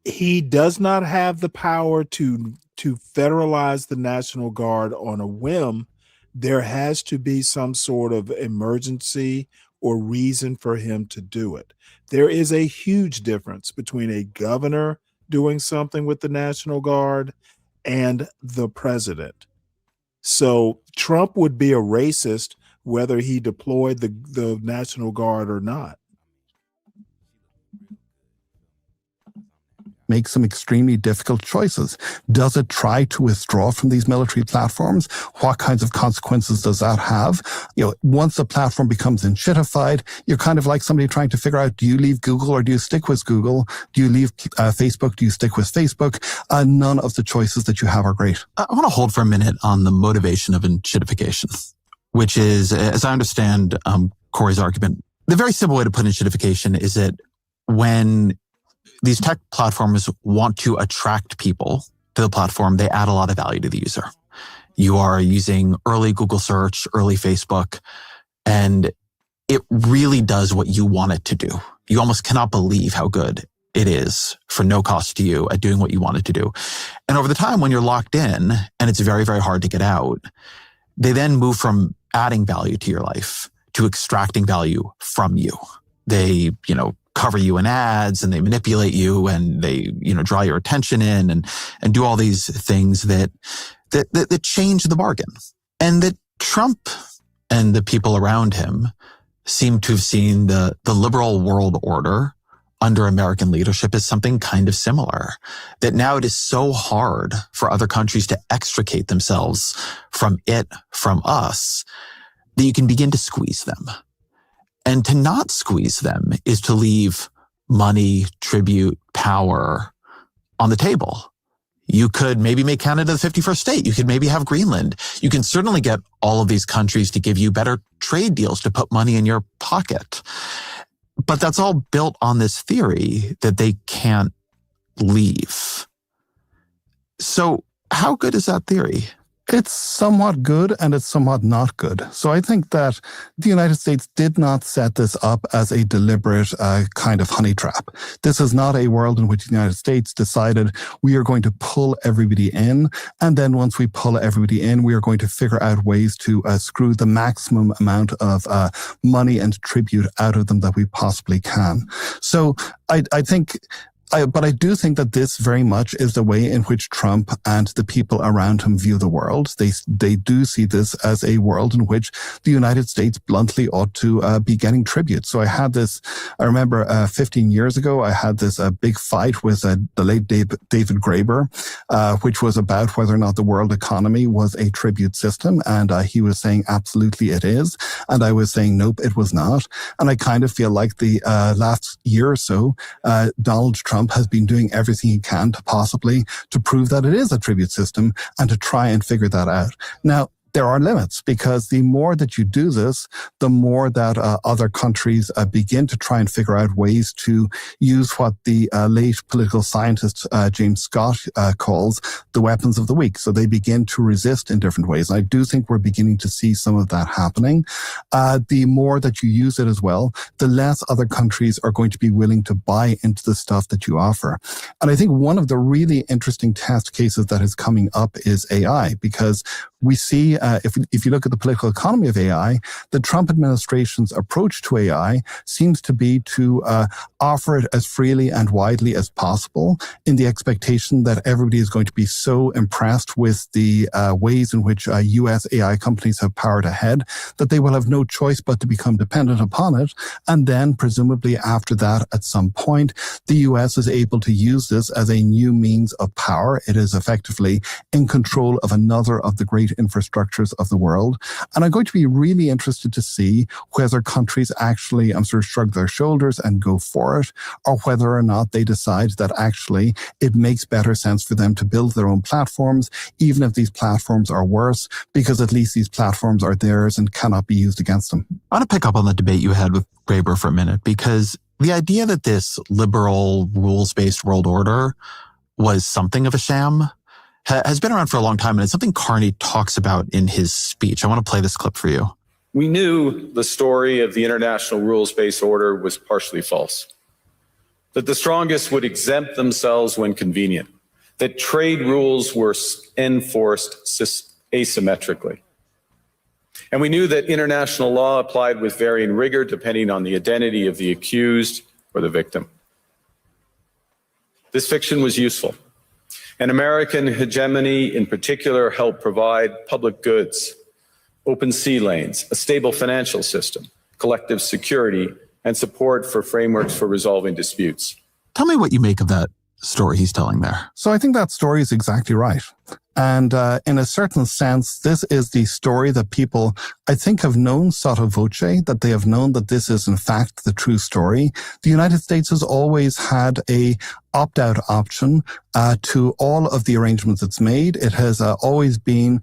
he does not have the power to federalize the National Guard on a whim. There has to be some sort of emergency or reason for him to do it. There is a huge difference between a governor doing something with the National Guard and the president. So Trump would be a racist whether he deployed the National Guard or not. make some extremely difficult choices. Does it try to withdraw from these military platforms? What kinds of consequences does that have? Once a platform becomes enshittified, you're kind of like somebody trying to figure out, do you leave Google or do you stick with Google? Do you leave Facebook? Do you stick with Facebook? None of the choices that you have are great. I want to hold for a minute on the motivation of enshittification, which is, as I understand Corey's argument, the very simple way to put enshittification is that when these tech platforms want to attract people to the platform, they add a lot of value to the user. You are using early Google search, early Facebook, and it really does what you want it to do. You almost cannot believe how good it is for no cost to you at doing what you want it to do. And over the time when you're locked in and it's very, very hard to get out, they then move from adding value to your life to extracting value from you. They, cover you in ads and they manipulate you and they, draw your attention in and do all these things that change the bargain. And that Trump and the people around him seem to have seen the liberal world order under American leadership as something kind of similar. That now it is so hard for other countries to extricate themselves from us, that you can begin to squeeze them. And to not squeeze them is to leave money, tribute, power on the table. You could maybe make Canada the 51st state. You could maybe have Greenland. You can certainly get all of these countries to give you better trade deals to put money in your pocket. But that's all built on this theory that they can't leave. So how good is that theory? It's somewhat good and it's somewhat not good. So I think that the United States did not set this up as a deliberate kind of honey trap. This is not a world in which the United States decided we are going to pull everybody in. And then once we pull everybody in, we are going to figure out ways to screw the maximum amount of money and tribute out of them that we possibly can. So I think... But I do think that this very much is the way in which Trump and the people around him view the world. They do see this as a world in which the United States bluntly ought to be getting tribute. So I remember 15 years ago, I had this big fight with the late David Graeber, which was about whether or not the world economy was a tribute system. And he was saying, absolutely it is. And I was saying, nope, it was not. And I kind of feel like the last year or so, Donald Trump has been doing everything he can to prove that it is a tribute system and to try and figure that out. Now, there are limits because the more that you do this, the more that other countries begin to try and figure out ways to use what the late political scientist James Scott calls the weapons of the weak. So they begin to resist in different ways. And I do think we're beginning to see some of that happening. The more that you use it as well, the less other countries are going to be willing to buy into the stuff that you offer. And I think one of the really interesting test cases that is coming up is AI, because we see, if you look at the political economy of AI, the Trump administration's approach to AI seems to be to offer it as freely and widely as possible in the expectation that everybody is going to be so impressed with the ways in which US AI companies have powered ahead that they will have no choice but to become dependent upon it. And then presumably after that, at some point, the US is able to use this as a new means of power. It is effectively in control of another of the great infrastructures of the world. And I'm going to be really interested to see whether countries actually shrug their shoulders and go for it, or whether or not they decide that actually it makes better sense for them to build their own platforms, even if these platforms are worse, because at least these platforms are theirs and cannot be used against them. I want to pick up on the debate you had with Graeber for a minute, because the idea that this liberal rules-based world order was something of a sham has been around for a long time, and it's something Carney talks about in his speech. I want to play this clip for you. We knew the story of the international rules-based order was partially false, that the strongest would exempt themselves when convenient, that trade rules were enforced asymmetrically. And we knew that international law applied with varying rigor depending on the identity of the accused or the victim. This fiction was useful. And American hegemony in particular helped provide public goods, open sea lanes, a stable financial system, collective security, and support for frameworks for resolving disputes. Tell me what you make of that story he's telling there. So I think that story is exactly right. And in a certain sense, this is the story that people, I think, have known sotto voce, that they have known that this is in fact the true story. The United States has always had a opt-out option to all of the arrangements it's made. It has always been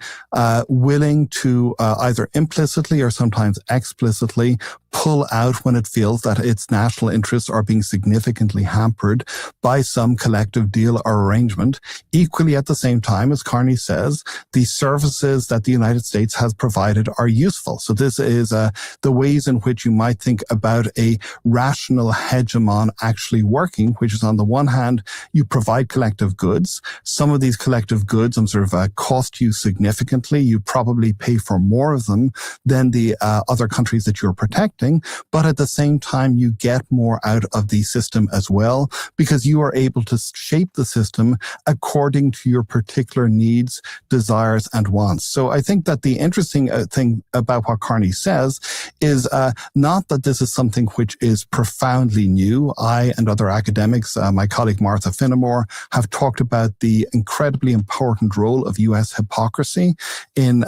willing to either implicitly or sometimes explicitly pull out when it feels that its national interests are being significantly hampered by some collective deal or arrangement. Equally, at the same time, as Carney says, the services that the United States has provided are useful. So this is the ways in which you might think about a rational hegemon actually working, which is on the one hand, you provide collective goods. Some of these collective goods cost you significantly. You probably pay for more of them than the other countries that you're protecting. But at the same time, you get more out of the system as well, because you are able to shape the system according to your particular needs, desires, and wants. So I think that the interesting thing about what Carney says is not that this is something which is profoundly new. I and other academics, my colleague Martha Finnemore, have talked about the incredibly important role of U.S. hypocrisy in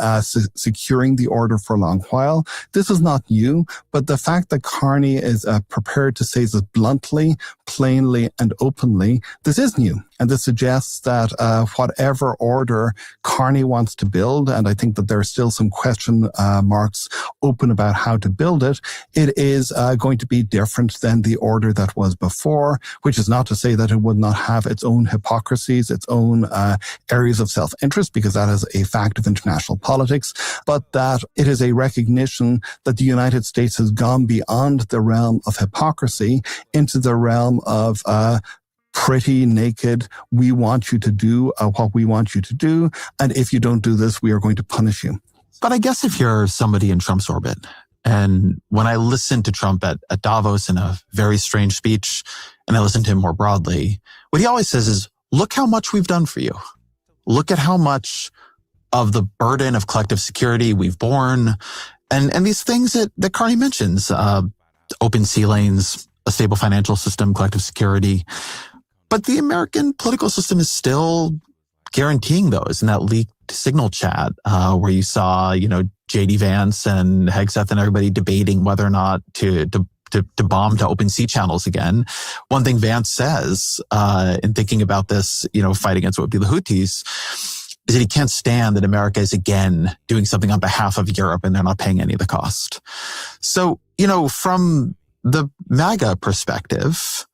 securing the order for a long while. This is not new, but the fact that Carney is prepared to say this bluntly, plainly, and openly, this is new. And this suggests that whatever order Carney wants to build, and I think that there are still some question marks open about how to build it, it is going to be different than the order that was before, which is not to say that it would not have its own hypocrisies, its own areas of self-interest, because that is a fact of international politics, but that it is a recognition that the United States has gone beyond the realm of hypocrisy into the realm of pretty naked, we want you to do what we want you to do, and if you don't do this, we are going to punish you. But I guess if you're somebody in Trump's orbit, and when I listened to Trump at Davos in a very strange speech, and I listened to him more broadly, what he always says is, look how much we've done for you. Look at how much of the burden of collective security we've borne. And these things that Carney mentions, open sea lanes, a stable financial system, collective security. But the American political system is still guaranteeing those in that leaked signal chat, where you saw, J.D. Vance and Hegseth and everybody debating whether or not to bomb to open sea channels again. One thing Vance says, in thinking about this, fight against what would be the Houthis, is that he can't stand that America is again doing something on behalf of Europe and they're not paying any of the cost. So, from the MAGA perspective,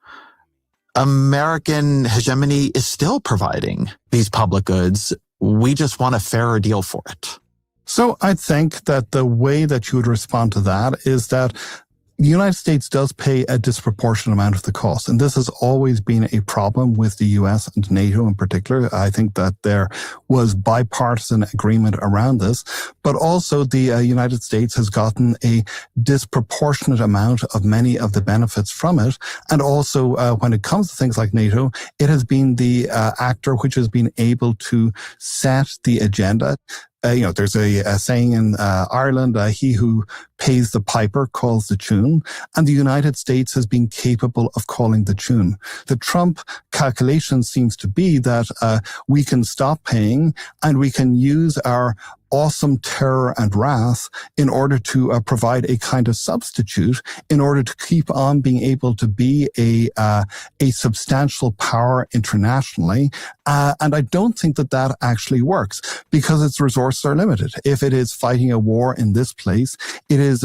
American hegemony is still providing these public goods. We just want a fairer deal for it. So I think that the way that you would respond to that is that the United States does pay a disproportionate amount of the cost. And this has always been a problem with the US and NATO in particular. I think that there was bipartisan agreement around this, but also the United States has gotten a disproportionate amount of many of the benefits from it. And also when it comes to things like NATO, it has been the actor which has been able to set the agenda. There's a saying in Ireland, he who pays the piper calls the tune, and the United States has been capable of calling the tune. The Trump calculation seems to be that we can stop paying and we can use our awesome terror and wrath in order to provide a kind of substitute in order to keep on being able to be a substantial power internationally. And I don't think that that actually works because its resources are limited. If it is fighting a war in this place, it is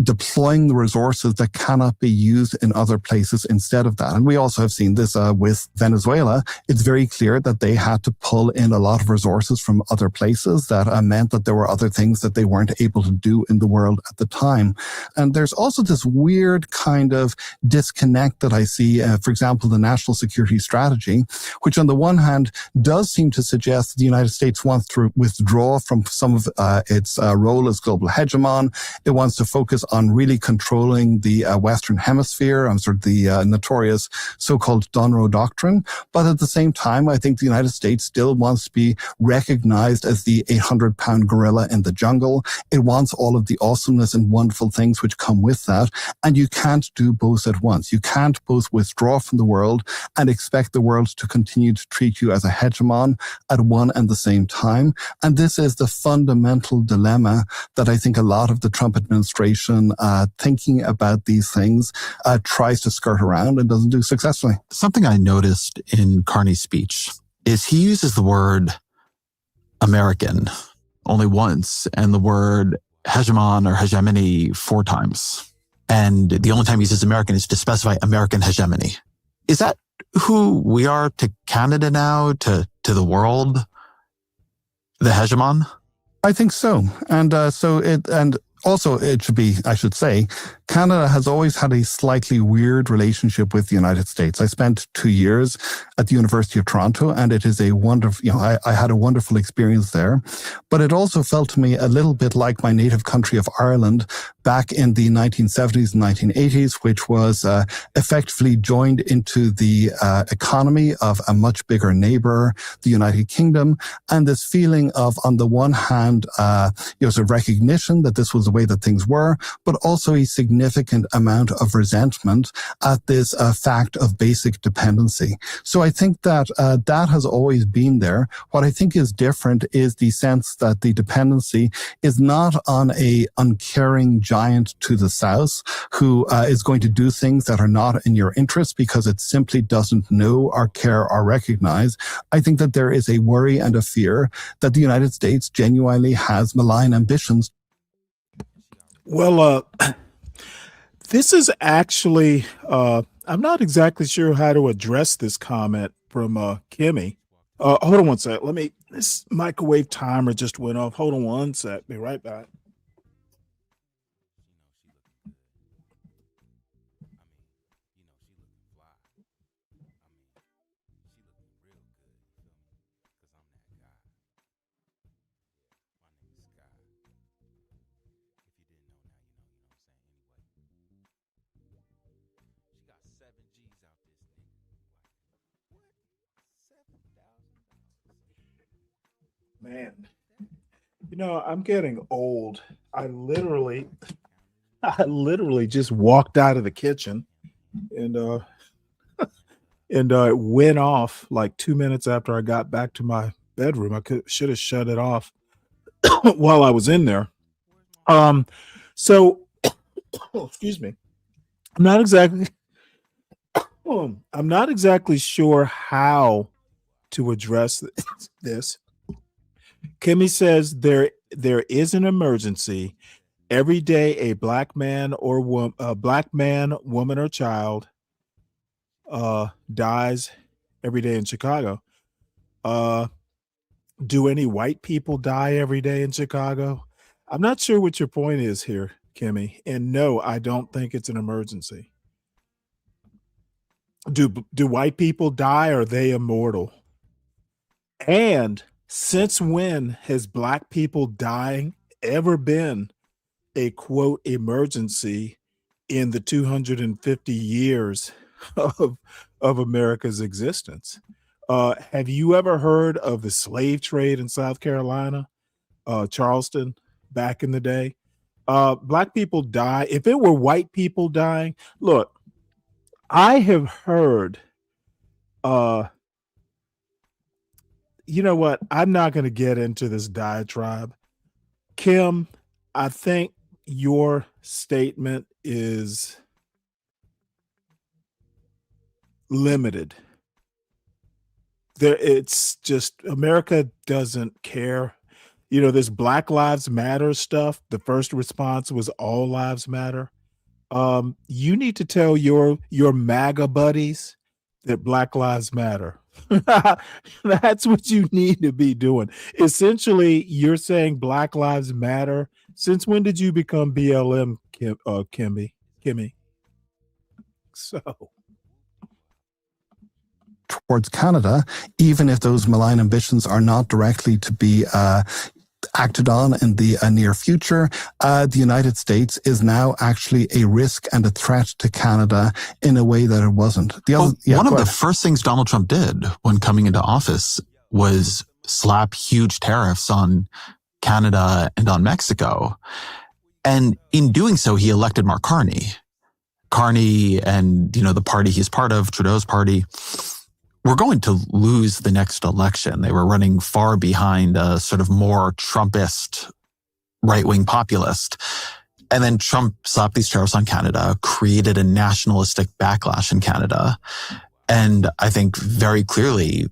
deploying the resources that cannot be used in other places instead of that. And we also have seen this with Venezuela. It's very clear that they had to pull in a lot of resources from other places that meant that there were other things that they weren't able to do in the world at the time. And there's also this weird kind of disconnect that I see, for example, the national security strategy, which on the one hand does seem to suggest that the United States wants to withdraw from some of its role as global hegemon. It wants to focus on really controlling the Western Hemisphere, sort of the notorious so-called Donroe Doctrine. But at the same time, I think the United States still wants to be recognized as the 800-pound gorilla in the jungle. It wants all of the awesomeness and wonderful things which come with that. And you can't do both at once. You can't both withdraw from the world and expect the world to continue to treat you as a hegemon at one and the same time. And this is the fundamental dilemma that I think a lot of the Trump administration, thinking about these things, tries to skirt around and doesn't do successfully. Something I noticed in Carney's speech is he uses the word American only once and the word hegemon or hegemony 4 times. And the only time he says American is to specify American hegemony. Is that who we are to Canada now, to the world? The hegemon? I think so. And also it should be, I should say, Canada has always had a slightly weird relationship with the United States. I spent 2 years at the University of Toronto, and it is a wonderful, I had a wonderful experience there. But it also felt to me a little bit like my native country of Ireland back in the 1970s and 1980s, which was effectively joined into the economy of a much bigger neighbor, the United Kingdom, and this feeling of, on the one hand, sort of recognition that this was the way that things were, but also a significant amount of resentment at this fact of basic dependency. So I think that that has always been there. What I think is different is the sense that the dependency is not on a uncaring giant to the south who is going to do things that are not in your interest because it simply doesn't know or care or recognize. I think that there is a worry and a fear that the United States genuinely has malign ambitions. Well, this is actually, I'm not exactly sure how to address this comment from Kimmy. Hold on one sec. This microwave timer just went off. Hold on one sec. Be right back. Man, I'm getting old. I literally just walked out of the kitchen and it went off like 2 minutes after I got back to my bedroom. I should have shut it off while I was in there. So excuse me. I'm not exactly sure how to address this. Kimmy says there is an emergency. Every day, a black man, woman, or child dies every day in Chicago. Do any white people die every day in Chicago? I'm not sure what your point is here, Kimmy. And no, I don't think it's an emergency. Do white people die? Or are they immortal? And since when has black people dying ever been a quote emergency in the 250 years of America's existence? Have you ever heard of the slave trade in South Carolina, Charleston, back in the day? Black people die. If it were white people dying, look, I have heard, you know what? I'm not going to get into this diatribe. Kim, I think your statement is limited. It's just America doesn't care. This Black Lives Matter stuff. The first response was all lives matter. You need to tell your MAGA buddies that Black Lives Matter. That's what you need to be doing. Essentially, you're saying Black Lives Matter. Since when did you become BLM, Kimmy? So, towards Canada, even if those malign ambitions are not directly to be acted on in the near future, the United States is now actually a risk and a threat to Canada in a way that it wasn't. One of the first things Donald Trump did when coming into office was slap huge tariffs on Canada and on Mexico. And in doing so, he elected Mark Carney. Carney and, the party he's part of, Trudeau's party, were going to lose the next election. They were running far behind a sort of more Trumpist right-wing populist. And then Trump slapped these tariffs on Canada, created a nationalistic backlash in Canada. And I think very clearly,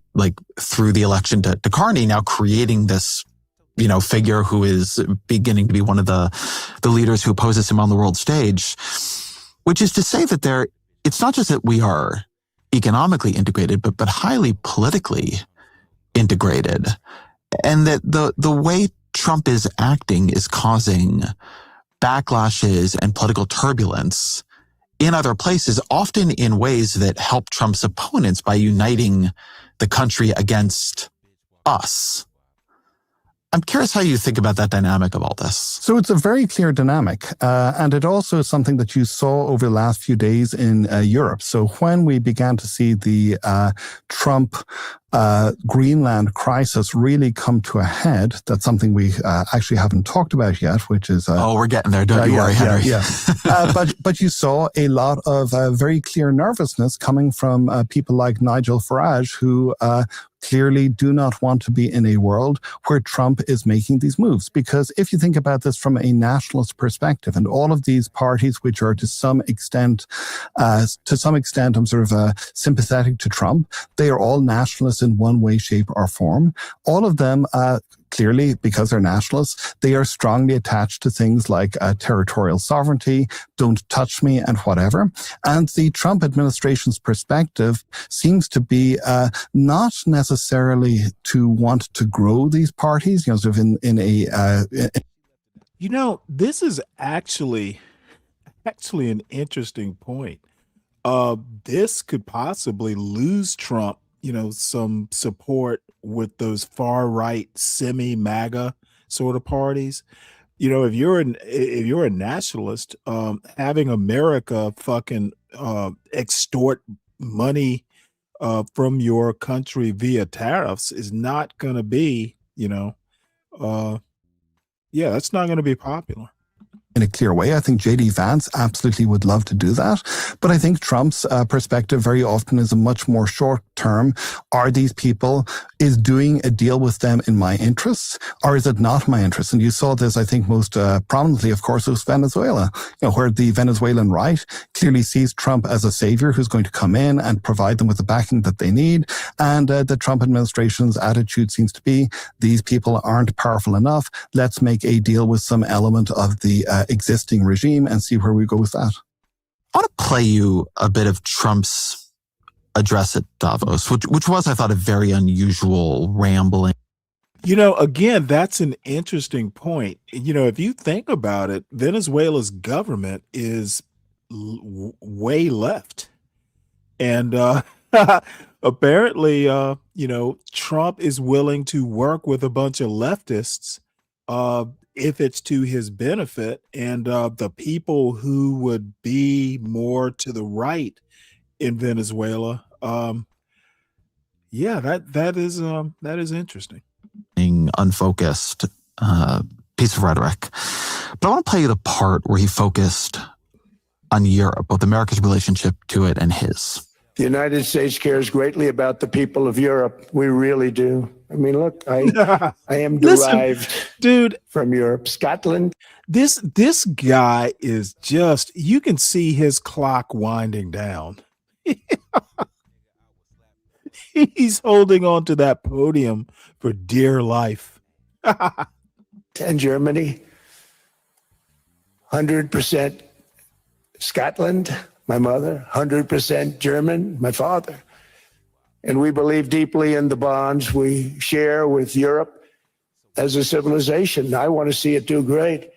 through the election to Carney, now creating this, figure who is beginning to be one of the leaders who opposes him on the world stage, which is to say that it's not just that we are economically integrated, but highly politically integrated. And that the way Trump is acting is causing backlashes and political turbulence in other places, often in ways that help Trump's opponents by uniting the country against us. I'm curious how you think about that dynamic of all this. So it's a very clear dynamic, and it also is something that you saw over the last few days in Europe. So when we began to see the Trump Greenland crisis really come to a head, that's something we actually haven't talked about yet, which is... we're getting there. Don't you worry, Henry. But you saw a lot of very clear nervousness coming from people like Nigel Farage, who clearly do not want to be in a world where Trump is making these moves. Because if you think about this from a nationalist perspective, and all of these parties which are to some extent I'm sort of sympathetic to Trump, they are all nationalists in one way, shape, or form. All of them clearly, because they're nationalists, they are strongly attached to things like territorial sovereignty, don't touch me, and whatever. And the Trump administration's perspective seems to be not necessarily to want to grow these parties, sort of in a... This is actually an interesting point. This could possibly lose Trump, some support with those far right semi-MAGA sort of parties. If you're a nationalist, having America fucking extort money from your country via tariffs is not going to be, that's not going to be popular. In a clear way. I think J.D. Vance absolutely would love to do that. But I think Trump's perspective very often is a much more short term. Are these people, is doing a deal with them in my interests, or is it not my interests? And you saw this, I think, most prominently, of course, with Venezuela, where the Venezuelan right clearly sees Trump as a savior who's going to come in and provide them with the backing that they need. And the Trump administration's attitude seems to be, these people aren't powerful enough. Let's make a deal with some element of the existing regime and see where we go with that. I want to play you a bit of Trump's address at Davos, which was, I thought, a very unusual rambling. Again, that's an interesting point. If you think about it, Venezuela's government is way left. And apparently, Trump is willing to work with a bunch of leftists if it's to his benefit, and the people who would be more to the right in Venezuela, that is interesting. Unfocused piece of rhetoric, but I want to play you the part where he focused on Europe, both America's relationship to it and his. The United States cares greatly about the people of Europe. We really do. I mean, look, I am derived, dude, from Europe, Scotland. This guy is just, you can see his clock winding down. He's holding on to that podium for dear life. And Germany, 100% Scotland. My mother, 100% German, my father. And we believe deeply in the bonds we share with Europe as a civilization. I want to see it do great.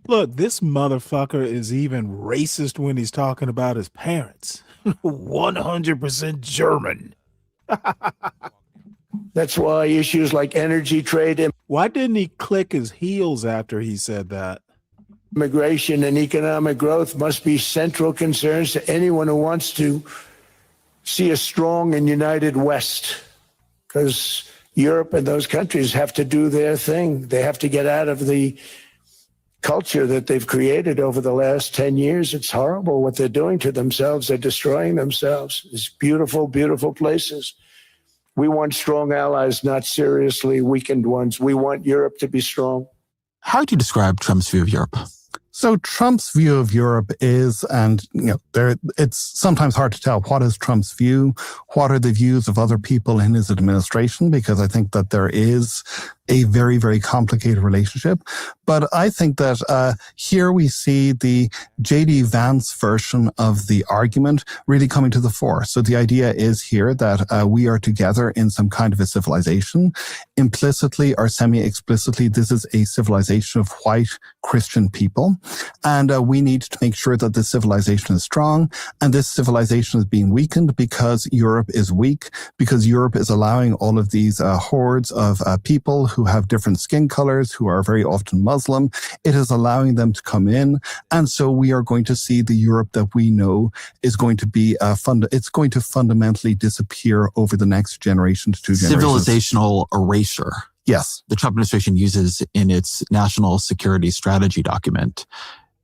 Look, this motherfucker is even racist when he's talking about his parents. 100% German. That's why issues like energy trade and Why didn't he click his heels after he said that? Immigration and economic growth must be central concerns to anyone who wants to see a strong and united West, because Europe and those countries have to do their thing. They have to get out of the culture that they've created over the last 10 years. It's horrible what they're doing to themselves. They're destroying themselves. It's beautiful, beautiful places. We want strong allies, not seriously weakened ones. We want Europe to be strong. How would you describe Trump's view of Europe? So Trump's view of Europe is, and it's sometimes hard to tell what is Trump's view, what are the views of other people in his administration, because I think that there is a very, very complicated relationship. But I think that here we see the J.D. Vance version of the argument really coming to the fore. So the idea is here that we are together in some kind of a civilization. Implicitly or semi-explicitly, this is a civilization of white Christian people. And we need to make sure that this civilization is strong. And this civilization is being weakened because Europe is weak, because Europe is allowing all of these hordes of people who have different skin colors, who are very often Muslim. It is allowing them to come in. And so we are going to see the Europe that we know is going to be it's going to fundamentally disappear over the next generation to two generations. Civilizational erasure. Yes. The Trump administration uses in its national security strategy document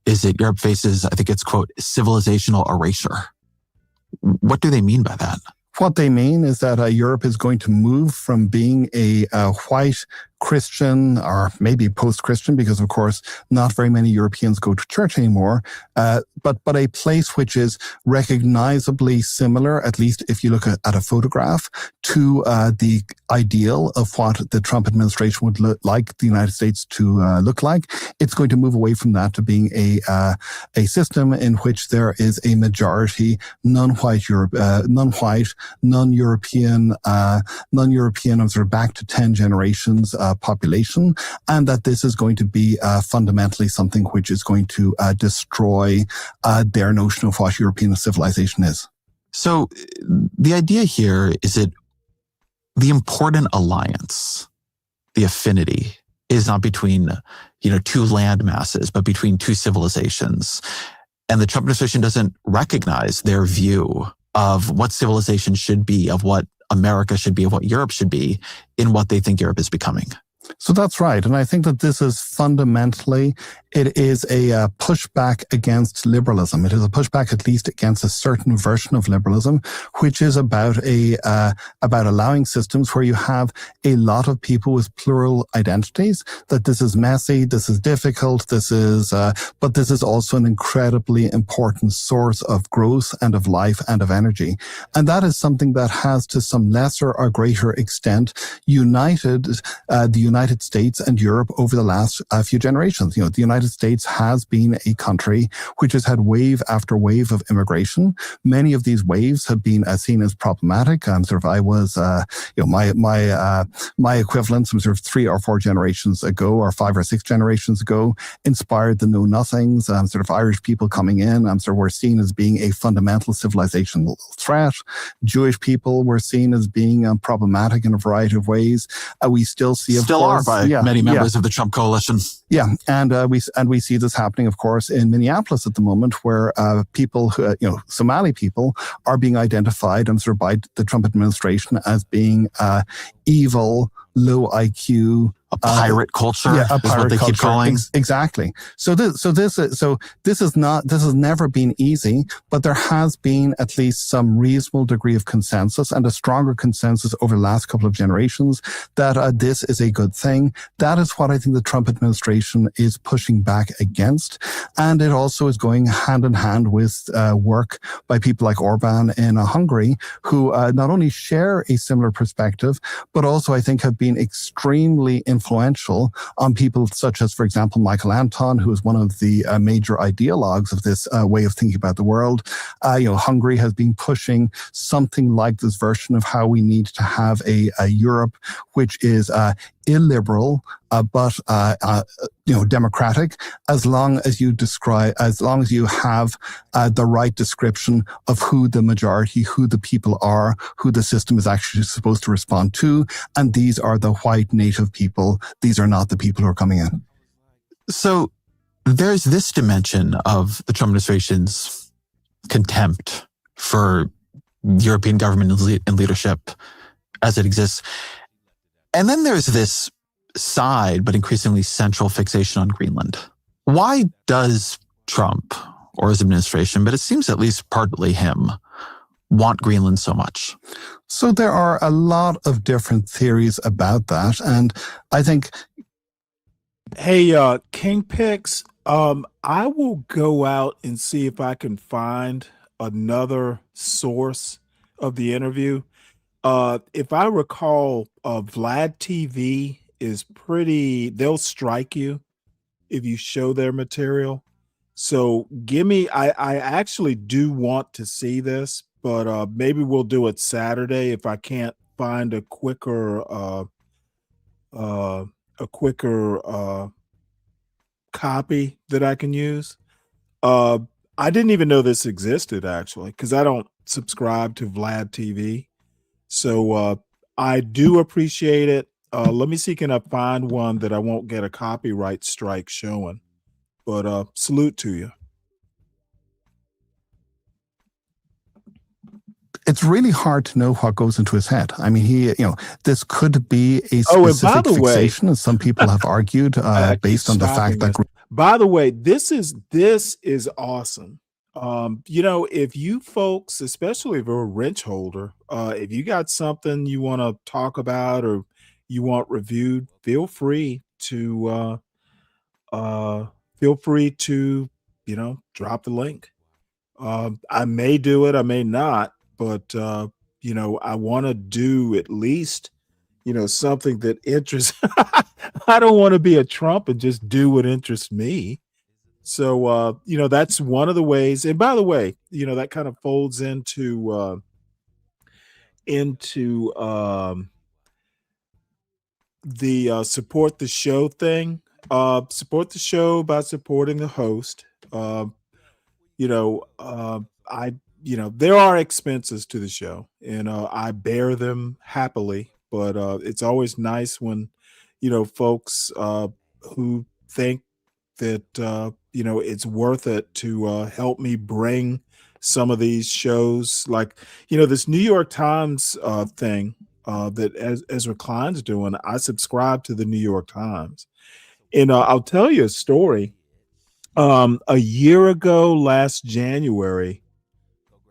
is that Europe faces, I think it's, quote, civilizational erasure. What do they mean by that? What they mean is that Europe is going to move from being a white Christian, or maybe post-Christian, because of course not very many Europeans go to church anymore, but a place which is recognizably similar, at least if you look at a photograph, to the ideal of what the Trump administration would like the United States to look like. It's going to move away from that to being a system in which there is a majority non-white, non-European, of sort of back to 10 generations population, and that this is going to be fundamentally something which is going to destroy their notion of what European civilization is. So the idea here is that the important alliance, the affinity, is not between two land masses, but between two civilizations. And the Trump administration doesn't recognize their view of what civilization should be, of what America should be, of what Europe should be, in what they think Europe is becoming. So that's right. And I think that this is fundamentally, it is a pushback against liberalism. It is a pushback at least against a certain version of liberalism, which is about allowing systems where you have a lot of people with plural identities, that this is messy, this is difficult, but this is also an incredibly important source of growth and of life and of energy. And that is something that has to some lesser or greater extent united the United States and Europe over the last few generations. The United States has been a country which has had wave after wave of immigration. Many of these waves have been seen as problematic. I was, my equivalent, some sort of 3 or 4 generations ago, or 5 or 6 generations ago, inspired the Know Nothings, sort of Irish people coming in, were seen as being a fundamental civilizational threat. Jewish people were seen as being problematic in a variety of ways. We still see, of course, are by many members of the Trump coalition. Yeah, and we see this happening, of course, in Minneapolis at the moment, where people, Somali people, are being identified by the Trump administration as being evil, low IQ. A pirate culture, yeah, is what they keep calling. Exactly. So this has never been easy, but there has been at least some reasonable degree of consensus, and a stronger consensus over the last couple of generations, that this is a good thing. That is what I think the Trump administration is pushing back against, and it also is going hand in hand with work by people like Orban in Hungary, who not only share a similar perspective, but also I think have been extremely influential on people such as, for example, Michael Anton, who is one of the major ideologues of this way of thinking about the world. Hungary has been pushing something like this version of how we need to have a Europe which is illiberal, but democratic, as long as you have the right description of who the majority, who the people are, who the system is actually supposed to respond to. And these are the white native people. These are not the people who are coming in. So there's this dimension of the Trump administration's contempt for European government and leadership as it exists. And then there's this side, but increasingly central fixation on Greenland. Why does Trump or his administration, but it seems at least partly him, want Greenland so much? So there are a lot of different theories about that. And I think... Hey, King Picks, I will go out and see if I can find another source of the interview. If I recall, Vlad TV is pretty, they'll strike you if you show their material. So I actually do want to see this, but maybe we'll do it Saturday if I can't find a quicker copy that I can use. I didn't even know this existed, actually, because I don't subscribe to Vlad TV. So I do appreciate it. Let me see, can I find one that I won't get a copyright strike showing? But salute to you. It's really hard to know what goes into his head. I mean, this could be a specific fixation, as some people have argued, based on the fact that... By the way, this is awesome. If you folks, especially if you're a wrench holder, if you got something you want to talk about or you want reviewed, feel free to drop the link. I may do it, I may not, but I want to do at least something that interests. I don't want to be a Trump and just do what interests me. So, that's one of the ways. And by the way, that kind of folds into the support the show thing. Support the show by supporting the host. There are expenses to the show, and I bear them happily. But it's always nice when, folks who think that it's worth it to help me bring some of these shows, like this New York Times thing that Ezra Klein's doing. I subscribe to the New York Times, and I'll tell you a story. A year ago, last January,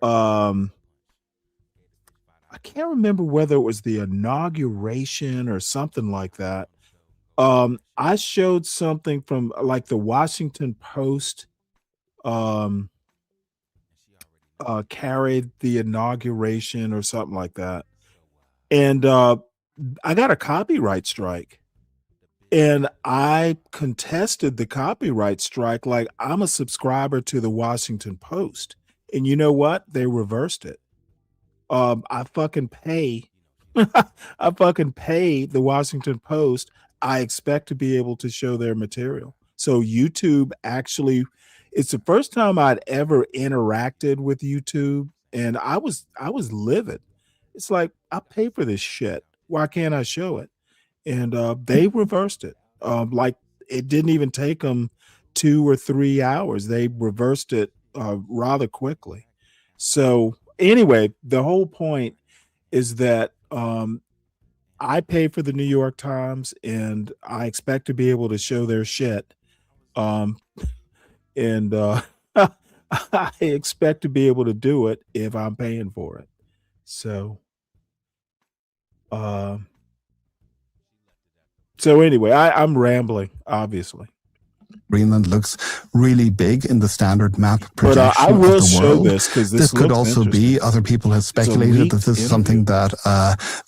I can't remember whether it was the inauguration or something like that. I showed something from like the Washington Post carried the inauguration or something like that. And I got a copyright strike. And I contested the copyright strike like I'm a subscriber to the Washington Post. And you know what? They reversed it. I fucking pay the Washington Post. I expect to be able to show their material. So YouTube actually, it's the first time I'd ever interacted with YouTube, and I was livid. It's like, I pay for this shit. Why can't I show it? And they reversed it. Like it didn't even take them 2 or 3 hours. They reversed it rather quickly. So anyway, the whole point is that I pay for the New York Times, and I expect to be able to show their shit. And I expect to be able to do it if I'm paying for it. So, anyway, I'm rambling, obviously. Greenland looks really big in the standard map projection I will of the show world. this because this could also be, other people have speculated that this is something that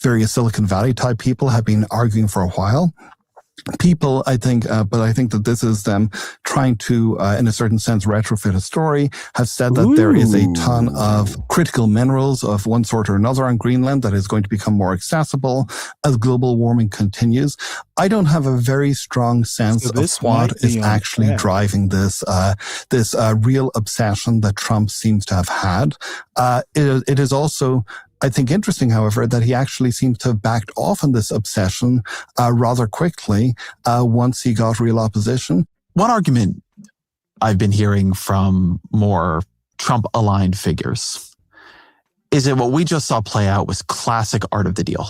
various Silicon Valley type people have been arguing for a while. people, I think, but I think that this is them trying to, in a certain sense, retrofit a story, have said that there is a ton of critical minerals of one sort or another on Greenland that is going to become more accessible as global warming continues. I don't have a very strong sense of what is actually driving this, this real obsession that Trump seems to have had. It is also, I think, interesting, however, that he actually seems to have backed off on this obsession rather quickly once he got real opposition. One argument I've been hearing from more Trump-aligned figures is that what we just saw play out was classic art of the deal.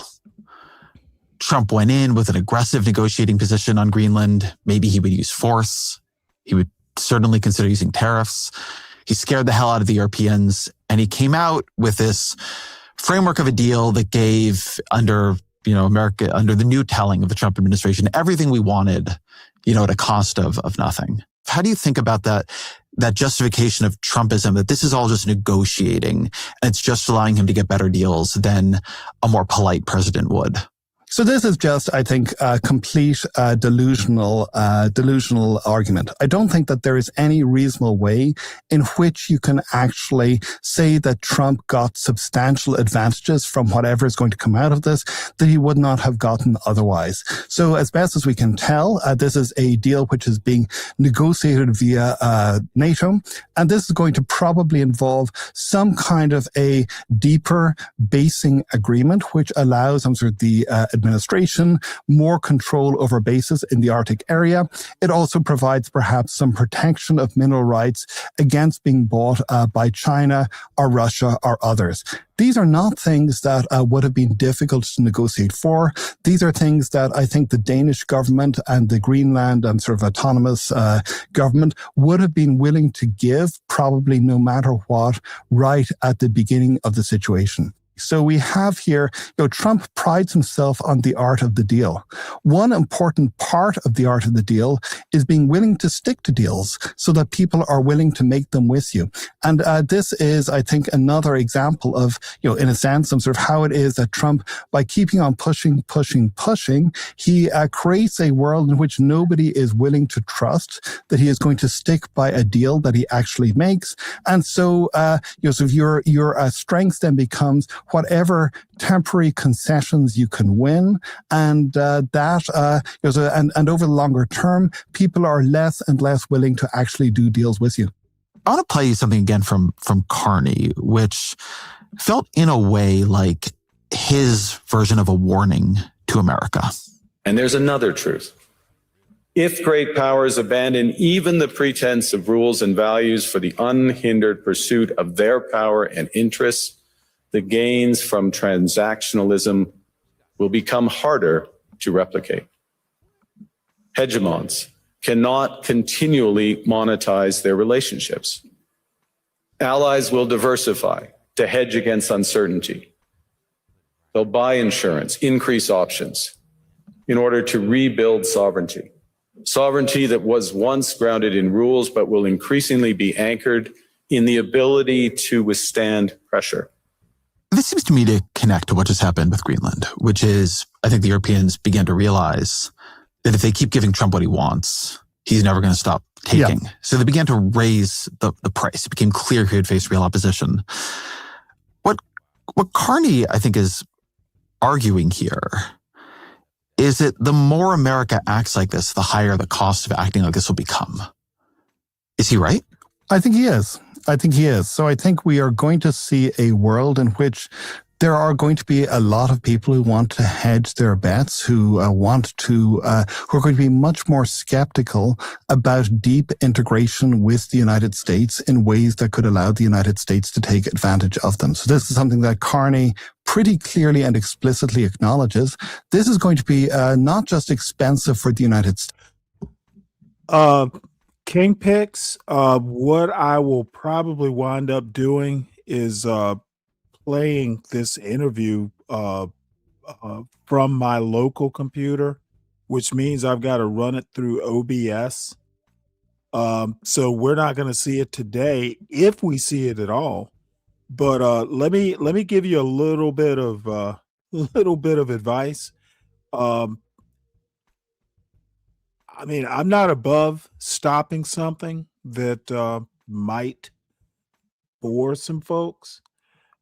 Trump went in with an aggressive negotiating position on Greenland. Maybe he would use force. He would certainly consider using tariffs. He scared the hell out of the Europeans, and he came out with this framework of a deal that gave, under America, under the new telling of the Trump administration, everything we wanted, at a cost of nothing. How do you think about that justification of Trumpism, that this is all just negotiating and it's just allowing him to get better deals than a more polite president would? So this is just, I think, a complete delusional argument. I don't think that there is any reasonable way in which you can actually say that Trump got substantial advantages from whatever is going to come out of this that he would not have gotten otherwise. So as best as we can tell, this is a deal which is being negotiated via NATO, and this is going to probably involve some kind of a deeper basing agreement which allows the administration more control over bases in the Arctic area. It also provides perhaps some protection of mineral rights against being bought by China or Russia or others. These are not things that would have been difficult to negotiate for. These are things that I think the Danish government and the Greenland autonomous government would have been willing to give, probably no matter what, right at the beginning of the situation. So we have here, Trump prides himself on the art of the deal. One important part of the art of the deal is being willing to stick to deals so that people are willing to make them with you. And this is, I think, another example of, in a sense, how it is that Trump, by keeping on pushing, he creates a world in which nobody is willing to trust that he is going to stick by a deal that he actually makes. And so, so your strength then becomes whatever temporary concessions you can win, and and over the longer term, people are less and less willing to actually do deals with you. I want to play you something again from Carney, which felt in a way like his version of a warning to America. And there's another truth. If great powers abandon even the pretense of rules and values for the unhindered pursuit of their power and interests, the gains from transactionalism will become harder to replicate. Hegemons cannot continually monetize their relationships. Allies will diversify to hedge against uncertainty. They'll buy insurance, increase options in order to rebuild sovereignty. Sovereignty that was once grounded in rules, but will increasingly be anchored in the ability to withstand pressure. This seems to me to connect to what just happened with Greenland, which is, I think the Europeans began to realize that if they keep giving Trump what he wants, he's never going to stop taking. Yeah. So they began to raise the price. It became clear he would face real opposition. What Carney, I think, is arguing here is that the more America acts like this, the higher the cost of acting like this will become. Is he right? I think he is. So I think we are going to see a world in which there are going to be a lot of people who want to hedge their bets, who are going to be much more skeptical about deep integration with the United States in ways that could allow the United States to take advantage of them. So this is something that Carney pretty clearly and explicitly acknowledges. This is going to be not just expensive for the United States. King Picks, what I will probably wind up doing is playing this interview from my local computer, which means I've got to run it through OBS. So we're not going to see it today, if we see it at all. But let me give you a little bit of advice. I mean, I'm not above stopping something that might bore some folks,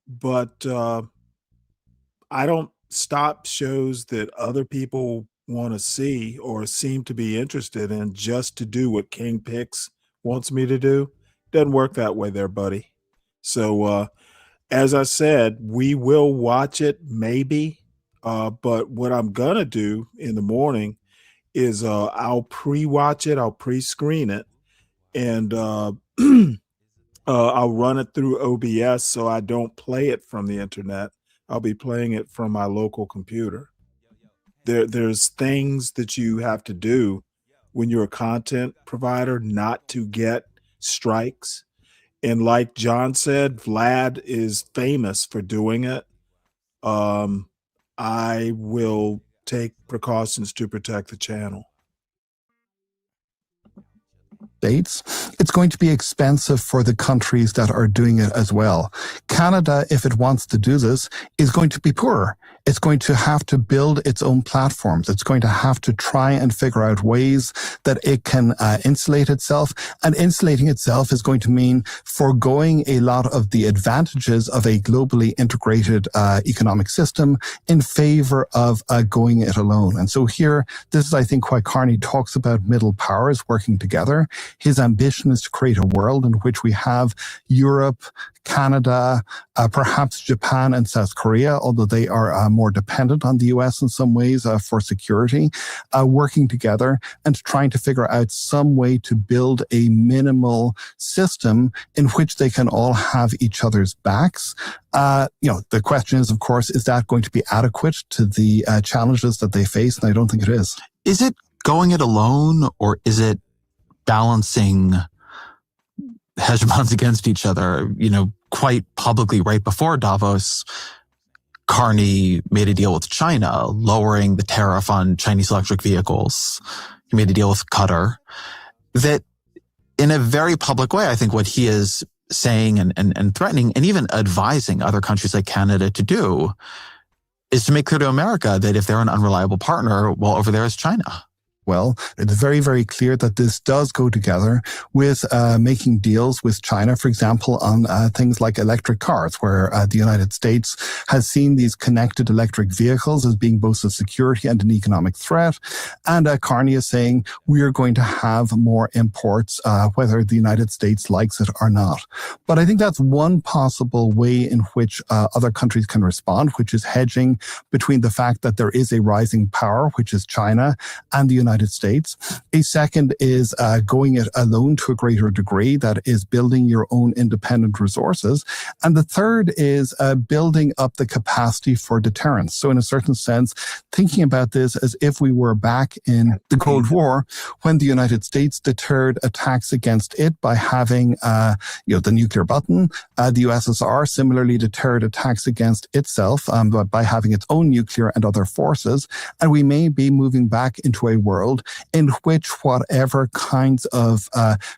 but I don't stop shows that other people want to see or seem to be interested in just to do what King Pix wants me to do. Doesn't work that way there, buddy. So as I said, we will watch it maybe. But what I'm gonna do in the morning is I'll pre-watch it, I'll pre-screen it, and I'll run it through OBS so I don't play it from the internet. I'll be playing it from my local computer. There's things that you have to do when you're a content provider not to get strikes. And like John said, Vlad is famous for doing it. I will take precautions to protect the channel. States, it's going to be expensive for the countries that are doing it as well. Canada, if it wants to do this, is going to be poorer. It's going to have to build its own platforms. It's going to have to try and figure out ways that it can insulate itself. And insulating itself is going to mean foregoing a lot of the advantages of a globally integrated economic system in favor of going it alone. And so here, this is, I think, why Carney talks about middle powers working together. His ambition is to create a world in which we have Europe, Canada, perhaps Japan and South Korea, although they are more dependent on the US in some ways for security, working together and trying to figure out some way to build a minimal system in which they can all have each other's backs. The question is, of course, is that going to be adequate to the challenges that they face? And I don't think it is. Is it going it alone, or is it balancing hegemons against each other? Quite publicly right before Davos, Carney made a deal with China, lowering the tariff on Chinese electric vehicles. He made a deal with Qatar. That in a very public way, I think what he is saying and threatening and even advising other countries like Canada to do is to make clear to America that if they're an unreliable partner, well, over there is China. Well, it's very, very clear that this does go together with making deals with China, for example, on things like electric cars, where the United States has seen these connected electric vehicles as being both a security and an economic threat. And Carney is saying we are going to have more imports, whether the United States likes it or not. But I think that's one possible way in which other countries can respond, which is hedging between the fact that there is a rising power, which is China, and the United States. A second is going it alone to a greater degree, that is building your own independent resources. And the third is building up the capacity for deterrence. So in a certain sense, thinking about this as if we were back in the Cold War, when the United States deterred attacks against it by having the nuclear button. The USSR similarly deterred attacks against itself by having its own nuclear and other forces. And we may be moving back into a world in which whatever kinds of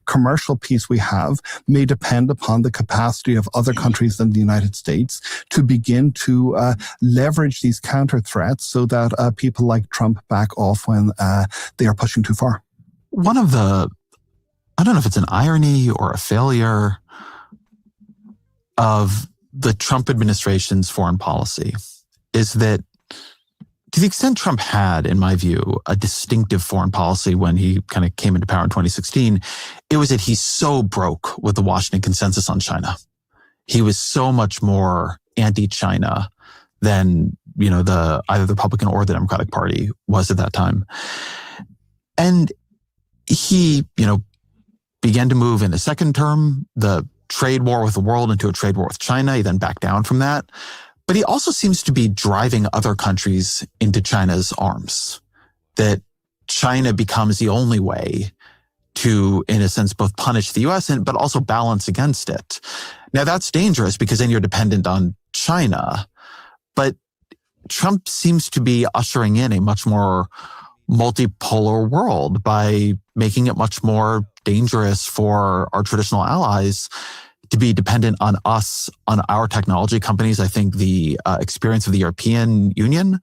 commercial peace we have may depend upon the capacity of other countries than the United States to begin to leverage these counter threats so that people like Trump back off when they are pushing too far. One of the, I don't know if it's an irony or a failure of the Trump administration's foreign policy is that to the extent Trump had, in my view, a distinctive foreign policy when he kind of came into power in 2016, it was that he so broke with the Washington consensus on China. He was so much more anti-China than, either the Republican or the Democratic Party was at that time. And he, began to move in the second term, the trade war with the world into a trade war with China. He then backed down from that. But he also seems to be driving other countries into China's arms, that China becomes the only way to, in a sense, both punish the U.S. but also balance against it. Now, that's dangerous because then you're dependent on China. But Trump seems to be ushering in a much more multipolar world by making it much more dangerous for our traditional allies to be dependent on us, on our technology companies. I think the experience of the European Union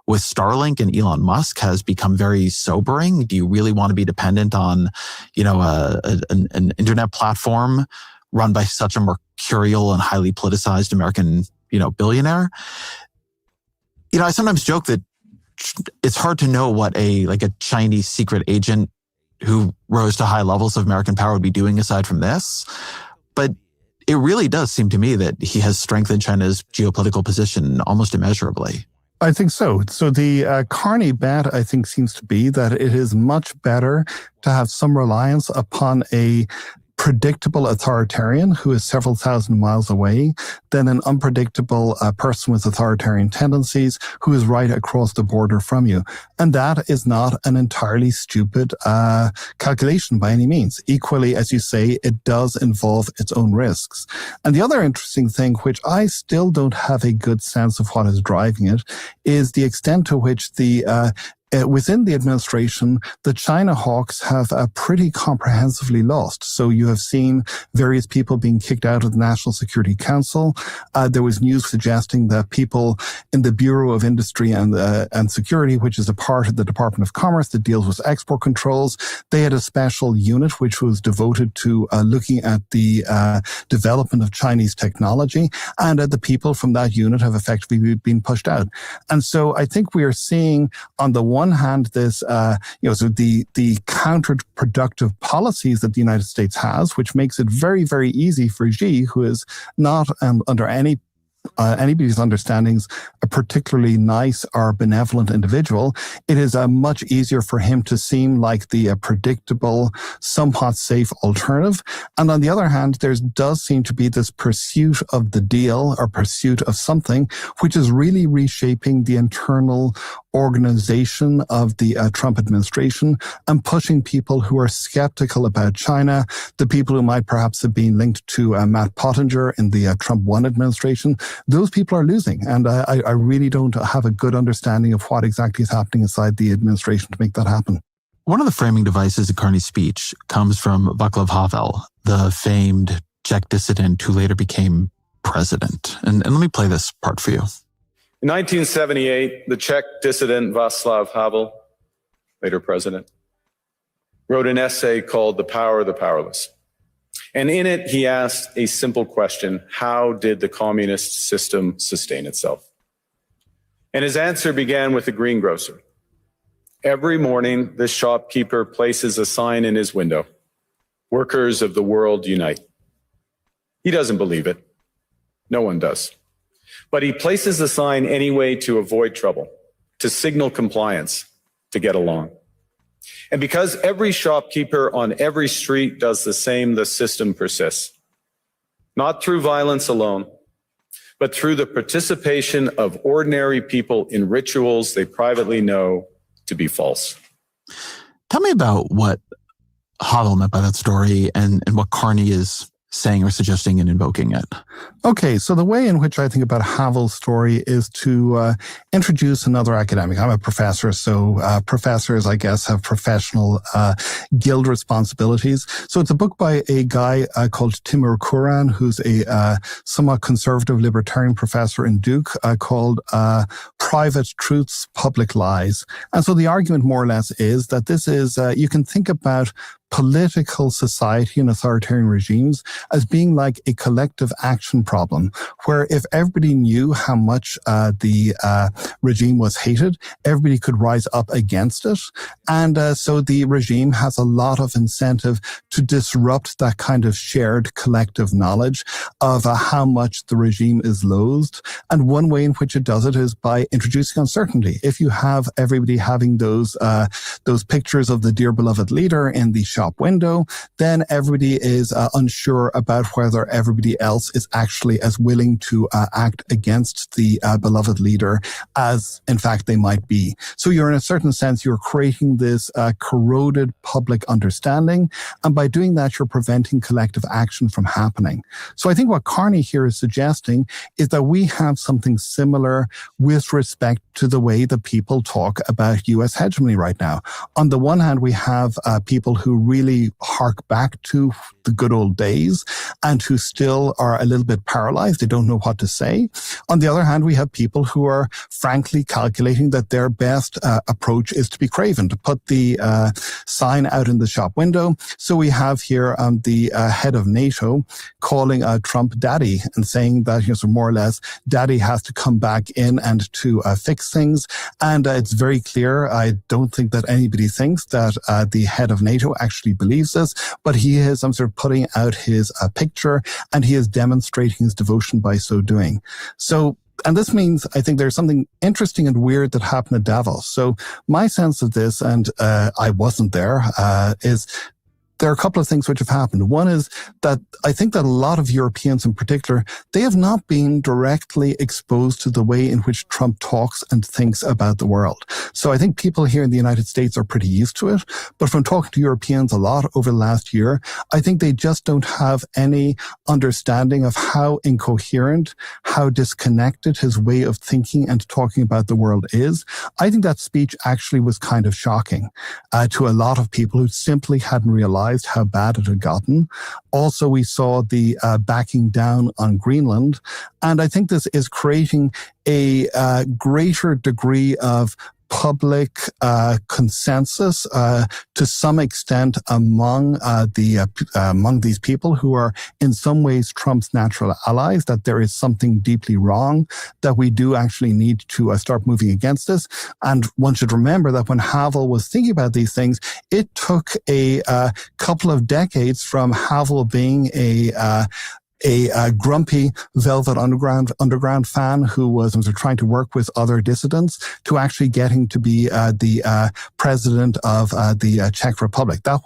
with Starlink and Elon Musk has become very sobering. Do you really want to be dependent on, an internet platform run by such a mercurial and highly politicized American, billionaire? I sometimes joke that it's hard to know what a Chinese secret agent who rose to high levels of American power would be doing aside from this. But it really does seem to me that he has strengthened China's geopolitical position almost immeasurably. I think so. So the Carney bet, I think, seems to be that it is much better to have some reliance upon a predictable authoritarian who is several thousand miles away than an unpredictable person with authoritarian tendencies who is right across the border from you. And that is not an entirely stupid calculation by any means. Equally, as you say, it does involve its own risks. And the other interesting thing, which I still don't have a good sense of what is driving it, is the extent to which within the administration, the China hawks have pretty comprehensively lost. So you have seen various people being kicked out of the National Security Council. There was news suggesting that people in the Bureau of Industry and Security, which is a part of the Department of Commerce that deals with export controls, they had a special unit which was devoted to looking at the development of Chinese technology, and the people from that unit have effectively been pushed out. And so I think we are seeing, on the one hand, this, so the counterproductive policies that the United States has, which makes it very, very easy for Xi, who is not under anybody's understandings a particularly nice or benevolent individual, it is much easier for him to seem like the predictable, somewhat safe alternative. And on the other hand, there does seem to be this pursuit of the deal or pursuit of something which is really reshaping the internal organization of the Trump administration and pushing people who are skeptical about China, the people who might perhaps have been linked to Matt Pottinger in the Trump 1 administration. Those people are losing. And I really don't have a good understanding of what exactly is happening inside the administration to make that happen. One of the framing devices of Carney's speech comes from Václav Havel, the famed Czech dissident who later became president. And let me play this part for you. In 1978, the Czech dissident Václav Havel, later president, wrote an essay called The Power of the Powerless. And in it, he asked a simple question: how did the communist system sustain itself? And his answer began with a greengrocer. Every morning, this shopkeeper places a sign in his window: "Workers of the world unite." He doesn't believe it. No one does. But he places the sign anyway to avoid trouble, to signal compliance, to get along. And because every shopkeeper on every street does the same, the system persists. Not through violence alone, but through the participation of ordinary people in rituals they privately know to be false. Tell me about what Havel meant by that story and what Carney is saying or suggesting in invoking it. Okay, so the way in which I think about Havel's story is to introduce another academic. I'm a professor, so professors, I guess, have professional guild responsibilities. So it's a book by a guy called Timur Kuran, who's a somewhat conservative libertarian professor in Duke, called Private Truths, Public Lies. And so the argument more or less is that this is, you can think about political society and authoritarian regimes as being like a collective action problem, where if everybody knew how much the regime was hated, everybody could rise up against it. And so the regime has a lot of incentive to disrupt that kind of shared collective knowledge of how much the regime is loathed. And one way in which it does it is by introducing uncertainty. If you have everybody having those pictures of the dear beloved leader in the shop window, then everybody is unsure about whether everybody else is actually as willing to act against the beloved leader as in fact they might be. So you're, in a certain sense, you're creating this corroded public understanding, and by doing that you're preventing collective action from happening. So I think what Carney here is suggesting is that we have something similar with respect to the way that people talk about US hegemony right now. On the one hand, we have people who really hark back to the good old days and who still are a little bit paralyzed. They don't know what to say. On the other hand, we have people who are frankly calculating that their best approach is to be craven, to put the sign out in the shop window. So we have here the head of NATO calling Trump daddy and saying that, so more or less, daddy has to come back in and to fix things. And it's very clear, I don't think that anybody thinks that the head of NATO actually believes this, but he is sort of putting out his picture and he is demonstrating his devotion by so doing. So, and this means, I think there's something interesting and weird that happened at Davos. So my sense of this, and I wasn't there, is there are a couple of things which have happened. One is that I think that a lot of Europeans in particular, they have not been directly exposed to the way in which Trump talks and thinks about the world. So I think people here in the United States are pretty used to it. But from talking to Europeans a lot over the last year, I think they just don't have any understanding of how incoherent, how disconnected his way of thinking and talking about the world is. I think that speech actually was kind of shocking to a lot of people who simply hadn't realized how bad it had gotten. Also, we saw the backing down on Greenland. And I think this is creating a greater degree of public consensus to some extent among these people who are in some ways Trump's natural allies, that there is something deeply wrong, that we do actually need to start moving against this. And one should remember that when Havel was thinking about these things, it took a couple of decades from Havel being a grumpy Velvet Underground fan who was trying to work with other dissidents to actually getting to be the president of the Czech Republic. That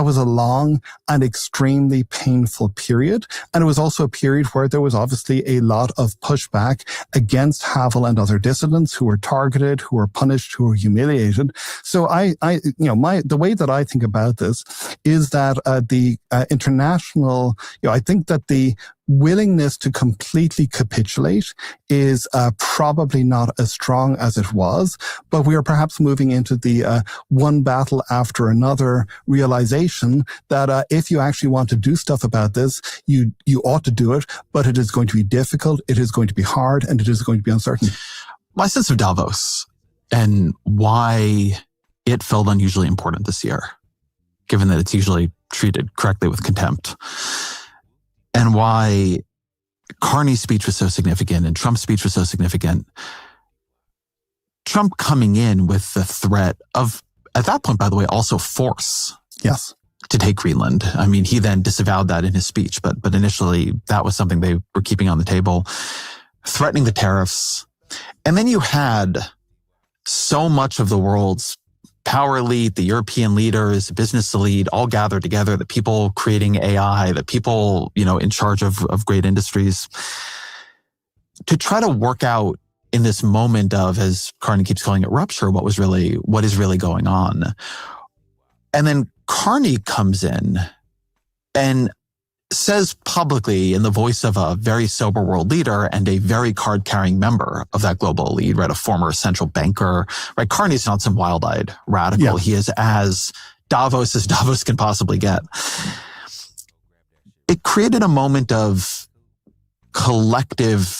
was a long and extremely painful period. And it was also a period where there was obviously a lot of pushback against Havel and other dissidents who were targeted, who were punished, who were humiliated. So the way that I think about this is that the international, I think that the willingness to completely capitulate is probably not as strong as it was, but we are perhaps moving into the one battle after another realization that if you actually want to do stuff about this, you ought to do it, but it is going to be difficult, it is going to be hard, and it is going to be uncertain. My sense of Davos and why it felt unusually important this year, given that it's usually treated correctly with contempt, and why Carney's speech was so significant and Trump's speech was so significant. Trump coming in with the threat of, at that point, by the way, also force. Yes. To take Greenland. I mean, he then disavowed that in his speech, but initially that was something they were keeping on the table, threatening the tariffs. And then you had so much of the world's power elite, the European leaders, business elite, all gathered together, the people creating AI, the people, in charge of great industries, to try to work out in this moment of, as Carney keeps calling it, rupture, what is really going on. And then Carney comes in and says publicly in the voice of a very sober world leader and a very card-carrying member of that global elite, right? A former central banker, right? Carney's not some wild-eyed radical. Yeah. He is as Davos can possibly get. It created a moment of collectively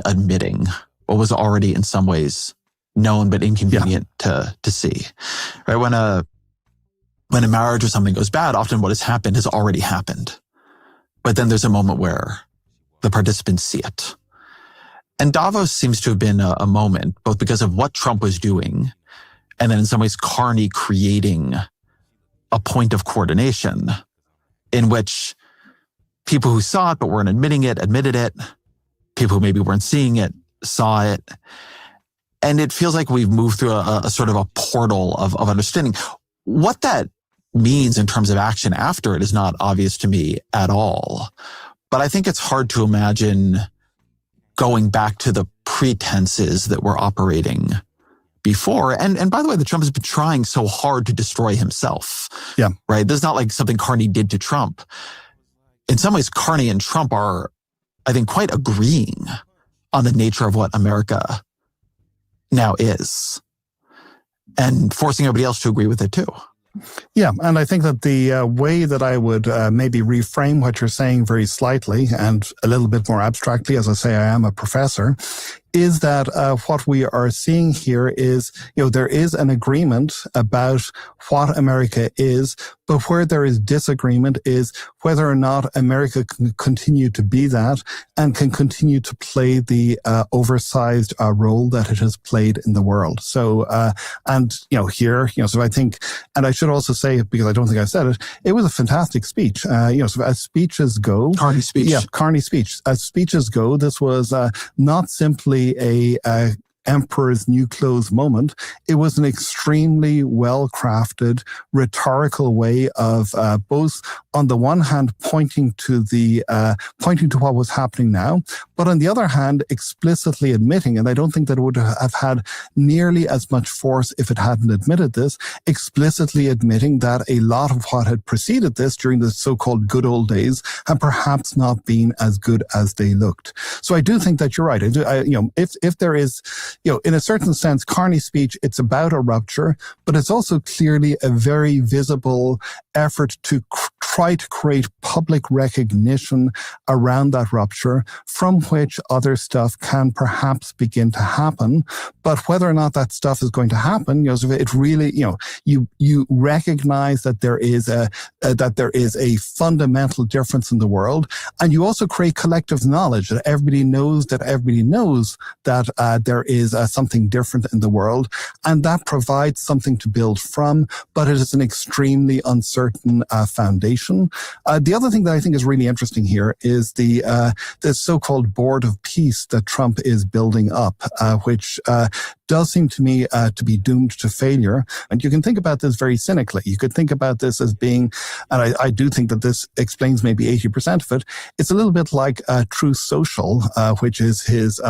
admitting what was already in some ways known but inconvenient to see, right? When a marriage or something goes bad, often what has happened has already happened. But then there's a moment where the participants see it. And Davos seems to have been a moment, both because of what Trump was doing, and then in some ways Carney creating a point of coordination in which people who saw it but weren't admitting it, admitted it. People who maybe weren't seeing it, saw it. And it feels like we've moved through a sort of a portal of understanding. What that means in terms of action after it is not obvious to me at all. But I think it's hard to imagine going back to the pretenses that were operating before. And by the way, Trump has been trying so hard to destroy himself. Yeah. Right? This is not like something Carney did to Trump. In some ways, Carney and Trump are, I think, quite agreeing on the nature of what America now is. and forcing everybody else to agree with it too. Yeah, and I think that the way that I would maybe reframe what you're saying very slightly and a little bit more abstractly, as I say, I am a professor, is that what we are seeing here is, there is an agreement about what America is, but where there is disagreement is whether or not America can continue to be that and can continue to play the oversized role that it has played in the world. So, here, so I think, and I should also say, because I don't think I said it, it was a fantastic speech. So as speeches go. Carney speech. Yeah, Carney speech. As speeches go, this was not simply a emperor's new clothes moment. It was an extremely well-crafted rhetorical way of both, on the one hand, pointing to what was happening now, but on the other hand, explicitly admitting, and I don't think that it would have had nearly as much force if it hadn't admitted this, explicitly admitting that a lot of what had preceded this during the so-called good old days had perhaps not been as good as they looked. So I do think that you're right. If there is, in a certain sense, Carney speech, it's about a rupture, but it's also clearly a very visible effort to try to create public recognition around that rupture, from which other stuff can perhaps begin to happen. But whether or not that stuff is going to happen, it really, you recognize that there is a fundamental difference in the world, and you also create collective knowledge that everybody knows that there is something different in the world, and that provides something to build from, but it is an extremely uncertain foundation. The other thing that I think is really interesting here is the so-called board of peace that Trump is building up, which does seem to me to be doomed to failure. And you can think about this very cynically. You could think about this as being, and I do think that this explains maybe 80% of it, it's a little bit like Truth Social, which is his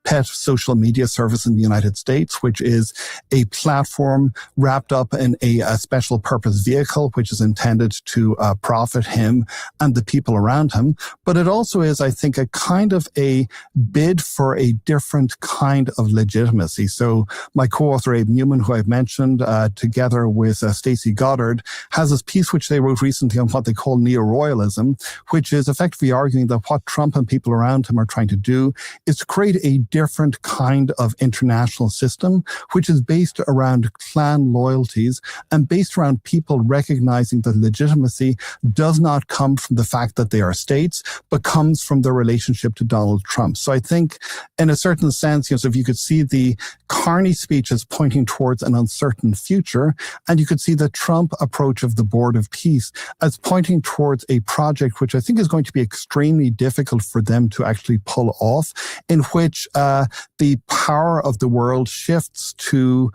pet social media service in the United States, which is a platform wrapped up in a special purpose vehicle, which is intended to profit him and the people around him. But it also is, I think, a kind of a bid for a different kind of legitimacy. So my co-author, Abe Newman, who I've mentioned, together with Stacey Goddard, has this piece which they wrote recently on what they call neo-royalism, which is effectively arguing that what Trump and people around him are trying to do is to create a different kind of international system, which is based around clan loyalties and based around people recognizing that legitimacy does not come from the fact that they are states, but comes from their relationship to Donald Trump. So I think, in a certain sense, so if you could see the Carney speech as pointing towards an uncertain future, and you could see the Trump approach of the Board of Peace as pointing towards a project which I think is going to be extremely difficult for them to actually pull off, in which the power of the world shifts to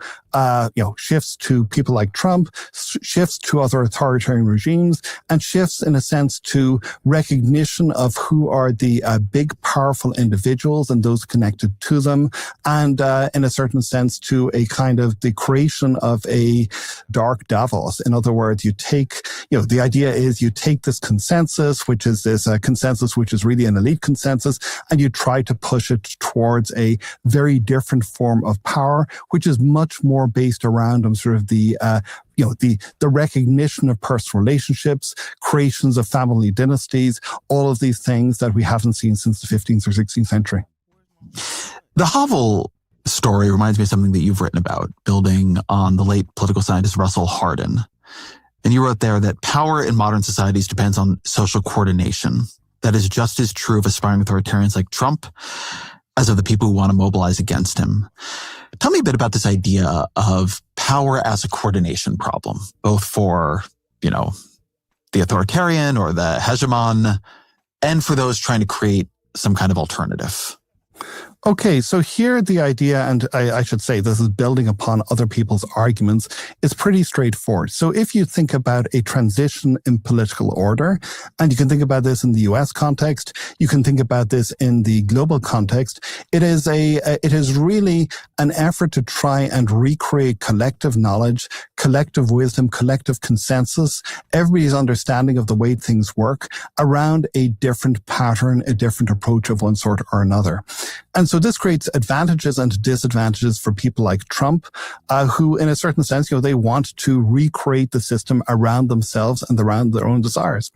people like Trump, shifts to other authoritarian regimes, and shifts, in a sense, to recognition of who are the big, powerful individuals and those connected to them, and in a certain sense, to a kind of the creation of a dark Davos. In other words, the idea is you take this consensus, which is this consensus which is really an elite consensus, and you try to push it towards a very different form of power, which is much more based around sort of the recognition of personal relationships, creations of family dynasties, all of these things that we haven't seen since the 15th or 16th century. The Havel story reminds me of something that you've written about, building on the late political scientist Russell Hardin. And you wrote there that power in modern societies depends on social coordination. That is just as true of aspiring authoritarians like Trump as of the people who want to mobilize against him. Tell me a bit about this idea of power as a coordination problem, both for, the authoritarian or the hegemon, and for those trying to create some kind of alternative. Okay, so here the idea, and I should say this is building upon other people's arguments, is pretty straightforward. So if you think about a transition in political order, and you can think about this in the US context, you can think about this in the global context, it is really an effort to try and recreate collective knowledge, collective wisdom, collective consensus, everybody's understanding of the way things work around a different pattern, a different approach of one sort or another. And so this creates advantages and disadvantages for people like Trump, who in a certain sense, they want to recreate the system around themselves and around their own desires.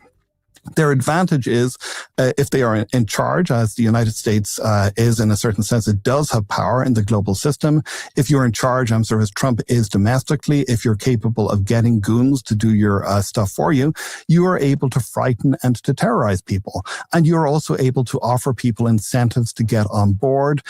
Their advantage is if they are in charge, as the United States is in a certain sense, it does have power in the global system. If you're in charge, as Trump is domestically, if you're capable of getting goons to do your stuff for you, you are able to frighten and to terrorize people. And you're also able to offer people incentives to get on board.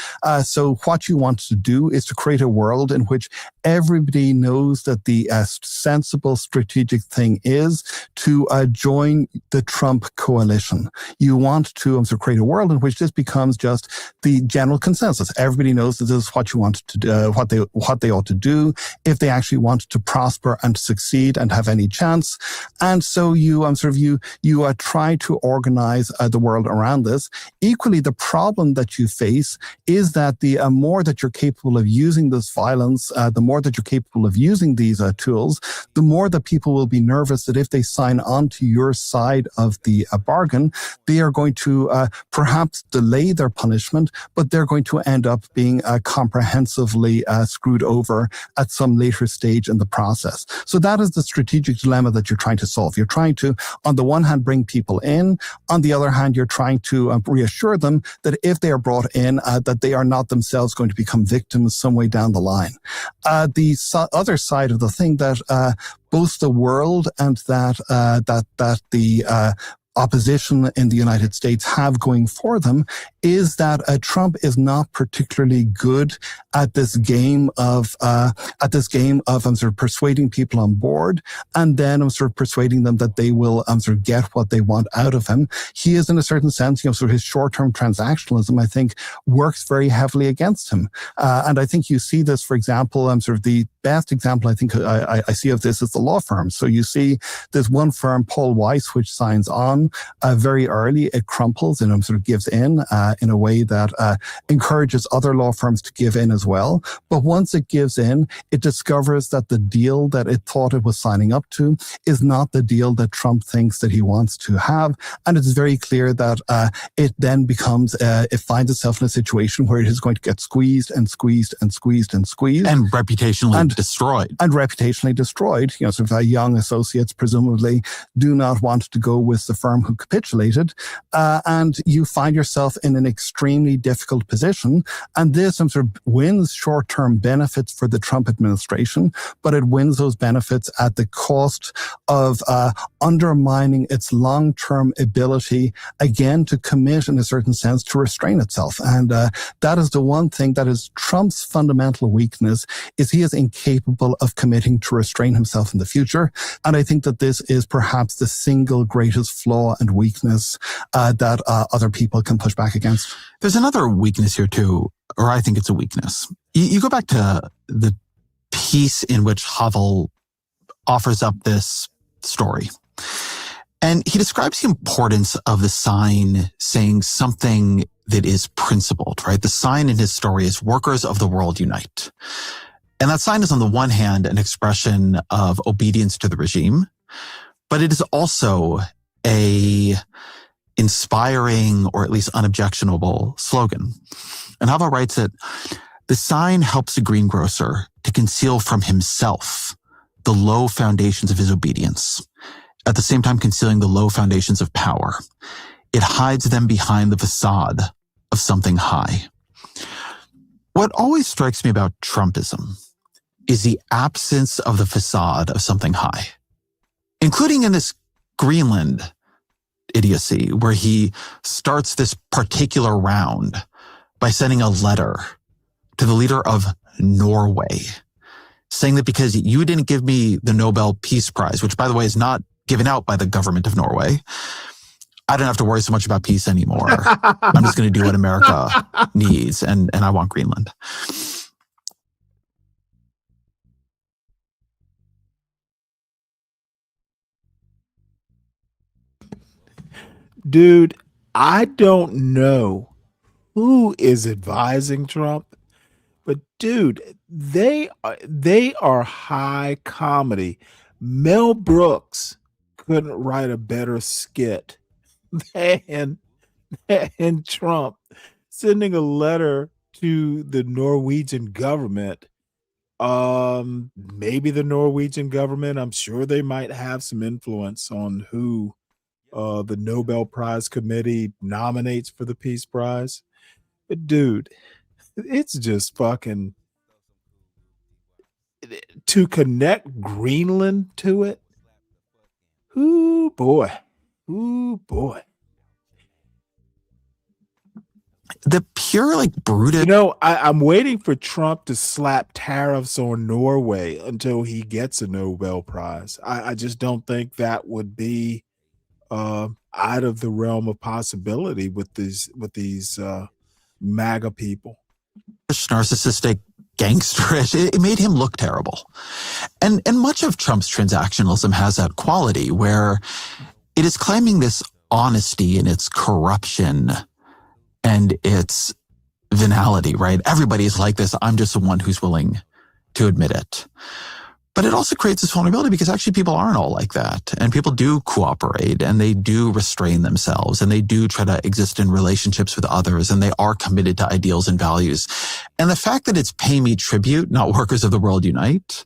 So what you want to do is to create a world in which everybody knows that the sensible strategic thing is to join the Trump coalition. You want to create a world in which this becomes just the general consensus. Everybody knows that this is what you want to do, what they ought to do if they actually want to prosper and succeed and have any chance. And so you try to organize the world around this. Equally, the problem that you face is that the more that you're capable of using this violence, the more that you're capable of using these tools, the more that people will be nervous that if they sign on to your side of the bargain, they are going to perhaps delay their punishment, but they're going to end up being comprehensively screwed over at some later stage in the process. So that is the strategic dilemma that you're trying to solve. You're trying to, on the one hand, bring people in. On the other hand, you're trying to reassure them that if they are brought in, that they are not themselves going to become victims some way down the line. The other side of the thing that both the world and that the opposition in the United States have going for them is that Trump is not particularly good at this game of persuading people on board, and then persuading them that they will get what they want out of him. He is, in a certain sense, his short-term transactionalism, I think, works very heavily against him. And I think you see this, for example, the best example I think I see of this is the law firms. So you see there's one firm, Paul Weiss, which signs on very early. It crumples and gives in a way that encourages other law firms to give in as well. But once it gives in, it discovers that the deal that it thought it was signing up to is not the deal that Trump thinks that he wants to have. And it's very clear that it then becomes, it finds itself in a situation where it is going to get squeezed and squeezed and squeezed and squeezed. And reputationally destroyed. And reputationally destroyed. Young associates presumably do not want to go with the firm who capitulated. And you find yourself in an extremely difficult position. And this wins short-term benefits for the Trump administration, but it wins those benefits at the cost of undermining its long-term ability, again, to commit, in a certain sense, to restrain itself. And that is the one thing that is Trump's fundamental weakness, is he is incapable of committing to restrain himself in the future. And I think that this is perhaps the single greatest flaw and weakness that other people can push back against. There's another weakness here too, or I think it's a weakness. You go back to the piece in which Havel offers up this story, and he describes the importance of the sign saying something that is principled, right? The sign in his story is "Workers of the World Unite." And that sign is on the one hand an expression of obedience to the regime, but it is also a inspiring or at least unobjectionable slogan. And Havel writes that the sign helps the greengrocer to conceal from himself the low foundations of his obedience, at the same time concealing the low foundations of power. It hides them behind the facade of something high. What always strikes me about Trumpism is the absence of the facade of something high, including in this Greenland idiocy, where he starts this particular round by sending a letter to the leader of Norway, saying that because you didn't give me the Nobel Peace Prize, which, by the way, is not given out by the government of Norway, I don't have to worry so much about peace anymore. I'm just going to do what America needs, and I want Greenland. Dude, I don't know who is advising Trump, But dude, they are high comedy. Mel Brooks couldn't write a better skit than Trump sending a letter to the Norwegian government. Maybe the Norwegian government, I'm sure they might have some influence on who the Nobel Prize Committee nominates for the Peace Prize. But dude, it's just fucking to connect Greenland to it. Ooh boy. Ooh boy. The pure like brutal. You know, I'm waiting for Trump to slap tariffs on Norway until he gets a Nobel Prize. I just don't think that would be out of the realm of possibility with these MAGA people. Narcissistic, gangsterish. It made him look terrible. And much of Trump's transactionalism has that quality where it is claiming this honesty in its corruption and its venality, right? Everybody's like this. I'm just the one who's willing to admit it. But it also creates this vulnerability because actually people aren't all like that. And people do cooperate and they do restrain themselves and they do try to exist in relationships with others and they are committed to ideals and values. And the fact that it's pay me tribute, not workers of the world unite.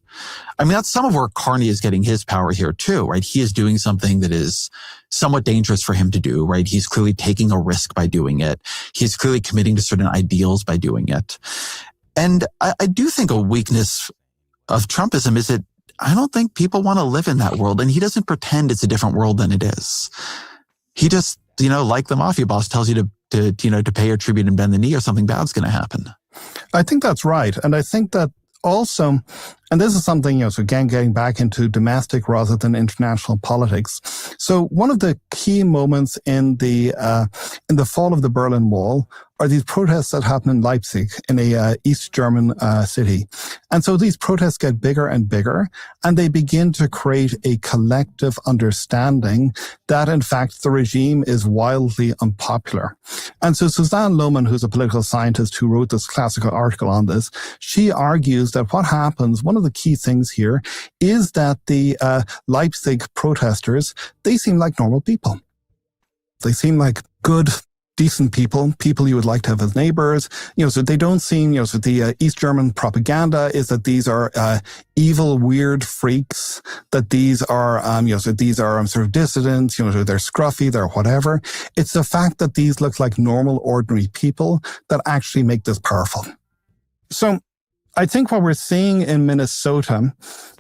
I mean, that's some of where Carney is getting his power here too, right? He is doing something that is somewhat dangerous for him to do, right? He's clearly taking a risk by doing it. He's clearly committing to certain ideals by doing it. And I do think a weakness of Trumpism is that I don't think people want to live in that world. And he doesn't pretend it's a different world than it is. He just, like the mafia boss tells you to pay your tribute and bend the knee or something bad's going to happen. I think that's right. And I think that also, and this is something, so again, getting back into domestic rather than international politics. So one of the key moments in the fall of the Berlin Wall are these protests that happen in Leipzig, in a East German city. And so these protests get bigger and bigger, and they begin to create a collective understanding that, in fact, the regime is wildly unpopular. And so Suzanne Lohmann, who's a political scientist who wrote this classical article on this, she argues that what happens, one of the key things here, is that the Leipzig protesters, they seem like normal people. They seem like good, decent people you would like to have as neighbors. So they don't seem, so the East German propaganda is that these are evil, weird freaks, that these are, so these are sort of dissidents, so they're scruffy, they're whatever. It's the fact that these look like normal, ordinary people that actually make this powerful. So I think what we're seeing in Minnesota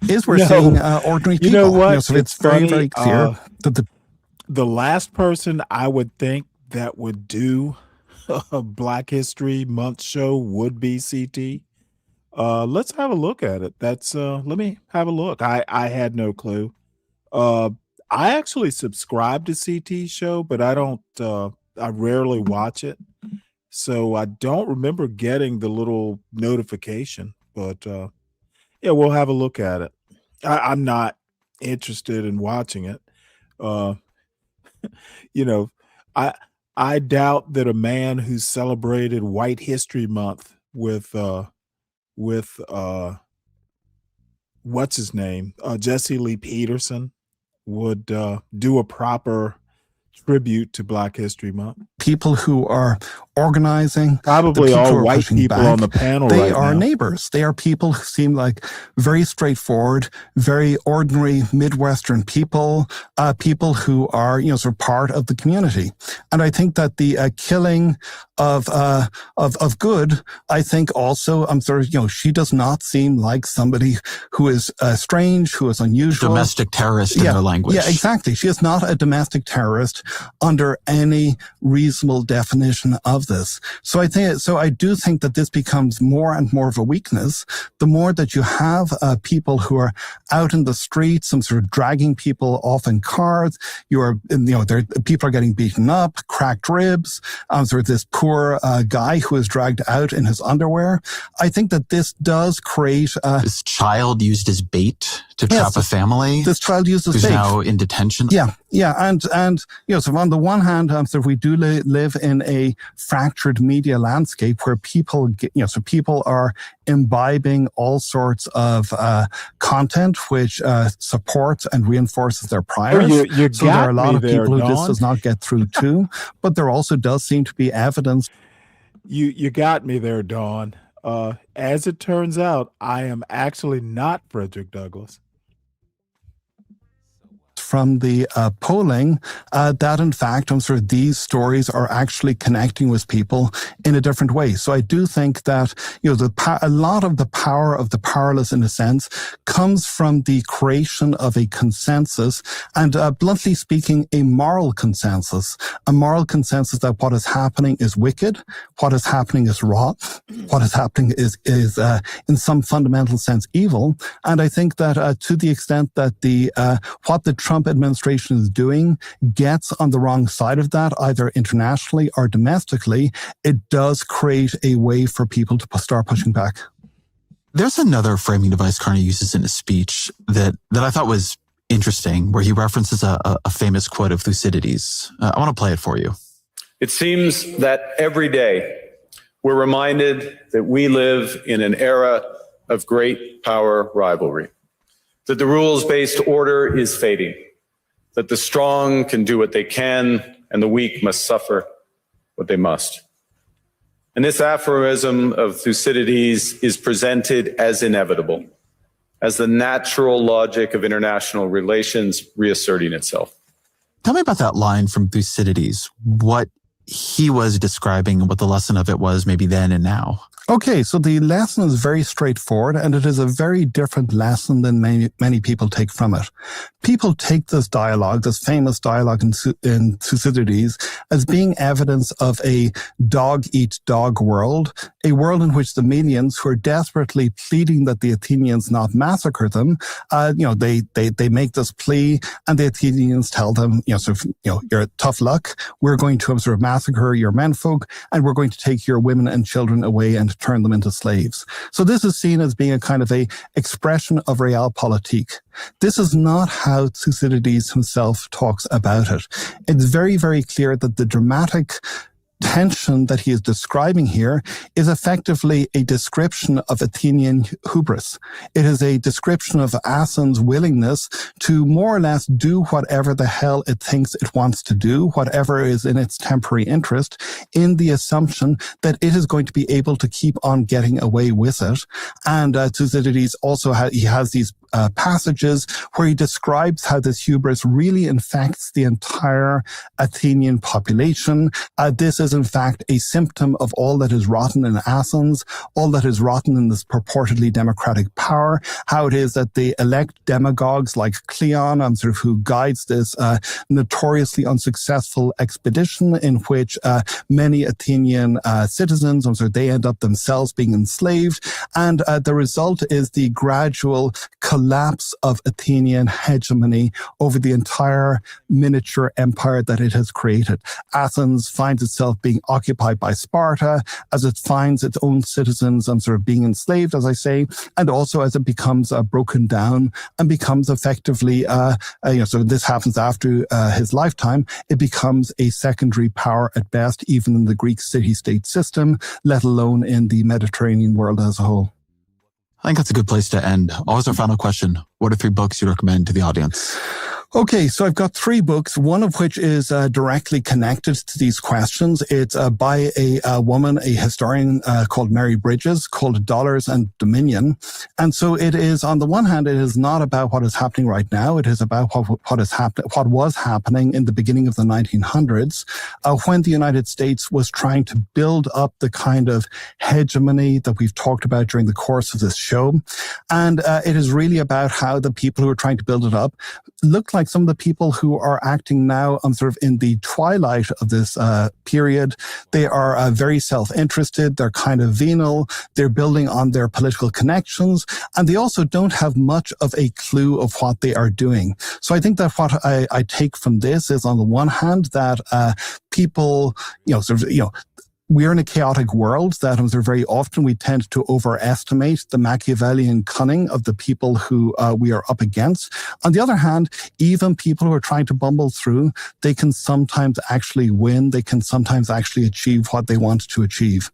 is we're seeing ordinary people. You know what? So it's very, very clear that the last person I would think that would do a Black History Month show would be CT. Let's have a look at it. Let me have a look. I had no clue. I actually subscribe to CT's show, but I rarely watch it. So I don't remember getting the little notification, but yeah, we'll have a look at it. I'm not interested in watching it. I doubt that a man who celebrated White History Month with what's his name, Jesse Lee Peterson, would do a proper tribute to Black History Month. People who are organizing, probably all white people on the panel, they right are now. Neighbors. They are people who seem like very straightforward, very ordinary Midwestern people, people who are, sort of part of the community. And I think that the killing of Good, I think also, she does not seem like somebody who is strange, who is unusual. Domestic terrorist in their language. Yeah, exactly. She is not a domestic terrorist under any reasonable definition of this. So I do think that this becomes more and more of a weakness the more that you have people who are out in the streets, some sort of dragging people off in cars. People are getting beaten up, cracked ribs. Sort of this poor guy who is dragged out in his underwear. I think that this does create this child used as bait to trap a family. This child uses who's fake. now in detention. Yeah, and so on the one hand, so we do live in a fractured media landscape where people people are imbibing all sorts of content which supports and reinforces their priors. You so there are a lot of people who this Dawn. does not get through to, but there also does seem to be evidence. You got me there, Dawn. As it turns out, I am actually not Frederick Douglass. From the polling that in fact these stories are actually connecting with people in a different way. So I do think that a lot of the power of the powerless, in a sense, comes from the creation of a consensus, and bluntly speaking, a moral consensus that what is happening is wicked, what is happening is wrong, what is happening is in some fundamental sense evil. And I think that to the extent that what the Trump administration is doing gets on the wrong side of that, either internationally or domestically, it does create a way for people to start pushing back. There's another framing device Carney uses in his speech that I thought was interesting, where he references a famous quote of Thucydides. I want to play it for you. It seems that every day we're reminded that we live in an era of great power rivalry, that the rules-based order is fading, that the strong can do what they can and the weak must suffer what they must. And this aphorism of Thucydides is presented as inevitable, as the natural logic of international relations reasserting itself. Tell me about that line from Thucydides, what he was describing and what the lesson of it was maybe then and now. Okay, so the lesson is very straightforward, and it is a very different lesson than many people take from it. People take this dialogue, this famous dialogue in Thucydides, as being evidence of a dog-eat-dog world, a world in which the Melians, who are desperately pleading that the Athenians not massacre them, they make this plea, and the Athenians tell them, you're tough luck. We're going to massacre your menfolk, and we're going to take your women and children away and turn them into slaves. So this is seen as being a kind of a expression of realpolitik. This is not how Thucydides himself talks about it. It's very, very clear that the dramatic tension that he is describing here is effectively a description of Athenian hubris. It is a description of Athens' willingness to more or less do whatever the hell it thinks it wants to do, whatever is in its temporary interest, in the assumption that it is going to be able to keep on getting away with it. And Thucydides also has these passages where he describes how this hubris really infects the entire Athenian population. This is in fact a symptom of all that is rotten in Athens, all that is rotten in this purportedly democratic power, how it is that they elect demagogues like Cleon, who guides this notoriously unsuccessful expedition in which many Athenian citizens, they end up themselves being enslaved. And the result is the gradual collapse of Athenian hegemony over the entire miniature empire that it has created. Athens finds itself being occupied by Sparta, as it finds its own citizens being enslaved, as I say, and also as it becomes broken down and becomes effectively, so this happens after his lifetime, it becomes a secondary power at best, even in the Greek city-state system, let alone in the Mediterranean world as a whole. I think that's a good place to end. Always our final question. What are 3 books you recommend to the audience? Okay, so I've got 3 books, one of which is directly connected to these questions. It's by a woman, a historian called Mary Bridges, called Dollars and Dominion. And so it is, on the one hand, it is not about what is happening right now. It is about what was happening in the beginning of the 1900s, when the United States was trying to build up the kind of hegemony that we've talked about during the course of this show. And it is really about how the people who are trying to build it up look like some of the people who are acting now in the twilight of this period. They are very self-interested. They're kind of venal. They're building on their political connections. And they also don't have much of a clue of what they are doing. So I think that what I take from this is, on the one hand, that people, we're in a chaotic world that very often we tend to overestimate the Machiavellian cunning of the people who we are up against. On the other hand, even people who are trying to bumble through, they can sometimes actually win. They can sometimes actually achieve what they want to achieve.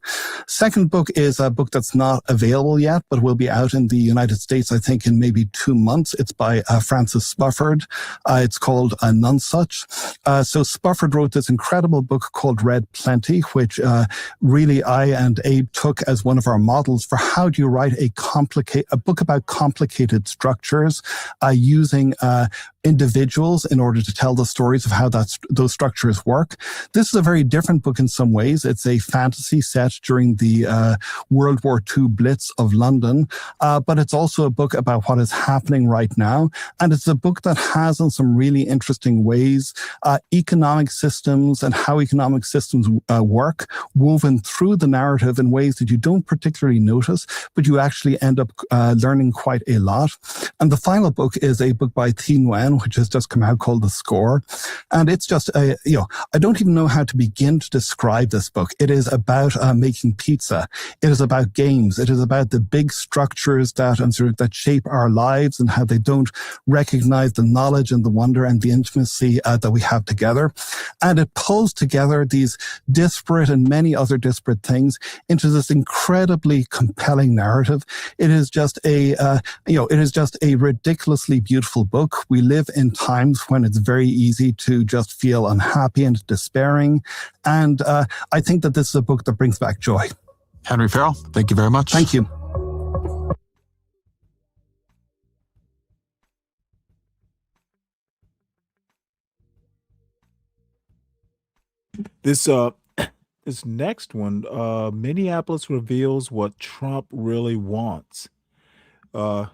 Second book is a book that's not available yet, but will be out in the United States, I think, in maybe 2 months. It's by Francis Spufford. It's called None Such. So Spufford wrote this incredible book called Red Plenty, which really I and Abe took as one of our models for how do you write a book about complicated structures using individuals in order to tell the stories of how those structures work. This is a very different book in some ways. It's a fantasy set during the World War II Blitz of London, but it's also a book about what is happening right now. And it's a book that has in some really interesting ways economic systems and how economic systems work woven through the narrative in ways that you don't particularly notice, but you actually end up learning quite a lot. And the final book is a book by Thi Nguyen, which has just come out, called The Score. And it's just, I don't even know how to begin to describe this book. It is about making pizza. It is about games. It is about the big structures that shape our lives and how they don't recognize the knowledge and the wonder and the intimacy that we have together. And it pulls together these disparate and many other disparate things into this incredibly compelling narrative. It is just a ridiculously beautiful book. We live in times when it's very easy to just feel unhappy and despairing. And I think that this is a book that brings back joy. Henry Farrell, thank you very much. Thank you. This next one, Minneapolis reveals what Trump really wants. We'll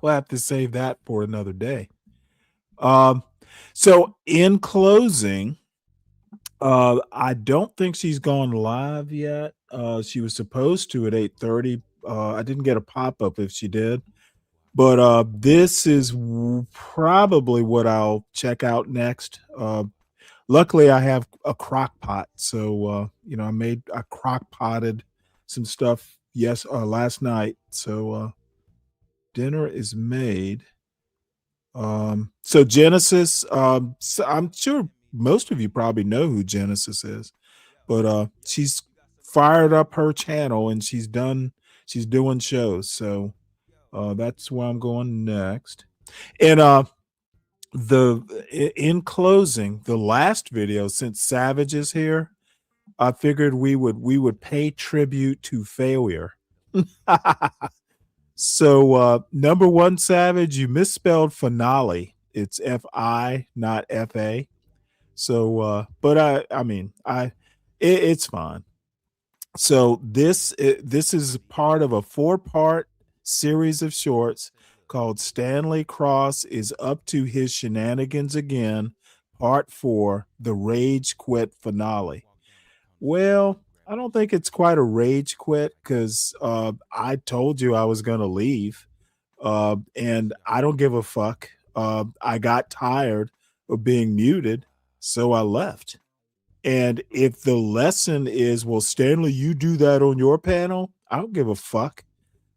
have to save that for another day. So in closing, I don't think she's gone live yet. She was supposed to at 8:30. I didn't get a pop-up if she did. But this is probably what I'll check out next. Luckily, I have a crock pot. So, I crock potted some stuff last night. So dinner is made. So Genesis, so I'm sure most of you probably know who Genesis is, but she's fired up her channel and she's doing shows. So that's where I'm going next. And in closing, the last video, since Savage is here, I figured we would pay tribute to failure. So number one, Savage, you misspelled finale. It's F-I, not F-A. So but it's fine. So this is part of a 4-part series of shorts called Stanley Cross is Up to His Shenanigans Again, Part 4, The Rage Quit Finale. Well, I don't think it's quite a rage quit because I told you I was going to leave, and I don't give a fuck. I got tired of being muted, so I left. And if the lesson is, well, Stanley, you do that on your panel, I don't give a fuck.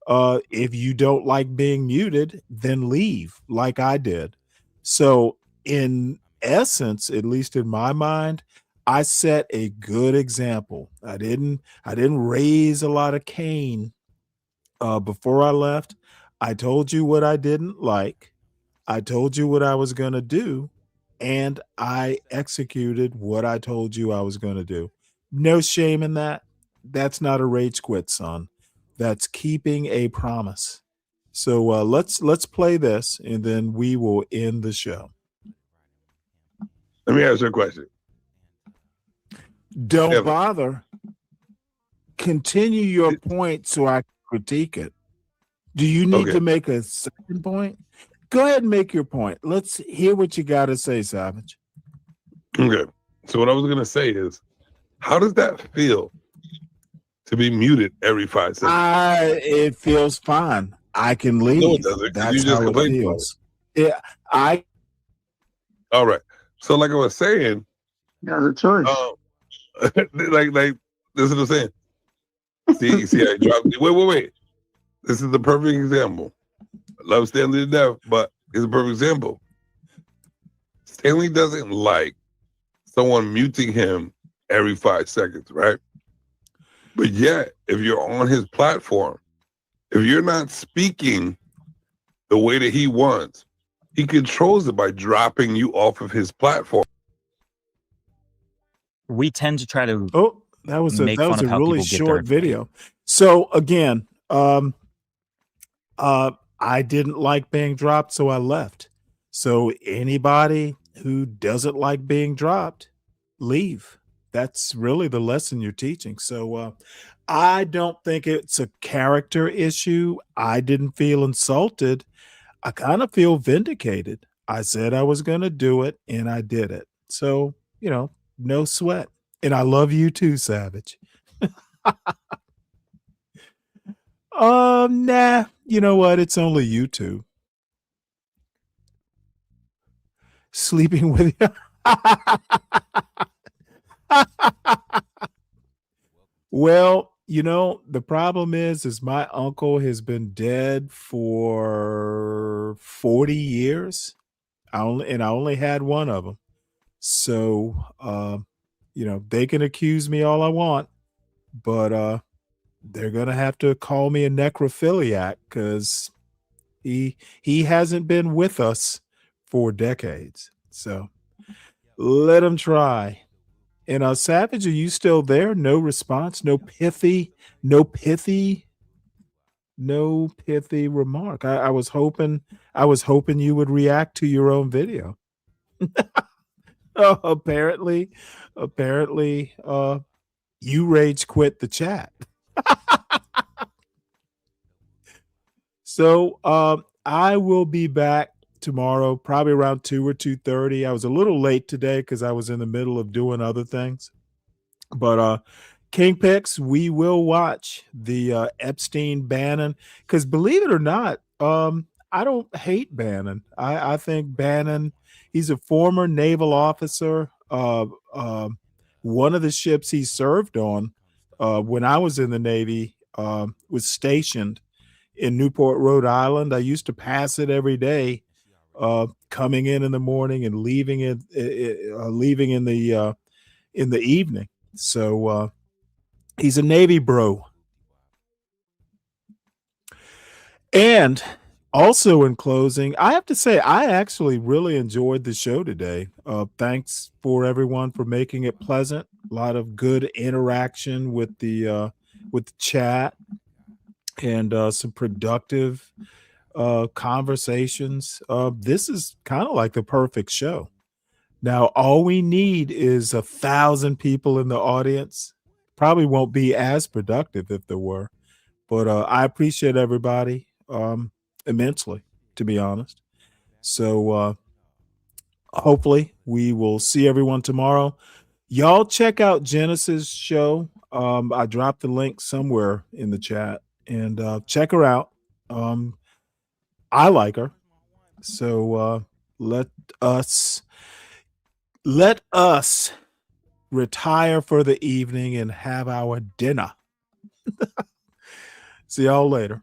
If you don't like being muted, then leave like I did. So in essence, at least in my mind, I set a good example. I didn't raise a lot of cane before I left. I told you what I didn't like. I told you what I was going to do, and I executed what I told you I was going to do. No shame in that. That's not a rage quit, son. That's keeping a promise. So let's play this, and then we will end the show. Let me ask you a question. Don't bother. Continue your point so I can critique it. Do you need to make a second point? Go ahead and make your point. Let's hear what you got to say, Savage. Okay. So what I was going to say is, how does that feel to be muted every 5 seconds? It feels fine. I can leave. No, it doesn't. That's You just how it complain feels. Yeah, All right. So like I was saying, yeah, the choice. like this is what I'm saying. See, I dropped. Wait. This is the perfect example. I love Stanley to death, but it's a perfect example. Stanley doesn't like someone muting him every 5 seconds, right? But yet, if you're on his platform, if you're not speaking the way that he wants, he controls it by dropping you off of his platform. We tend to try to that was make a fun of how really people get short their video. So again, I didn't like being dropped, so I left. So anybody who doesn't like being dropped, leave. That's really the lesson you're teaching. So I don't think it's a character issue. I didn't feel insulted. I kind of feel vindicated. I said I was going to do it, and I did it. So, no sweat. And I love you too, Savage. Nah. You know what? It's only you two. Sleeping with you. Well, the problem is my uncle has been dead for 40 years. I only had one of them. So, they can accuse me all I want, but they're going to have to call me a necrophiliac because he hasn't been with us for decades. So let him try. And Savage, are you still there? No response, no pithy remark. I was hoping you would react to your own video. Oh, apparently, you rage quit the chat. So I will be back tomorrow, probably around 2 or 2:30. I was a little late today because I was in the middle of doing other things. But King Picks, we will watch the Epstein Bannon, because believe it or not, I don't hate Bannon. I think Bannon, he's a former naval officer. One of the ships he served on when I was in the Navy was stationed in Newport, Rhode Island. I used to pass it every day, coming in the morning and leaving in the evening. So he's a Navy bro. And also in closing, I have to say I actually really enjoyed the show today. Thanks for everyone for making it pleasant. A lot of good interaction with the chat, and some productive conversations. This is kind of like the perfect show. Now, all we need is 1,000 people in the audience. Probably won't be as productive if there were, but I appreciate everybody immensely, to be honest. So hopefully we will see everyone tomorrow. Y'all check out Genesis' show. I dropped the link somewhere in the chat, and check her out. I like her. So let us retire for the evening and have our dinner. See y'all later.